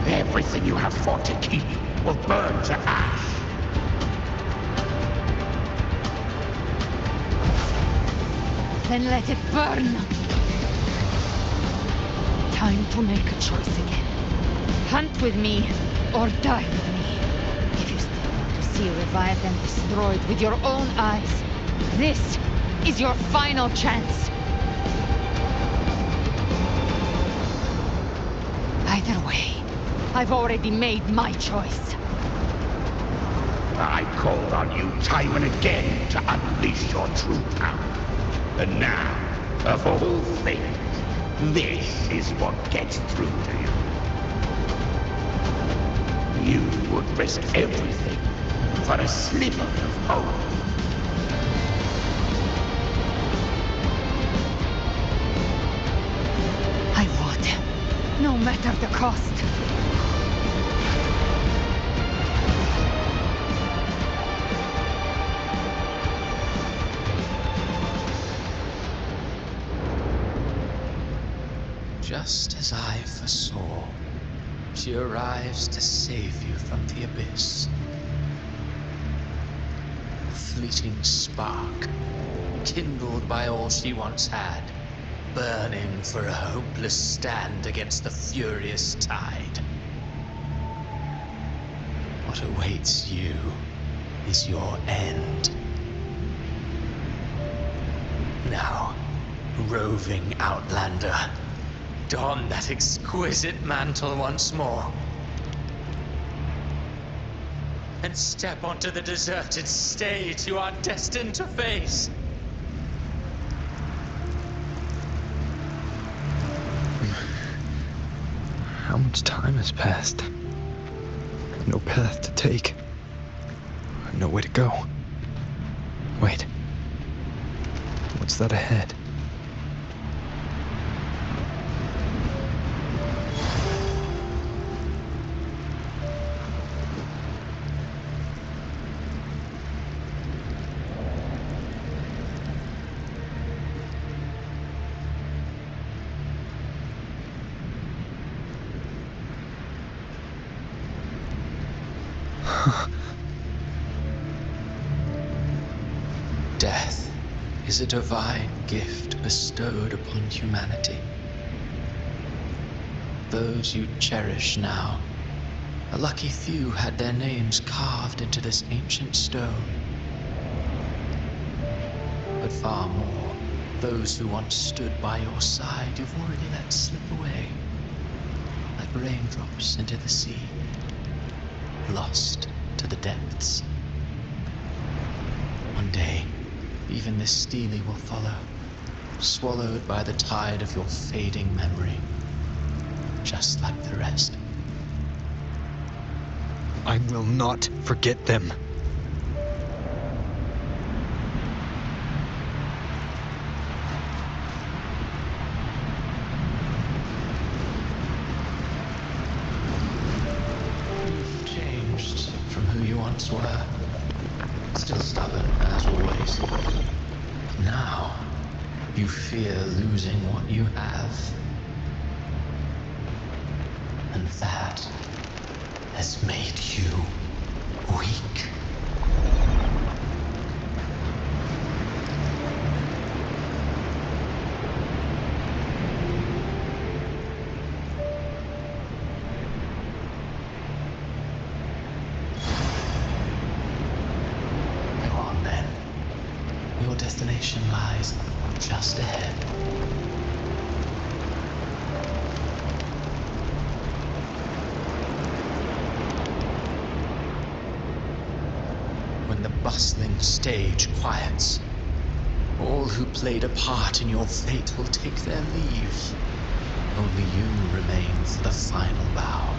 Everything you have fought to keep will burn to ash. Then let it burn! Time to make a choice again. Hunt with me, or die with me. If you still want to see Leviathan destroyed with your own eyes, this is your final chance. Either way, I've already made my choice. I called on you time and again to unleash your true power. And now, of all things, this is what gets through to you. You would risk everything for a sliver of hope. I would, no matter the cost. Just as I foresaw, she arrives to save you from the abyss. A fleeting spark, kindled by all she once had, burning for a hopeless stand against the furious tide. What awaits you is your end. Now, roving outlander, don that exquisite mantle once more, and step onto the deserted stage you are destined to face. How much time has passed? No path to take. No way to go. Wait. What's that ahead? Death is a divine gift bestowed upon humanity. Those you cherish now, a lucky few had their names carved into this ancient stone. But far more, those who once stood by your side you've already let slip away, like raindrops into the sea, lost to the depths. One day, even this stele will follow, swallowed by the tide of your fading memory, just like the rest. I will not forget them. You've changed from who you once were. Still stubborn, as always. Now, you fear losing what you have. And that has made you weak. Go on then. Your destination lies just ahead. When the bustling stage quiets, all who played a part in your fate will take their leave. Only you remain for the final bow.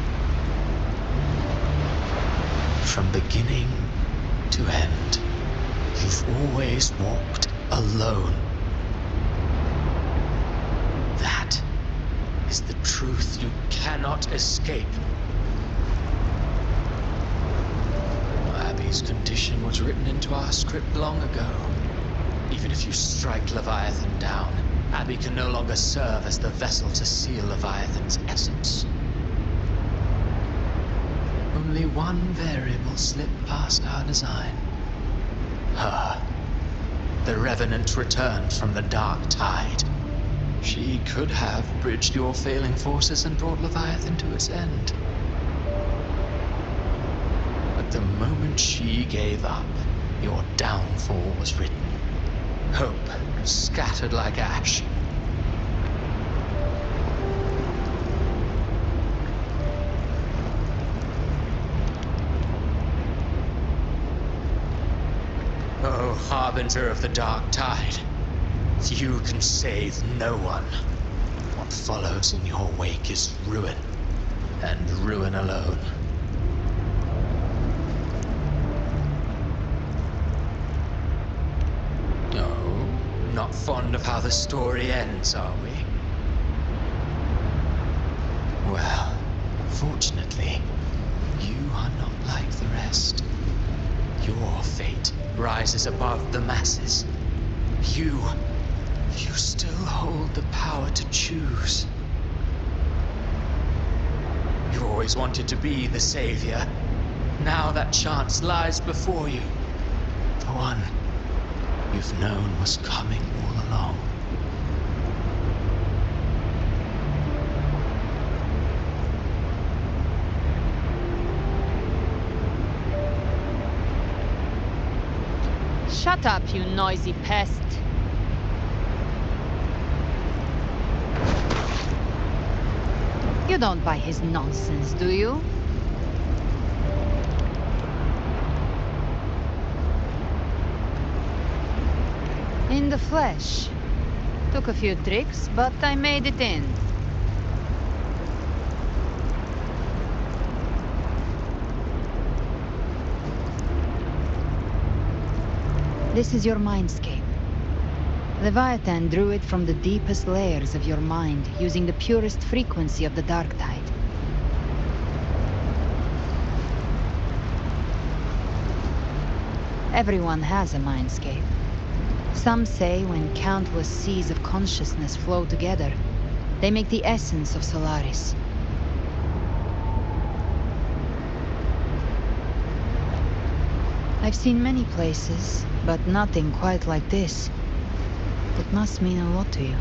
from beginning to end, you've always walked alone. That is the truth you cannot escape. Abby's condition was written into our script long ago. Even if you strike Leviathan down, Abby can no longer serve as the vessel to seal Leviathan's essence. Only one variable slipped past our design. Her. The Revenant returned from the dark tide. She could have bridged your failing forces and brought Leviathan to its end. But the moment she gave up, your downfall was written. Hope scattered like ash. Oh, harbinger of the dark tide, you can save no one. What follows in your wake is ruin, and ruin alone. Not fond of how the story ends, are we? Well, fortunately, you are not like the rest. Your fate rises above the masses. You still hold the power to choose. You always wanted to be the savior. Now that chance lies before you. The one you've known was coming all along. Shut up, you noisy pest. You don't buy his nonsense, do you? In the flesh. Took a few tricks, but I made it in. This is your mindscape. Leviathan drew it from the deepest layers of your mind, using the purest frequency of the dark tide. Everyone has a mindscape. Some say when countless seas of consciousness flow together, they make the essence of Solaris. I've seen many places, but nothing quite like this. It must mean a lot to you.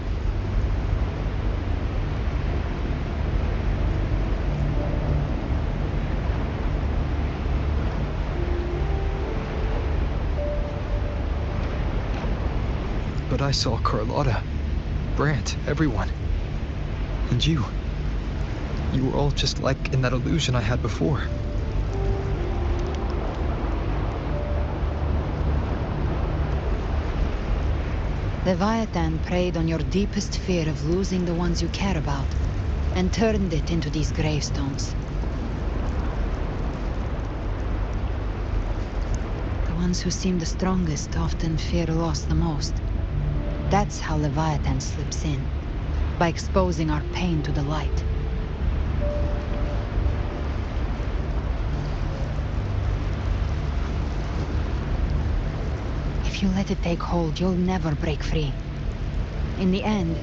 But I saw Carlotta, Brant, everyone. And you. You were all just like in that illusion I had before. Leviathan preyed on your deepest fear of losing the ones you care about, and turned it into these gravestones. The ones who seem the strongest often fear loss the most. That's how Leviathan slips in, by exposing our pain to the light. If you let it take hold, you'll never break free. In the end,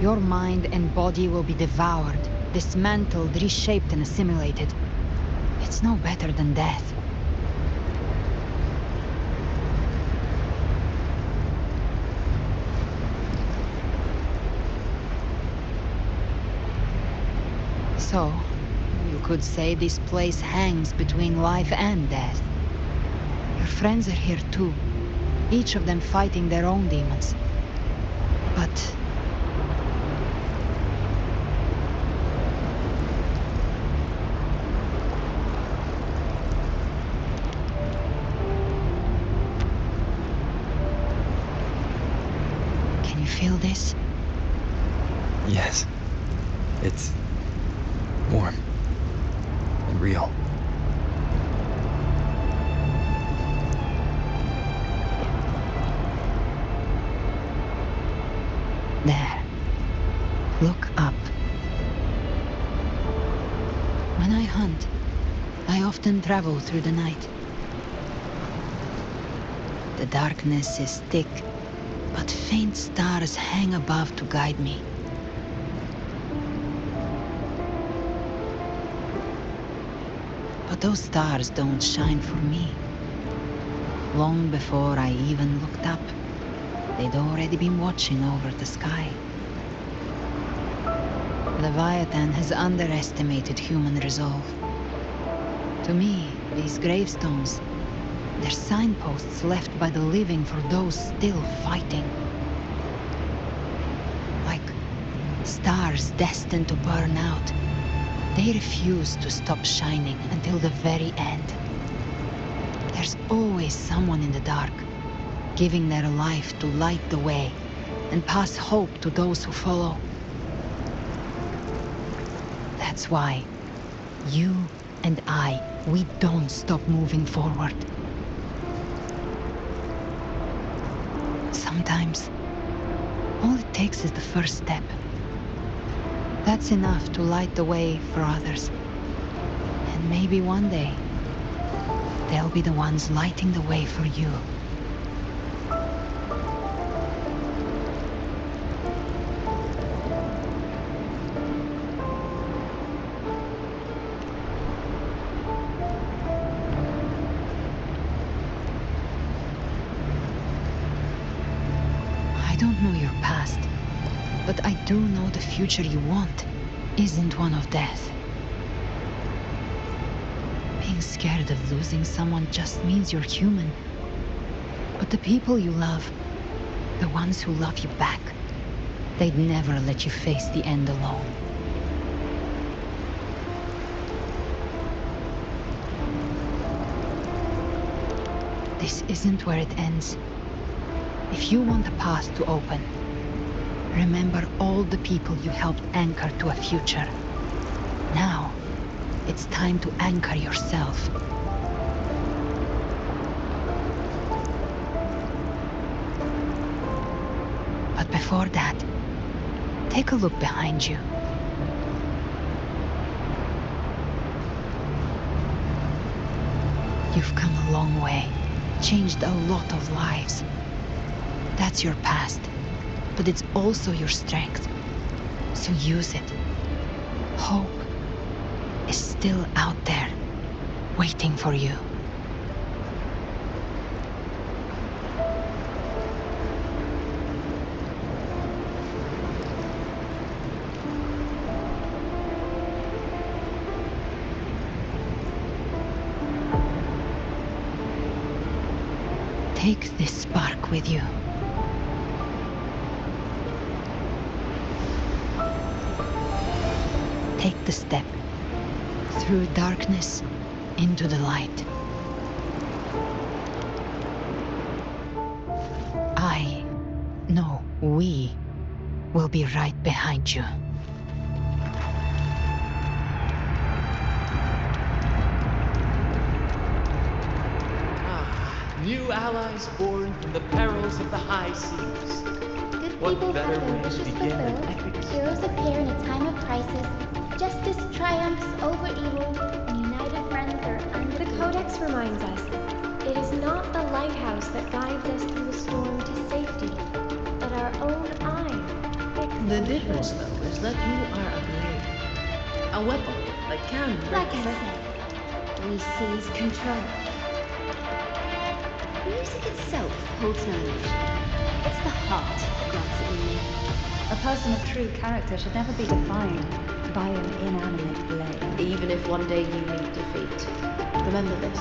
your mind and body will be devoured, dismantled, reshaped, and assimilated. It's no better than death. So, you could say this place hangs between life and death. Your friends are here too, each of them fighting their own demons. But can you feel this? Yes. It's warm and real. When I hunt, I often travel through the night. The darkness is thick, but faint stars hang above to guide me. But those stars don't shine for me. Long before I even looked up, they'd already been watching over the sky. Leviathan has underestimated human resolve. To me, these gravestones, they're signposts left by the living for those still fighting. Like stars destined to burn out, they refuse to stop shining until the very end. There's always someone in the dark, giving their life to light the way and pass hope to those who follow. That's why you and we don't stop moving forward. Sometimes, all it takes is the first step. That's enough to light the way for others. And maybe one day, they'll be the ones lighting the way for you. I don't know your past, but I do know the future you want isn't one of death. Being scared of losing someone just means you're human. But the people you love, the ones who love you back, they'd never let you face the end alone. This isn't where it ends. If you want the path to open, remember all the people you helped anchor to a future. Now, it's time to anchor yourself. But before that, take a look behind you. You've come a long way, changed a lot of lives. That's your past, but it's also your strength. So use it. Hope is still out there, waiting for you. Take this spark with you. Take the step through darkness into the light. We will be right behind you. New allies born from the perils of the high seas. Good What people better have their way to wishes begin an fulfilled. epic Heroes appear in a time of crisis. Justice triumphs over evil, and united friends are undefeated. The Codex reminds us, it is not the lighthouse that guides us through the storm to safety, but our own eye. The difference, though, is that you are a blade. A weapon that can break Like I said, we seize control. Music itself holds no emotion. It's the heart that grants it meaning. A person of true character should never be defined by an inanimate blade. Even if one day you meet defeat, remember this.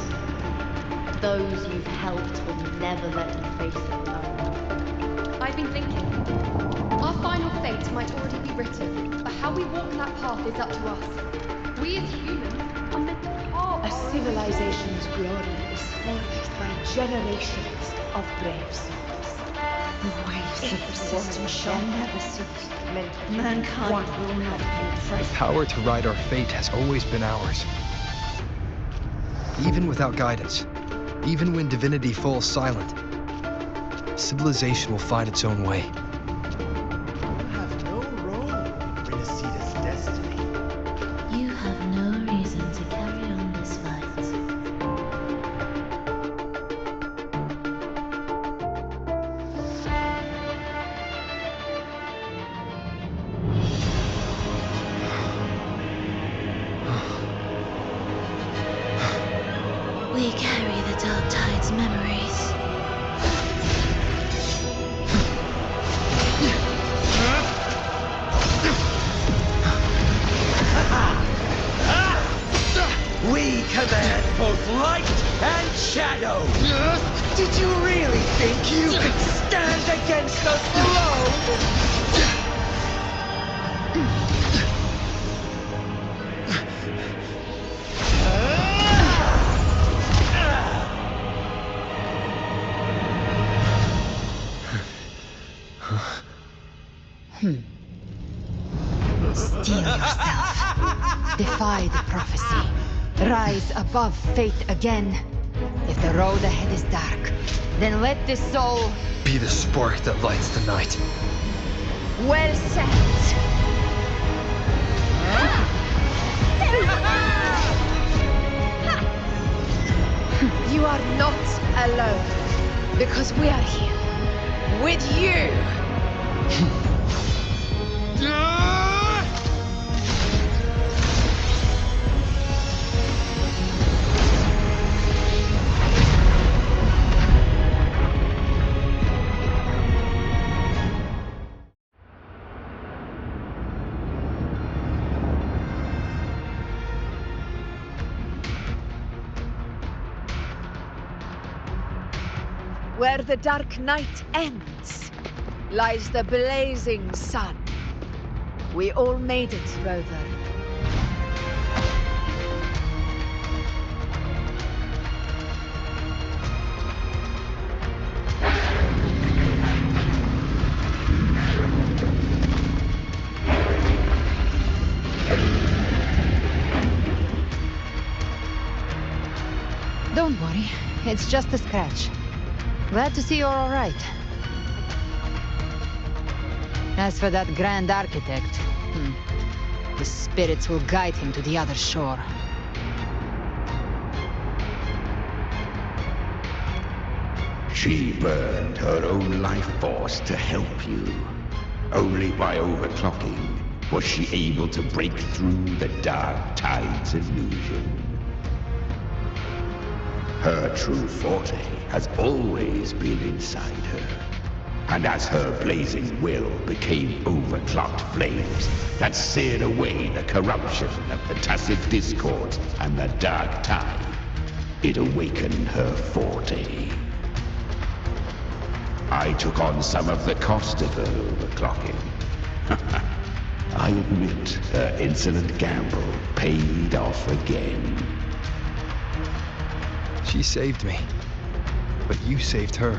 Those you've helped will never let you face it alone. I've been thinking. Our final fate might already be written, but how we walk that path is up to us. We as humans are meant to carve A civilization's glory is forged by generations of brave souls. The waves If of the water shall never cease, mankind will not be The power to write our fate has always been ours. Even without guidance, even when divinity falls silent, civilization will find its own way. You have no role in Rinascita's destiny. You have no reason We carry the Dark Tide's memories. We command both light and shadow! Did you really think you could stand against us alone? Steel yourself. Defy the prophecy. Rise above fate again. If the road ahead is dark, then let this soul be the spark that lights the night. Well said. You are not alone, because we are here with you. Where the dark night ends, lies the blazing sun. We all made it, Rover. Don't worry, it's just a scratch. Glad to see you're all right. As for that Grand Architect, the spirits will guide him to the other shore. She burned her own life force to help you. Only by overclocking was she able to break through the Dark Tide's illusion. Her true forte has always been inside her. And as her blazing will became overclocked flames that seared away the corruption of the tacit discords and the Dark Tide, it awakened her forte. I took on some of the cost of her overclocking. I admit her insolent gamble paid off again. She saved me, but you saved her.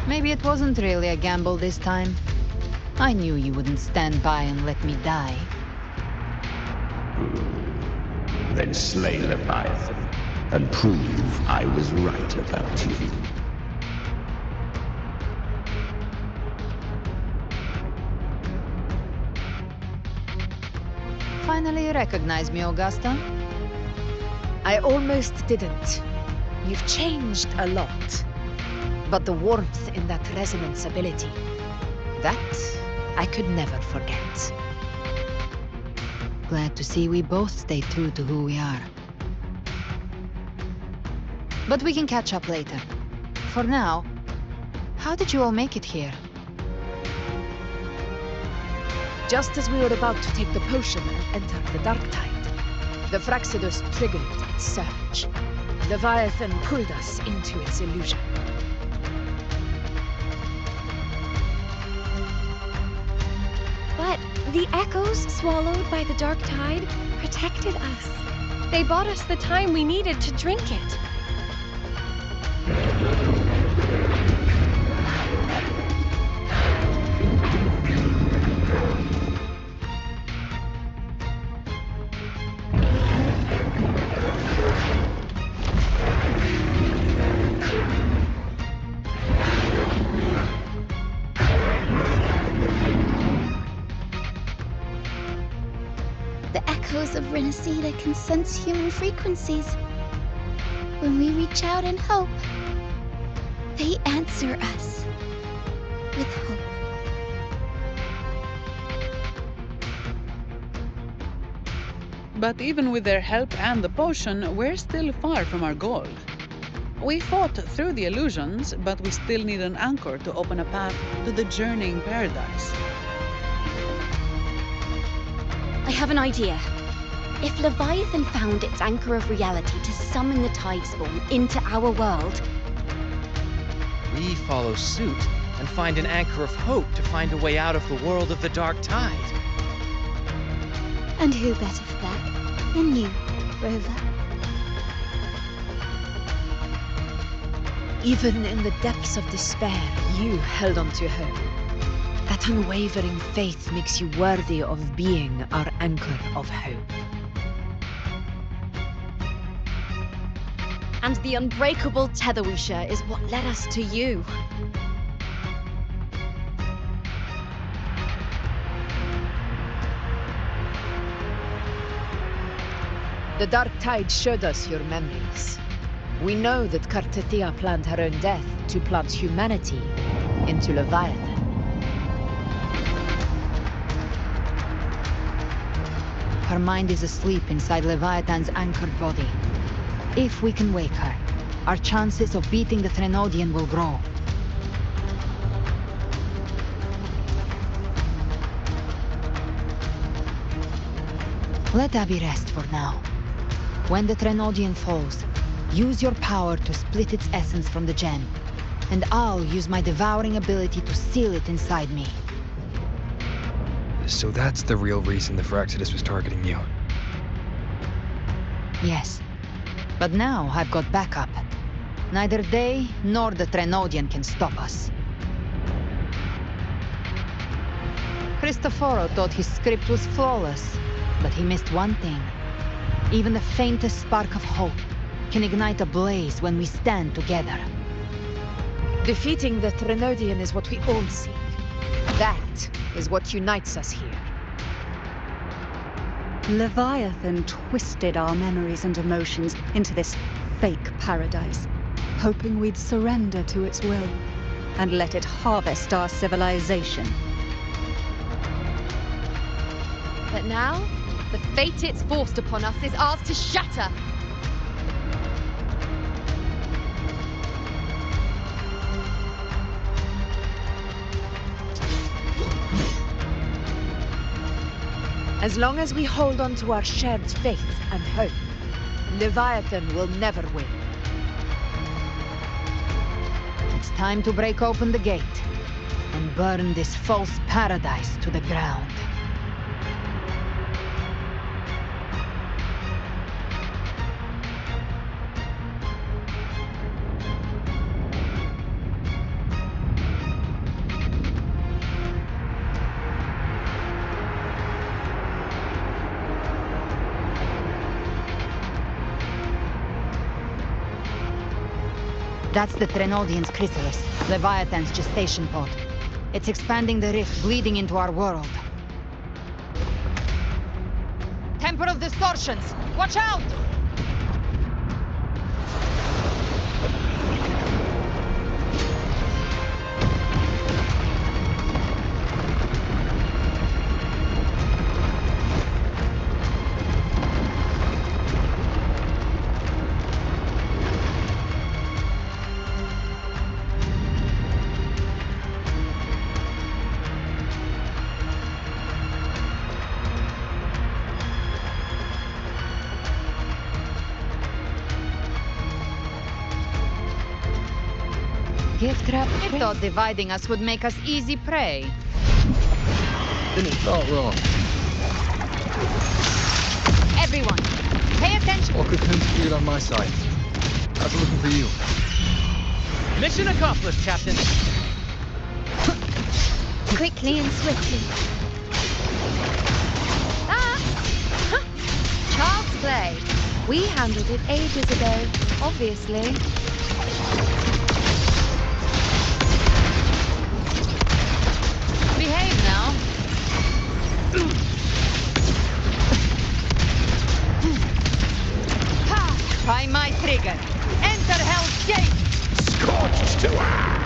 Maybe it wasn't really a gamble this time. I knew you wouldn't stand by and let me die. Then slay Leviathan and prove I was right about you. Finally recognize me, Augusta? I almost didn't. You've changed a lot. But the warmth in that resonance ability, that I could never forget. Glad to see we both stay true to who we are. But we can catch up later. For now, how did you all make it here? Just as we were about to take the potion and enter the Dark Tide, the Fraxidus triggered its surge. Leviathan pulled us into its illusion. But the echoes swallowed by the Dark Tide protected us. They bought us the time we needed to drink it. The echoes of Rinascita can sense human frequencies. When we reach out in hope, they answer us with hope. But even with their help and the potion, we're still far from our goal. We fought through the illusions, but we still need an anchor to open a path to the journeying paradise. I have an idea. If Leviathan found its anchor of reality to summon the Tidespawn into our world, We follow suit and find an anchor of hope to find a way out of the world of the Dark Tide. and who better for that than you, Rover? Even in the depths of despair, you held on to hope. That unwavering faith makes you worthy of being our anchor of hope. And the unbreakable tether we share is what led us to you. The Dark Tide showed us your memories. We know that Kartathea planned her own death to plant humanity into Leviathan. Her mind is asleep inside Leviathan's anchored body. If we can wake her, our chances of beating the Threnodian will grow. Let Abby rest for now. When the Threnodian falls, use your power to split its essence from the gem, and I'll use my devouring ability to seal it inside me. So that's the real reason the Phyrexidus was targeting you. Yes. But now I've got backup. Neither they nor the Threnodian can stop us. Cristoforo thought his script was flawless, but he missed one thing. Even the faintest spark of hope can ignite a blaze when we stand together. Defeating the Threnodian is what we all seek. That is what unites us here. Leviathan twisted our memories and emotions into this fake paradise, hoping we'd surrender to its will and let it harvest our civilization. But now, the fate it's forced upon us is ours to shatter. As long as we hold on to our shared faith and hope, Leviathan will never win. It's time to break open the gate and burn this false paradise to the ground. That's the Threnodian's chrysalis, Leviathan's gestation pod. It's expanding the rift, bleeding into our world. Temporal distortions! Watch out! Gift trap. I thought dividing us would make us easy prey. Didn't start wrong. Everyone, pay attention. All good things to do on my side. How's it looking for you? Mission accomplished, Captain. Quickly and swiftly. Child's play. We handled it ages ago, obviously. Behave now. Try my trigger. Enter Hell's Gate. Scorched to ash!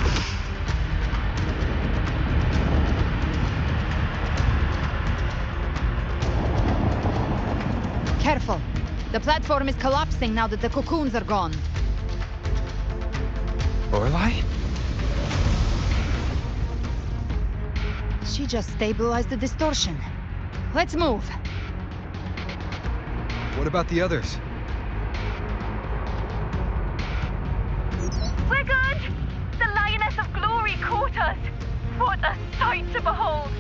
careful. The platform is collapsing now that the cocoons are gone. Lorelei? She just stabilized the distortion. Let's move. What about the others? We're good! The Lioness of Glory caught us! What a sight to behold!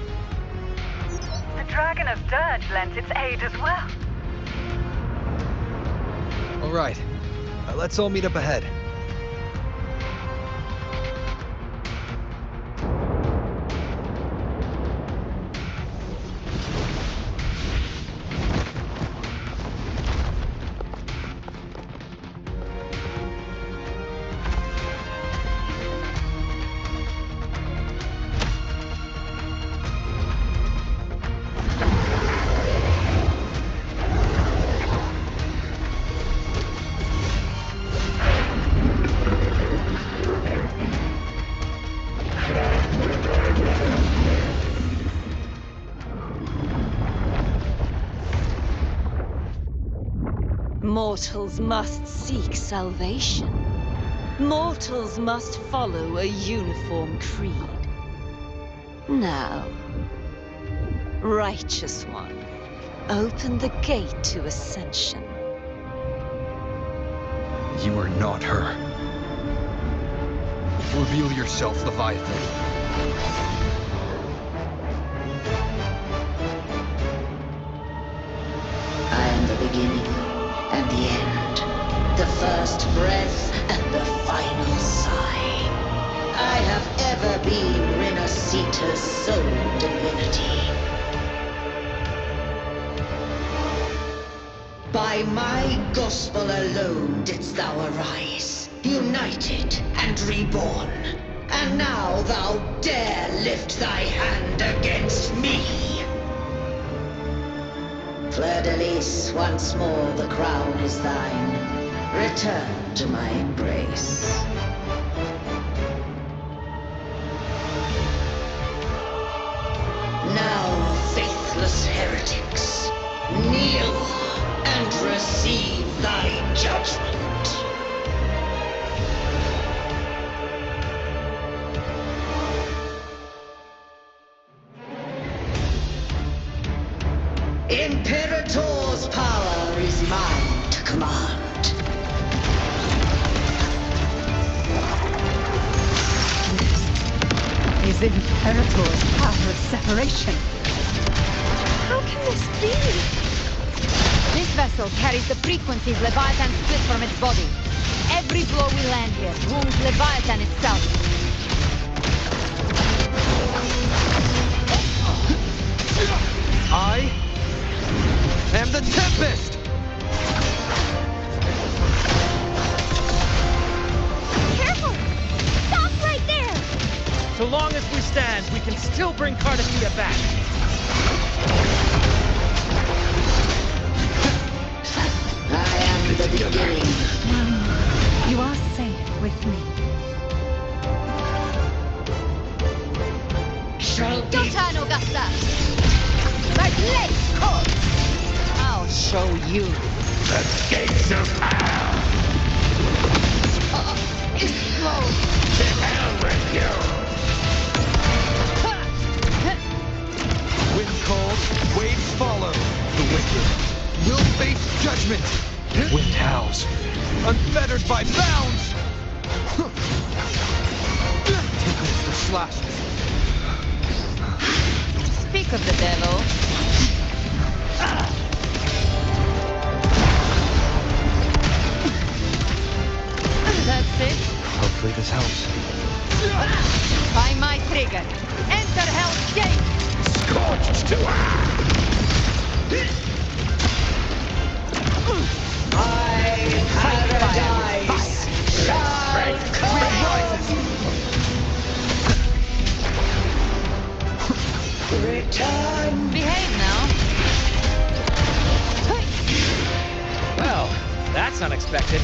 The Dragon of Dirt lent its aid as well. All right. Let's all meet up ahead. Mortals must seek salvation. Mortals must follow a uniform creed. Now, Righteous One, open the gate to ascension. You are not her. Reveal yourself, Leviathan. I am the beginning and the end, the first breath and the final sigh. I have ever been Rinascita's sole divinity. By my gospel alone didst thou arise, united and reborn. And now thou dare lift thy hand against me. Fleur-de-Lis, once more the crown is thine. Return to my embrace. Now, faithless heretics, kneel and receive thy judgment. Imperator's power is mine to command. Is Imperator's power of separation? How can this be? This vessel carries the frequencies Leviathan split from its body. Every blow we land here wounds Leviathan itself. I am the Tempest! Careful! Stop right there! So long as we stand, we can still bring Cardathia back. I am the beginning. You are safe with me. Your turn, Augusta! My blade calls! I'll show you. The gates of hell! Explode! To hell with you! Wind calls, waves follow. The wicked will face judgment. Wind howls, unfettered by bounds. Tempest the slashes. Speak of the devil. That's it. Hopefully this helps. By my trigger. Enter Hell's Gate! Scorched to paradise shall come! Return! Behave now. Well, that's unexpected.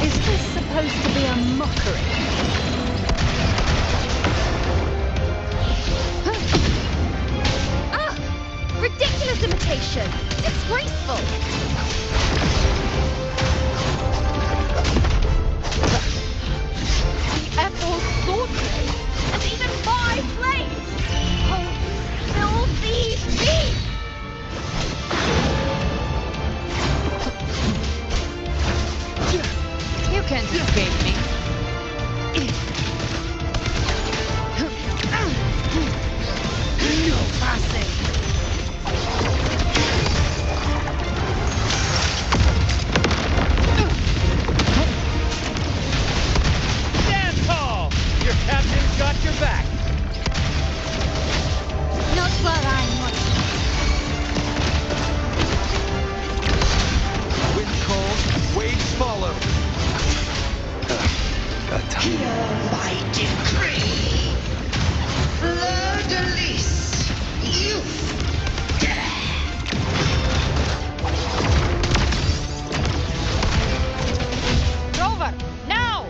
Is this supposed to be a mockery? Ah! Ridiculous Marvelous imitation! Disgraceful! The Ethel's sword blade, and even my blade! Oh, filthy thief! You can't escape me. No passing! Stand tall! Your captain's got your back. Not while I'm watching. Wind calls, waves follow. Hear my decree. Fleur-de-lis, youth. Rover, now!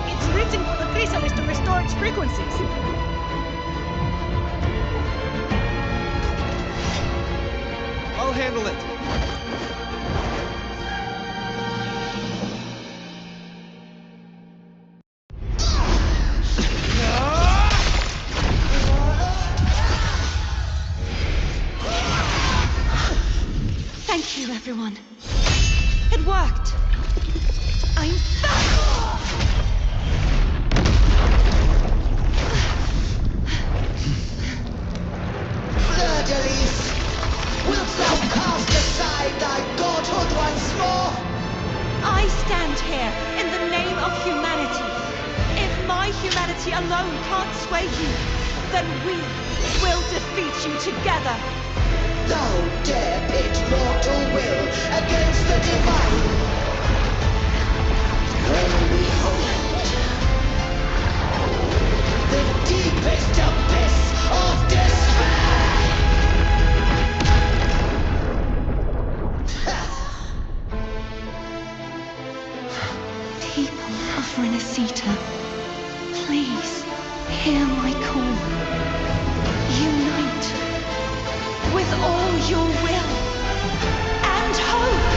It's written for the chrysalis to restore its frequencies. I'll handle it. Thank you, everyone. It worked. I'm back! Fleur-de-lis, wilt thou cast aside thy godhood once more? I stand here in the name of humanity. If my humanity alone can't sway you, then we will defeat you together. Thou dare pit mortal will against the divine. Well, behold, the deepest abyss of despair! People of Rinascita, please hear my call. Unite with all your will and hope.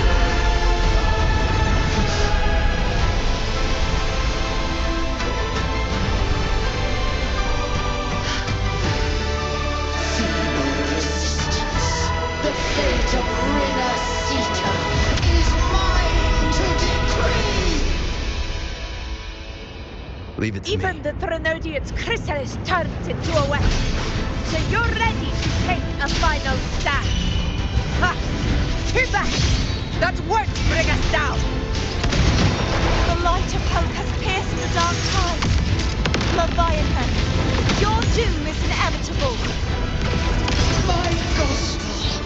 Feeble resistance, the fate of Rinascita is mine to decree! Leave it to Even me. the Trinodian's chrysalis turns into a weapon. So you're ready to take a final stand. Ha! Too bad! That won't bring us down! The light of hope has pierced the dark tide. Leviathan, your doom is inevitable. My gospel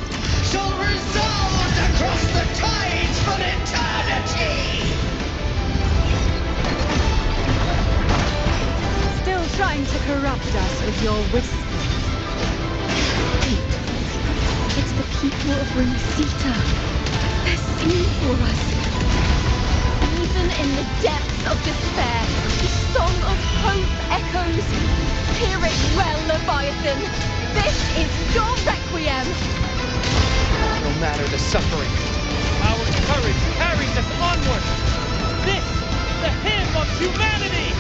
shall resound across the tides for eternity! Still trying to corrupt us with your whispers. Wait. It's the people of Rinascita. They're singing for us. Even in the depths of despair, the song of hope echoes. Hear it well, Leviathan. This is your requiem. No matter the suffering, our courage carries us onward. This, the hymn of humanity!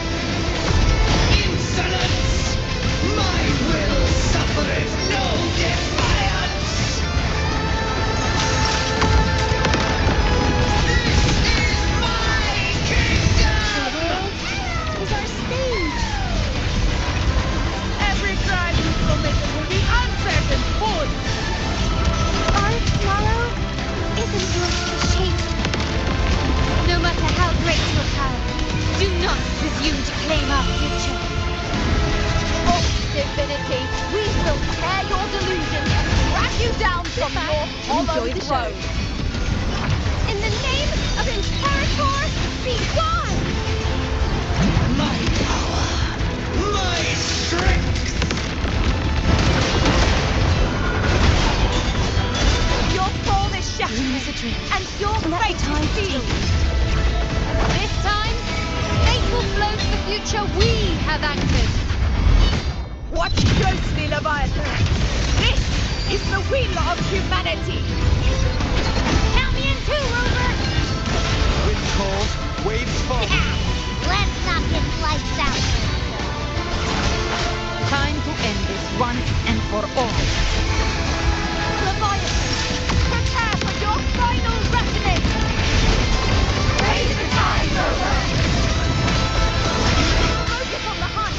Insolence! My will suffereth no defiance! This is my kingdom! Is our stage. Every crime you've committed will be answered in full. Our tomorrow isn't yours to shape. No matter how great your power, do not presume to claim our future. Oh, divinity, we will tear your delusions and drag you down from your hollow Enjoy the show. throne. In the name of Imperator future we have anchored. Watch closely, Leviathan. This is the will of humanity. Count me in too, Rover. Wind calls, waves fall. Let's not get lights out. Time to end this once and for all. Leviathan, prepare for your final reckoning. Raise the tide, Rover. Focus on the hunt.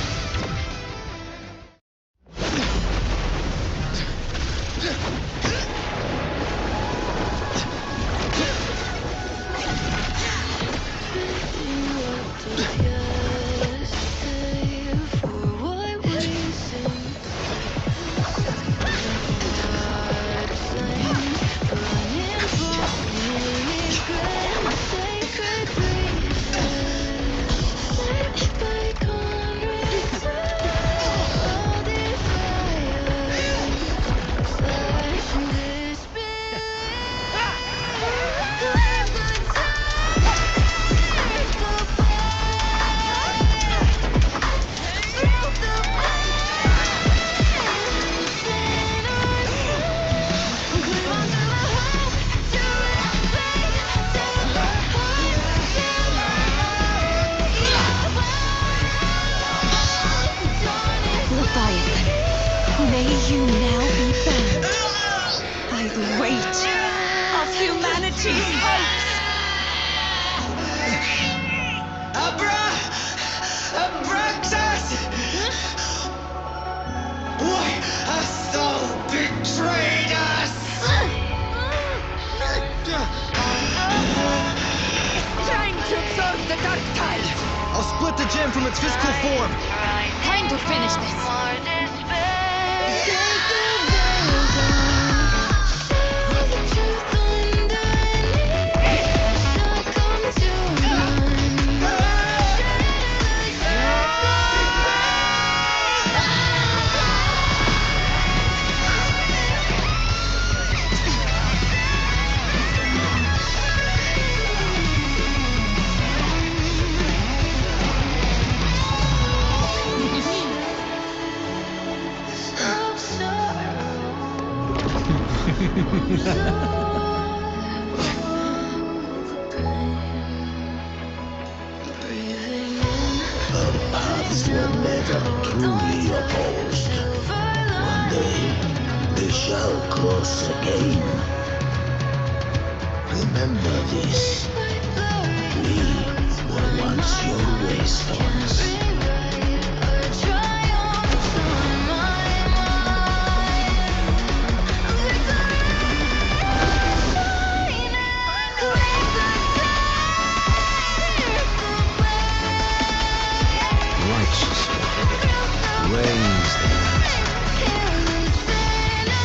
Leviathan, may you now be bound by the weight of humanity's hopes. Abraxas! Why hast thou betrayed us? Time to absorb the dark tide. I'll split the gem from its physical form. Time to finish this. Our paths were never truly opposed. One day, they shall cross again. Remember this. We were once your wastelands. Righteous reigns the land.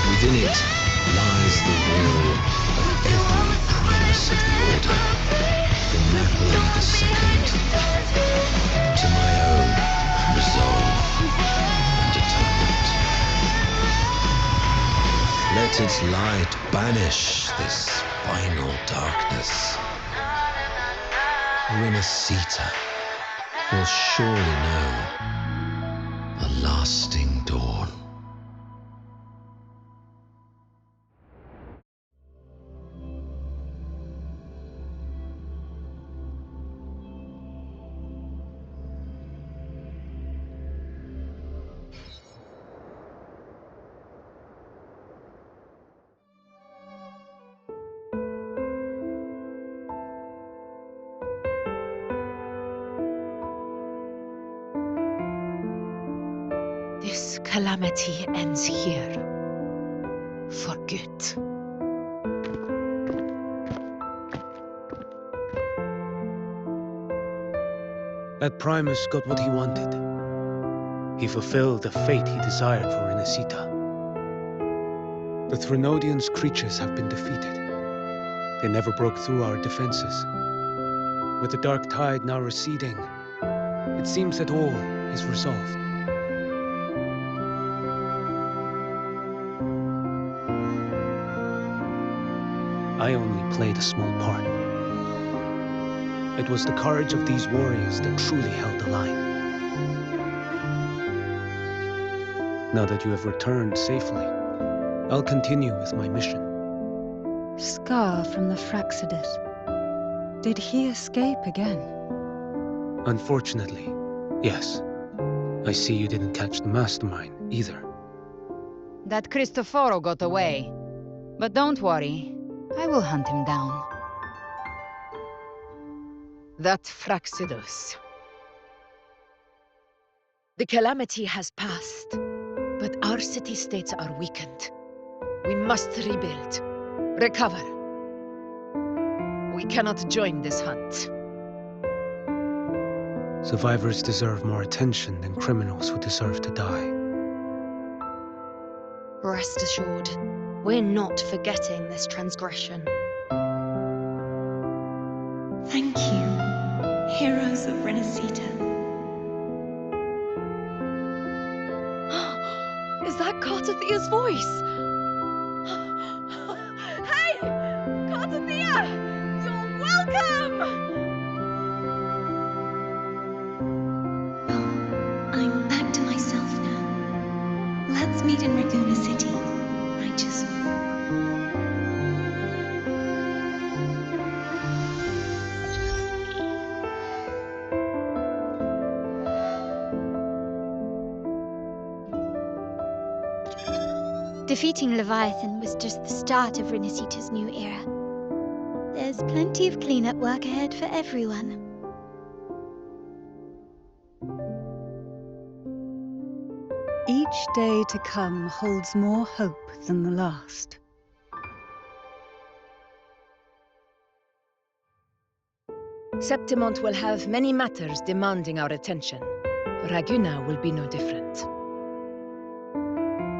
Within it lies the will of every primus of the Order, from Napoli II to my own resolve and atonement. Let its light banish this final darkness. Rinascita will surely know a lasting dawn. This calamity ends here. For good. That Primus got what he wanted. He fulfilled the fate he desired for Rinascita. The Threnodians' creatures have been defeated. They never broke through our defenses. With the dark tide now receding, it seems that all is resolved. I only played a small part. It was the courage of these warriors that truly held the line. Now that you have returned safely, I'll continue with my mission. Scar from the Fraxidus. Did he escape again? Unfortunately, yes. I see you didn't catch the mastermind either. That Cristoforo got away. But don't worry, I will hunt him down. That Fraxidus. The calamity has passed, but our city-states are weakened. We must rebuild, recover. We cannot join this hunt. Survivors deserve more attention than criminals who deserve to die. Rest assured, we're not forgetting this transgression. Thank you, heroes of Rinascita. Is that Cartathia's voice? Hey! Cartathia! You're welcome! I'm back to myself now. Let's meet in Raguna City, righteous one. Defeating Leviathan was just the start of Rinascita's new era. There's plenty of cleanup work ahead for everyone. Each day to come holds more hope than the last. Septimont will have many matters demanding our attention. Raguna will be no different.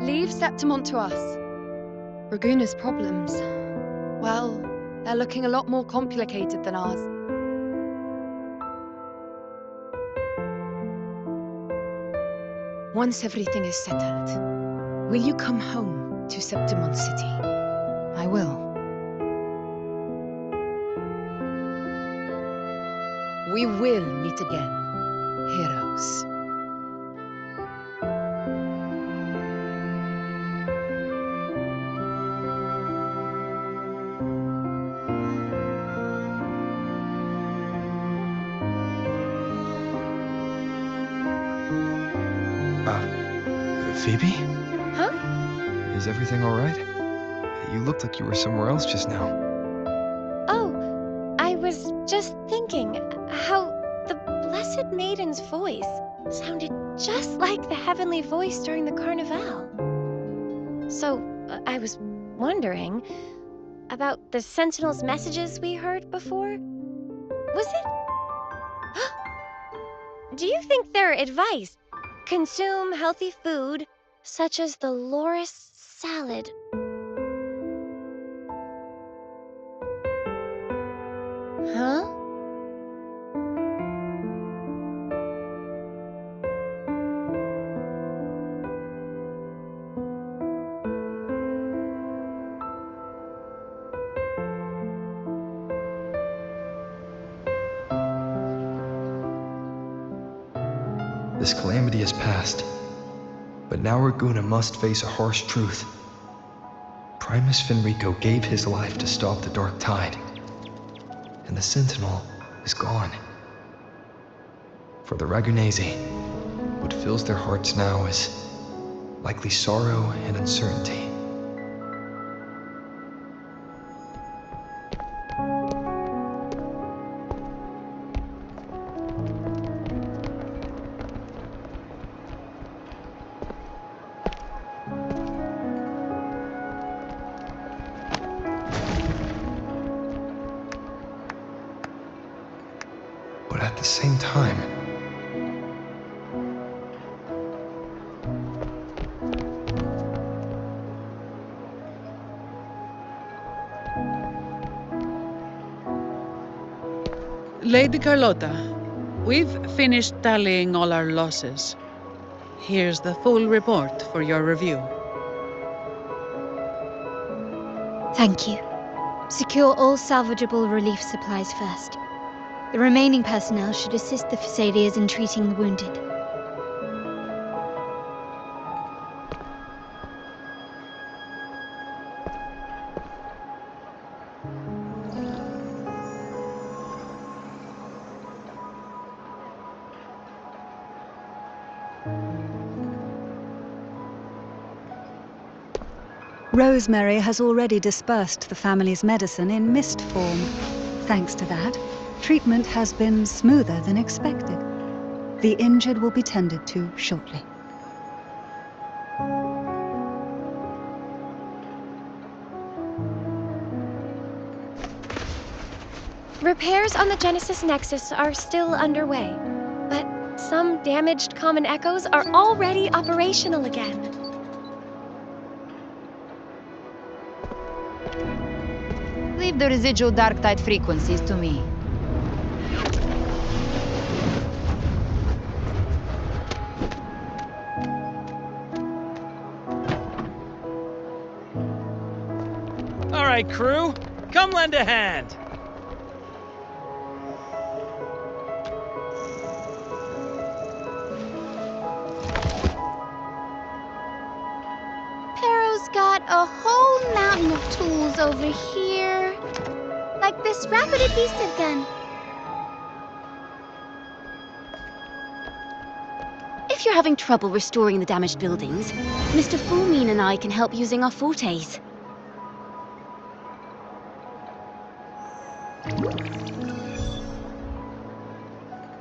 Leave Septimont to us. Raguna's problems, well, they're looking a lot more complicated than ours. Once everything is settled, will you come home to Septimont City? I will. We will meet again, heroes. Phoebe? Huh? Is everything alright? You looked like you were somewhere else just now. Oh, I was just thinking how the Blessed Maiden's voice sounded just like the heavenly voice during the Carnival. So, I was wondering about the Sentinel's messages we heard before. Was it? Do you think their advice? Consume healthy food, such as the loris salad. Huh? This calamity has passed, but now Raguna must face a harsh truth. Primus Fenrico gave his life to stop the Dark Tide, and the Sentinel is gone. For the Ragunesi, what fills their hearts now is likely sorrow and uncertainty. But at the same time, Lady Carlotta, we've finished tallying all our losses. Here's the full report for your review. Thank you. Secure all salvageable relief supplies first. The remaining personnel should assist the Phasaelians in treating the wounded. Rosemary has already dispersed the family's medicine in mist form. Thanks to that, treatment has been smoother than expected. The injured will be tended to shortly. Repairs on the Genesis Nexus are still underway, but some damaged common echoes are already operational again. Leave the residual dark tide frequencies to me. All right, crew, come lend a hand. Pero's got a whole mountain of tools over here. Like this rapid adhesive gun. If you're having trouble restoring the damaged buildings, Mr. Fulmin and I can help using our fortes.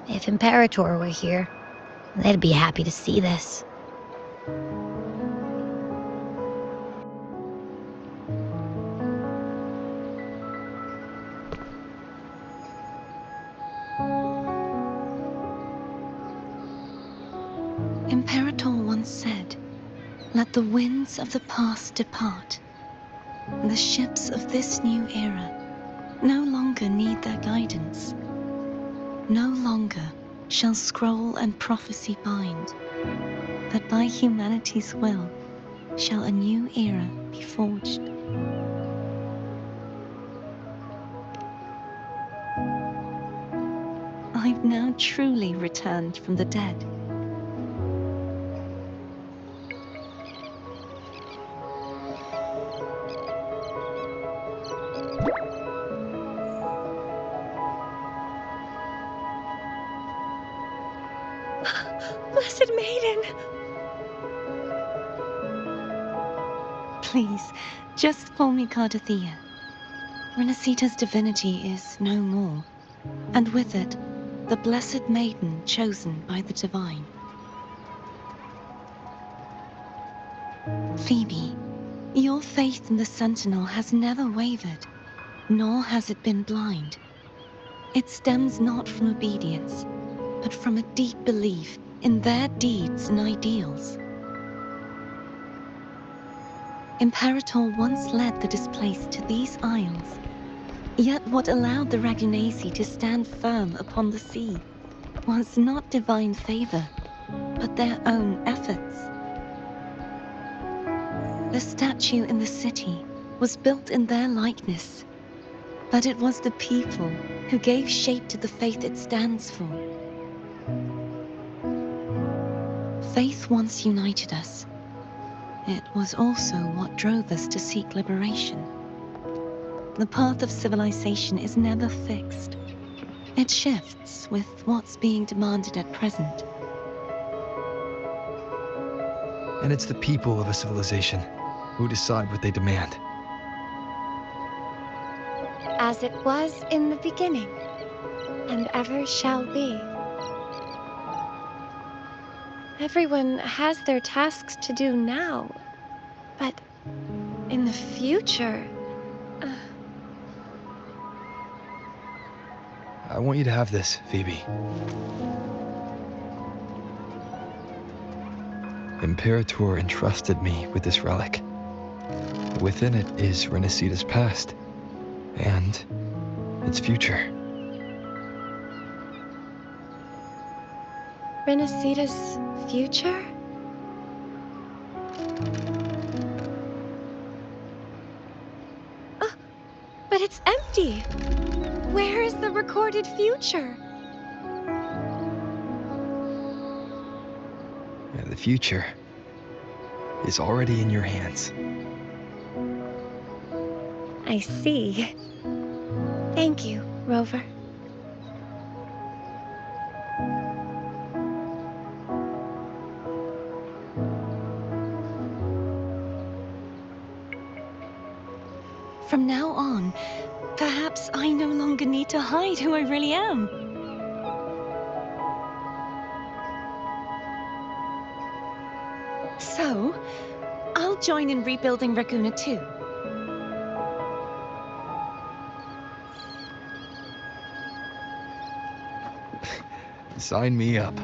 If Imperator were here, they'd be happy to see this. Imperator once said, "Let the winds of the past depart. The ships of this new era no longer need their guidance. No longer shall scroll and prophecy bind, but by humanity's will shall a new era be forged." I've now truly returned from the dead. Blessed Maiden! Please, just call me Cardathea. Rinascita's divinity is no more, and with it, the Blessed Maiden chosen by the Divine. Phoebe, your faith in the Sentinel has never wavered, nor has it been blind. It stems not from obedience, but from a deep belief in their deeds and ideals. Imperator once led the displaced to these isles, yet what allowed the Ragunasi to stand firm upon the sea was not divine favor, but their own efforts. The statue in the city was built in their likeness, but it was the people who gave shape to the faith it stands for. Faith once united us. It was also what drove us to seek liberation. The path of civilization is never fixed. It shifts with what's being demanded at present. And it's the people of a civilization who decide what they demand. As it was in the beginning, and ever shall be. Everyone has their tasks to do now, but in the future... I want you to have this, Phoebe. Imperator entrusted me with this relic. Within it is Rinascita's past, and its future. Rinascita's future? But it's empty! Where is the recorded future? The future is already in your hands. I see. Thank you, Rover. From now on, perhaps I no longer need to hide who I really am. So, I'll join in rebuilding Raguna too. Sign me up.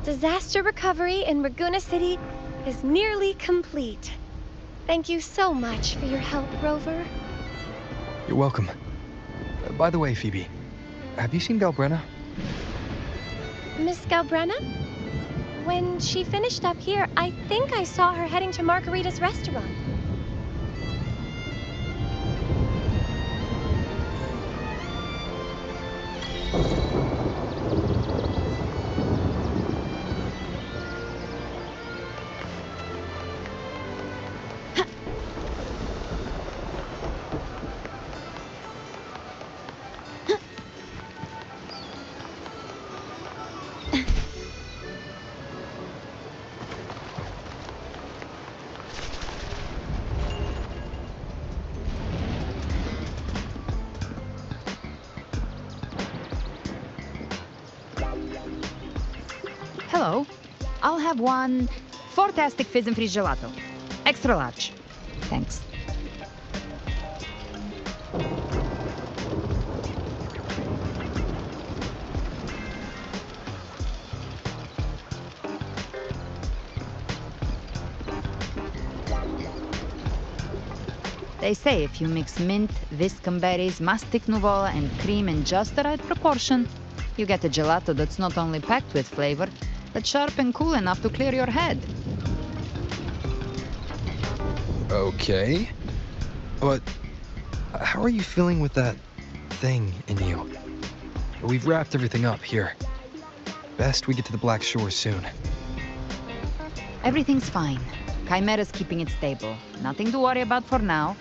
Disaster recovery in Raguna City is nearly complete. Thank you so much for your help, Rover. You're welcome. By the way, Phoebe, have you seen Galbrenna? Miss Galbrenna? When she finished up here, I think I saw her heading to Margarita's restaurant. Hello. I'll have one fantastic fizz and freeze gelato. Extra large. Thanks. They say if you mix mint, viscum berries, mastic nouveau, and cream in just the right proportion, you get a gelato that's not only packed with flavor, but sharp and cool enough to clear your head. Okay. But how are you feeling with that thing in you? We've wrapped everything up here. Best we get to the Black Shore soon. Everything's fine. Chimera's keeping it stable. Nothing to worry about for now.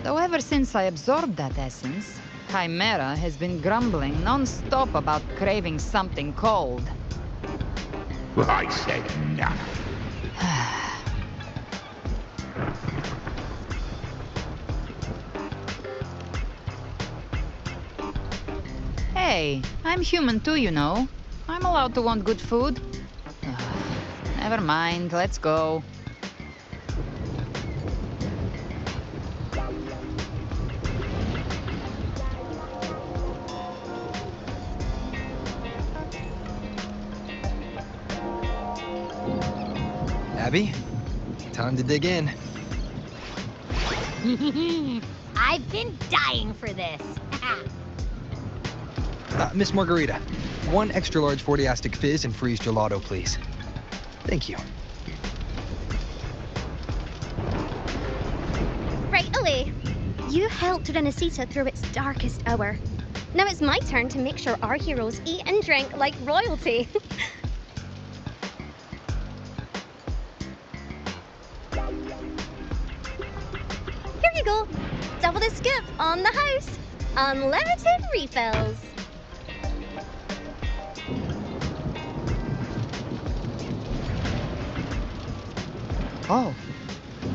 Though ever since I absorbed that essence, Chimera has been grumbling non-stop about craving something cold. I said nothing. Hey, I'm human too, you know. I'm allowed to want good food. Never mind, let's go. Abby, time to dig in. I've been dying for this. Miss Margarita, 1 extra large 40-astic fizz and freeze gelato, please. Thank you. Right away. You helped Rinascita through its darkest hour. Now it's my turn to make sure our heroes eat and drink like royalty. Here you go. Double the scoop on the house. Unlimited refills. Oh,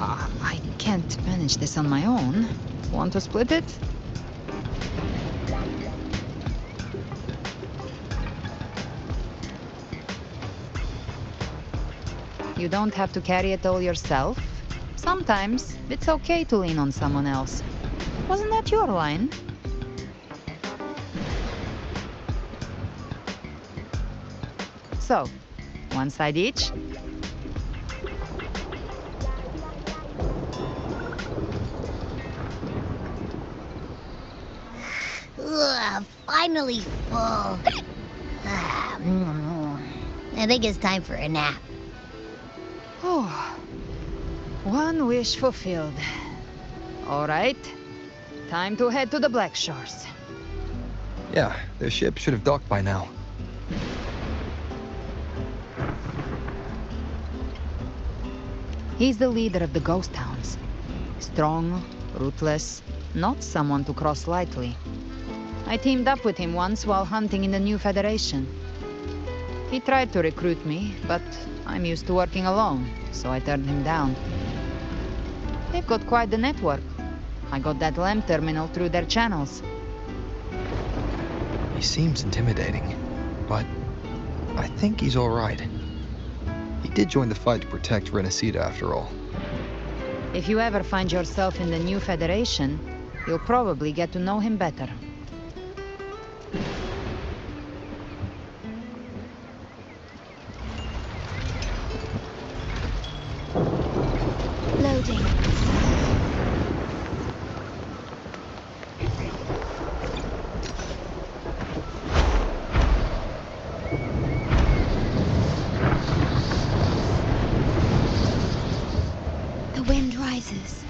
I can't manage this on my own. Want to split it? You don't have to carry it all yourself. Sometimes it's okay to lean on someone else. Wasn't that your line? So, 1 side each. Ugh, finally full. I think it's time for a nap. Oh, 1 wish fulfilled. All right, time to head to the Black Shores. Yeah, their ship should have docked by now. He's the leader of the ghost towns. Strong, ruthless, not someone to cross lightly. I teamed up with him once while hunting in the New Federation. He tried to recruit me, but I'm used to working alone, so I turned him down. They've got quite the network. I got that LEM terminal through their channels. He seems intimidating, but I think he's all right. He did join the fight to protect Rinascita after all. If you ever find yourself in the New Federation, you'll probably get to know him better. Loading. The wind rises.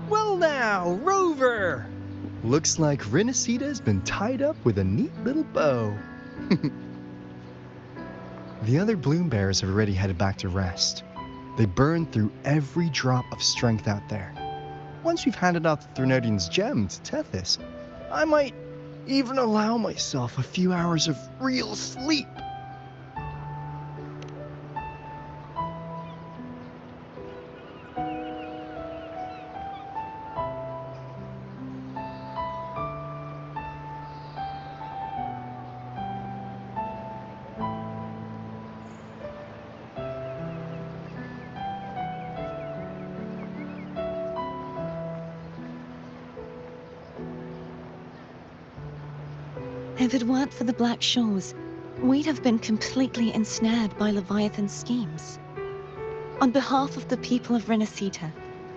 Well now, Rover! Looks like Rinascita's been tied up with a neat little bow. The other bloom bearers have already headed back to rest. They burned through every drop of strength out there. Once we've handed out the Threnodian's gem to Tethys, I might even allow myself a few hours of real sleep. If it weren't for the Black Shores, we'd have been completely ensnared by Leviathan's schemes. On behalf of the people of Rinascita,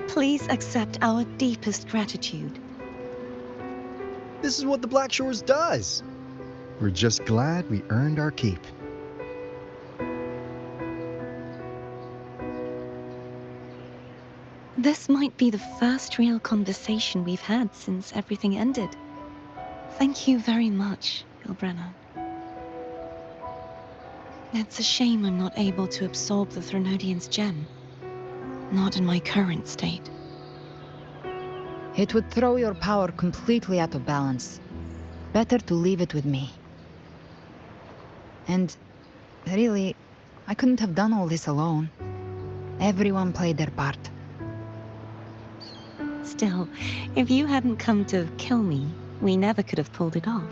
please accept our deepest gratitude. This is what the Black Shores does. We're just glad we earned our keep. This might be the first real conversation we've had since everything ended. Thank you very much, Gilbrenna. It's a shame I'm not able to absorb the Threnodian's gem. Not in my current state. It would throw your power completely out of balance. Better to leave it with me. And really, I couldn't have done all this alone. Everyone played their part. Still, if you hadn't come to kill me, we never could have pulled it off.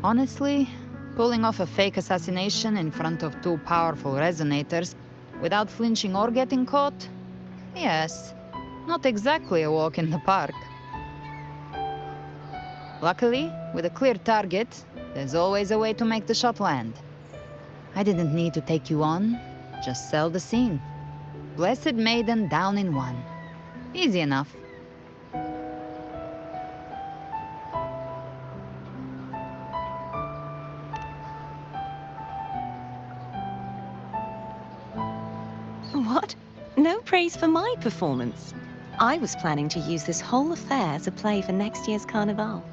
Honestly, pulling off a fake assassination in front of two powerful resonators without flinching or getting caught? Yes, not exactly a walk in the park. Luckily, with a clear target, there's always a way to make the shot land. I didn't need to take you on, just sell the scene. Blessed Maiden down in one. Easy enough. What? No praise for my performance. I was planning to use this whole affair as a play for next year's Carnival.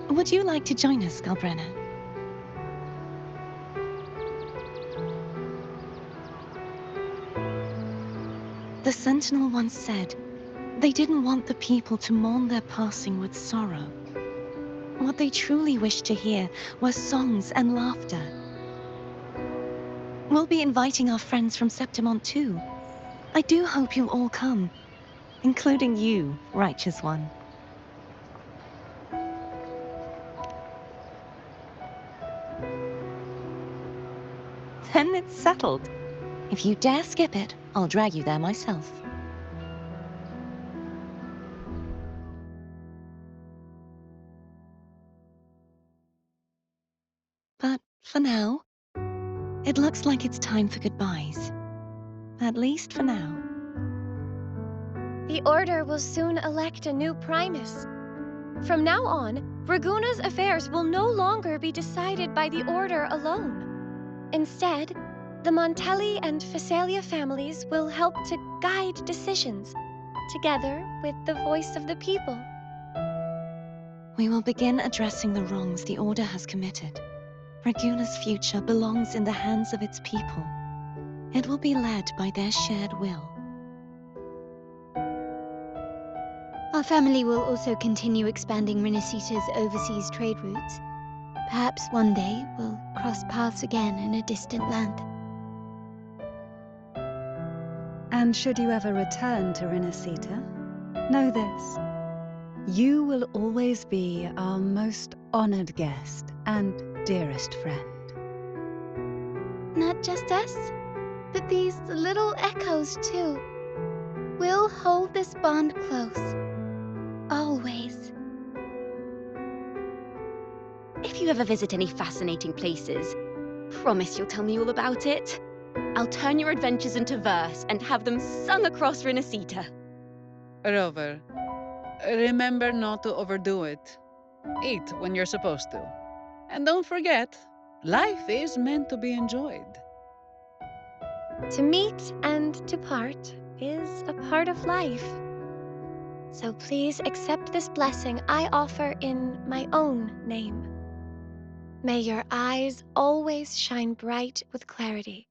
Would you like to join us, Gilbrenna? The Sentinel once said, they didn't want the people to mourn their passing with sorrow. What they truly wished to hear were songs and laughter. We'll be inviting our friends from Septimont too. I do hope you'll all come, including you, Righteous One. Then it's settled. If you dare skip it, I'll drag you there myself. But for now, it looks like it's time for goodbyes. At least for now. The Order will soon elect a new Primus. From now on, Raguna's affairs will no longer be decided by the Order alone. Instead, the Montelli and Phasalia families will help to guide decisions, together with the voice of the people. We will begin addressing the wrongs the Order has committed. Raguna's future belongs in the hands of its people. It will be led by their shared will. Our family will also continue expanding Rinascita's overseas trade routes. Perhaps one day we'll cross paths again in a distant land. And should you ever return to Rinascita, know this. You will always be our most honored guest and dearest friend. Not just us, but these little echoes too. We'll hold this bond close. Always. If you ever visit any fascinating places, promise you'll tell me all about it. I'll turn your adventures into verse and have them sung across Rinascita. Rover, remember not to overdo it. Eat when you're supposed to. And don't forget, life is meant to be enjoyed. To meet and to part is a part of life. So please accept this blessing I offer in my own name. May your eyes always shine bright with clarity,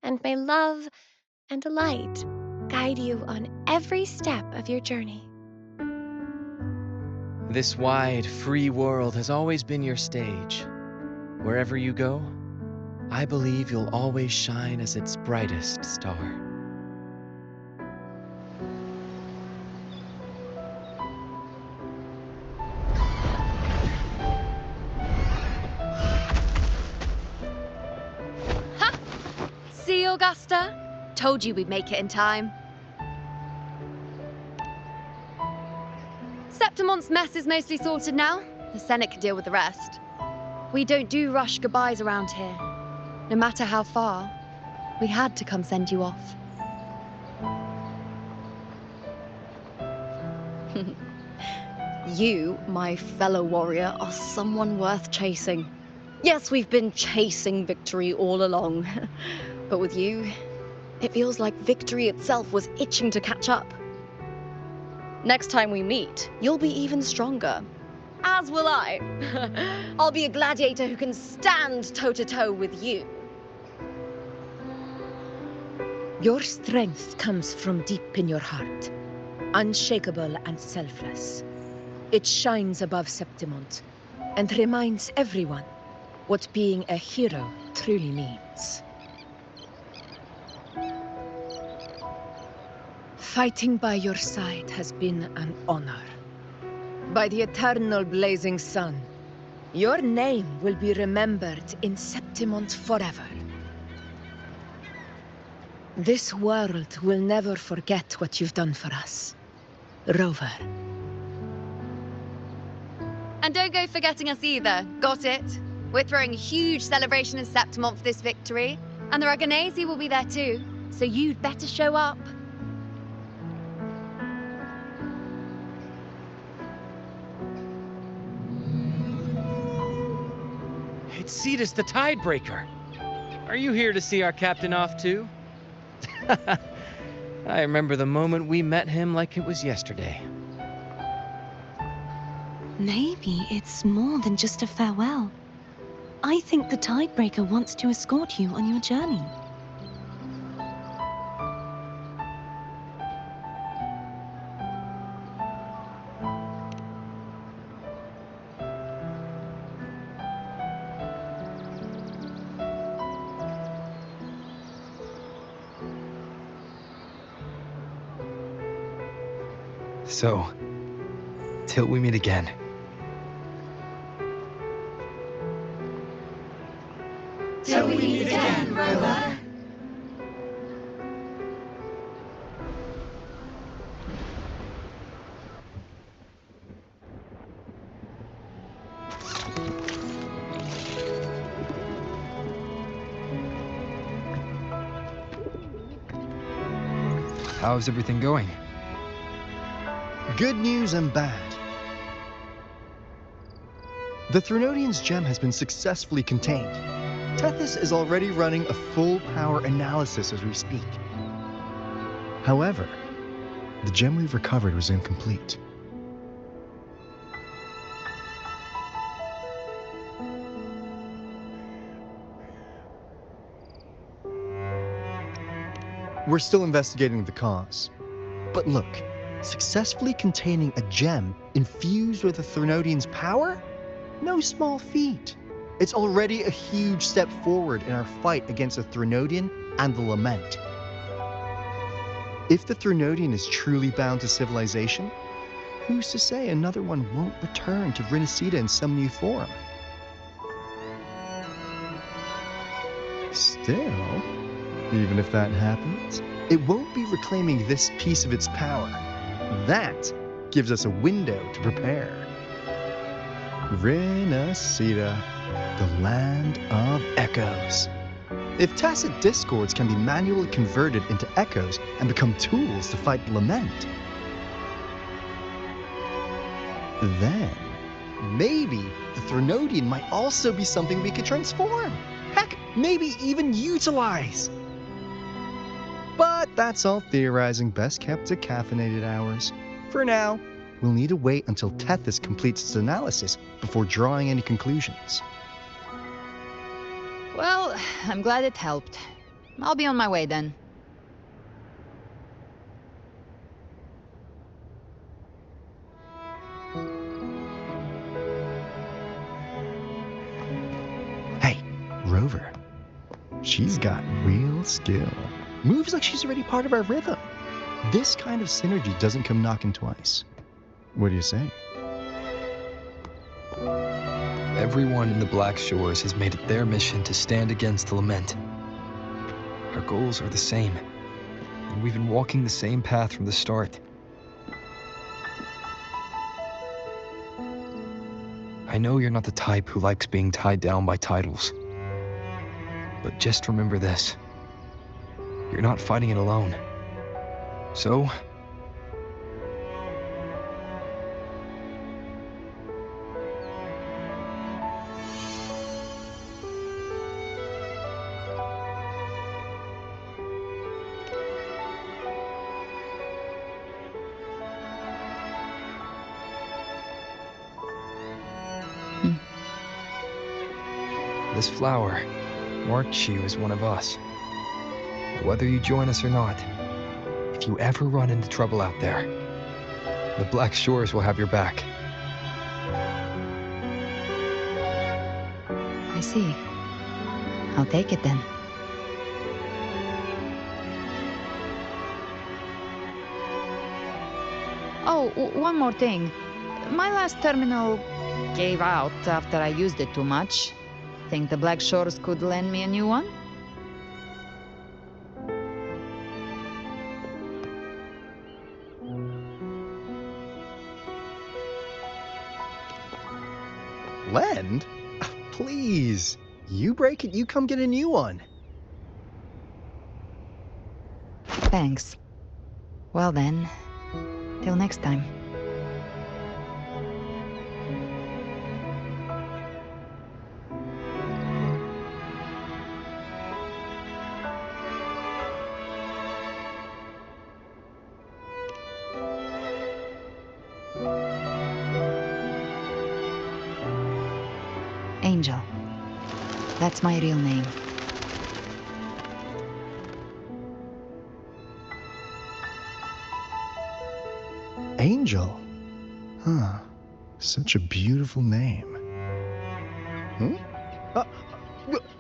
and may love and light guide you on every step of your journey. This wide, free world has always been your stage. Wherever you go, I believe you'll always shine as its brightest star. See, Augusta? Told you we'd make it in time. Septimont's mess is mostly sorted now. The Senate can deal with the rest. We don't do rush goodbyes around here. No matter how far, we had to come send you off. You, my fellow warrior, are someone worth chasing. Yes, we've been chasing victory all along. But with you, it feels like victory itself was itching to catch up. Next time we meet, you'll be even stronger. As will I. I'll be a gladiator who can stand toe-to-toe with you. Your strength comes from deep in your heart, unshakable and selfless. It shines above Septimont and reminds everyone what being a hero truly means. Fighting by your side has been an honor. By the eternal blazing sun, your name will be remembered in Septimont forever. This world will never forget what you've done for us, Rover. And don't go forgetting us either, got it? We're throwing a huge celebration in Septimont for this victory, and the Aragonese will be there too, so you'd better show up. It's Cetus the Tidebreaker. Are you here to see our captain off too? I remember the moment we met him like it was yesterday. Maybe it's more than just a farewell. I think the Tidebreaker wants to escort you on your journey. So, till we meet again. Till we meet again, Rover. How's everything going? Good news and bad. The Threnodian's gem has been successfully contained. Tethys is already running a full power analysis as we speak. However, the gem we've recovered was incomplete. We're still investigating the cause. But look, successfully containing a gem infused with the Threnodian's power? No small feat. It's already a huge step forward in our fight against the Threnodian and the Lament. If the Threnodian is truly bound to civilization, who's to say another one won't return to Rinascita in some new form? Still, even if that happens, it won't be reclaiming this piece of its power. That gives us a window to prepare. Rinascita, the land of echoes. If tacit discords can be manually converted into echoes and become tools to fight the Lament, then maybe the Threnodian might also be something we could transform. Heck, maybe even utilize. But that's all theorizing best kept to caffeinated hours. For now, we'll need to wait until Tethys completes its analysis before drawing any conclusions. Well, I'm glad it helped. I'll be on my way then. Hey, Rover. She's got real skill. Moves like she's already part of our rhythm. This kind of synergy doesn't come knocking twice. What do you say? Everyone in the Black Shores has made it their mission to stand against the Lament. Our goals are the same, and we've been walking the same path from the start. I know you're not the type who likes being tied down by titles. But just remember this. You're not fighting it alone. So, this flower marked you as one of us. Whether you join us or not, if you ever run into trouble out there, the Black Shores will have your back. I see. I'll take it then. Oh, one more thing. My last terminal gave out after I used it too much. Think the Black Shores could lend me a new one? Lend? Please. You break it, you come get a new one. Thanks. Well then, till next time. Angel. That's my real name. Angel? Huh. Such a beautiful name.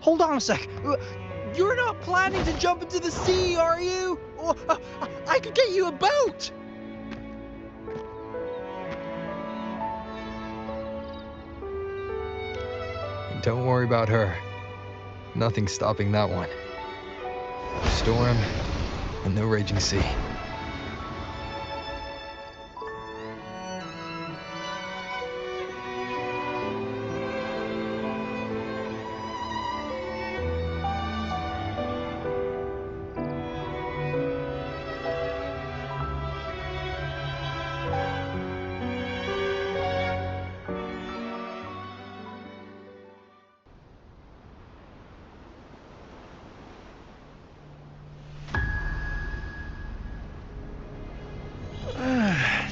Hold on a sec. You're not planning to jump into the sea, are you? I could get you a boat! Don't worry about her. Nothing's stopping that one. Storm and no raging sea.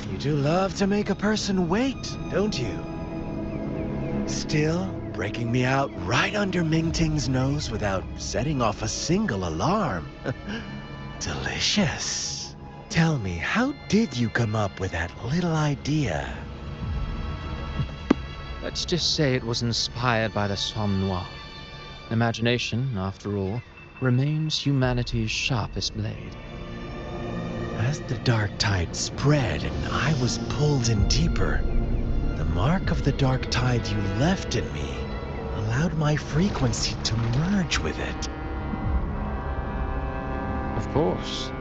You do love to make a person wait, don't you? Still, breaking me out right under Mingting's nose without setting off a single alarm. Delicious. Tell me, how did you come up with that little idea? Let's just say it was inspired by the Somme Noir. Imagination, after all, remains humanity's sharpest blade. As the dark tide spread and I was pulled in deeper, the mark of the dark tide you left in me allowed my frequency to merge with it. Of course.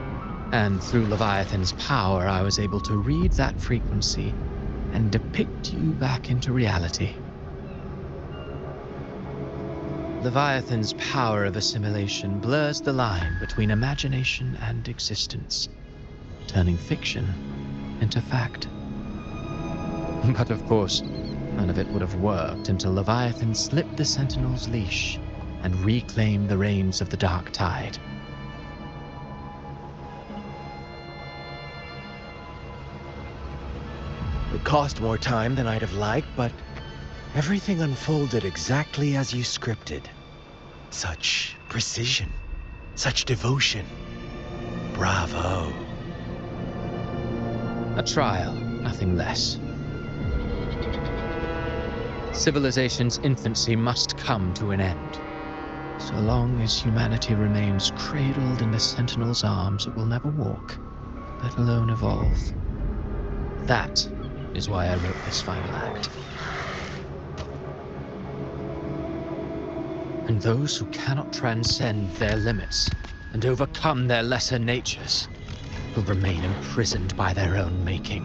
And through Leviathan's power, I was able to read that frequency and depict you back into reality. Leviathan's power of assimilation blurs the line between imagination and existence, turning fiction into fact. But of course, none of it would have worked until Leviathan slipped the Sentinel's leash and reclaimed the reins of the Dark Tide. It cost more time than I'd have liked, but everything unfolded exactly as you scripted. Such precision, such devotion. Bravo. A trial, nothing less. Civilization's infancy must come to an end. So long as humanity remains cradled in the Sentinel's arms, it will never walk, let alone evolve. That is why I wrote this final act. And those who cannot transcend their limits and overcome their lesser natures will remain imprisoned by their own making.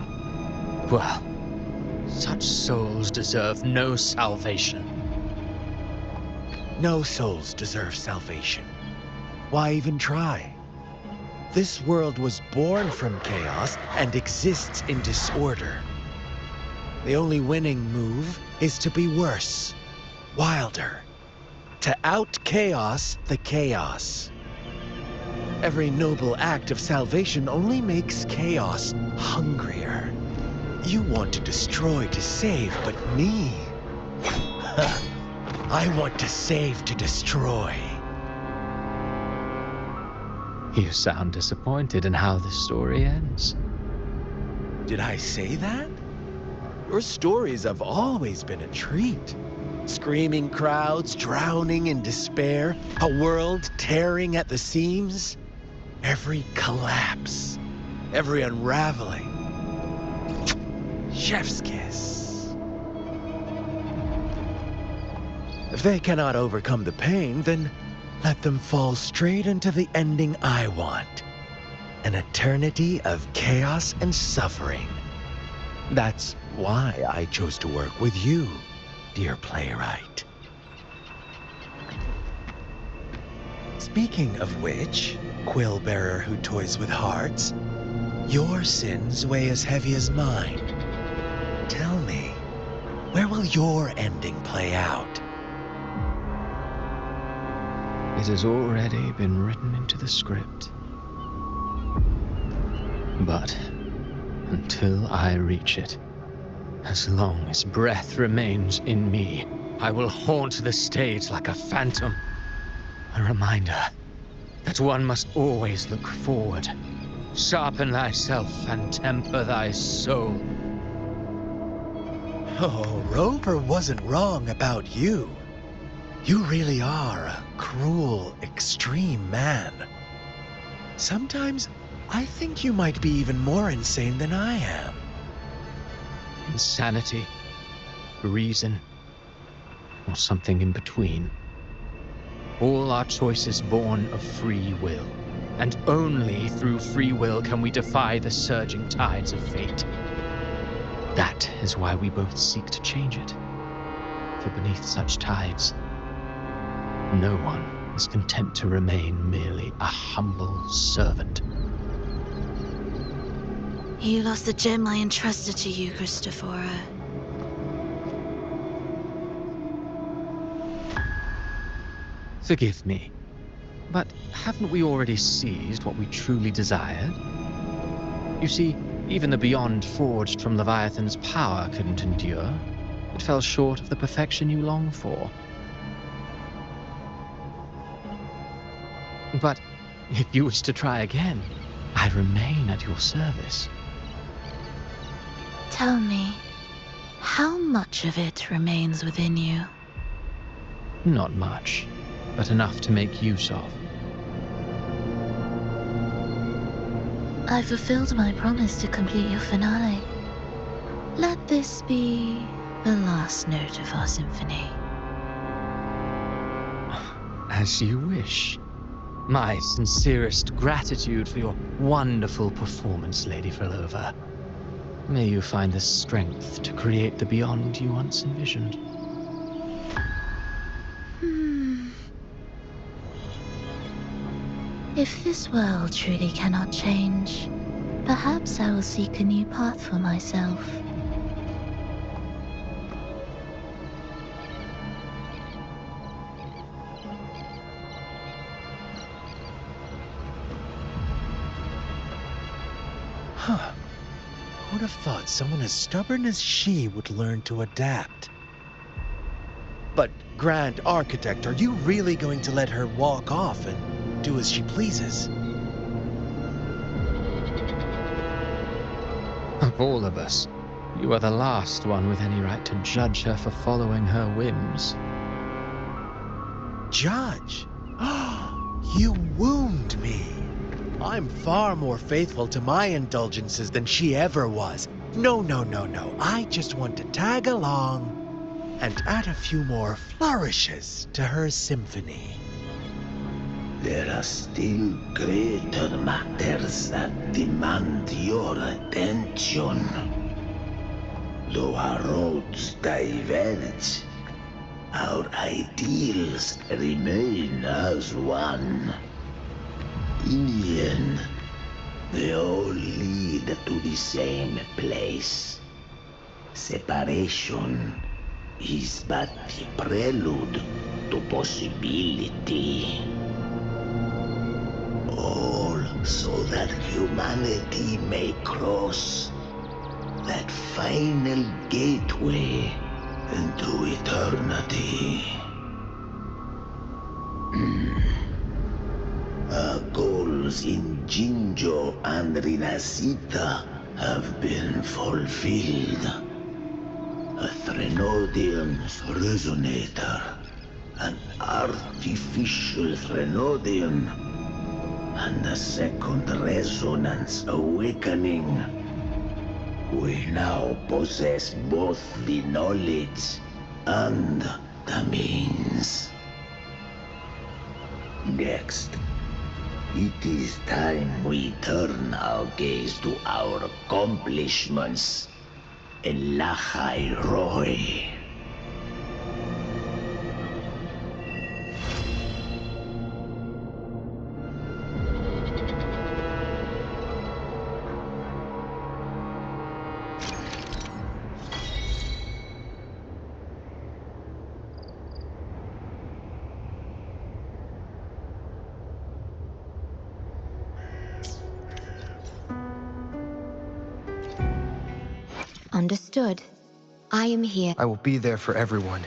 Well, Such souls deserve no salvation. No souls deserve salvation. Why even try? This world was born from chaos and exists in disorder. The only winning move is to be worse, wilder, to out-chaos the chaos. Every noble act of salvation only makes chaos hungrier. You want to destroy to save, but me? I want to save to destroy. You sound disappointed in how the story ends. Did I say that? Your stories have always been a treat. Screaming crowds drowning in despair, a world tearing at the seams. Every collapse, every unraveling. Chef's kiss. If they cannot overcome the pain, then let them fall straight into the ending I want. An eternity of chaos and suffering. That's why I chose to work with you, dear playwright. Speaking of which, quill bearer who toys with hearts, your sins weigh as heavy as mine. Tell me, where will your ending play out? It has already been written into the script. But until I reach it, as long as breath remains in me, I will haunt the stage like a phantom. A reminder that one must always look forward. Sharpen thyself and temper thy soul. Oh, Roper wasn't wrong about you. You really are a cruel, extreme man. Sometimes I think you might be even more insane than I am. Insanity, reason, or something in between. All our choices born of free will, and only through free will can we defy the surging tides of fate. That is why we both seek to change it. For beneath such tides, no one is content to remain merely a humble servant. You lost the gem I entrusted to you, Christophora. Forgive me, but haven't we already seized what we truly desired? You see, even the beyond forged from Leviathan's power couldn't endure. It fell short of the perfection you long for. But if you wish to try again, I remain at your service. Tell me, how much of it remains within you? Not much, but enough to make use of. I fulfilled my promise to complete your finale. Let this be the last note of our symphony. As you wish. My sincerest gratitude for your wonderful performance, Lady Frolova. May you find the strength to create the beyond you once envisioned. If this world truly cannot change, perhaps I will seek a new path for myself. Huh. Who'd have thought someone as stubborn as she would learn to adapt? But, Grand Architect, are you really going to let her walk off and do as she pleases? Of all of us, you are the last one with any right to judge her for following her whims. Judge? You wound me. I'm far more faithful to my indulgences than she ever was. No. I just want to tag along and add a few more flourishes to her symphony. There are still greater matters that demand your attention. Though our roads diverge, our ideals remain as one. In the end, they all lead to the same place. Separation is but the prelude to possibility. All so that humanity may cross that final gateway into eternity. Our goals in Jinjo and Rinascita have been fulfilled. A Threnodium's resonator, an artificial Threnodium, and a second resonance awakening. We now possess both the knowledge and the means. Next, it is time we turn our gaze to our accomplishments in Lahai Roy. Understood. I am here. I will be there for everyone.